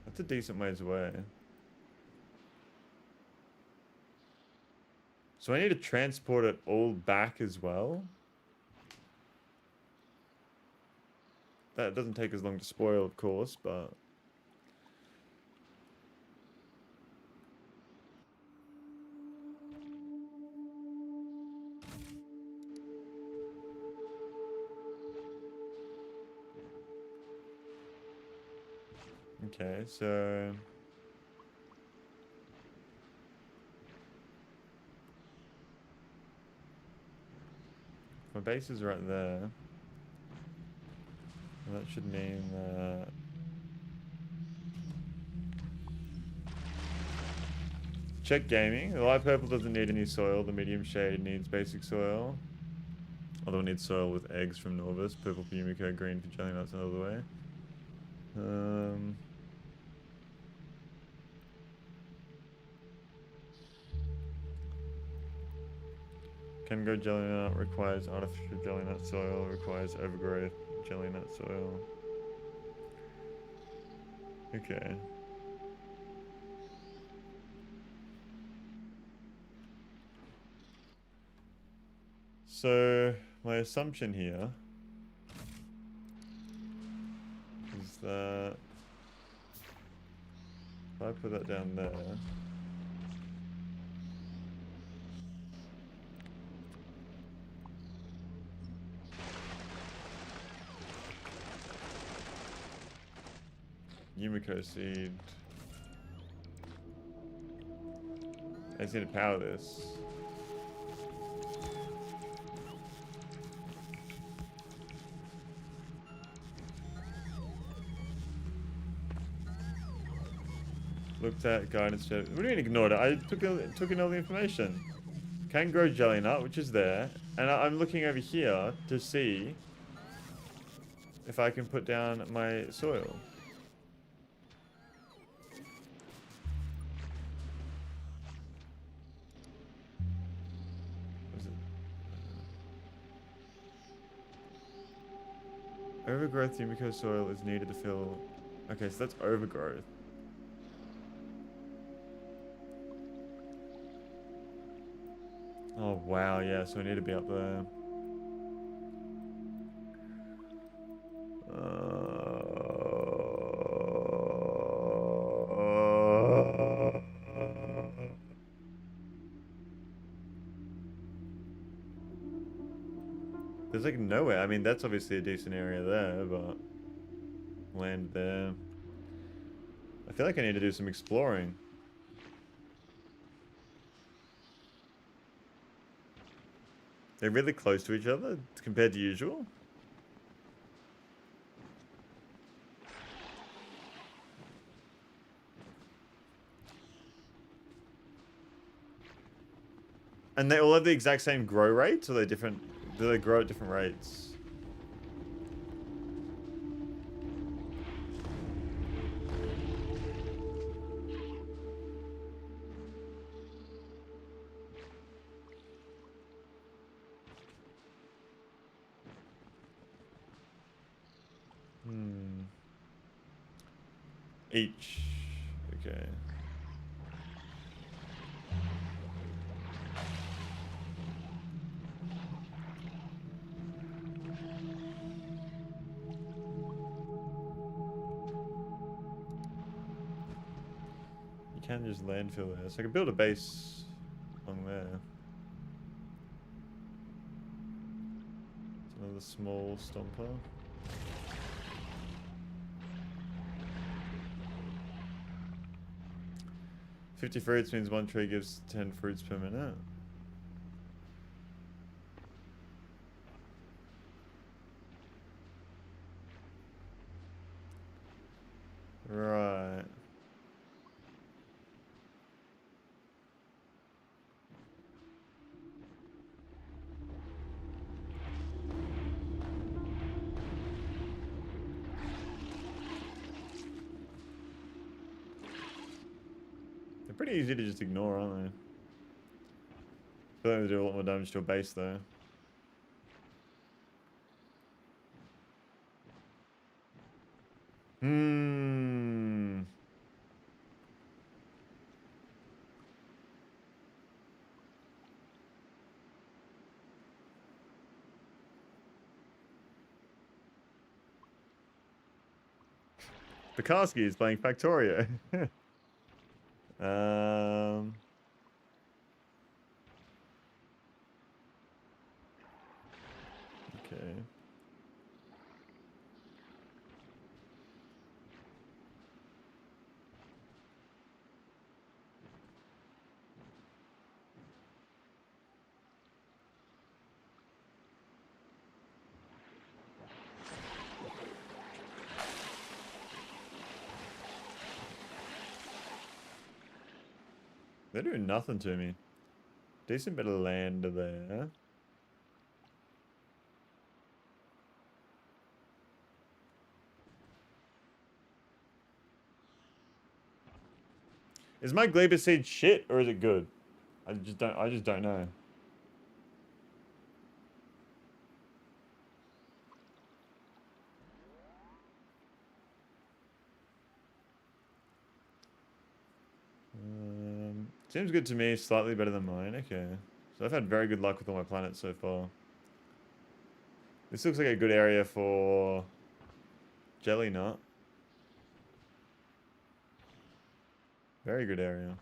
That's a decent ways away. So I need to transport it all back as well. That doesn't take as long to spoil, of course, but... Okay, so... My base is right there. And that should mean that... Check gaming. The light purple doesn't need any soil. The medium shade needs basic soil. Although it needs soil with eggs from Norvis. Purple for Yumiko, green for jelly nuts another way. Can grow jelly nut, requires artificial jelly nut soil, requires overgrowth jelly nut soil. Okay. So, my assumption here is that if I put that down there, Yumiko seed. I just need to power this. Looked at guidance. What do you mean ignored it? I took in all the information. Can grow jelly nut, which is there, and I'm looking over here to see if I can put down my soil. Overgrowth Yumiko soil is needed to fill... Okay, so that's overgrowth. Oh, wow, yeah, so I need to be up there. There's like nowhere. I mean, that's obviously a decent area there, but land there. I feel like I need to do some exploring. They're really close to each other compared to usual. And they all have the exact same grow rates, or are they different? Do they grow at different rates? Each. Okay. You can just landfill there. So I can build a base along there. It's another small stomper. $50 fruits means one tree gives 10 fruits per minute. Right. They're pretty easy to just ignore, aren't they? I feel like they do a lot more damage to a base though. Hmm. Pekarski is playing Factorio. um. Okay. They're doing nothing to me. Decent bit of land there. Is my Gleba seed shit or is it good? I just don't know. Seems good to me, slightly better than mine. Okay. So I've had very good luck with all my planets so far. This looks like a good area for jelly nut. Very good area.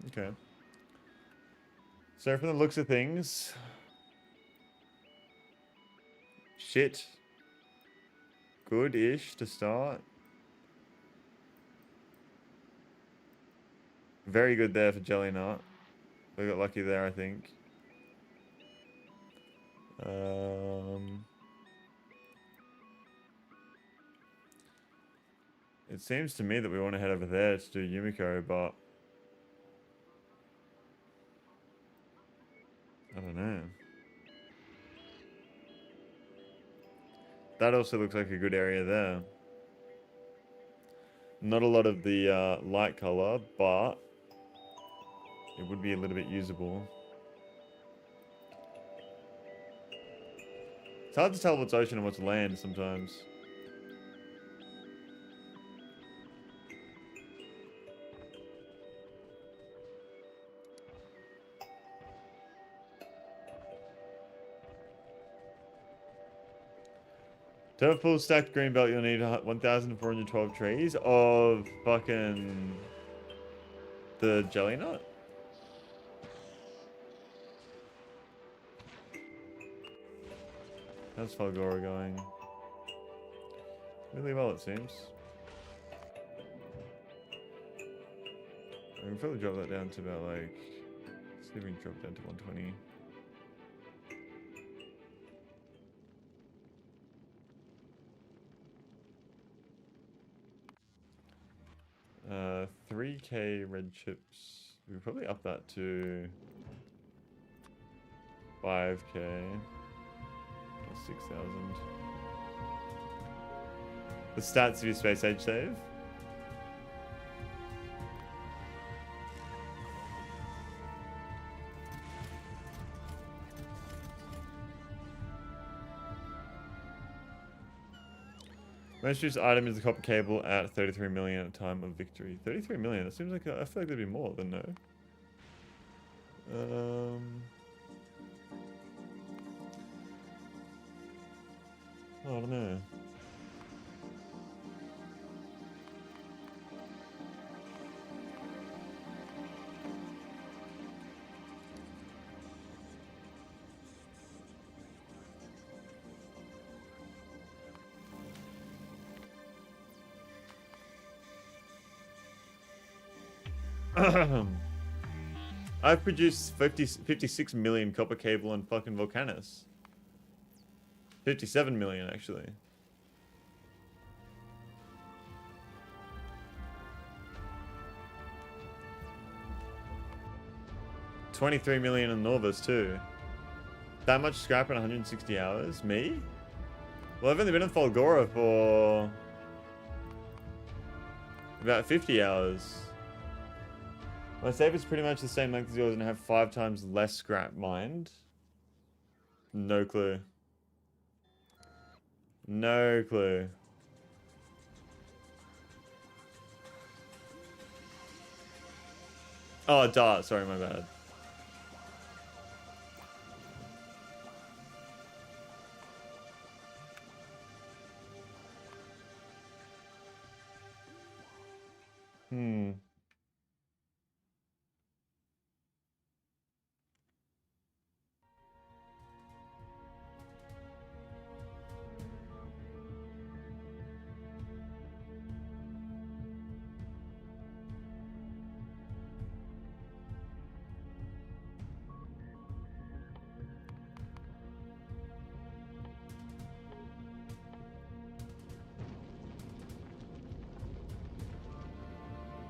Okay. So from the looks of things, shit, good-ish to start. Very good there for jelly nut. We got lucky there, I think. It seems to me that we want to head over there to do Yumiko, but I don't know. That also looks like a good area there. Not a lot of the light color, but it would be a little bit usable. It's hard to tell what's ocean and what's land sometimes. To have a full stacked green belt, you'll need 1,412 trees of fucking the jelly nut. How's Falgora going? Really well, it seems. I can probably drop that down to about like. Let's see if we can drop it down to 120. 3k red chips. We could probably up that to 5k. Or 6,000. The stats of your space age save. Most used item is the copper cable at 33 million at time of victory. 33 million? That seems like I feel like there'd be more than no. I don't know. I've produced 56 million copper cable on fucking Volcanus. 57 million, actually. $23 million in Norvus, too. That much scrap in 160 hours? Me? Well, I've only been in Folgora for about 50 hours. My save is pretty much the same length as yours and I have 5 times less scrap mined. No clue. No clue. Oh, dart. Sorry, my bad.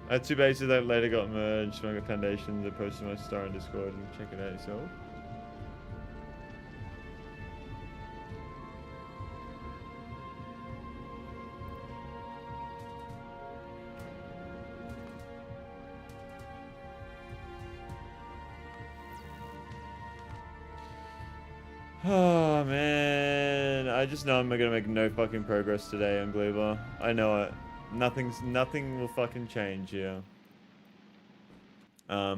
I had 2 bases that later got merged when I got foundations. I posted my star on Discord and check it out yourself. Oh man, I just know I'm gonna make no fucking progress today on Gleba. I know it. Nothing will fucking change here. I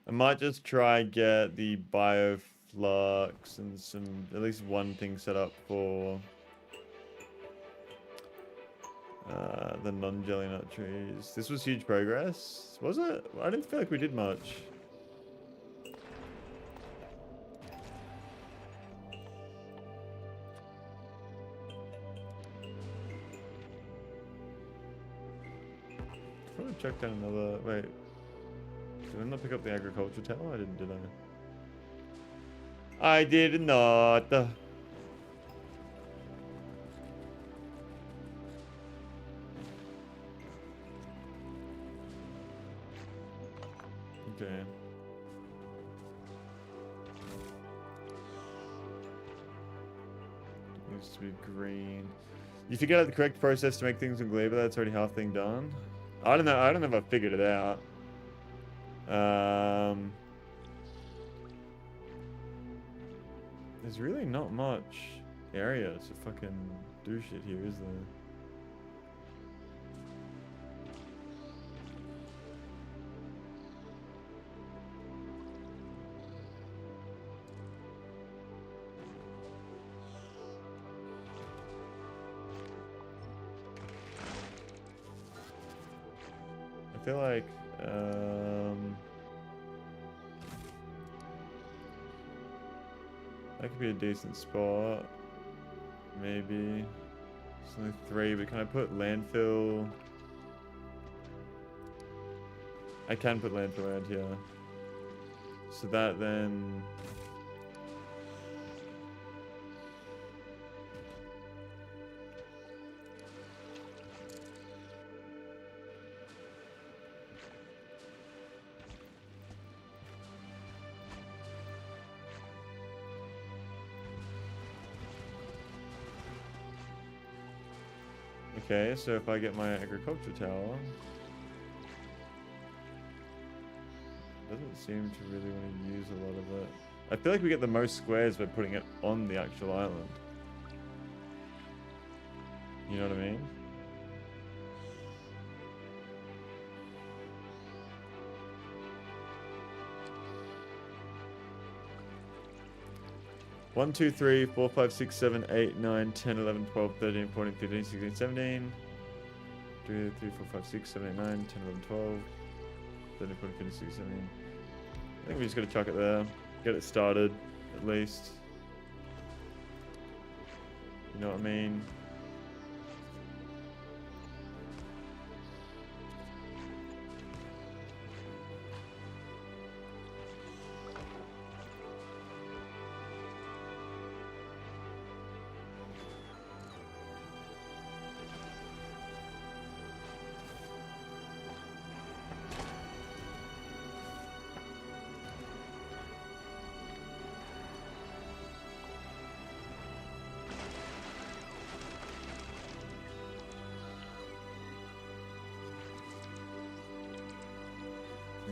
might just try get the bioflux and at least one thing set up for the non-jelly nut trees. This was huge progress, was it? I didn't feel like we did much. Probably check down another. Wait, did I not pick up the agriculture tower? I didn't, did I? I did not. Okay. Needs to be green. You figured out the correct process to make things in Gleba. That's already half thing done. I don't know. I don't know if I figured it out. There's really not much area to fucking do shit here, is there? I feel like that could be a decent spot. Maybe. It's only 3, but can I put landfill? I can put landfill around here. So that then... Okay, so if I get my agriculture tower, doesn't seem to really want to use a lot of it. I feel like we get the most squares by putting it on the actual island. You know what I mean? One, 2, 3, 4, 5, 6, 7, 8, 9, 10, 11, 12, 13, 14, 15, 16, 17. 2, 3, 4, 5, 6, 7, 8, 9, 10, 11, 12, 13, 14, 15, 16, 17. I think we just gotta chuck it there. Get it started, at least. You know what I mean?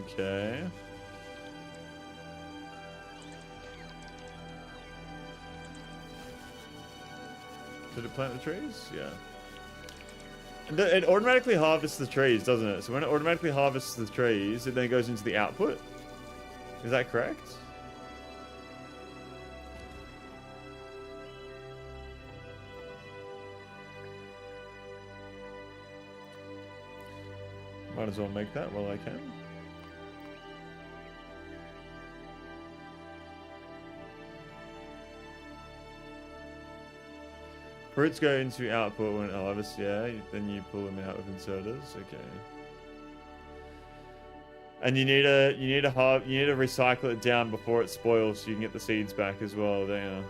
Okay. Did it plant the trees? Yeah. It automatically harvests the trees, doesn't it? So when it automatically harvests the trees, it then goes into the output. Is that correct? Might as well make that while I can. Fruits go into output when it harvests, yeah. Then you pull them out with inserters. Okay. And you need to recycle it down before it spoils so you can get the seeds back as well, don't you?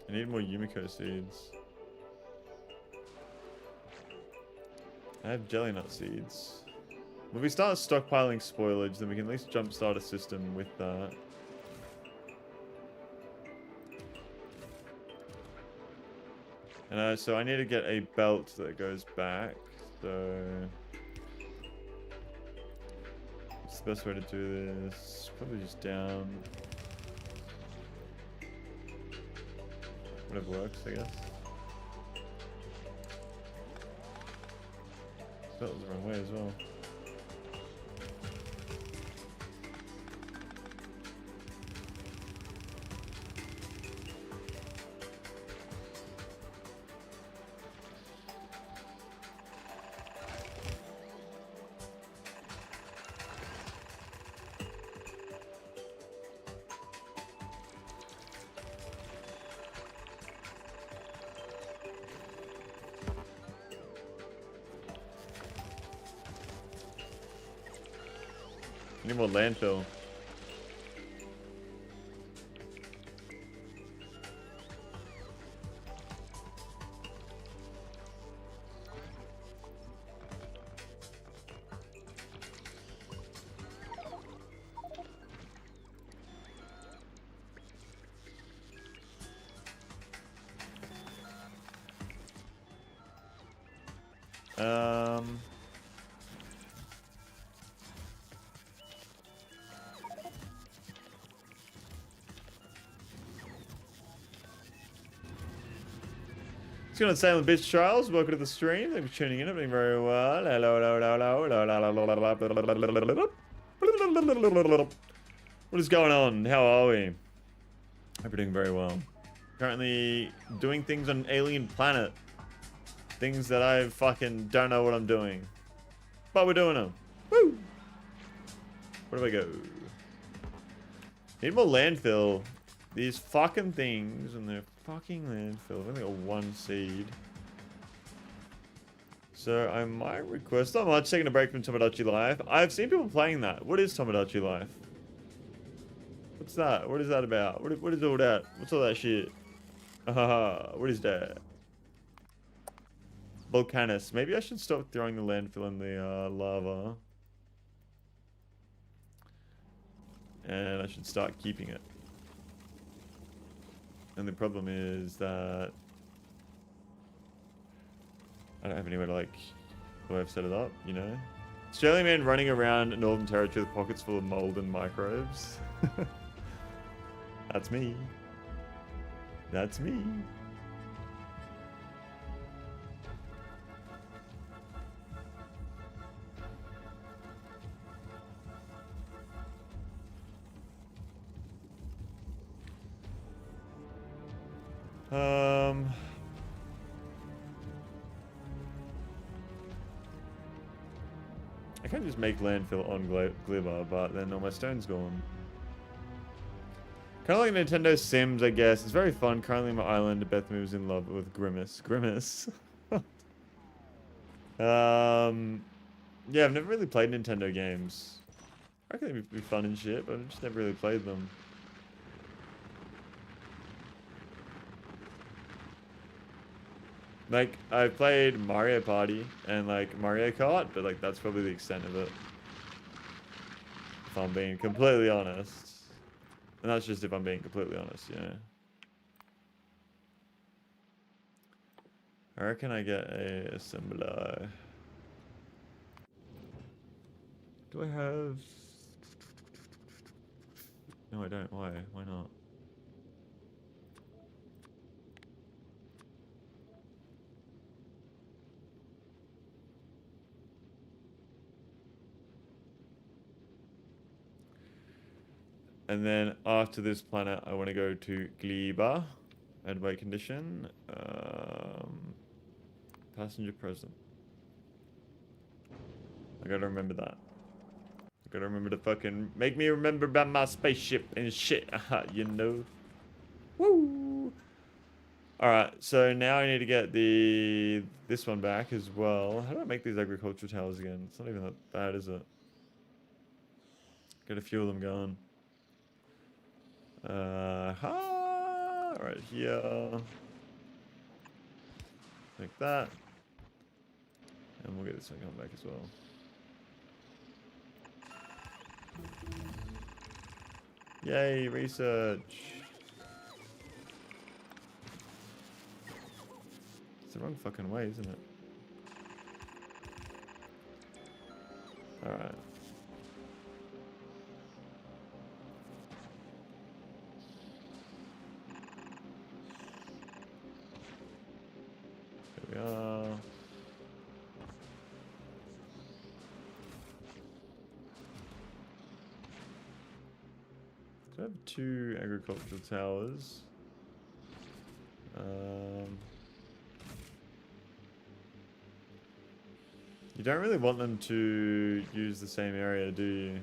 I need more Yumiko seeds. I have jelly nut seeds. When we start stockpiling spoilage, then we can at least jumpstart a system with that. And so I need to get a belt that goes back. So what's the best way to do this? Probably just down. Whatever works, I guess. That was the wrong way as well. Need more landfill. What's going on, Salem Bitch Trials? Welcome to the stream. Thank you for tuning in. I'm doing very well. Hello. What is going on? How are we? Hope you're doing very well. Currently doing things on an alien planet. Things that I fucking don't know what I'm doing. But we're doing them. Woo! Where do I go? Need more landfill. These fucking things and their fucking landfill. I've only got one seed. So I might request, not much, taking a break from Tomodachi Life. I've seen people playing that. What is Tomodachi Life? What's that? What is that about? What is all that? What's all that shit? What is that? Volcanus. Maybe I should stop throwing the landfill in the lava. And I should start keeping it. And the problem is that I don't have anywhere to, like, the way I've set it up, you know? Australian man running around Northern Territory with pockets full of mold and microbes. That's me. That's me. I can't just make landfill on Gleba, but then all my stone's gone. Kind of like Nintendo Sims, I guess. It's very fun. Currently on my island, Beth moves in love with Grimace. Grimace. Yeah, I've never really played Nintendo games. I reckon they'd be fun and shit, but I've just never really played them. Like, I've played Mario Party and, like, Mario Kart, but, like, that's probably the extent of it. If I'm being completely honest. And that's just if I'm being completely honest, you know. I reckon I get a assembler. Do I have... No, I don't. Why? Why not? And then after this planet, I want to go to Gleba. Add weight condition. Passenger present. I gotta remember that. I gotta remember to fucking make me remember about my spaceship and shit. You know. Woo! Alright, so now I need to get this one back as well. How do I make these agricultural towers again? It's not even that bad, is it? Get a few of them going. Right here. Like that. And we'll get this one coming back as well. Yay, research. It's the wrong fucking way, isn't it? Alright. There we are. So I have 2 agricultural towers. You don't really want them to use the same area, do you?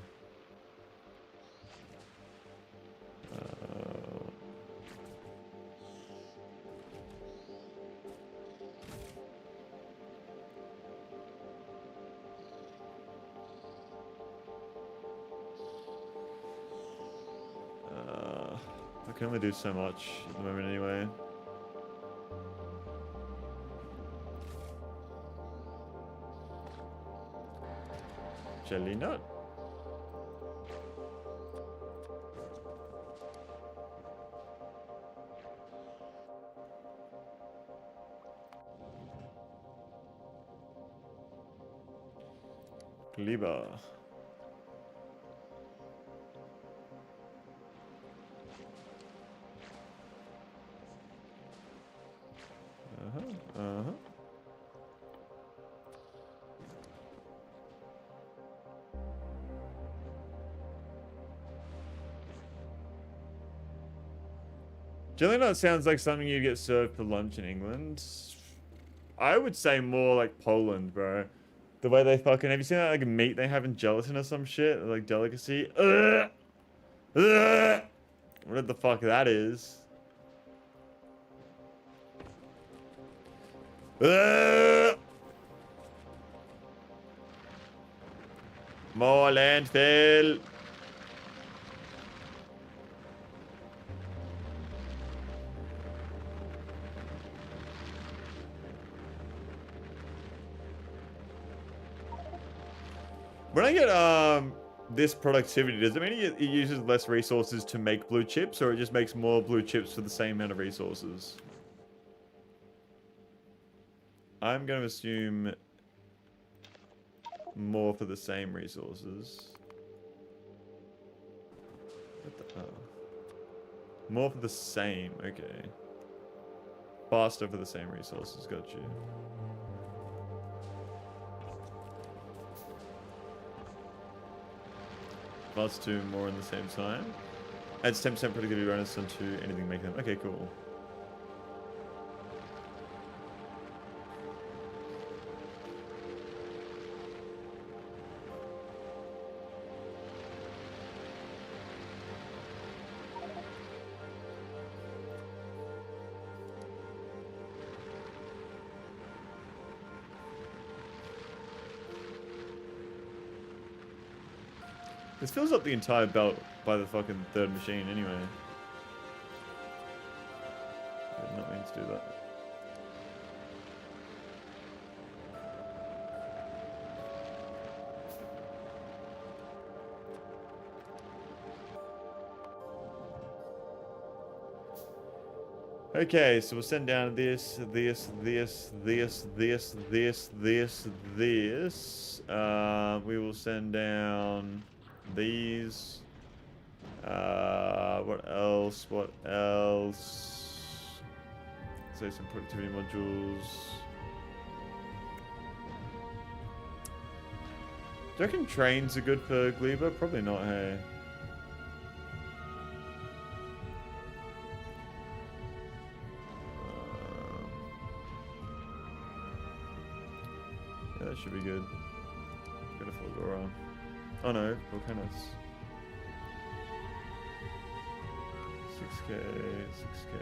I can only do so much at the moment anyway. Jelly nut. Gleba. Jelly nut sounds like something you get served for lunch in England. I would say more like Poland, bro. The way they fucking... Have you seen that like meat they have in gelatin or some shit? Like delicacy? Ugh! Ugh! What the fuck that is? Ugh! More landfill. When I get this productivity, does it mean it uses less resources to make blue chips, or it just makes more blue chips for the same amount of resources? I'm going to assume more for the same resources. What the, oh. More for the same, okay. Faster for the same resources, got you. +2 more in the same time. Adds 10% productivity bonus onto anything making them. Okay, cool. This fills up the entire belt by the fucking third machine anyway. I did not mean to do that. Okay, so we'll send down this. We will send down these. What else? What else? Say some productivity modules. Do you reckon trains are good for Gleba? Probably not, hey. Yeah, that should be good. Got a full door on. Oh no, volcanoes. 6k, 6k.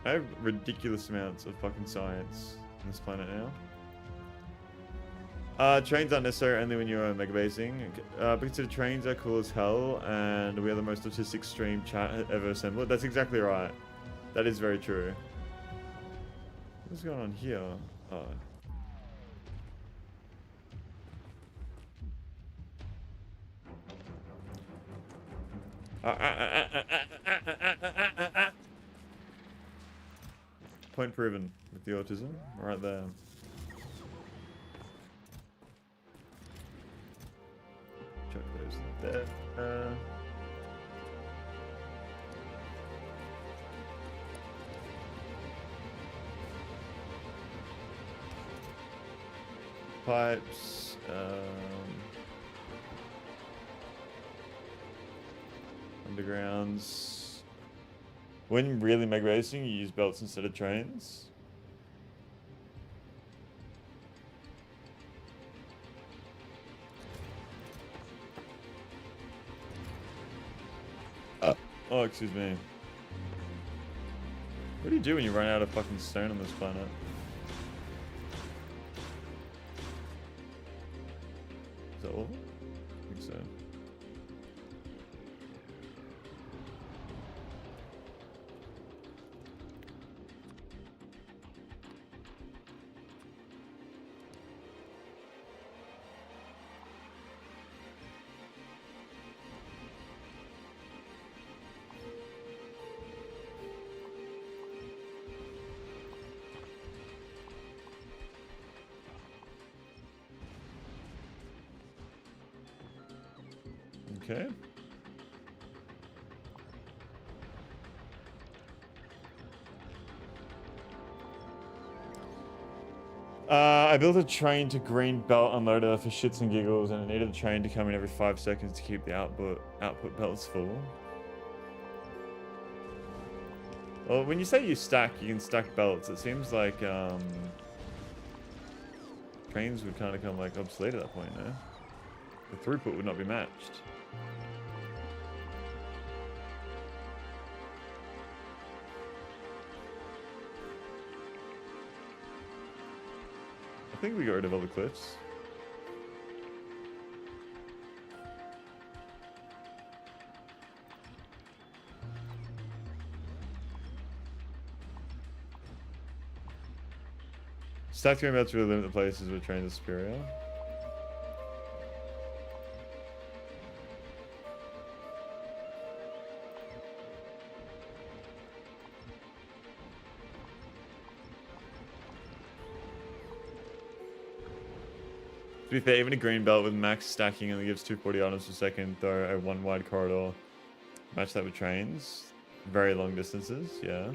I have ridiculous amounts of fucking science on this planet now. Trains aren't necessary only when you're mega basing. Because the trains are cool as hell, and we are the most autistic stream chat ever assembled. That's exactly right. That is very true. What's going on here? Oh. Point proven with the autism, right there. Chuck those there. Pipes. Undergrounds. When really mega racing, you use belts instead of trains. Oh, excuse me. What do you do when you run out of fucking stone on this planet? Is that all? I think so. Okay. I built a train to green belt unloader for shits and giggles, and I needed the train to come in every 5 seconds to keep the output belts full. Well, when you say you can stack belts, it seems like trains would kind of come like obsolete at that point, no? The throughput would not be matched. think we got rid of all the cliffs. Stacked going about to really limit the places where trains are superior. To be fair, even a green belt with max stacking only gives 240 items per second, though a one wide corridor. Match that with trains. Very long distances, yeah.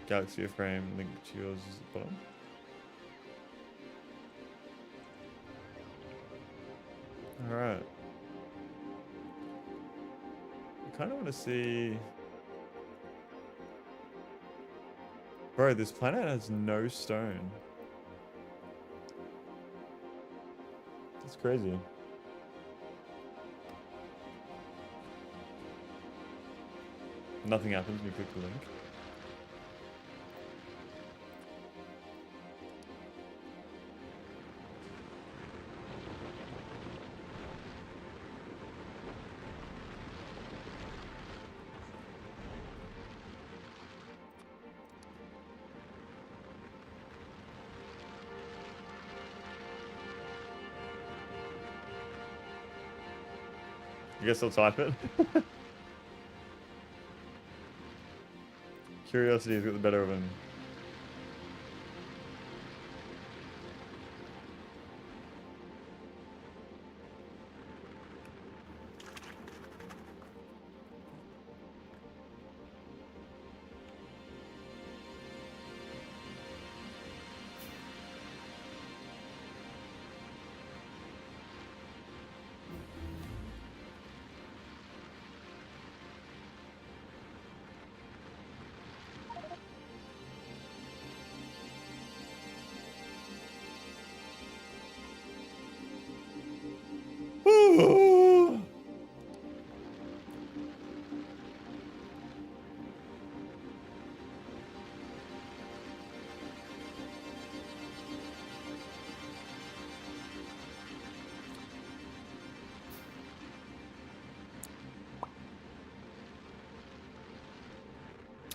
Galaxy frame link to yours is at the bottom. Alright. I kind of want to see... Bro, this planet has no stone. That's crazy. Nothing happens when you click the link. I guess I'll type it. Curiosity has got the better of him.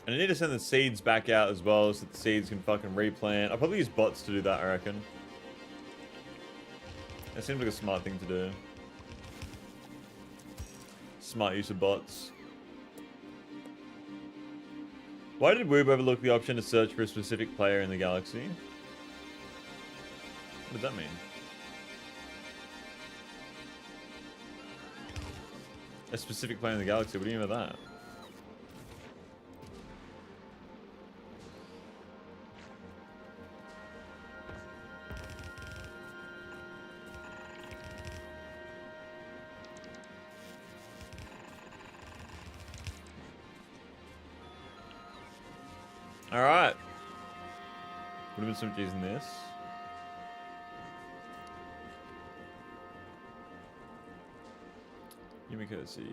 And I need to send the seeds back out as well so that the seeds can fucking replant. I'll probably use bots to do that, I reckon. That seems like a smart thing to do. Smart use of bots. Why did Woob overlook the option to search for a specific player in the galaxy? What does that mean? A specific player in the galaxy? What do you mean by that? Alright. Would have been some using this. Yumiko seed.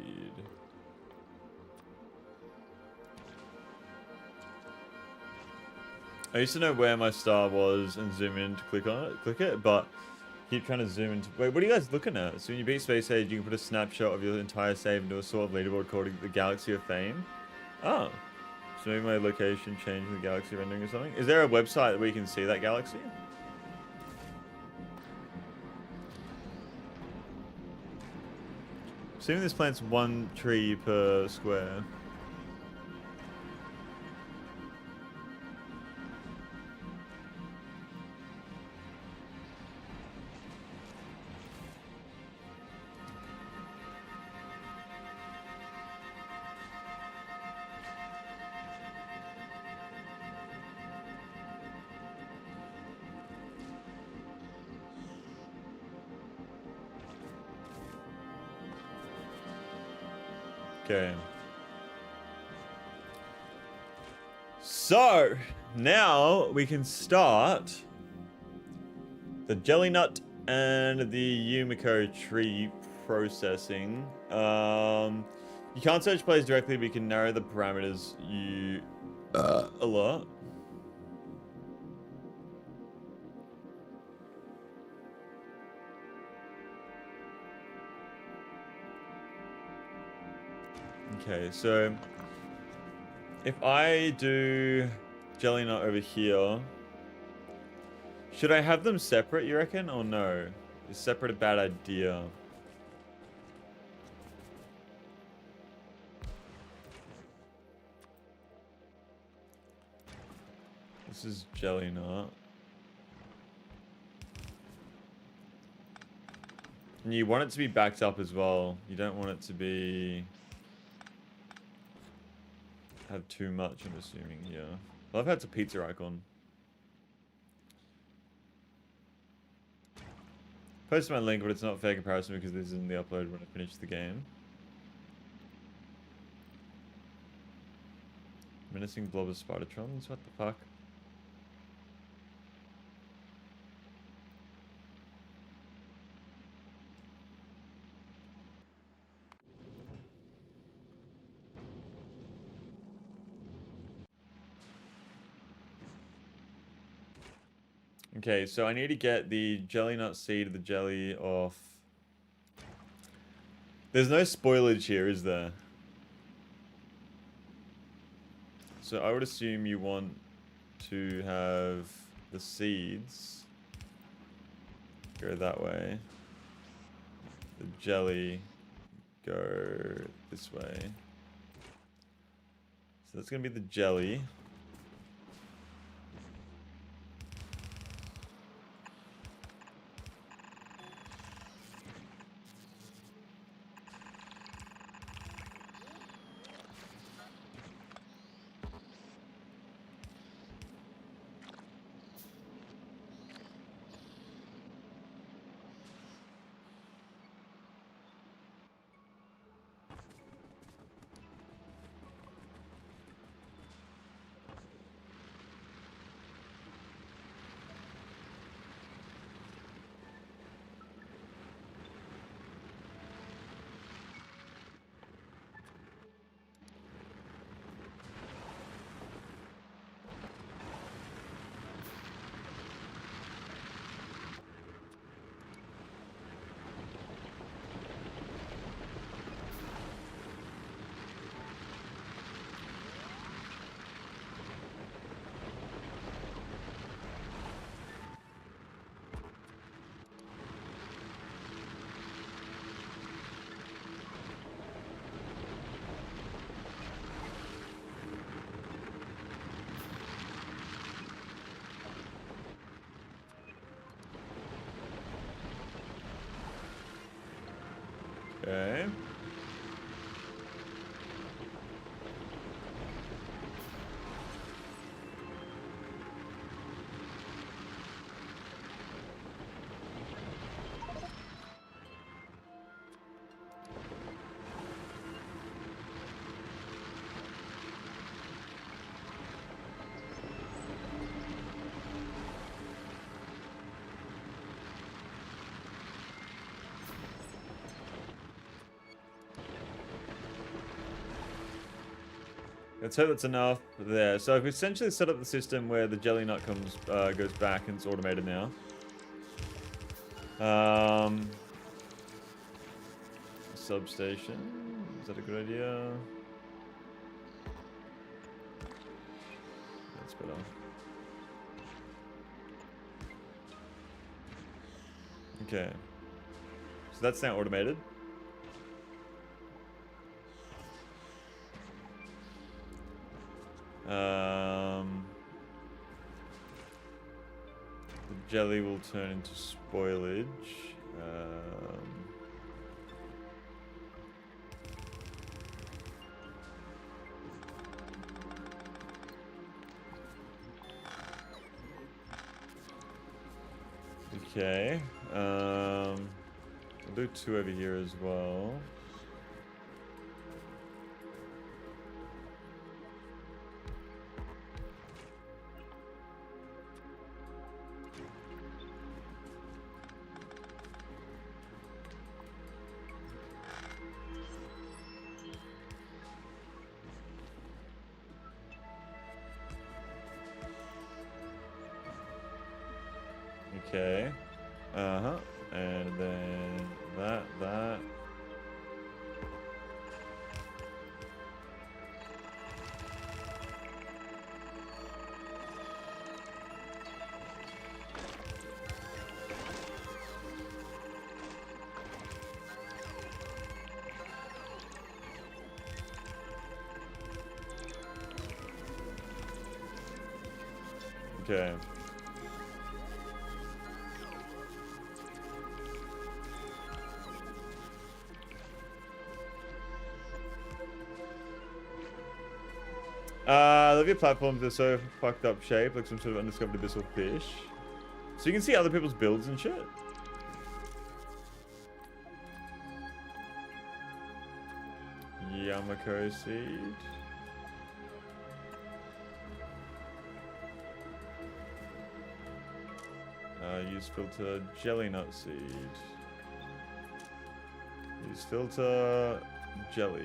I used to know where my star was and zoom in to click it, but keep trying to zoom into... Wait, what are you guys looking at? So when you beat Space Age, you can put a snapshot of your entire save into a sort of leaderboard called the Galaxy of Fame. Oh. So maybe my location changed in the galaxy rendering or something. Is there a website where you can see that galaxy? Assuming this plant's 1 tree per square. Okay. So now we can start the jelly nut and the Yumiko tree processing. You can't search plays directly, but you can narrow the parameters a lot. Okay, so if I do jelly nut over here, should I have them separate, you reckon, or no? Is separate a bad idea? This is jelly nut. And you want it to be backed up as well. You don't want it to be... have too much, I'm assuming, here. I love how it's a pizza icon. Post my link, but it's not fair comparison because this isn't the upload when I finish the game. Menacing blob of Spidertrons? What the fuck? Okay, so I need to get the jelly nut seed of the jelly off. There's no spoilage here, is there? So I would assume you want to have the seeds go that way. The jelly go this way. So that's going to be the jelly. Okay. Let's hope that's enough there. So I've essentially set up the system where the jelly nut comes, goes back and it's automated now. Substation. Is that a good idea? That's better. Okay. So that's now automated. The jelly will turn into spoilage. Okay. I'll do 2 over here as well. Okay. Uh-huh. And then that. Okay. Look at platforms, they're so fucked up shape, like some sort of undiscovered abyssal fish. So you can see other people's builds and shit. Yamako seed. Use filter jelly nut seed. Use filter jelly.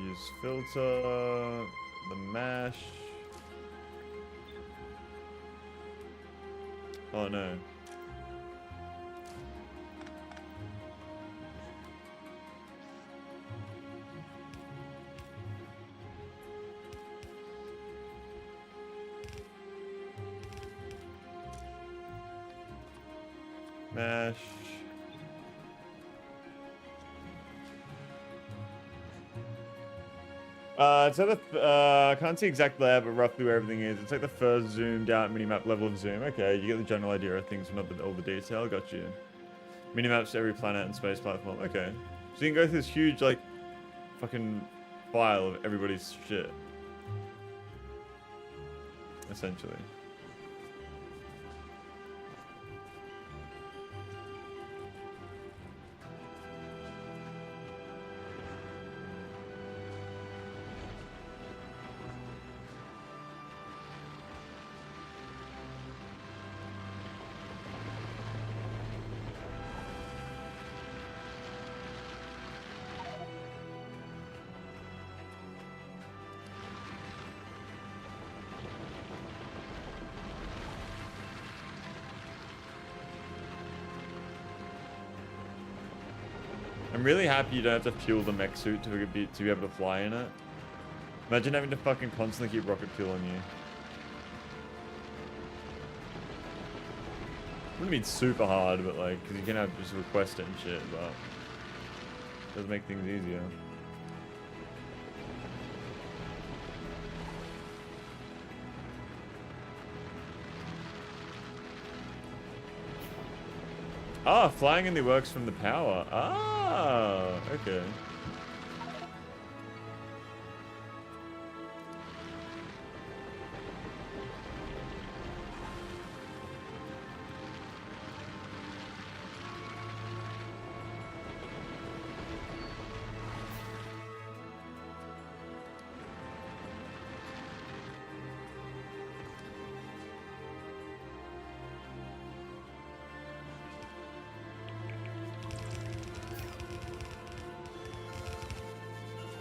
Use filter the mash. Oh no. Mash. It's like I can't see exact layout, but roughly where everything is. It's like the first zoomed out minimap level of zoom. Okay, you get the general idea of things, but not all the detail. Got you. Minimaps to every planet and space platform. Okay. So you can go through this huge, like, fucking file of everybody's shit. Essentially. I'm really happy you don't have to fuel the mech suit to be able to fly in it. Imagine having to fucking constantly keep rocket fuel on you. Wouldn't be super hard, but like, because you can have just request it and shit, but it does make things easier. Ah, flying only works from the power. Ah, okay.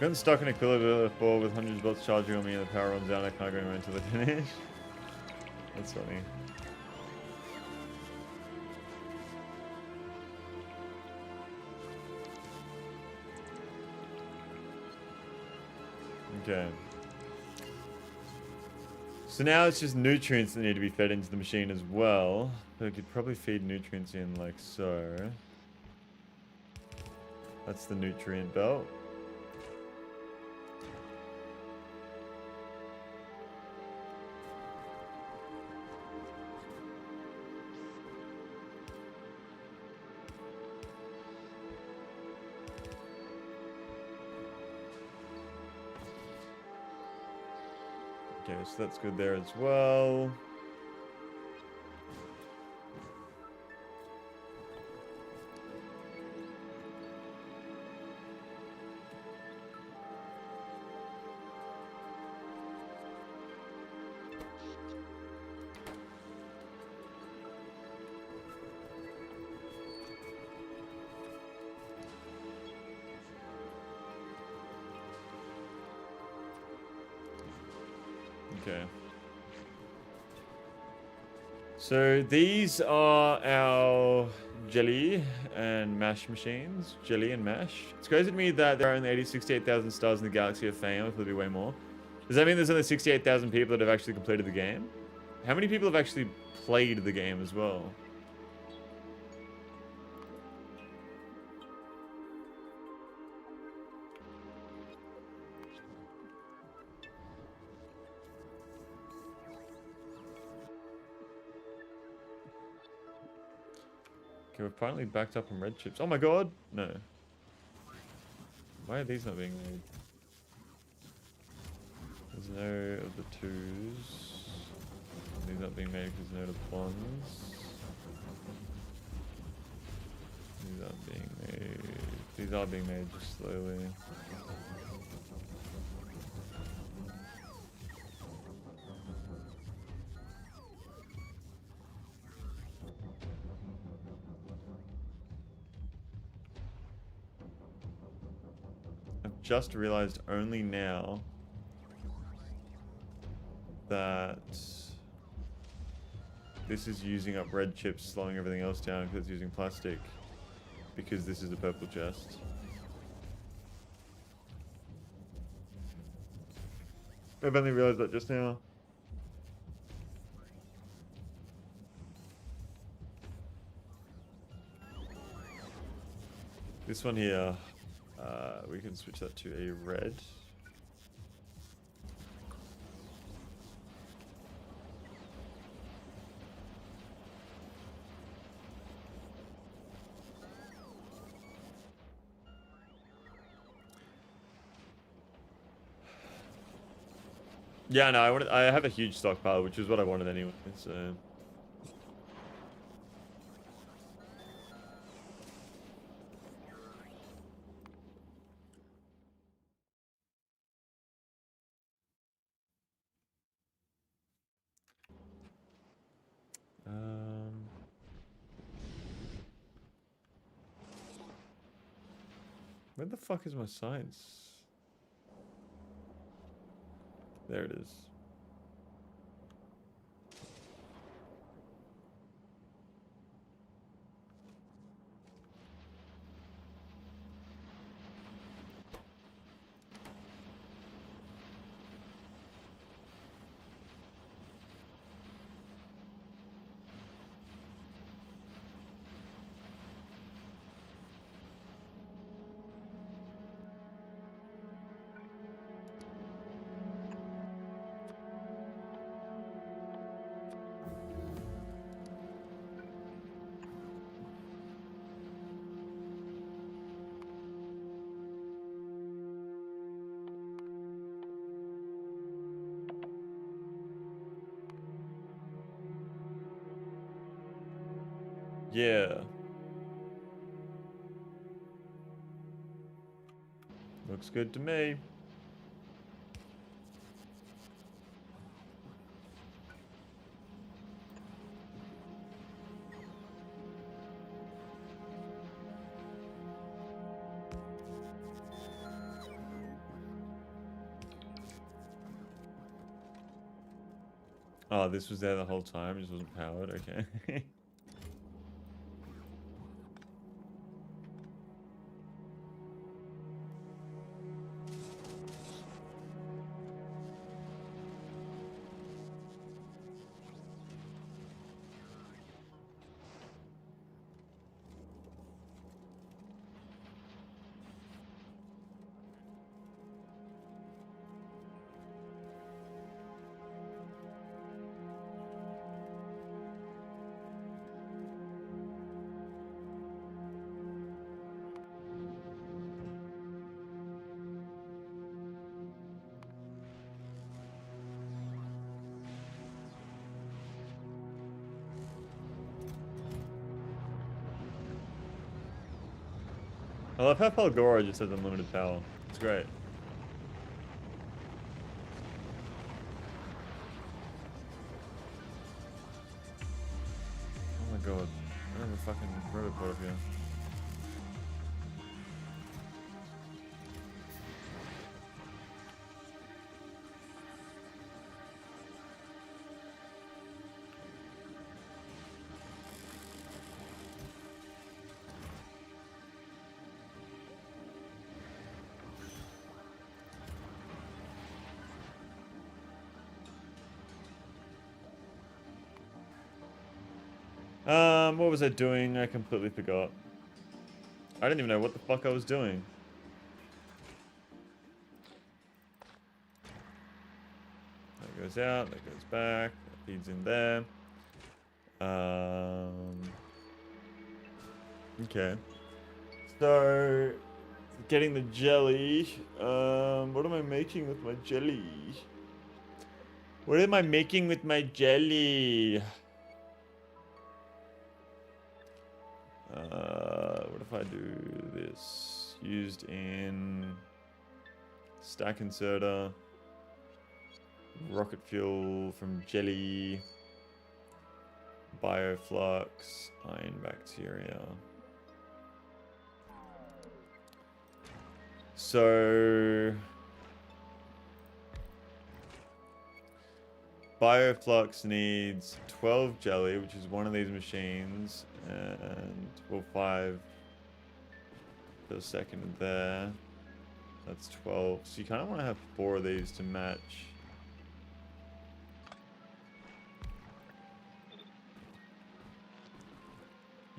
Gotten stuck in a killer before with hundreds of bots charging on me and the power runs out and I can't go anywhere until they finish. That's funny. Okay. So now it's just nutrients that need to be fed into the machine as well. But I could probably feed nutrients in like so. That's the nutrient belt. Okay, so that's good there as well. Okay. So these are our jelly and mash machines. Jelly and mash. It's crazy to me that there are only 68,000 stars in the galaxy of fame. There'll be way more. Does that mean there's only 68,000 people that have actually completed the game? How many people have actually played the game as well? Okay, we're finally backed up on red chips. Oh my god! No. Why are these not being made? There's no of the twos. These not being made because no of the ones. These aren't being made. These are being made just slowly. I've just realized only now that this is using up red chips, slowing everything else down because it's using plastic. Because this is a purple chest. I've only realized that just now. This one here, we can switch that to a red. Yeah, no, I have a huge stockpile, which is what I wanted anyway, so... Where the fuck is my science? There it is. Yeah. Looks good to me. Oh, this was there the whole time, just wasn't powered, okay. I love how Pelgora just has unlimited power. It's great. Oh my god. I have a fucking robot up here. What was I doing? I completely forgot. I didn't even know what the fuck I was doing. That goes out, that goes back, that feeds in there. Okay. So, getting the jelly. What am I making with my jelly? What am I making with my jelly? What if I do this? Used in stack inserter, rocket fuel from jelly, bioflux, iron bacteria. So bioflux needs 12 jelly, which is one of these machines, and well, 5 per second there. That's 12. So you kind of want to have 4 of these to match.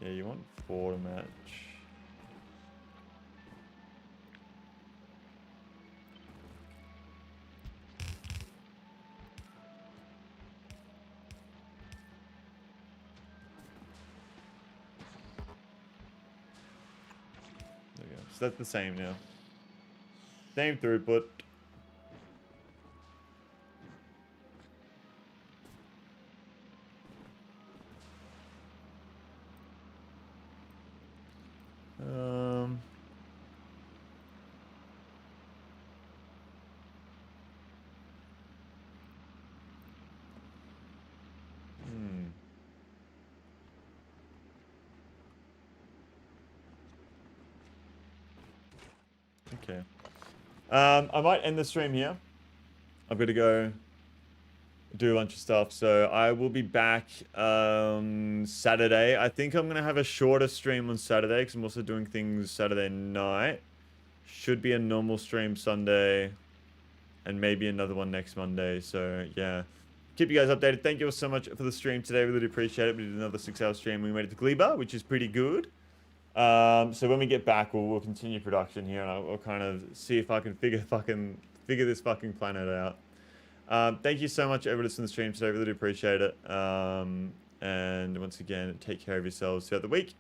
Yeah, you want 4 to match. There we go. So that's the same now. Same throughput. Okay. I might end the stream here. I've got to go do a bunch of stuff. So I will be back Saturday. I think I'm going to have a shorter stream on Saturday because I'm also doing things Saturday night. Should be a normal stream Sunday and maybe another one next Monday. So yeah, keep you guys updated. Thank you all so much for the stream today. Really appreciate it. We did another 6-hour stream. We made it to Gleba, which is pretty good. So when we get back, we'll continue production here, and I'll kind of see if I can figure this fucking planet out. Thank you so much, everyone, listening to the stream today. Really do appreciate it. And once again, take care of yourselves throughout the week.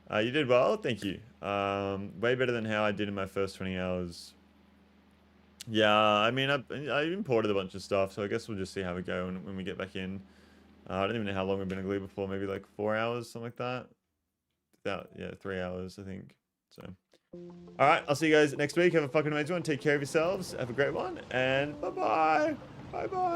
You did well, thank you. Way better than how I did in my first 20 hours. Yeah, I mean, I imported a bunch of stuff, so I guess we'll just see how we go when we get back in. I don't even know how long we've been in Gleba for. Maybe like 4 hours, something like that. Yeah, 3 hours, I think. So, all right, I'll see you guys next week. Have a fucking amazing one. Take care of yourselves. Have a great one, and bye-bye. Bye-bye.